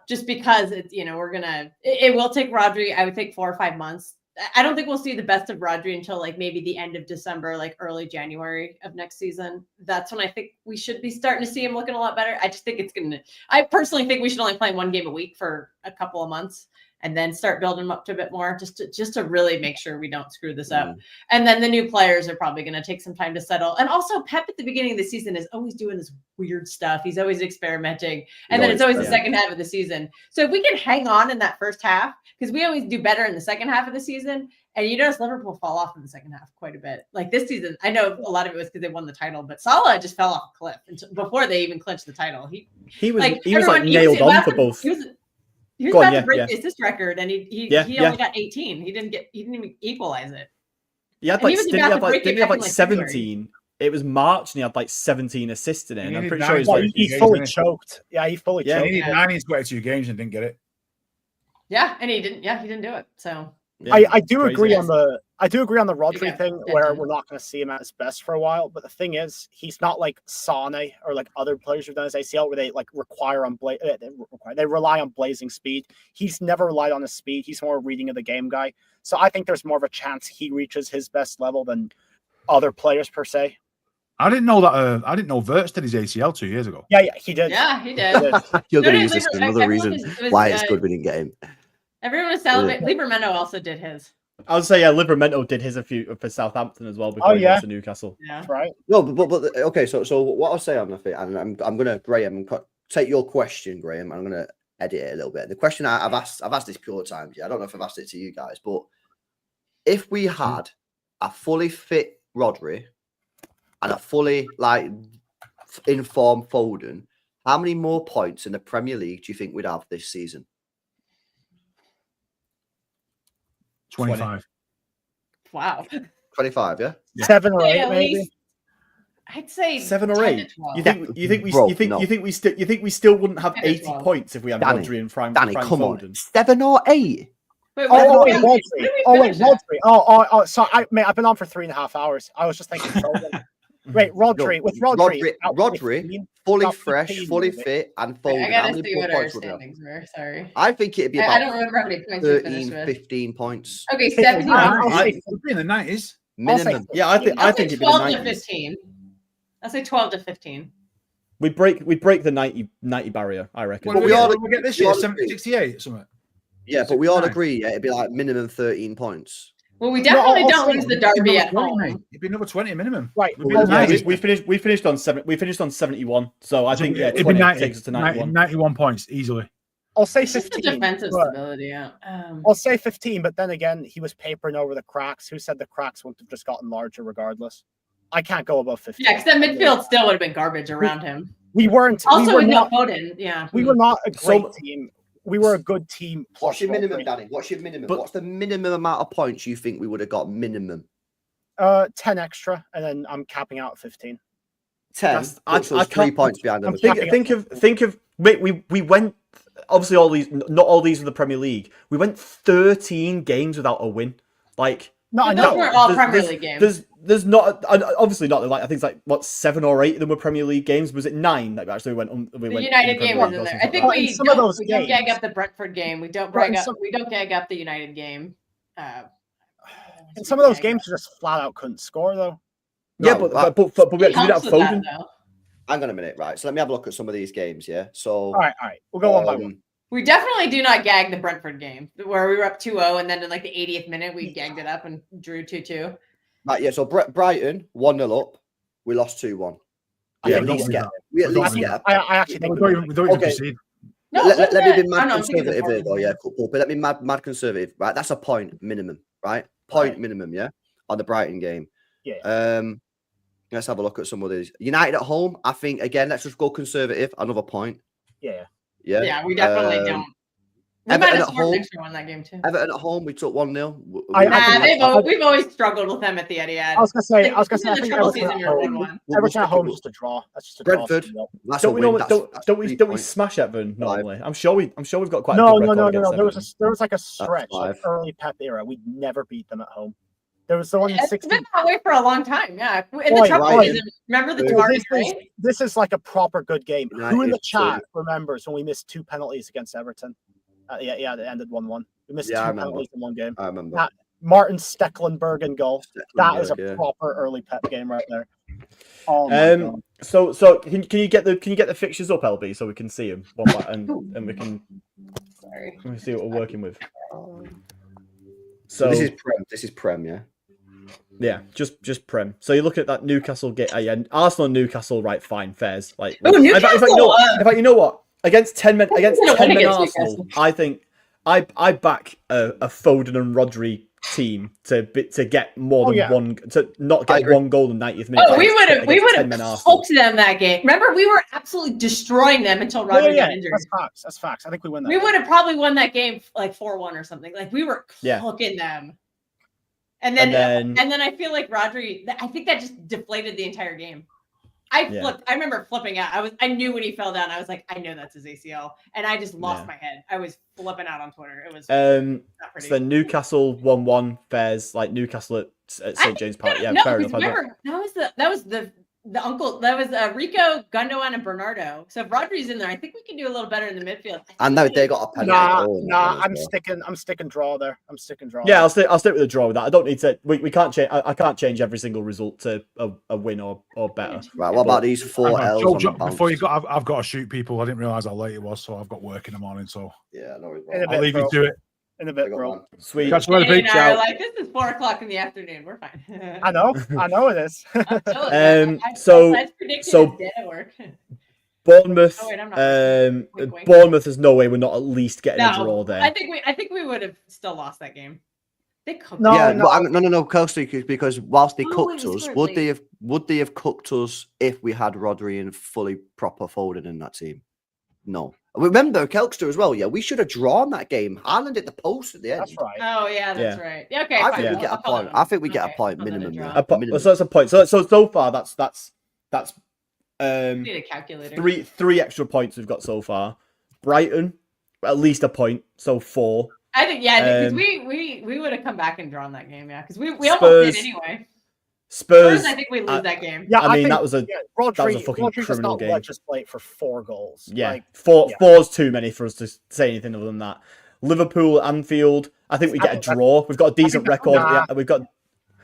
just because it's, it will take Rodri, I would think 4 or 5 months. I don't think we'll see the best of Rodri until like maybe the end of December, like early January of next season. That's when I think we should be starting to see him looking a lot better. I just think I personally think we should only play 1 game a week for a couple of months and then start building them up to a bit more just to really make sure we don't screw this up. And then the new players are probably going to take some time to settle. And also Pep at the beginning of the season is always doing this weird stuff. He's always experimenting. And then it's always the second half of the season. So if we can hang on in that first half, because we always do better in the second half of the season. And you notice Liverpool fall off in the second half quite a bit. Like this season, I know a lot of it was because they won the title, but Salah just fell off a cliff before they even clinched the title. He was nailed on for both. He was about to break the assist record, and he only got 18. He didn't even equalize it. He had didn't he have like 17? February. It was March, and he had like 17 assists in it. And I'm pretty sure he fully choked. Yeah, he fully choked. He needed 9 in 22 games and didn't get it. Yeah, and he didn't. Yeah, he didn't do it. So I do agree on I do agree on the Rodri Yeah, thing, where we're not going to see him at his best for a while. But the thing is, he's not like Sane or like other players who've done his ACL, where they like they rely on blazing speed. He's never relied on his speed. He's more a reading of the game guy. So I think there's more of a chance he reaches his best level than other players per se. I didn't know that. I didn't know Wirtz did his ACL 2 years ago. Yeah, he did. Yeah, he did. You're going to No, use this as another everyone reason was, why it's good we didn't get him. Everyone was celebrating. Livramento also did his. I would say, yeah, Livramento did his a few for Southampton as well before he went to Newcastle. Yeah, that's right. No, but okay. So what I'll say on the thing, and I'm gonna Graham take your question, Graham. I'm gonna edit it a little bit. The question I've asked this pure times. Yeah, I don't know if I've asked it to you guys, but if we had a fully fit Rodri and a fully informed Foden, how many more points in the Premier League do you think we'd have this season? 25. Wow. 25, yeah? 7 or 8, at maybe. least, I'd say 7 or 10 8. to 12. You think we still wouldn't have 10 to 80 12. points if we had Danny, Rodri and Prime Danny, Prime come Foden? on. 7 or 8? Wait, Rodri. Rodri. Oh, sorry. I've been on for 3.5 hours. I was just thinking Foden. Wait, Rodri. With Rodri. Rodri, fully about fresh, 15 fully maybe. fit, and Wait, Foden. I How gotta many see more what our points would we have? standings were. Sorry. I think it'd be I about don't remember how many points we 13, finished with. 15 points. Okay, Hey, 71. I'll say We'd be in the 90s. Minimum. Yeah, I think I'll it'd say be the 12 to 90s. 15. I'll say 12 to 15. We break the 90 barrier, I reckon. But we all get this we year, all 68 or something. Yeah, but we all 69. agree, yeah, it'd be like minimum 13 points. Well, we definitely I'll don't say lose the derby at 20, home. mate. It'd be another 20 minimum. Right. We'd be Well, in the Yeah, 90s. we finished on 71. So I think it'd be 20 90, takes us to 91. 91 points easily. I'll say It's just the 15. defensive but- stability, yeah. I'll say 15, but then again, he was papering over the cracks. Who said the cracks wouldn't have just gotten larger regardless? I can't go above 15. Yeah, because that midfield still would have been garbage around him. We weren't. Also, we were with not, no Foden, yeah. we were not a great So- team. We were a good team. What's your plus minimum, Rodri. Danny? What's your minimum? But- What's the minimum amount of points you think we would have got minimum? 10 extra, and then I'm capping out at 15. 10. That's- Puts us 3 can't- points behind them. I'm as well. Think of wait, we went obviously not all these are the Premier League. We went 13 games without a win. Like No, I But those know. weren't all there's- Premier there's- League games. There's not obviously not like I think it's like what 7 or 8 of them were Premier League games. Was it 9 that we actually went? The went United in the game Premier was in League or there. I something think like in we some of don't, those we don't gag games- up the Brentford game. We don't Right, in brag up. some- We don't gag up the United game. And some of those games you just flat out couldn't score though. that. Yeah, No, but we It don't helps have with that, Foden. though. Hang on a minute, right? So let me have a look at some of these games, yeah? So, All right. We'll go one by one. We definitely do not gag the Brentford game where we were up 2-0 and then in like the 80th minute we gagged it up and drew 2-2. right, yeah, so Brighton, 1-0 up. We lost 2-1. We Yeah, at we don't least do get. that. We at We don't least do get. that. I actually We think don't even Okay. concede. No, let what's me that? be I mad don't know, I'm thinking conservative the here, though. Yeah, cool. But let me mad conservative, right? That's a point minimum, right? Point minimum, yeah, on the Brighton game. Yeah. Let's have a look at some of these. United at home, I think again. Let's just go conservative. Another point. Yeah. Yeah. Yeah, we definitely don't. We Everton might have at scored home. an extra one that game too. Everton at home, we took 1-0. We've always struggled with them at the Etihad. I was gonna say. Like, I the think trouble Everton season at we were home. 1-1. Everton at home is just a draw. That's just a Brentford. draw. That's Don't a we win. know? That's Don't we 3 don't we points. smash Everton normally? I'm sure we've got quite a No. good record against There Everton. was like a stretch, like 5. early Pep era. We'd never beat them at home. There was the one in It's 16. been that way for a long time. Yeah. In the Right, trouble right. season, remember the This target, right? This is like a proper good game. Who in the United, chat remembers when we missed 2 penalties against Everton? Yeah, it ended 1-1. We missed 2 Yeah, I remember. penalties in one game. I remember. That Martin Stecklenbergen goal. That is a Stecklenberg, yeah. proper early Pep game right there. Oh my God. So can you get the fixtures up, LB, so we can see them one by, and we can Sorry. see what we're working with. So So this is Prem, yeah. yeah, just Prem. So you look at that Newcastle get Arsenal and Newcastle, right? Fine, fairs. Like Oh, in fact, Newcastle! you know what? Against 10 men gonna win against Arsenal, Newcastle. I think I back a Foden and Rodri team to get more than one, to not get one goal in the 90th minute. Oh, we would have against 10 men Arsenal. poked them that game. Remember, we were absolutely destroying them until Rodri got injured. That's facts. I think we win that. We would have probably won that game like 4-1 or something. Like we were cooking them. And then I feel like Rodri, I think that just deflated the entire game. I remember flipping out. I knew when he fell down. I was like, I know that's his ACL, and I just lost my head. I was flipping out on Twitter. It was not pretty. So then Newcastle 1-1 fares like Newcastle at St James Park. Yeah, fair enough. Remember, that was the uncle. That was Rico, Gundogan, and Bernardo. So if Rodri's in there, I think we can do a little better in the midfield. I know they got a penalty. I'm sticking draw there. I'm sticking draw. Yeah, I'll stick with the draw with that. I don't need to. We can't change. I can't change every single result to a win or better. Right. What about these 4 L's? Before you got, I've got to shoot people. I didn't realize how late it was, so I've got work in the morning. So yeah, no, I'll leave you to it. In a bit, bro. Sweet. Catch you later, Jane and I are like, this is 4 o'clock in the afternoon. We're fine. I know it is. So Bournemouth. Oh, wait, I'm not Bournemouth, there's no way we're not at least getting a draw there. I think we would have still lost that game. They cooked. No, Kelsey, because whilst they cooked us, would they have cooked us if we had Rodri and fully proper folded in that team? No. Remember Kelkster as well. Yeah, we should have drawn that game. Haaland hit the post at the end. That's right. Oh yeah, that's right. Yeah, okay. I think we get a point. I think we get a point minimum. So that's a point. So far that's need a calculator. Three extra points we've got so far. Brighton, at least a point, so 4. I think because we would have come back and drawn that game, because we almost did anyway. Spurs, I think we lose that game. Yeah, I mean that was a Rodri, fucking criminal game. Legislate for 4 goals. Yeah, four's too many for us to say anything other than that. Liverpool, Anfield. I think we get a draw. We've got a decent record. Yeah, we've got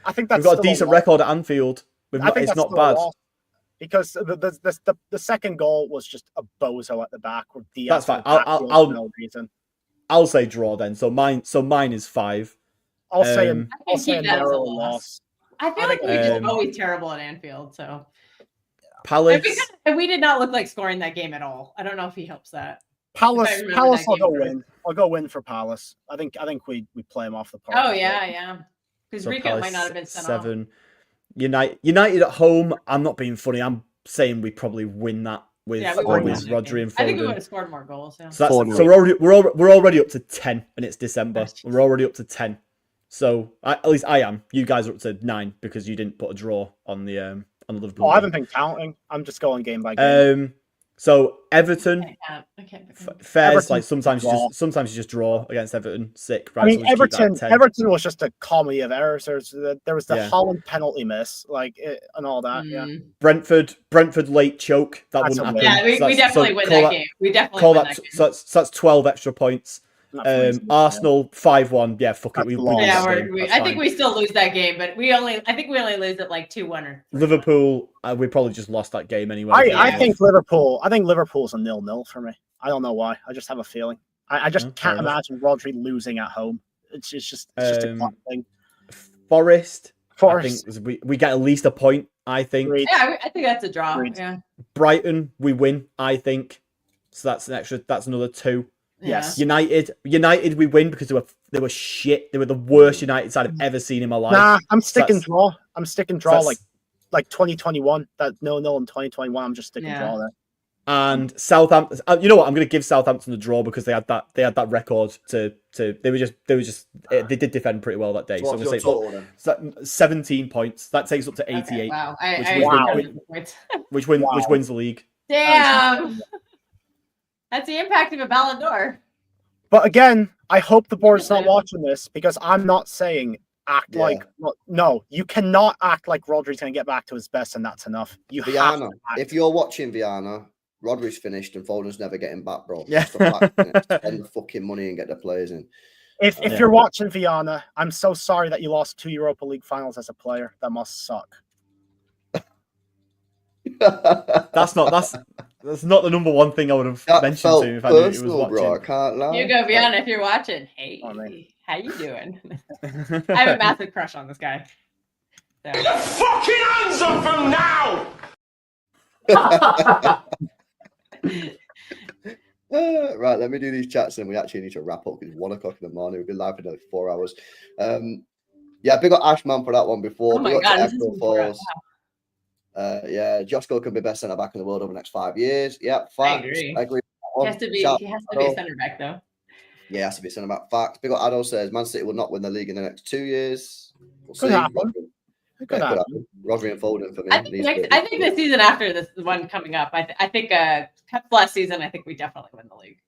a decent record at Anfield. It's not bad. Because the second goal was just a bozo at the back. That's fine. I'll say draw then. So mine is 5. I'll say a narrow loss. I feel like we're just always terrible at Anfield. So Palace. And we did not look like scoring that game at all. I don't know if he helps that. Palace will go win. I'll go win for Palace. I think we play him off the park. Oh yeah. Because Rico might not have been sent 7. off. United at home. I'm not being funny. I'm saying we probably win that with Rodri and Foden. I think we would have scored more goals. Yeah. So we're already up to 10, and it's December. We're already up to 10. So at least I am. You guys are up to 9 because you didn't put a draw on the Liverpool. Oh, I haven't been counting. I'm just going game by game. So Everton, I can't fares like sometimes you just draw against Everton. Sick. Right? I mean, Everton was just a comedy of errors. There was the Holland penalty miss, and all that. Yeah. Brentford late choke. That wouldn't happen. Yeah, we definitely win that game. We definitely win that game. So that's 12 extra points. Arsenal 5-1. Yeah, fuck it. I think we still lose that game, but I think we only lose it like 2-1 or 3-1. Liverpool. We probably just lost that game anyway. I think Liverpool's a 0-0 for me. I don't know why. I just have a feeling. I just can't imagine Rodri losing at home. It's just a fun thing. Forest. I think we get at least a point. I think. Yeah, I think that's a draw. Yeah. Brighton, we win. I think. So that's an extra. That's another 2. Yes. United, we win because they were shit. They were the worst United side I've ever seen in my life. Nah, I'm sticking draw. Like 2021. That 0-0 in 2021. I'm just sticking draw there. And Southampton. You know what? I'm going to give Southampton the draw because they had that record to. They did defend pretty well that day. So I'm going to say 17 points. That takes up to 88. Okay, wow. Which wins the league. Damn. That's the impact of a Ballon d'Or. But again, I hope the board's not watching this because I'm not saying no, you cannot act like Rodri's going to get back to his best and that's enough. Viana, if you're watching Viana, Rodri's finished and Foden's never getting back, bro. Yeah. Spend the fucking money and get the players in. If you're watching Viana, I'm so sorry that you lost 2 Europa League finals as a player. That must suck. That's not the number one thing I would have mentioned to him if I knew he was watching. Bro, I can't lie. You go, Viana, if you're watching. Hey, how you doing? I have a massive crush on this guy. So. Get your fucking hands up from now! Right, let me do these chats and we actually need to wrap up because it's 1 o'clock in the morning. We've been live for like 4 hours. Yeah, big up Ashman for that one before. Oh my God, Josko can be best centre back in the world over the next 5 years. Yeah, facts. I agree. He has to be a centre back though. Yeah, he has to be centre back. Facts. Big up Addo says Man City will not win the league in the next 2 years. We'll Could see. happen. It could happen. Rodri and Foden for me. I think the season after this one coming up, I think Pep's last season, I think we definitely win the league.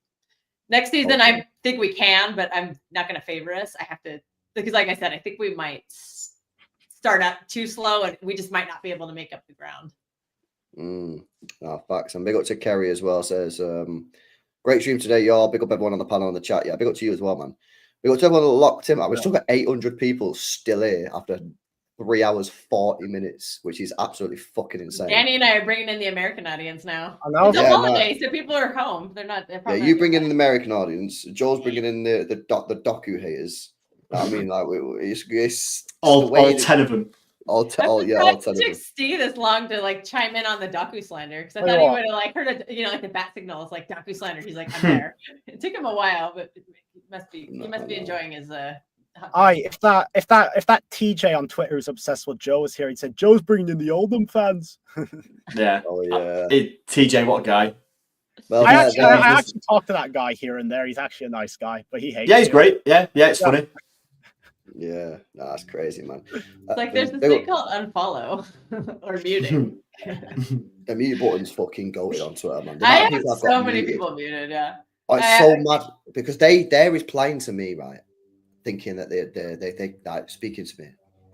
Next season, I think we can, but I'm not going to favor us. I have to, because like I said, I think we might start out too slow and we just might not be able to make up the ground. Facts. And big up to Kerry as well. Says, great stream today, y'all. Big up everyone on the panel in the chat. Yeah, big up to you as well, man. Big up to everyone that locked in. We've still got 800 people still here after 3 hours, 40 minutes, which is absolutely fucking insane. Danny and I are bringing in the American audience now. I know. It's a holiday, so people are home. They're not. You bring in the American audience. Joel's bringing in the Doku haters. I mean, like it's all 10 of them. All 10 of them. It took Steve this long to like chime in on the Doku slander because I thought he would have like heard a, like the bat signal. It's like Doku slander. He's like, I'm there. It took him a while, but he must be enjoying his. If that TJ on Twitter is obsessed with Joe is here, he said Joe's bringing in the Oldham fans. Yeah. Oh yeah. TJ, what a guy. Well, I actually talk to that guy here and there. He's actually a nice guy, but he hates. Yeah, he's great. Yeah, it's funny. Yeah, that's crazy, man. It's like there's this thing called unfollow or muting. The mute button's fucking goated on Twitter, man. I have so many people muted. Yeah. It's so mad because they're replying to me, right? Thinking that they like speaking to me.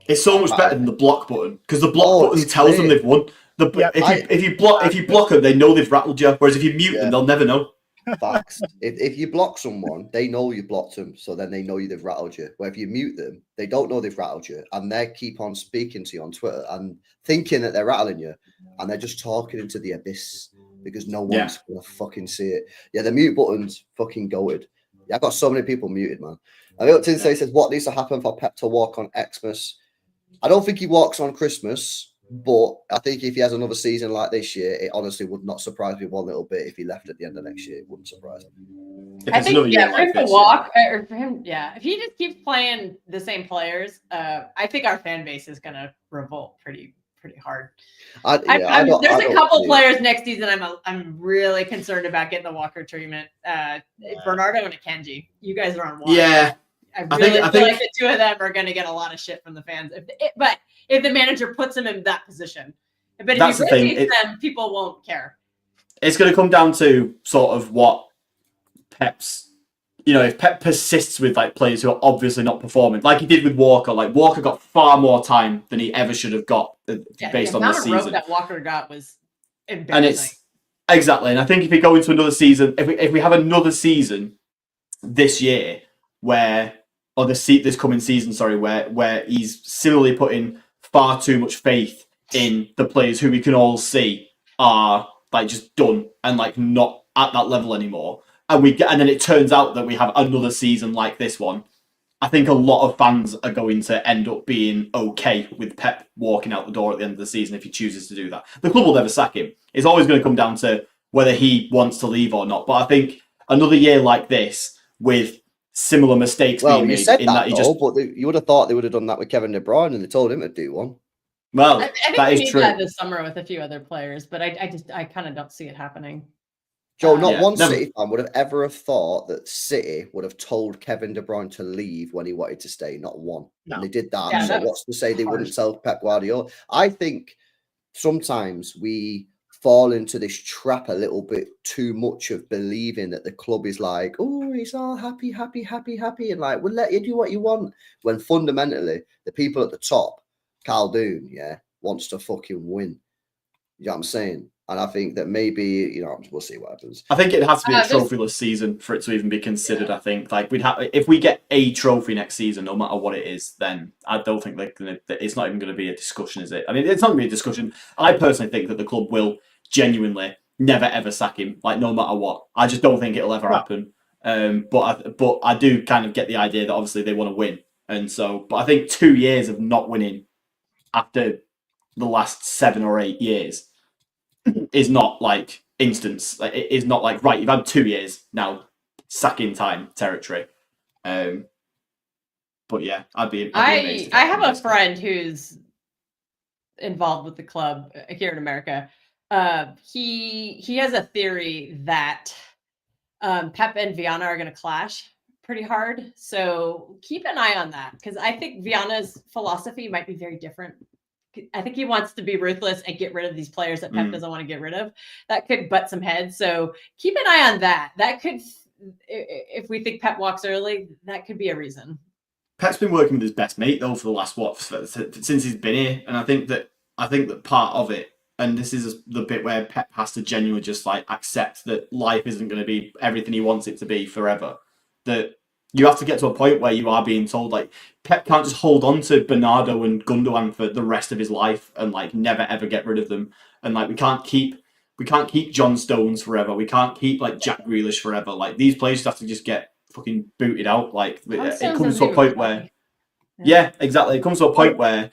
It's so much better than the block button because the block button tells them they've won. If you block them, they know they've rattled you. Whereas if you mute them, they'll never know. Facts. If you block someone, they know you blocked them, so then they know they've rattled you. Where if you mute them, they don't know they've rattled you, and they keep on speaking to you on Twitter and thinking that they're rattling you, and they're just talking into the abyss because no one's gonna fucking see it. Yeah, the mute button's fucking goated. Yeah, I got so many people muted, man. And Tinsay says, what needs to happen for Pep to walk on Xmas? I don't think he walks on Christmas, but I think if he has another season like this year, it honestly would not surprise me one little bit if he left at the end of next year. It wouldn't surprise me. I think, for him to walk, or for him, if he just keeps playing the same players, I think our fan base is going to revolt pretty hard. There's a couple players next season I'm really concerned about getting the Walker treatment. Bernardo and Akanji. You guys are on one. Yeah. I feel like the two of them are going to get a lot of shit from the fans. But if the manager puts them in that position. But if he rotates them, people won't care. It's going to come down to sort of what Pep's, if Pep persists with like players who are obviously not performing, like he did with Walker. Like Walker got far more time than he ever should have got based on the season. The amount of rope that Walker got was embarrassing. And it's exactly. And I think if we go into another season, if we have another season this year this coming season, where he's similarly putting far too much faith in the players who we can all see are like just done and like not at that level anymore. And then it turns out that we have another season like this one. I think a lot of fans are going to end up being okay with Pep walking out the door at the end of the season if he chooses to do that. The club will never sack him. It's always going to come down to whether he wants to leave or not. But I think another year like this with similar mistakes being made. But you would have thought they would have done that with Kevin De Bruyne, and they told him to do one. Well, I think that we is true. That this summer with a few other players, but I kind of don't see it happening. Joe, not one City fan would have ever have thought that City would have told Kevin De Bruyne to leave when he wanted to stay. Not one. No. And they did that. Yeah, so what's to say they wouldn't tell Pep Guardiola? I think sometimes we fall into this trap a little bit too much of believing that the club is like, oh, he's all happy, and like, we'll let you do what you want. When fundamentally, the people at the top, Karl Doon, wants to fucking win. You know what I'm saying? And I think that maybe, we'll see what happens. I think it has to be a trophyless season for it to even be considered. I think like if we get a trophy next season, no matter what it is, then I don't think it's not even going to be a discussion, is it? I mean, it's not going to be a discussion. I personally think that the club will genuinely never ever sack him, like no matter what. I just don't think it'll ever happen. But I do kind of get the idea that obviously they want to win, and so. But I think 2 years of not winning after the last 7 or 8 years is not like instance. Like it is not like, right, you've had 2 years now, sacking time territory. But yeah, I'd be amazed. I have a friend who's involved with the club here in America. He has a theory that Pep and Viana are going to clash pretty hard. So keep an eye on that, because I think Viana's philosophy might be very different I think he wants to be ruthless and get rid of these players that Pep doesn't want to get rid of. That could butt some heads. So keep an eye on that. That could, if we think Pep walks early, that could be a reason. Pep's been working with his best mate though for the last since he's been here, and I think that part of it, and this is the bit where Pep has to genuinely just like accept that life isn't going to be everything he wants it to be forever. That you have to get to a point where you are being told like Pep can't just hold on to Bernardo and Gundogan for the rest of his life and like never ever get rid of them. And like we can't keep John Stones forever. We can't keep like Jack Grealish forever. Like these players have to just get fucking booted out. Like it comes to a point where, yeah, exactly. It comes to a point where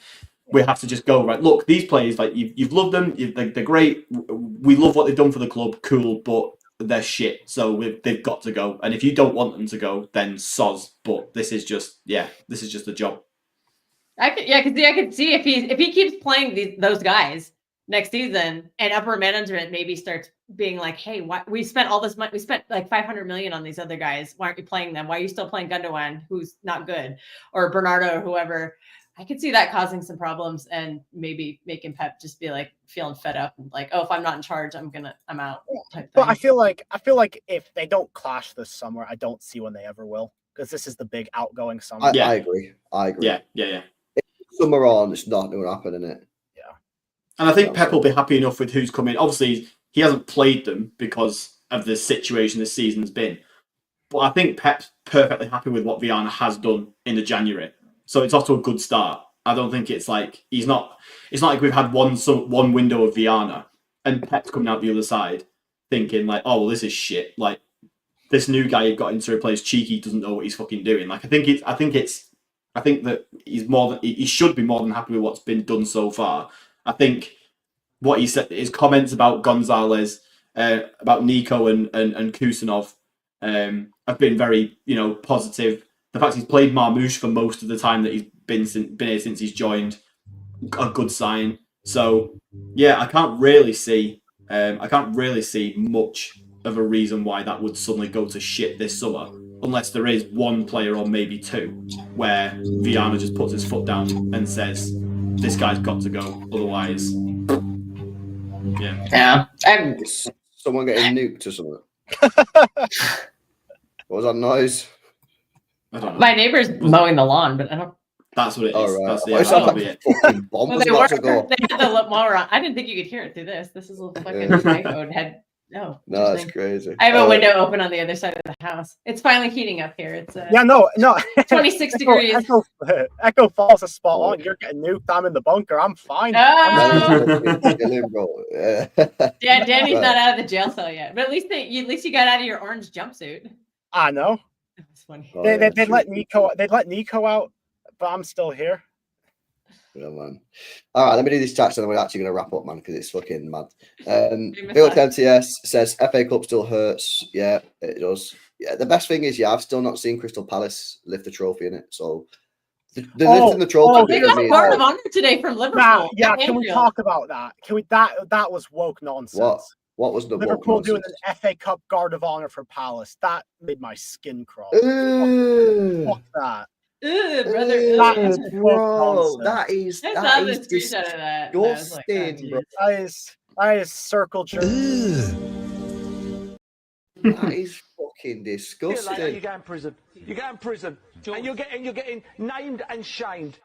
we have to just go, right, look, these players, like you've loved them, they're great. We love what they've done for the club, cool, but they're shit. So they've got to go. And if you don't want them to go, then soz. But this is just the job. I could see if he keeps playing those guys next season, and upper management maybe starts being like, hey, why we spent all this money? We spent like 500 million on these other guys. Why aren't you playing them? Why are you still playing Gundogan, who's not good, or Bernardo, or whoever? I could see that causing some problems and maybe making Pep just be like feeling fed up and like, oh, if I'm not in charge, I'm out. But I feel like if they don't clash this summer, I don't see when they ever will, because this is the big outgoing summer. I agree. Yeah. Summer on, it's not going to happen, isn't it? And I think Pep will be happy enough with who's coming. Obviously, he hasn't played them because of the situation this season's been. But I think Pep's perfectly happy with what Viana has done in the January. So it's off to a good start. I don't think it's like it's not like we've had one window of Viana and Pep's coming out the other side thinking like, oh, well, this is shit. Like this new guy you've got in to replace Cheeky doesn't know what he's fucking doing. Like I think that he should be more than happy with what's been done so far. I think what he said, his comments about Gonzalez, about Nico and Kusanov, have been very, positive. The fact he's played Marmouche for most of the time that he's been here since he's joined, a good sign. So yeah, I can't really see much of a reason why that would suddenly go to shit this summer, unless there is one player or maybe two where Viana just puts his foot down and says, this guy's got to go, otherwise, yeah. Someone getting nuked or something. What was that noise? I don't know. My neighbor's mowing the lawn, but I don't. That's what it is. Oh, right. That's Fucking bomb was about to go. They had the mower on. I didn't think you could hear it through this. This is a fucking iPhone head. No, that's crazy. I have a window open on the other side of the house. It's finally heating up here. It's 26 degrees. Echo Falls is spot on. You're getting nuked. I'm in the bunker. I'm fine. Yeah, Danny's not out of the jail cell yet, but at least you got out of your orange jumpsuit. I know. That's funny. Oh, they'd let Nico out, but I'm still here. Yeah, man. All right, let me do this chat, and then we're actually going to wrap up, man, because it's fucking mad. Phil MTS says FA Cup still hurts. Yeah, it does. Yeah, the best thing is, I've still not seen Crystal Palace lift the trophy in it. So lifting the trophy. They got a guard of honor today from Liverpool. Can we talk about that? That was woke nonsense. What was the Liverpool doing an FA Cup guard of honor for Palace? That made my skin crawl. Fuck that. Brother, bro, that is disgusting, bro. That is circle jerk. That is fucking disgusting. Like you go in prison. You go in prison, and you're getting named and shamed.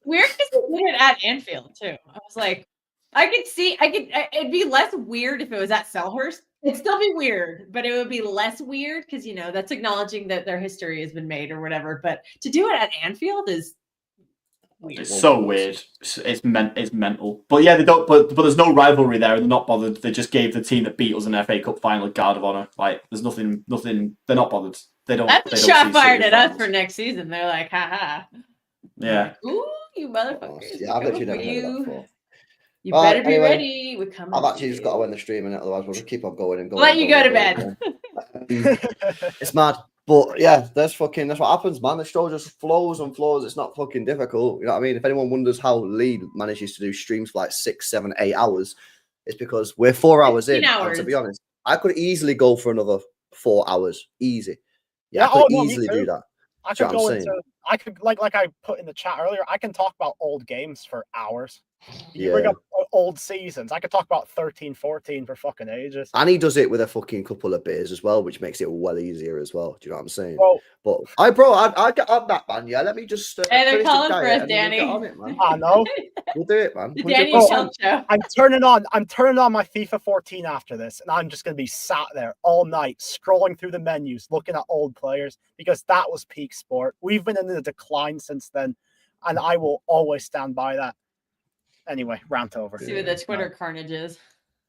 Weird because they did it at Anfield too. I was like, it'd be less weird if it was at Selhurst. It'd still be weird, but it would be less weird because that's acknowledging that their history has been made or whatever. But to do it at Anfield is weird. It's so weird. It's mental. But yeah, they don't. But there's no rivalry there. They're not bothered. They just gave the team that beat us an FA Cup final a guard of honor. Like there's nothing. They're not bothered. They don't. That's a shot fired at us for next season. They're like, haha. Yeah. Ooh, you motherfuckers. Yeah, I've actually never heard that before. You better be ready. We're coming. I've actually just got to end the stream, and otherwise we'll just keep on going and going. Let you go to bed. It's mad, but yeah, that's what happens, man. The show just flows and flows. It's not fucking difficult. You know what I mean? If anyone wonders how Lee manages to do streams for like 6, 7, 8 hours, it's because we're 4 hours in. And to be honest, I could easily go for another 4 hours, easy. Yeah, I could easily do that. I I could like I put in the chat earlier. I can talk about old games for hours. You bring Yeah. up old seasons. I could talk about 13, 14 for fucking ages. And he does it with a fucking couple of beers as well, which makes it well easier as well. Do you know what I'm saying? Well, but I get on that, man. Yeah, let me just. Hey, they're finish the calling for diet us, and then Danny. we'll get on it, man. I know. We'll do it, man. The Danny and Kel show. I'm turning on my FIFA 14 after this, and I'm just gonna be sat there all night scrolling through the menus, looking at old players, because that was peak sport. We've been in the decline since then, and I will always stand by that. Anyway, rant over. See what the Twitter carnage is.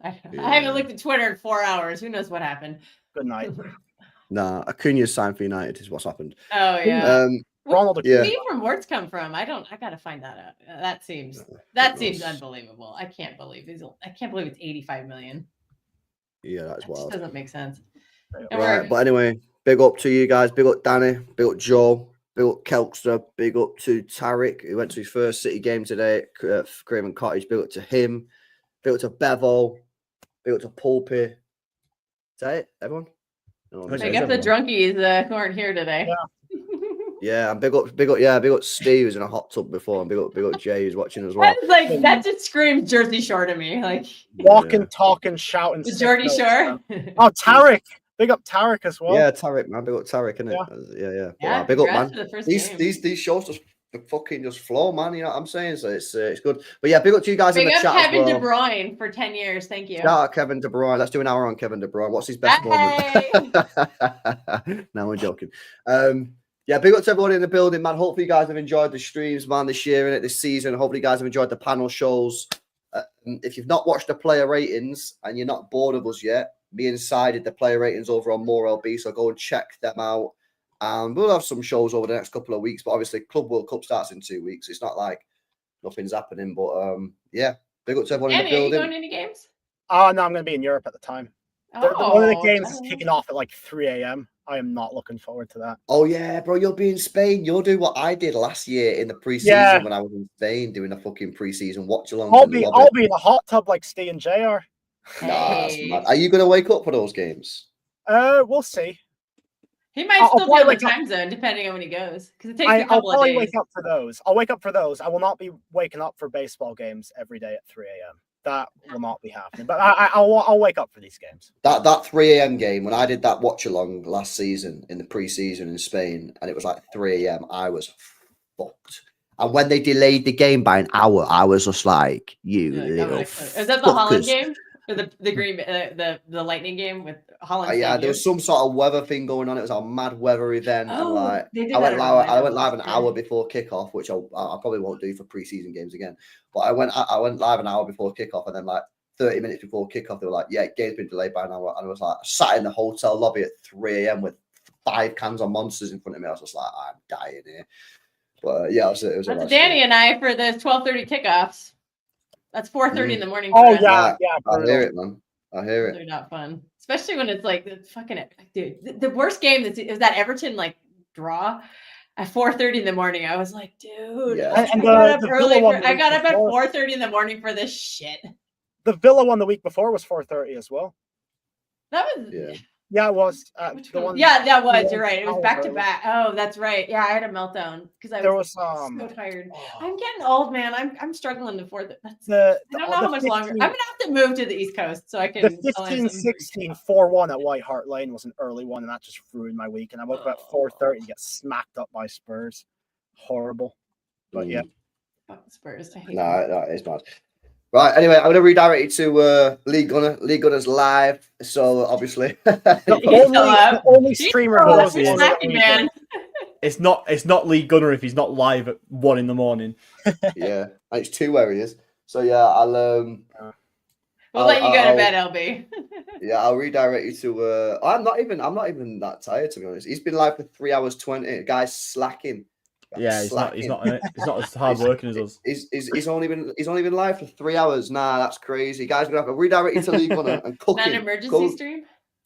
I haven't looked at Twitter in 4 hours. Who knows what happened? Good night. Nah, Acuna's signed for United is what's happened. Oh yeah. Ronald, yeah. Where do from words come from? I gotta find that out. That seems unbelievable. I can't believe it's 85 million. Yeah, that's wild. Doesn't make sense. Right, but anyway, big up to you guys. Big up Danny. Big up Joe. Big up Kelkster. Big up to Tarek, who went to his first City game today at Craven Cottage. Big up to him. Big up to Bevo. Big up to Pulpy. Is that it, everyone? No, I guess the drunkies who aren't here today. Yeah, and big up Steve who's in a hot tub before, and big up Jay who's watching as well. That just screams Jersey Shore to me. Like walking, talking, shouting. The Jersey Shore. Oh, Tarek. Big up Tarek as well. Yeah, Tarek, man. Big up Tarek, innit? Yeah. Yeah, big up, man. These shows just fucking just flow, man. You know what I'm saying? So it's good. But yeah, big up to you guys in the chat Kevin as well. De Bruyne for 10 years. Thank you. Shout out Kevin De Bruyne. Let's do an hour on Kevin De Bruyne. What's his best moment? No, I'm joking. Yeah, big up to everyone in the building, man. Hopefully you guys have enjoyed the streams, man, this year and this season. Hopefully you guys have enjoyed the panel shows. If you've not watched the player ratings and you're not bored of us yet, me and Cy did the player ratings over on More LB, so go and check them out. And we'll have some shows over the next couple of weeks, but obviously Club World Cup starts in 2 weeks. It's not like nothing's happening, but yeah, big up to everyone in the building. Are you going to any games? Oh, no, I'm going to be in Europe at the time. One of the games is kicking off at like 3 a.m. I am not looking forward to that. Oh, yeah, bro, you'll be in Spain. You'll do what I did last year in the preseason when I was in Spain doing a fucking preseason watch-along. I'll be in a hot tub like Steve and JR. Nah, are you going to wake up for those games? We'll see. He might still be on the time zone, depending on when he goes. Because it takes a couple of days. Wake up for those. I'll wake up for those. I will not be waking up for baseball games every day at 3 a.m. That will not be happening. But I'll wake up for these games. That 3 a.m. game, when I did that watch-along last season in the preseason in Spain, and it was like 3 a.m., I was fucked. And when they delayed the game by an hour, I was just like, Is that the Holland game? Or the green, the Lightning game with Holland? Yeah, there was some sort of weather thing going on. It was a mad weather event. Oh, and they did I went live an hour before kickoff, which I probably won't do for preseason games again. But I went live an hour before kickoff, and then like 30 minutes before kickoff, they were like, "Yeah, game's been delayed by an hour." And I was like, sat in the hotel lobby at 3 a.m. with 5 cans of Monsters in front of me. I was just like, I'm dying here. But yeah, it was That's Danny and I for the 12:30 kickoffs. That's 4:30 in the morning. Oh yeah. I hear it, man. I hear it. They're not fun, especially when it's like the fucking dude. The worst game is that Everton like draw at 4:30 in the morning. I was like, dude, I got up at 4:30 in the morning for this shit. The Villa one the week before was 4:30 as well. That was yeah, it was. The one, that was. You're right. It was back to back. Oh, that's right. Yeah, I had a meltdown because I was so tired. I'm getting old, man. I'm struggling to afford that. I don't know how much longer. I'm gonna have to move to the East Coast so I can. The 15-16 4-1 at White Hart Lane was an early one, and that just ruined my week. And I woke up at 4:30 and get smacked up by Spurs. Horrible, but yeah. Spurs. I hate that is bad. Right, anyway, I'm going to redirect you to League Gunner. League Gunner's live, so obviously the only streamer who man. It's not League Gunner if he's not live at 1 a.m. Yeah, it's 2 where he is. So yeah, I'll let you go to bed, LB. Yeah, I'll redirect you to. I'm not even that tired, to be honest. He's been live for 3 hours 20. Guy's slacking. Yeah, he's not as hard working as us. He's only been live for 3 hours. Nah, that's crazy. Guys, we're gonna have to redirect you to League Gunner and cook him. An emergency stream?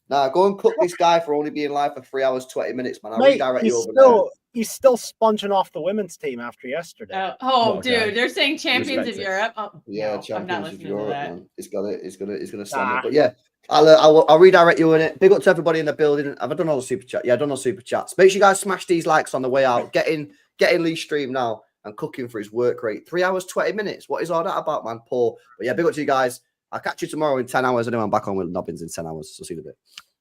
Nah, go and cook this guy for only being live for 3 hours 20 minutes, man. I'll redirect you over there. He's still sponging off the women's team after yesterday. Dude, they're saying champions of Europe. Yeah, champions of Europe, man. He's gonna stand up. But yeah, I'll redirect you in it. Big up to everybody in the building. Have I done all the super chat? Yeah, I've done all the super chats. Make sure you guys smash these likes on the way out. Get in getting Lee's stream now and cooking for his work rate. 3 hours, 20 minutes. What is all that about, man? Poor. But yeah, big up to you guys. I'll catch you tomorrow in 10 hours. Anyway, I'm back on with Nobbins in 10 hours. So see you in a bit.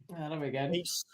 That'll be good. Peace.